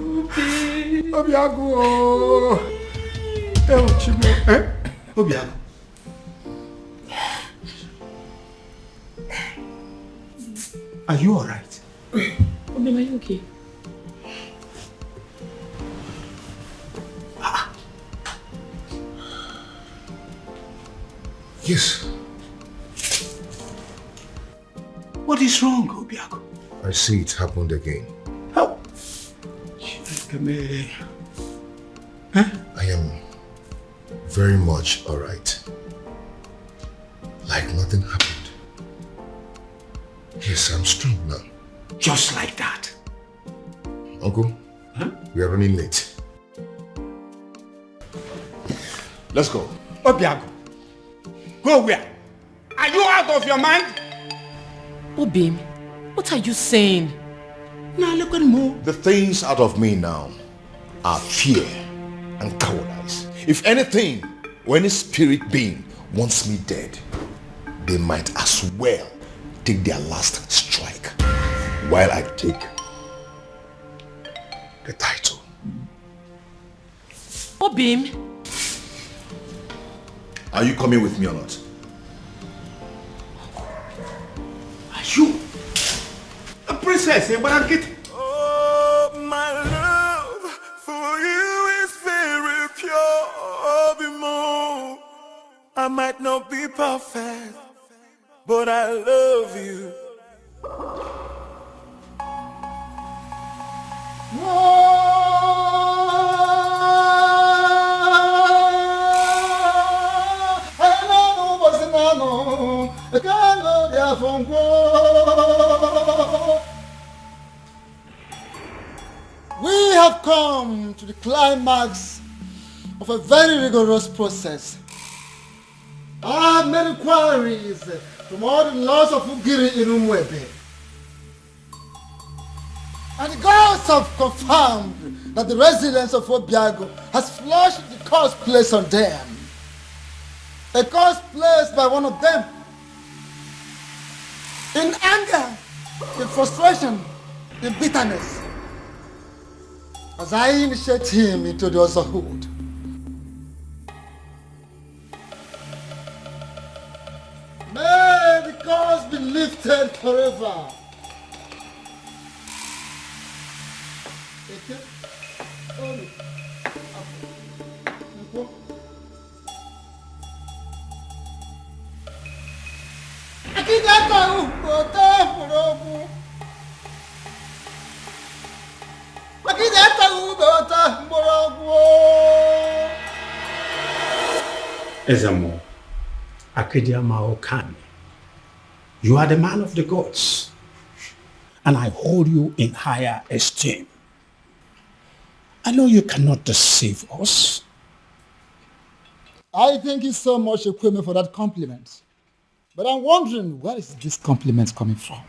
Obiago. Obiago. Are you alright? Obi, are you okay? Yes. What is wrong, Obiago? I see it happened again. How? I am very much alright. Like nothing happened. Yes, I'm strong now. Just like that. Uncle, we are running late. Let's go. Obiago. Go where? Are you out of your mind? Obim, what are you saying? Now look at me. The things out of me now are fear and cowardice. If anything, or any spirit being wants me dead, they might as well take their last strike while I take the title. Obim. Are you coming with me or not? Are you a princess? Oh, my love for you is very pure. Bimo. I might not be perfect, but I love you. We have come to the climax of a very rigorous process. I have made inquiries from all the laws of Ugiri in Umwebe. And the gods have confirmed that the residents of Obiago has flushed the curse placed on them. A curse placed by one of them. In anger, in frustration, in bitterness. As I initiate him into the otherhood. May the curse be lifted forever. Ezamo, Akediama Okami, you are the man of the gods, and I hold you in higher esteem. I know you cannot deceive us. I thank you so much, Ekweme, for that compliment. But I'm wondering, where is this compliment coming from?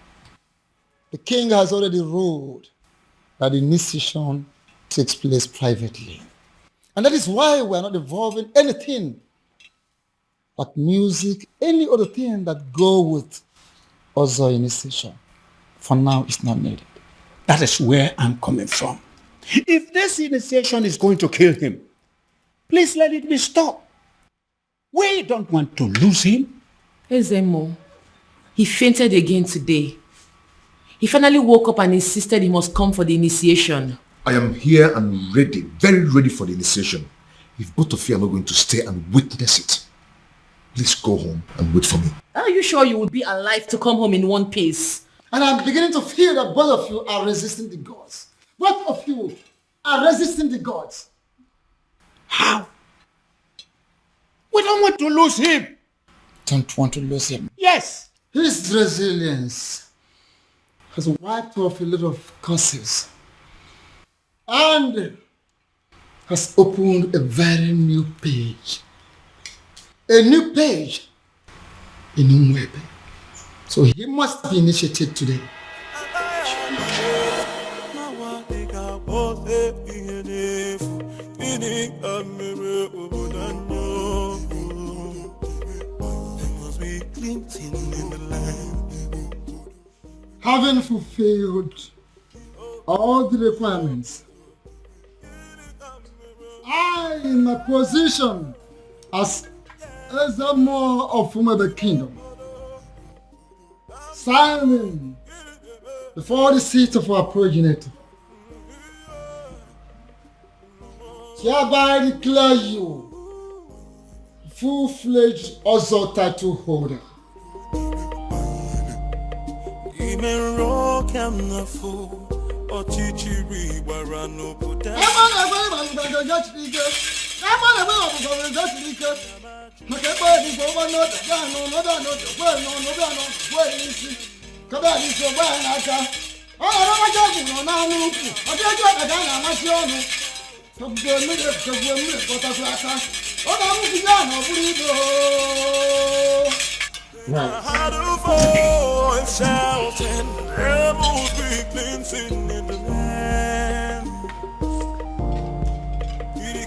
The king has already ruled that the initiation takes place privately. And that is why we are not involving anything but music, any other thing that go with other initiation. For now, it's not needed. That is where I'm coming from. If this initiation is going to kill him, please let it be stopped. We don't want to lose him. Ezemo, he fainted again today. He finally woke up and insisted he must come for the initiation. I am here and ready, very ready for the initiation. If both of you are not going to stay and witness it, please go home and wait for me. Are you sure you will be alive to come home in one piece? And I'm beginning to feel that both of you are resisting the gods. Both of you are resisting the gods. How? We don't want to lose him. Don't want to lose him. Yes. His resilience has wiped off a lot of curses and has opened a very new page. A new page in Umwebe. So he must be initiated today. Having fulfilled all the requirements, I, in my position as Ezamo of Umwebe Kingdom, signing before the seat of our progenitor, hereby declare you full-fledged Ozo title holder. Had a voice shouting, rebels be cleansing in the land.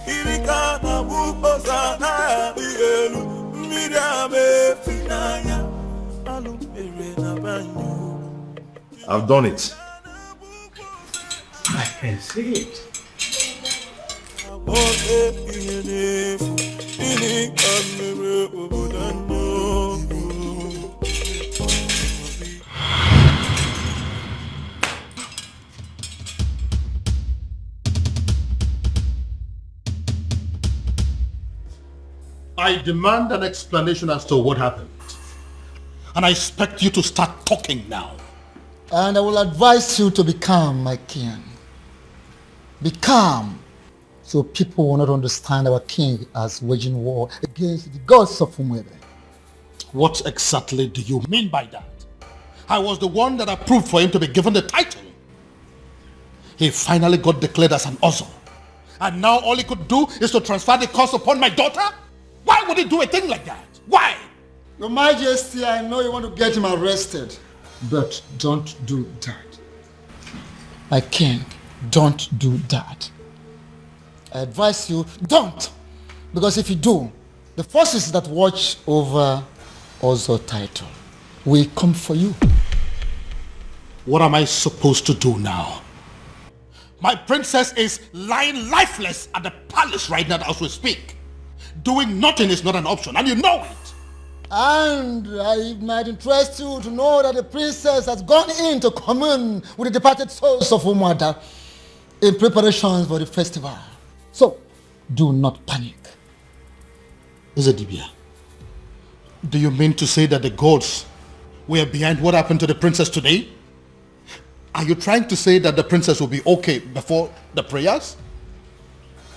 Kirikana bukosa na dielu, midame finaya, alumere na banyo. I've done it. I can see it. I demand an explanation as to what happened. And I expect you to start talking now. And I will advise you to be calm, my king. Be calm, so people will not understand our king as waging war against the gods of Umwebe. What exactly do you mean by that? I was the one that approved for him to be given the title. He finally got declared as an Ozo. And now all he could do is to transfer the curse upon my daughter? Why would he do a thing like that? Why? Your Majesty, I know you want to get him arrested, but don't do that. My king, don't do that. I advise you, don't. Because if you do, the forces that watch over Ozo title will come for you. What am I supposed to do now? My princess is lying lifeless at the palace right now as we speak. Doing nothing is not an option, and you know it. And it might interest you to know that the princess has gone in to commune with the departed souls of Umwada in preparations for the festival. So, do not panic. Ezedibia, do you mean to say that the gods were behind what happened to the princess today? Are you trying to say that the princess will be okay before the prayers?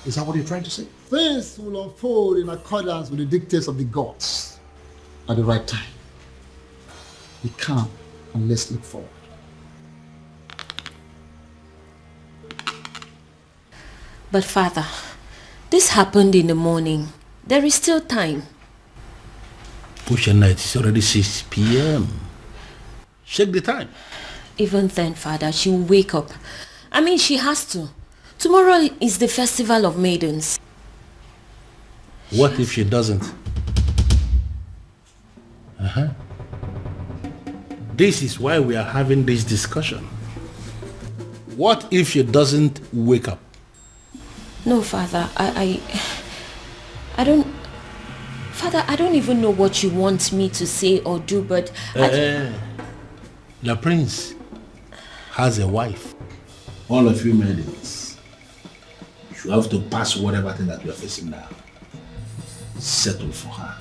Is that what you're trying to say? things will unfold in accordance with the dictates of the gods at the right time. Be calm and let's look forward. But Father, this happened in the morning. There is still time. Push night, it's already 6 p.m. Check the time. Even then, Father, she will wake up. I mean, she has to. Tomorrow is the festival of maidens. What if she doesn't? This is why we are having this discussion. What if she doesn't wake up? No, Father, I don't... Father, I don't even know what you want me to say or do, but... The prince has a wife. All of you maidens, you have to pass whatever thing that you are facing now. Settle for her.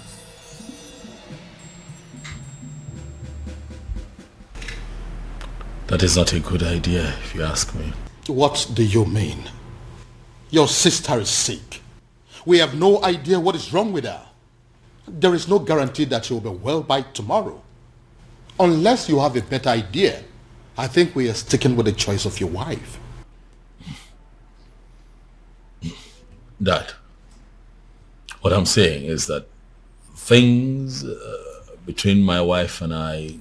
That is not a good idea, if you ask me. What do you mean? Your sister is sick. We have no idea what is wrong with her. There is no guarantee that she will be well by tomorrow. Unless you have a better idea, I think we are sticking with the choice of your wife. Dad, what I'm saying is that things between my wife and I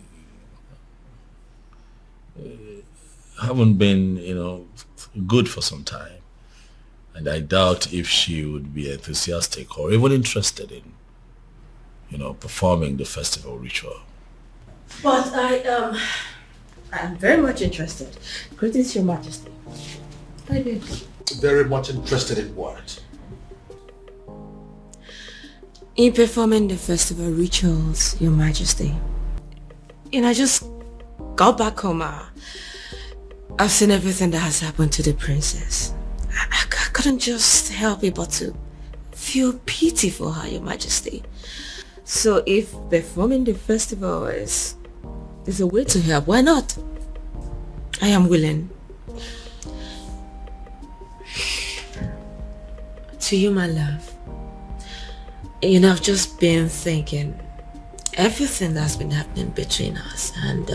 haven't been, good for some time. And I doubt if she would be enthusiastic or even interested in, performing the festival ritual. But I'm very much interested. Greetings, Your Majesty. I did. Very much interested in what? In performing the festival rituals, Your Majesty. I just got back home. I've seen everything that has happened to the princess. I couldn't just help it but to feel pity for her, Your Majesty. So if performing the festival is a way to help, why not? I am willing. To you, my love. I've just been thinking everything that's been happening between us, and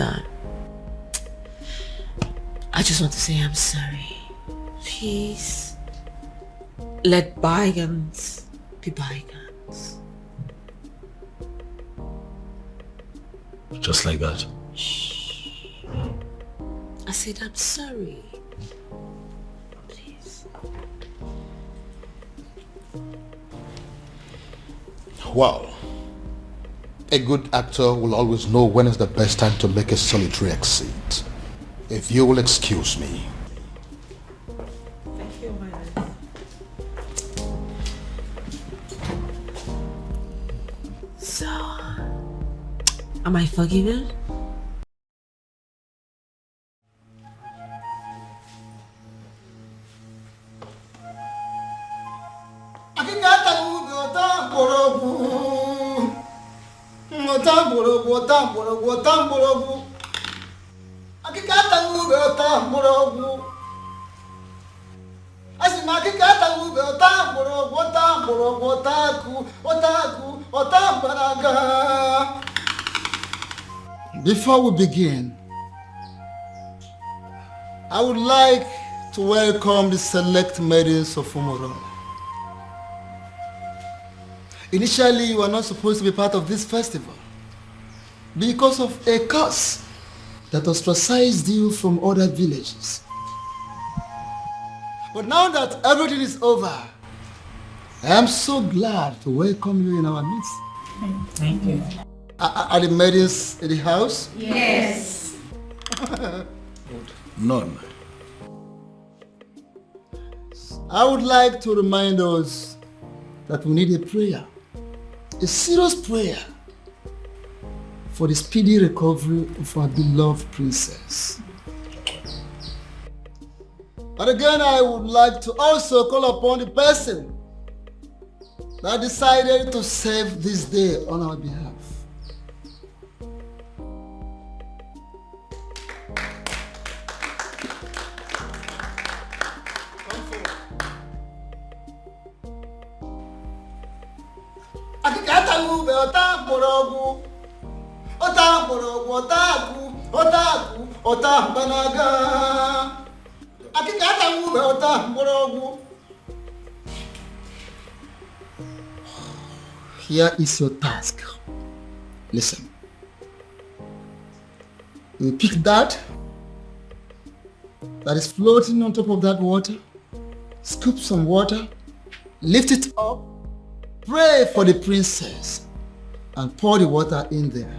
I just want to say I'm sorry. Please, let bygones be bygones. Just like that. I said I'm sorry. Please. Well, a good actor will always know when is the best time to make a solitary exit. If you will excuse me. Thank you, my love. So, am I forgiven? Before we begin, I would like to welcome the select maidens of Umurala. Initially, you were not supposed to be part of this festival because of a curse that ostracized you from other villages. But now that everything is over, I am so glad to welcome you in our midst. Thank you. Are the maidens in the house? Yes. None. I would like to remind us that we need a prayer, a serious prayer for the speedy recovery of our beloved princess. And again, I would like to also call upon the person that decided to save this day on our behalf. Akikata ube ota morogu. Ota morogu otaku. Otaku ota banaga. Akikata ube ota morogu. Here is your task. Listen. You pick that is floating on top of that water, scoop some water, lift it up, pray for the princess, and pour the water in there.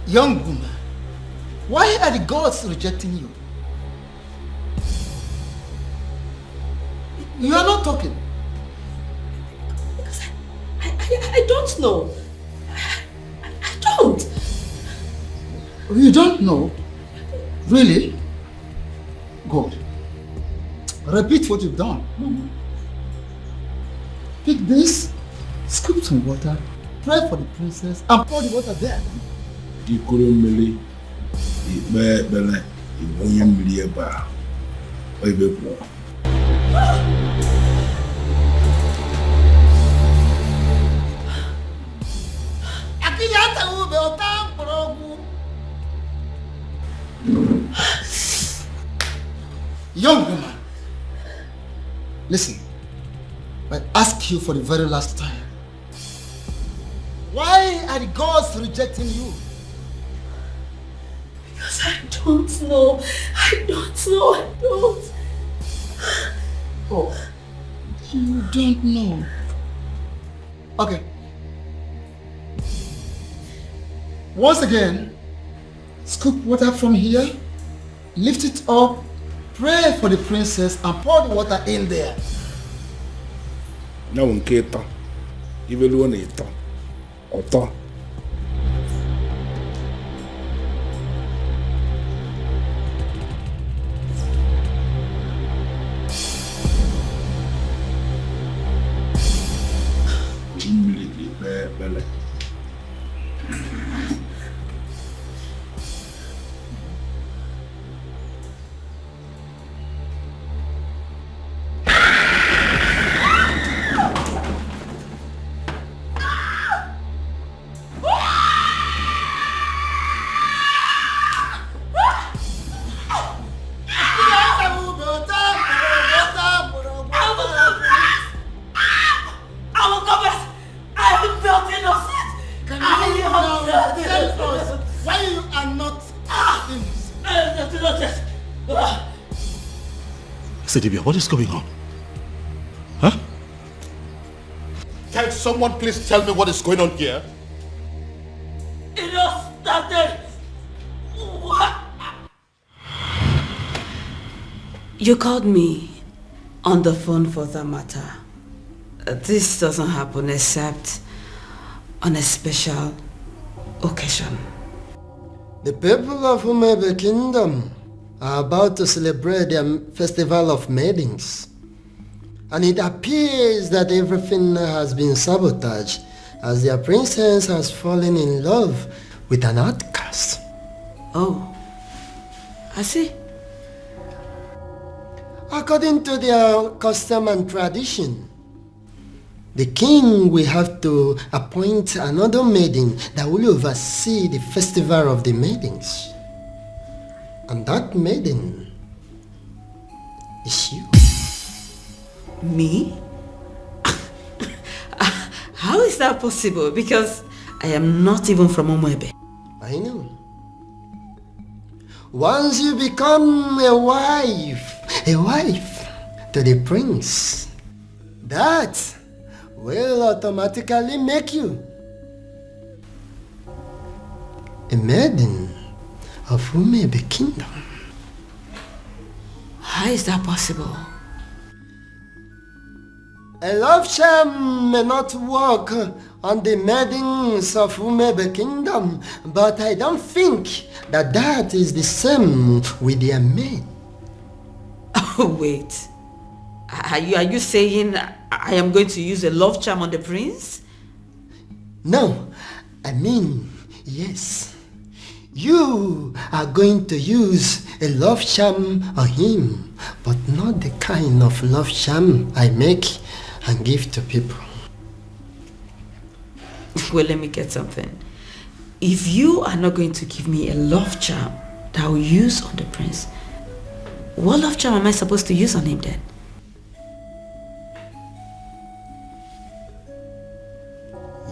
Young woman, why are the gods rejecting you? You are not talking. Because I don't know. I don't. You don't know? Really? Good. Repeat what you've done. Pick this, scoop some water, pray for the princess, and pour the water there. Ikurumili, Ibele, Ibunyam Lieba, Oibepo. Young woman, listen. I ask you for the very last time. Why are the gods rejecting you? Because I don't know. I don't. Oh, you don't know. Okay. Once again, scoop water from here, lift it up, pray for the princess, and pour the water in there. Now, in Keta, even one eater, or Bele. Sidibia, what is going on? Huh? Can someone please tell me what is going on here? It all started. What? You called me on the phone for that matter. This doesn't happen except on a special occasion. The people of Umebe Kingdom are about to celebrate their festival of maidens. And it appears that everything has been sabotaged as their princess has fallen in love with an outcast. Oh, I see. According to their custom and tradition, the king will have to appoint another maiden that will oversee the festival of the maidens. And that maiden is you. Me? How is that possible? Because I am not even from Umwebe. I know. Once you become a wife to the prince, that will automatically make you a maiden of Umebe Kingdom. How is that possible? A love charm may not work on the maidens of Umebe Kingdom, but I don't think that is the same with their men. Oh, wait. Are you saying I am going to use a love charm on the prince? No, I mean, yes. You are going to use a love charm on him, but not the kind of love charm I make and give to people. Well, let me get something. If you are not going to give me a love charm that I will use on the prince, what love charm am I supposed to use on him then?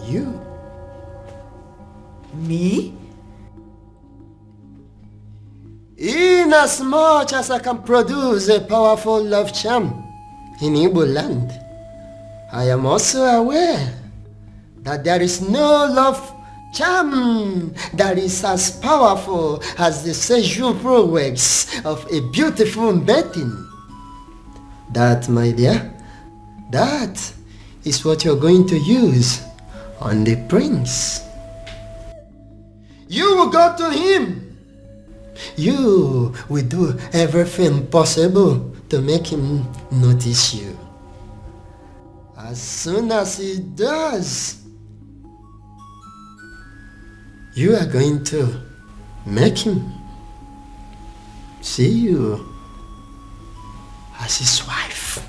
You? Me? Inasmuch as I can produce a powerful love charm in Igbo land, I am also aware that there is no love charm that is as powerful as the sexual prowess of a beautiful maiden. That, my dear, that is what you're going to use on the prince. You will go to him. You will do everything possible to make him notice you. As soon as he does, you are going to make him see you as his wife.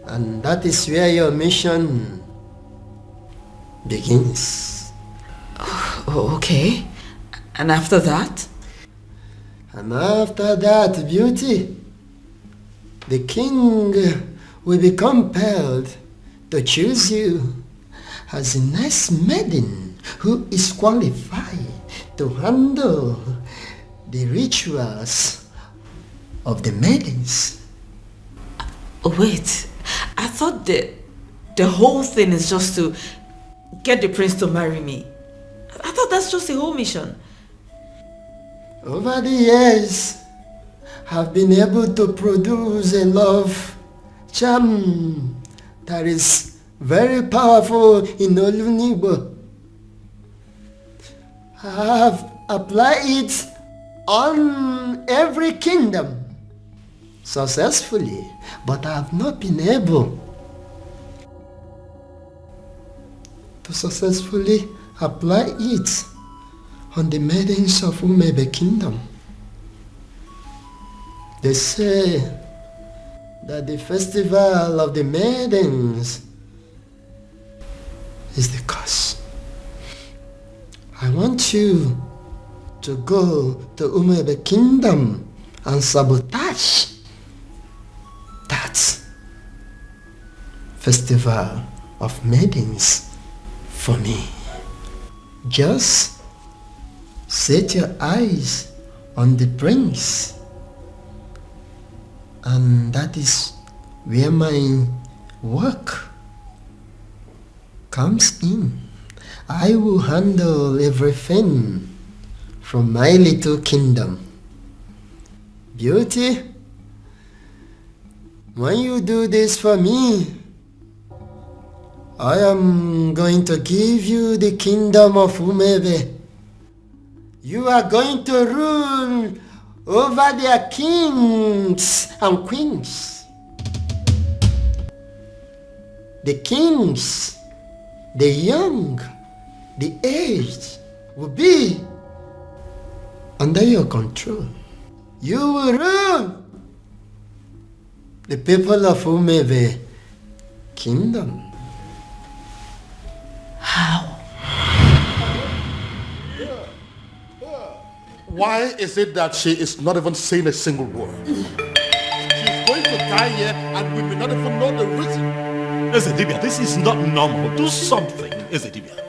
And that is where your mission begins. Oh, okay. And after that? And after that, beauty, the king will be compelled to choose you as the next maiden who is qualified to handle the rituals of the maidens. Wait, I thought the whole thing is just to get the prince to marry me. I thought that's just the whole mission. Over the years, I've been able to produce a love charm that is very powerful in Olunibo. I have applied it on every kingdom successfully, but I have not been able to successfully apply it on the maidens of Umebe Kingdom. They say that the festival of the maidens is the curse. I want you to go to Umebe Kingdom and sabotage that festival of maidens for me. Just set your eyes on the prince, and that is where my work comes in. I will handle everything from my little kingdom. Beauty, when you do this for me, I am going to give you the kingdom of Umebe. You are going to rule over their kings and queens. The kings, the young, the aged will be under your control. You will rule the people of Umebe Kingdom. How? Why is it that she is not even saying a single word? She's going to die here and we may not even know the reason. Ezedibia, this is not normal. Do something, Ezedibia.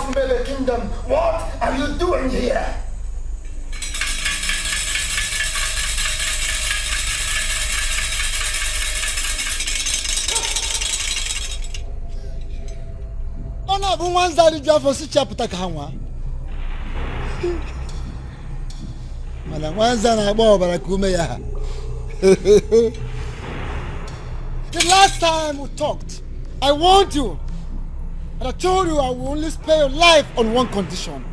of Mele Kingdom, what are you doing here? Ona bu manzari jafosi chapta kanwa. Mala mwanza na bo barakume ya. The last time we talked, I warned you. And I told you I will only spare your life on one condition.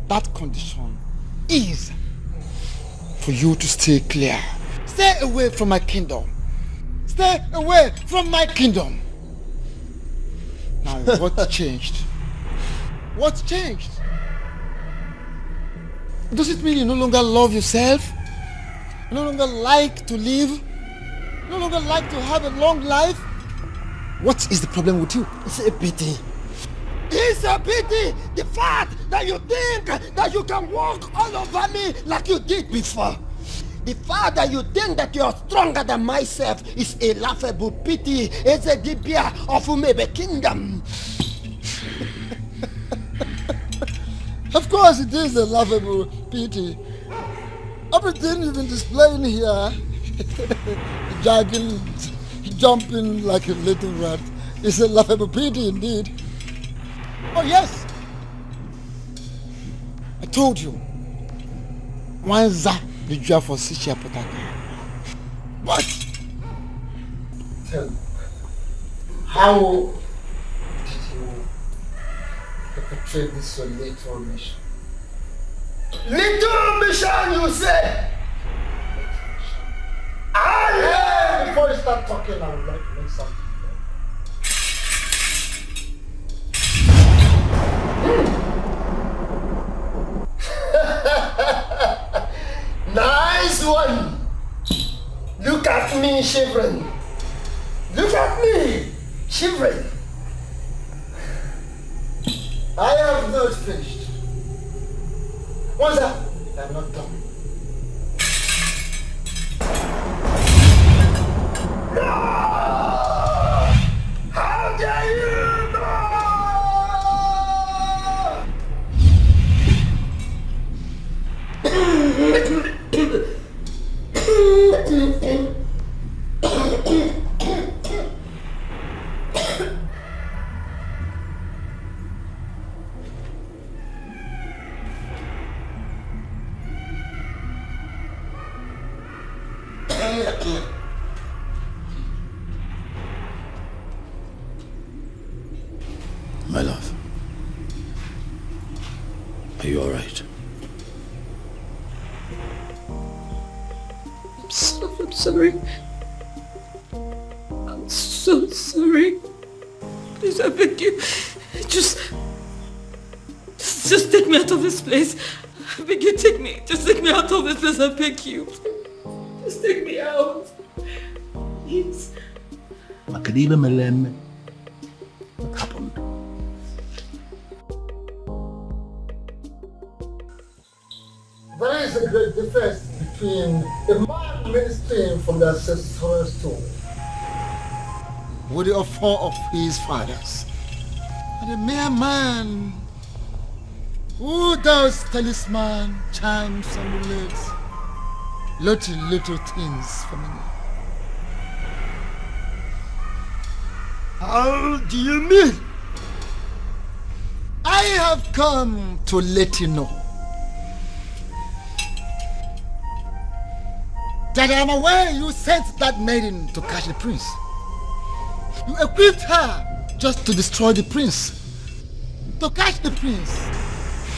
That condition is for you to stay clear. Stay away from my kingdom. Stay away from my kingdom. Now, what changed? What changed? Does it mean you no longer love yourself? You no longer like to live? You no longer like to have a long life? What is the problem with you? It's a pity. It's a pity! The fact that you think that you can walk all over me like you did before. The fact that you think that you are stronger than myself is a laughable pity. It's a dibia of Umebe Kingdom. Of course it is a laughable pity. Everything you've been displaying here, jogging, jumping like a little rat, is a laughable pity indeed. Oh yes! I told you. Wanza the job for Sicha Potaka. What? Tell me, how did you perpetrate this your little mission? Little mission, you say? Before you start talking, I would like to make something. Nice one! Look at me shivering. Look at me shivering. I have not finished. What's that? I'm not done. No! How dare you! No! My love, are you all right? I'm sorry. I'm so sorry. Please, I beg you. Just take me out of this place. I beg you, just take me out of this place, I beg you. Just take me out. Please. Makadila Melem, what happened? There is a great difference between a man ministering from the ancestral stone with the offer of his fathers, and a mere man who does talisman, charms, and amulets, little things for me. How do you mean? I have come to let you know that I am aware you sent that maiden to catch the prince. You equipped her just to destroy the prince, to catch the prince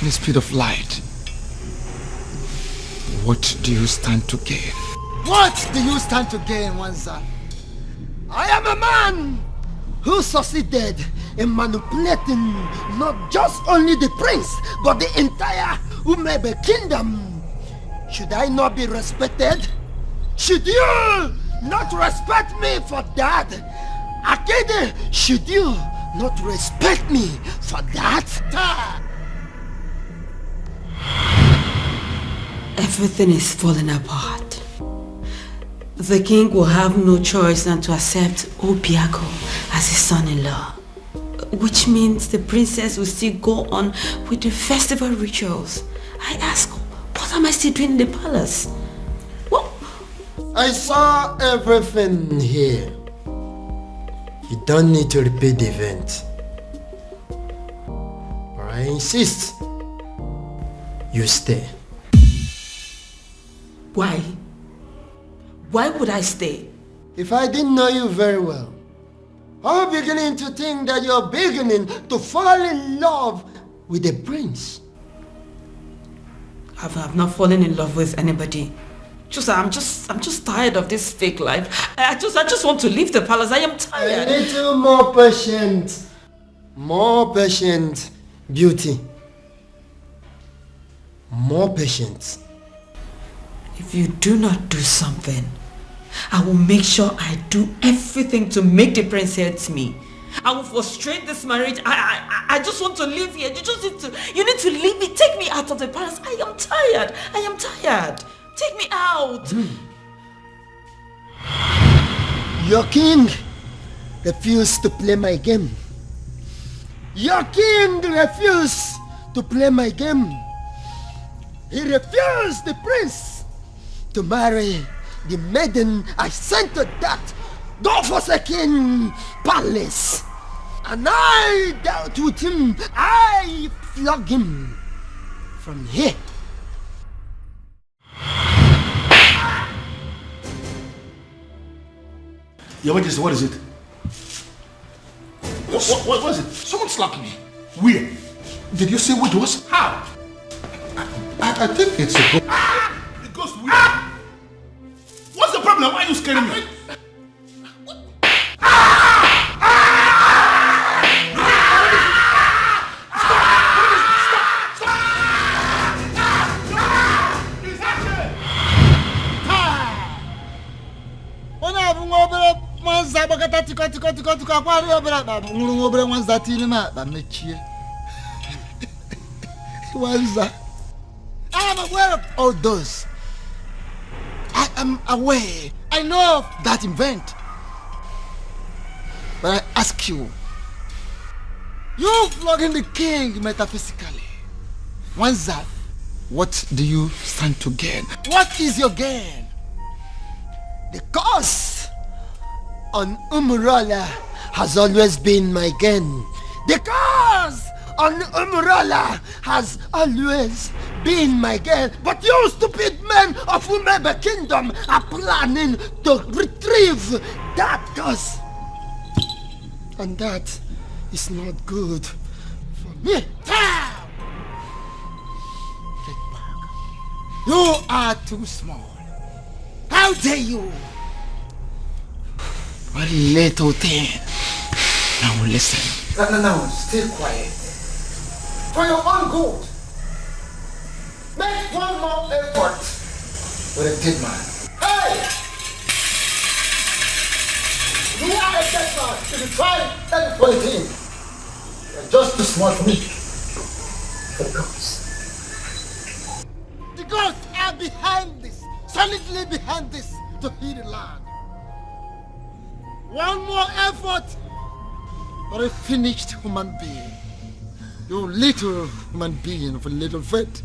in the speed of light. What do you stand to gain? What do you stand to gain, Wanza? I am a man who succeeded in manipulating not just only the prince, but the entire Umebe Kingdom. Should I not be respected? Should you not respect me for that? Akede, should you not respect me for that? Everything is falling apart. The king will have no choice than to accept Obiago as his son-in-law. which means the princess will still go on with the festival rituals. I ask, what am I still doing in the palace? What? I saw everything here. You don't need to repeat the event. But I insist you stay. Why? Why would I stay? If I didn't know you very well, I'm beginning to think that you're beginning to fall in love with the prince. I've not fallen in love with anybody. I'm just tired of this fake life. I just want to leave the palace. I am tired. A little more patient. More patient, beauty. More patience. If you do not do something, I will make sure I do everything to make the prince hate me. I will frustrate this marriage. I just want to live here. You need to leave me. Take me out of the palace. I am tired. I am tired. Take me out. Your king refused to play my game. Your king refused to play my game. He refused the prince to marry the maiden I sent to that God-forsaken palace. And I dealt with him. I flogged him from here. Your Majesty, what is it? What was it? Someone slapped me. Where? Did you see what it was? How? I think it's a ghost. The ghost where? What's the problem? Why are you scaring me? I am aware of all those. I am aware. I know of that event. But I ask you, you flogging the king metaphysically. Wanza, what do you stand to gain? What is your gain? The curse on Umurala has always been my gain. The curse on Umurala has always been my gain. But you stupid men of Umebe Kingdom are planning to retrieve that curse. And that is not good for me. Get back. You are too small. How dare you? What little thing. Now listen. No, stay quiet. For your own good. Make one more effort with a dead man. Hey! You are a dead man. If you try anything, you're just too smart for me. The gods. The gods are behind this, solidly behind this, to heal the land. One more effort for a finished human being. You little human being of a little faith.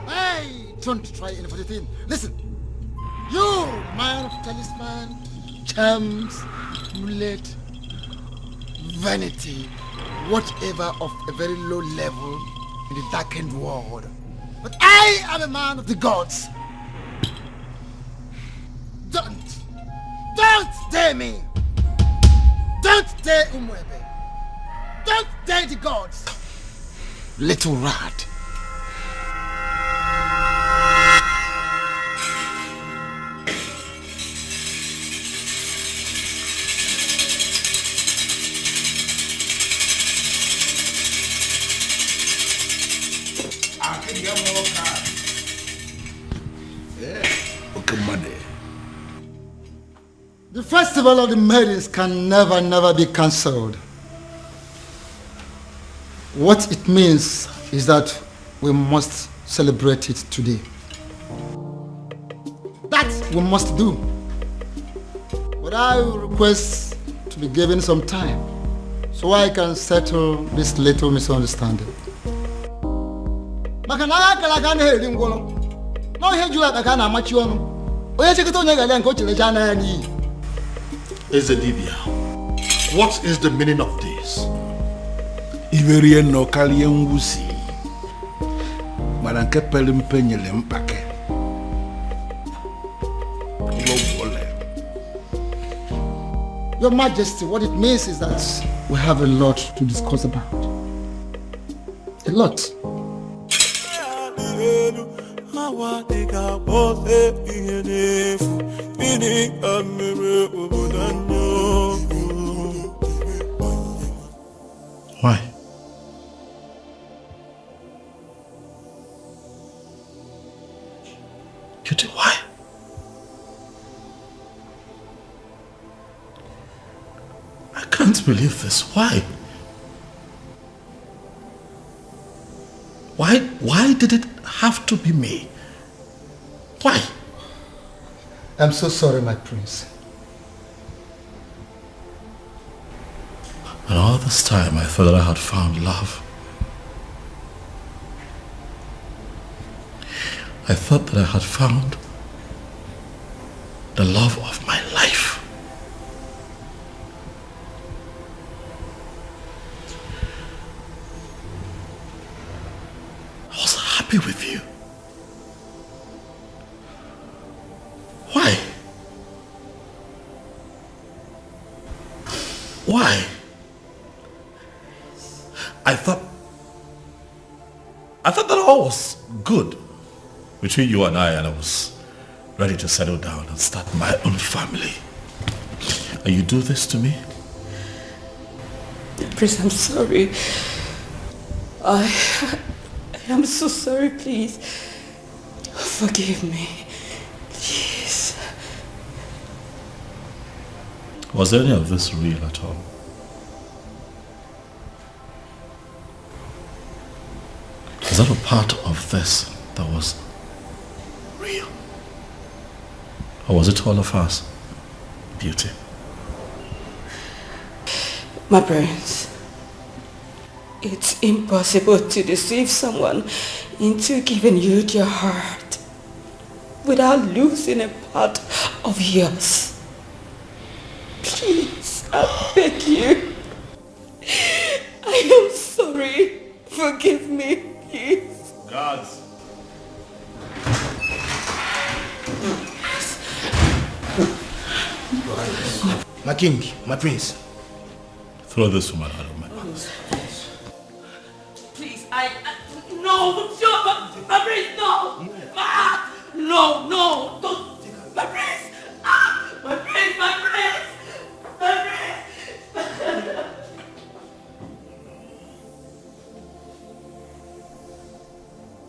Hey, don't try anything. Listen, you man of talisman, charms, amulet, vanity, whatever of a very low level in the darkened world. But I am a man of the gods. Don't dare me. Don't dare Umwebe. Don't dare the gods. Little rat. The festival of the maidens can never be cancelled. What it means is that we must celebrate it today. That we must do. But I will request to be be given some time so I can settle this little misunderstanding. Maka na akala ka na eri ngwolo. Na ihe jula ka na amachi onu. Onye cheketa onye gale nke o chilecha na ya ni. Ezedibia, what is the meaning of this? Iverie no kalie nwusi. Mana nke pere mpe nyere mpake. Your Majesty, what it means is that we have a lot to discuss about. A lot. Why? Cutie, why? I can't believe this. Why? Why did it have to be me? Why? I'm so sorry, my prince. And all this time I thought that I had found love. I thought that I had found the love of my life. I was happy with you. Why? Why? I thought that all was good between you and I was ready to settle down and start my own family. And you do this to me? Prince, I'm sorry. I am so sorry, please. Forgive me. Please. Was any of this real at all? Is that a part of this that was real? Or was it all of us? Beauty. My prince, it's impossible to deceive someone into giving you their heart without losing a part of yours. Please, I beg you. I am sorry. Forgive me, please. Guards. My king, my prince. Throw this woman out of my house. Please, no, my prince, no. No, don't. My prince, my prince, my prince, my prince.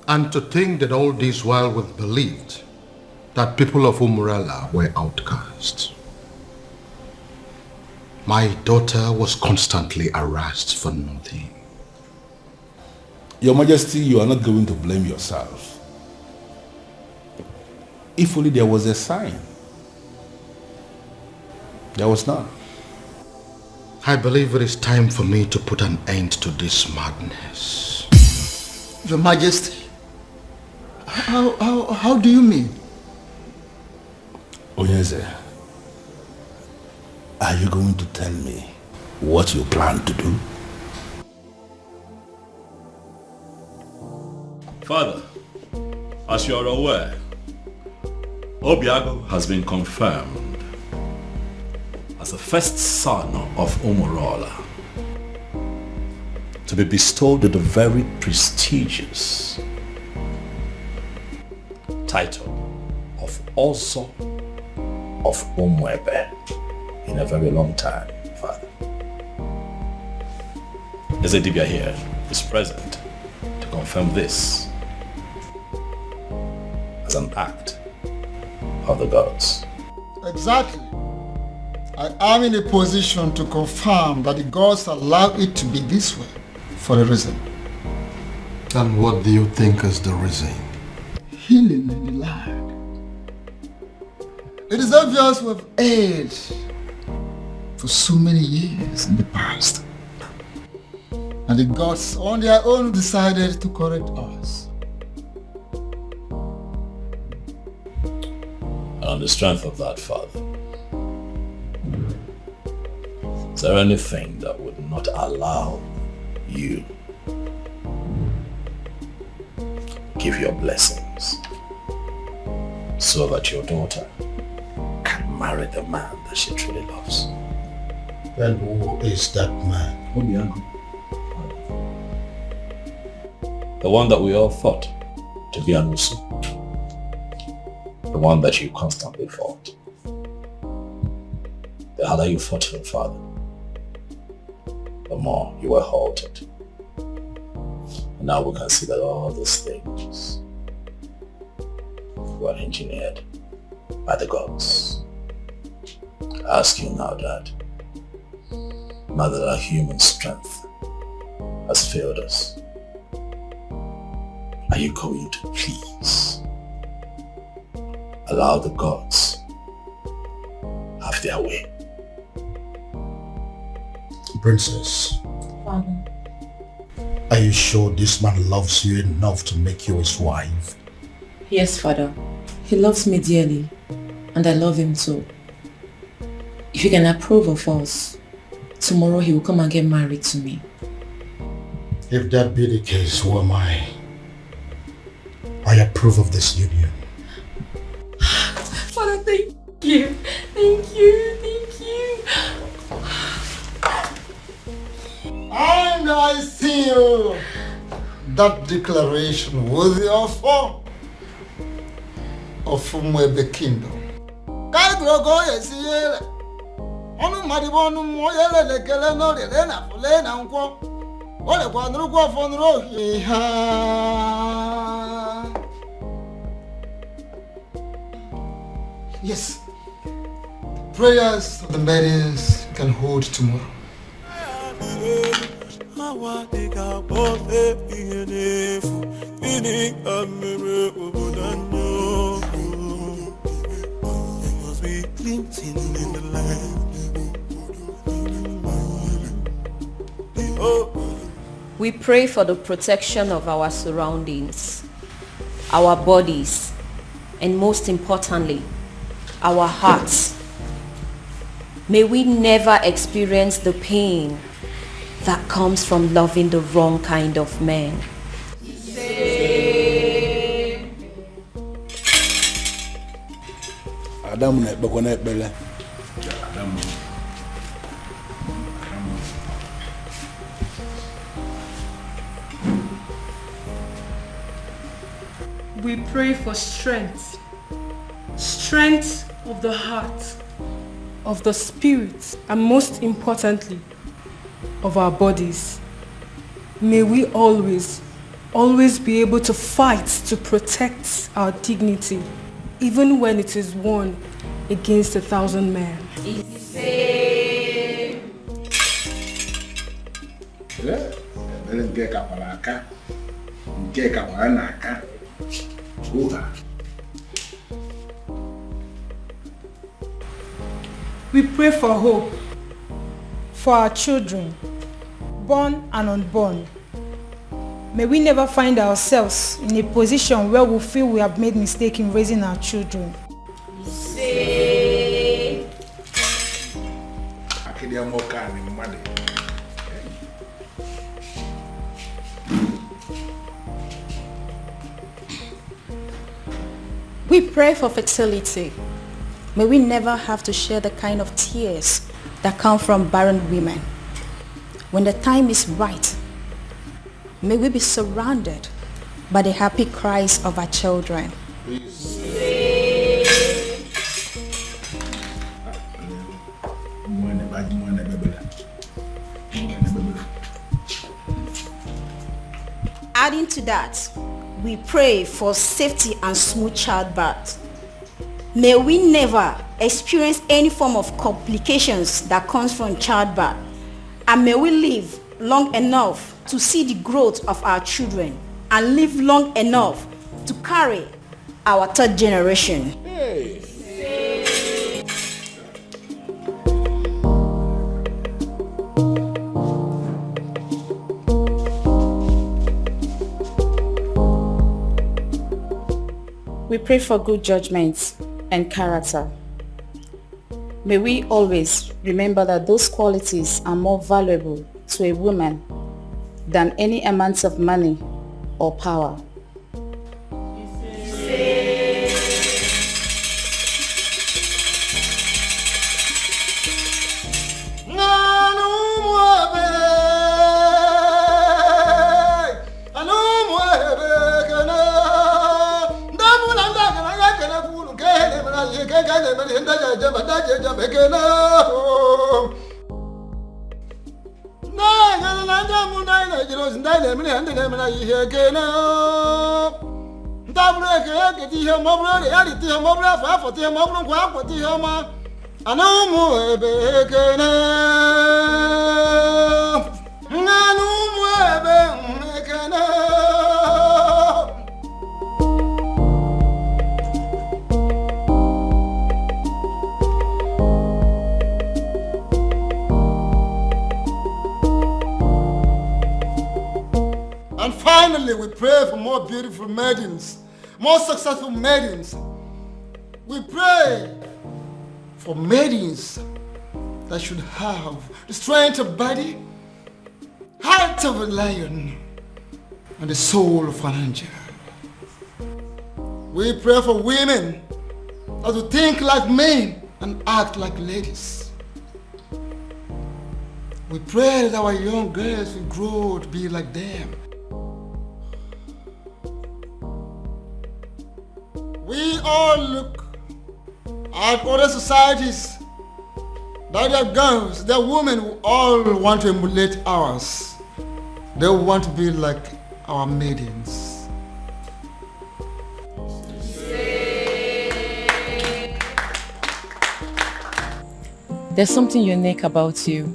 And to think that all this while we believed that people of Umbrella were outcasts. My daughter was constantly harassed for nothing. Your Majesty, you are not going to blame yourself. If only there was a sign. There was none. I believe it is time for me to put an end to this madness. Your Majesty, how do you mean? Onyeze, are you going to tell me what you plan to do? Father, as you are aware, Obiago has been confirmed as the first son of Umurola to be bestowed with the very prestigious title of Ozo of Umwebe in a very long time, Father. Ezedibia here is present to confirm this as an act of the gods. Exactly. I am in a position to confirm that the gods allow it to be this way for a reason. And what do you think is the reason? Healing in the land. It is obvious with age for so many years in the past. And the gods on their own decided to correct us. And on the strength of that, Father, is there anything that would not allow you give your blessings so that your daughter can marry the man that she truly loves? Then who is that man? The one that we all thought to be Anusu. The one that you constantly fought. The harder you fought him, Father, the more you were halted. And now we can see that all these things were engineered by the gods. I ask you now, Dad, now that our human strength has failed us, are you going to please allow the gods have their way? Princess. Father. Are you sure this man loves you enough to make you his wife? Yes, Father. He loves me dearly, and I love him too. If you can approve of us, tomorrow he will come and get married to me. If that be the case, who am I? I approve of this union. Father, thank you. Thank you. Thank you. And I seal that declaration with the offer of Umwebe Kingdom. Yes, prayers of the maidens can hold tomorrow. We pray for the protection of our surroundings, our bodies, and most importantly, our hearts. May we never experience the pain that comes from loving the wrong kind of man. We pray for strength. Strength of the heart, of the spirit, and most importantly, of our bodies. May we always be able to fight to protect our dignity, even when it is won against 1,000 men. We pray for hope for our children, born and unborn. May we never find ourselves in a position where we feel we have made mistake in raising our children. We pray for fertility. May we never have to share the kind of tears that come from barren women. When the time is right, may we be surrounded by the happy cries of our children. Adding to that, we pray for safety and smooth childbirth. May we never experience any form of complications that comes from childbirth, and may we live long enough to see the growth of our children and live long enough to carry our third generation. We pray for good judgment and character. May we always remember that those qualities are more valuable to a woman than any amount of money or power. And finally, we pray for more beautiful maidens, more successful maidens. We pray for maidens that should have the strength of body, heart of a lion, and the soul of an angel. We pray for women that will think like men and act like ladies. We pray that our young girls will grow to be like them. We all look at other societies that their girls, their women who all want to emulate ours. They want to be like our maidens. There's something unique about you.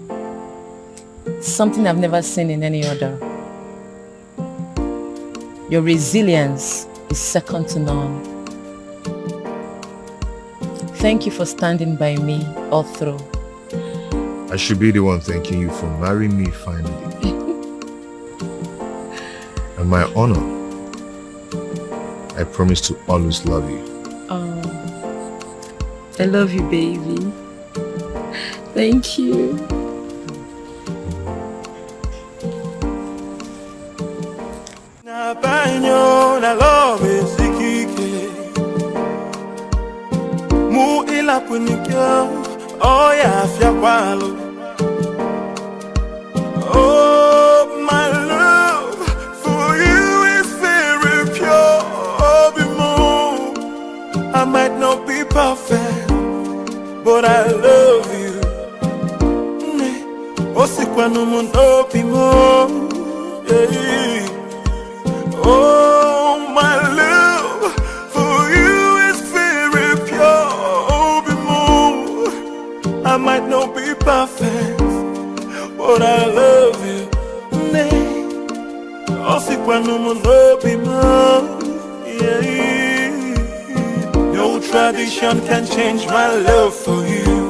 Something I've never seen in any other. Your resilience is second to none. Thank you for standing by me all through. I should be the one thanking you for marrying me finally. And my honor, I promise to always love you. Oh, I love you, baby. Thank you. Na banyo na love sikike mu ila punikyo oh ya fia kwalo. Oh my love for you is very pure. Oh bimo, I might not be perfect, but I love you. Osikwana mundo bimo. Oh, my love for you is very pure. Oh, bimo, I might not be perfect, but I love you. No tradition can change my love for you.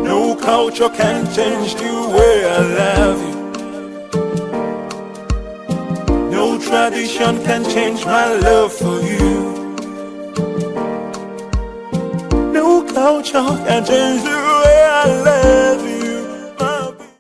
No culture can change the way I love you. No tradition can change my love for you. No culture can change the way I love you.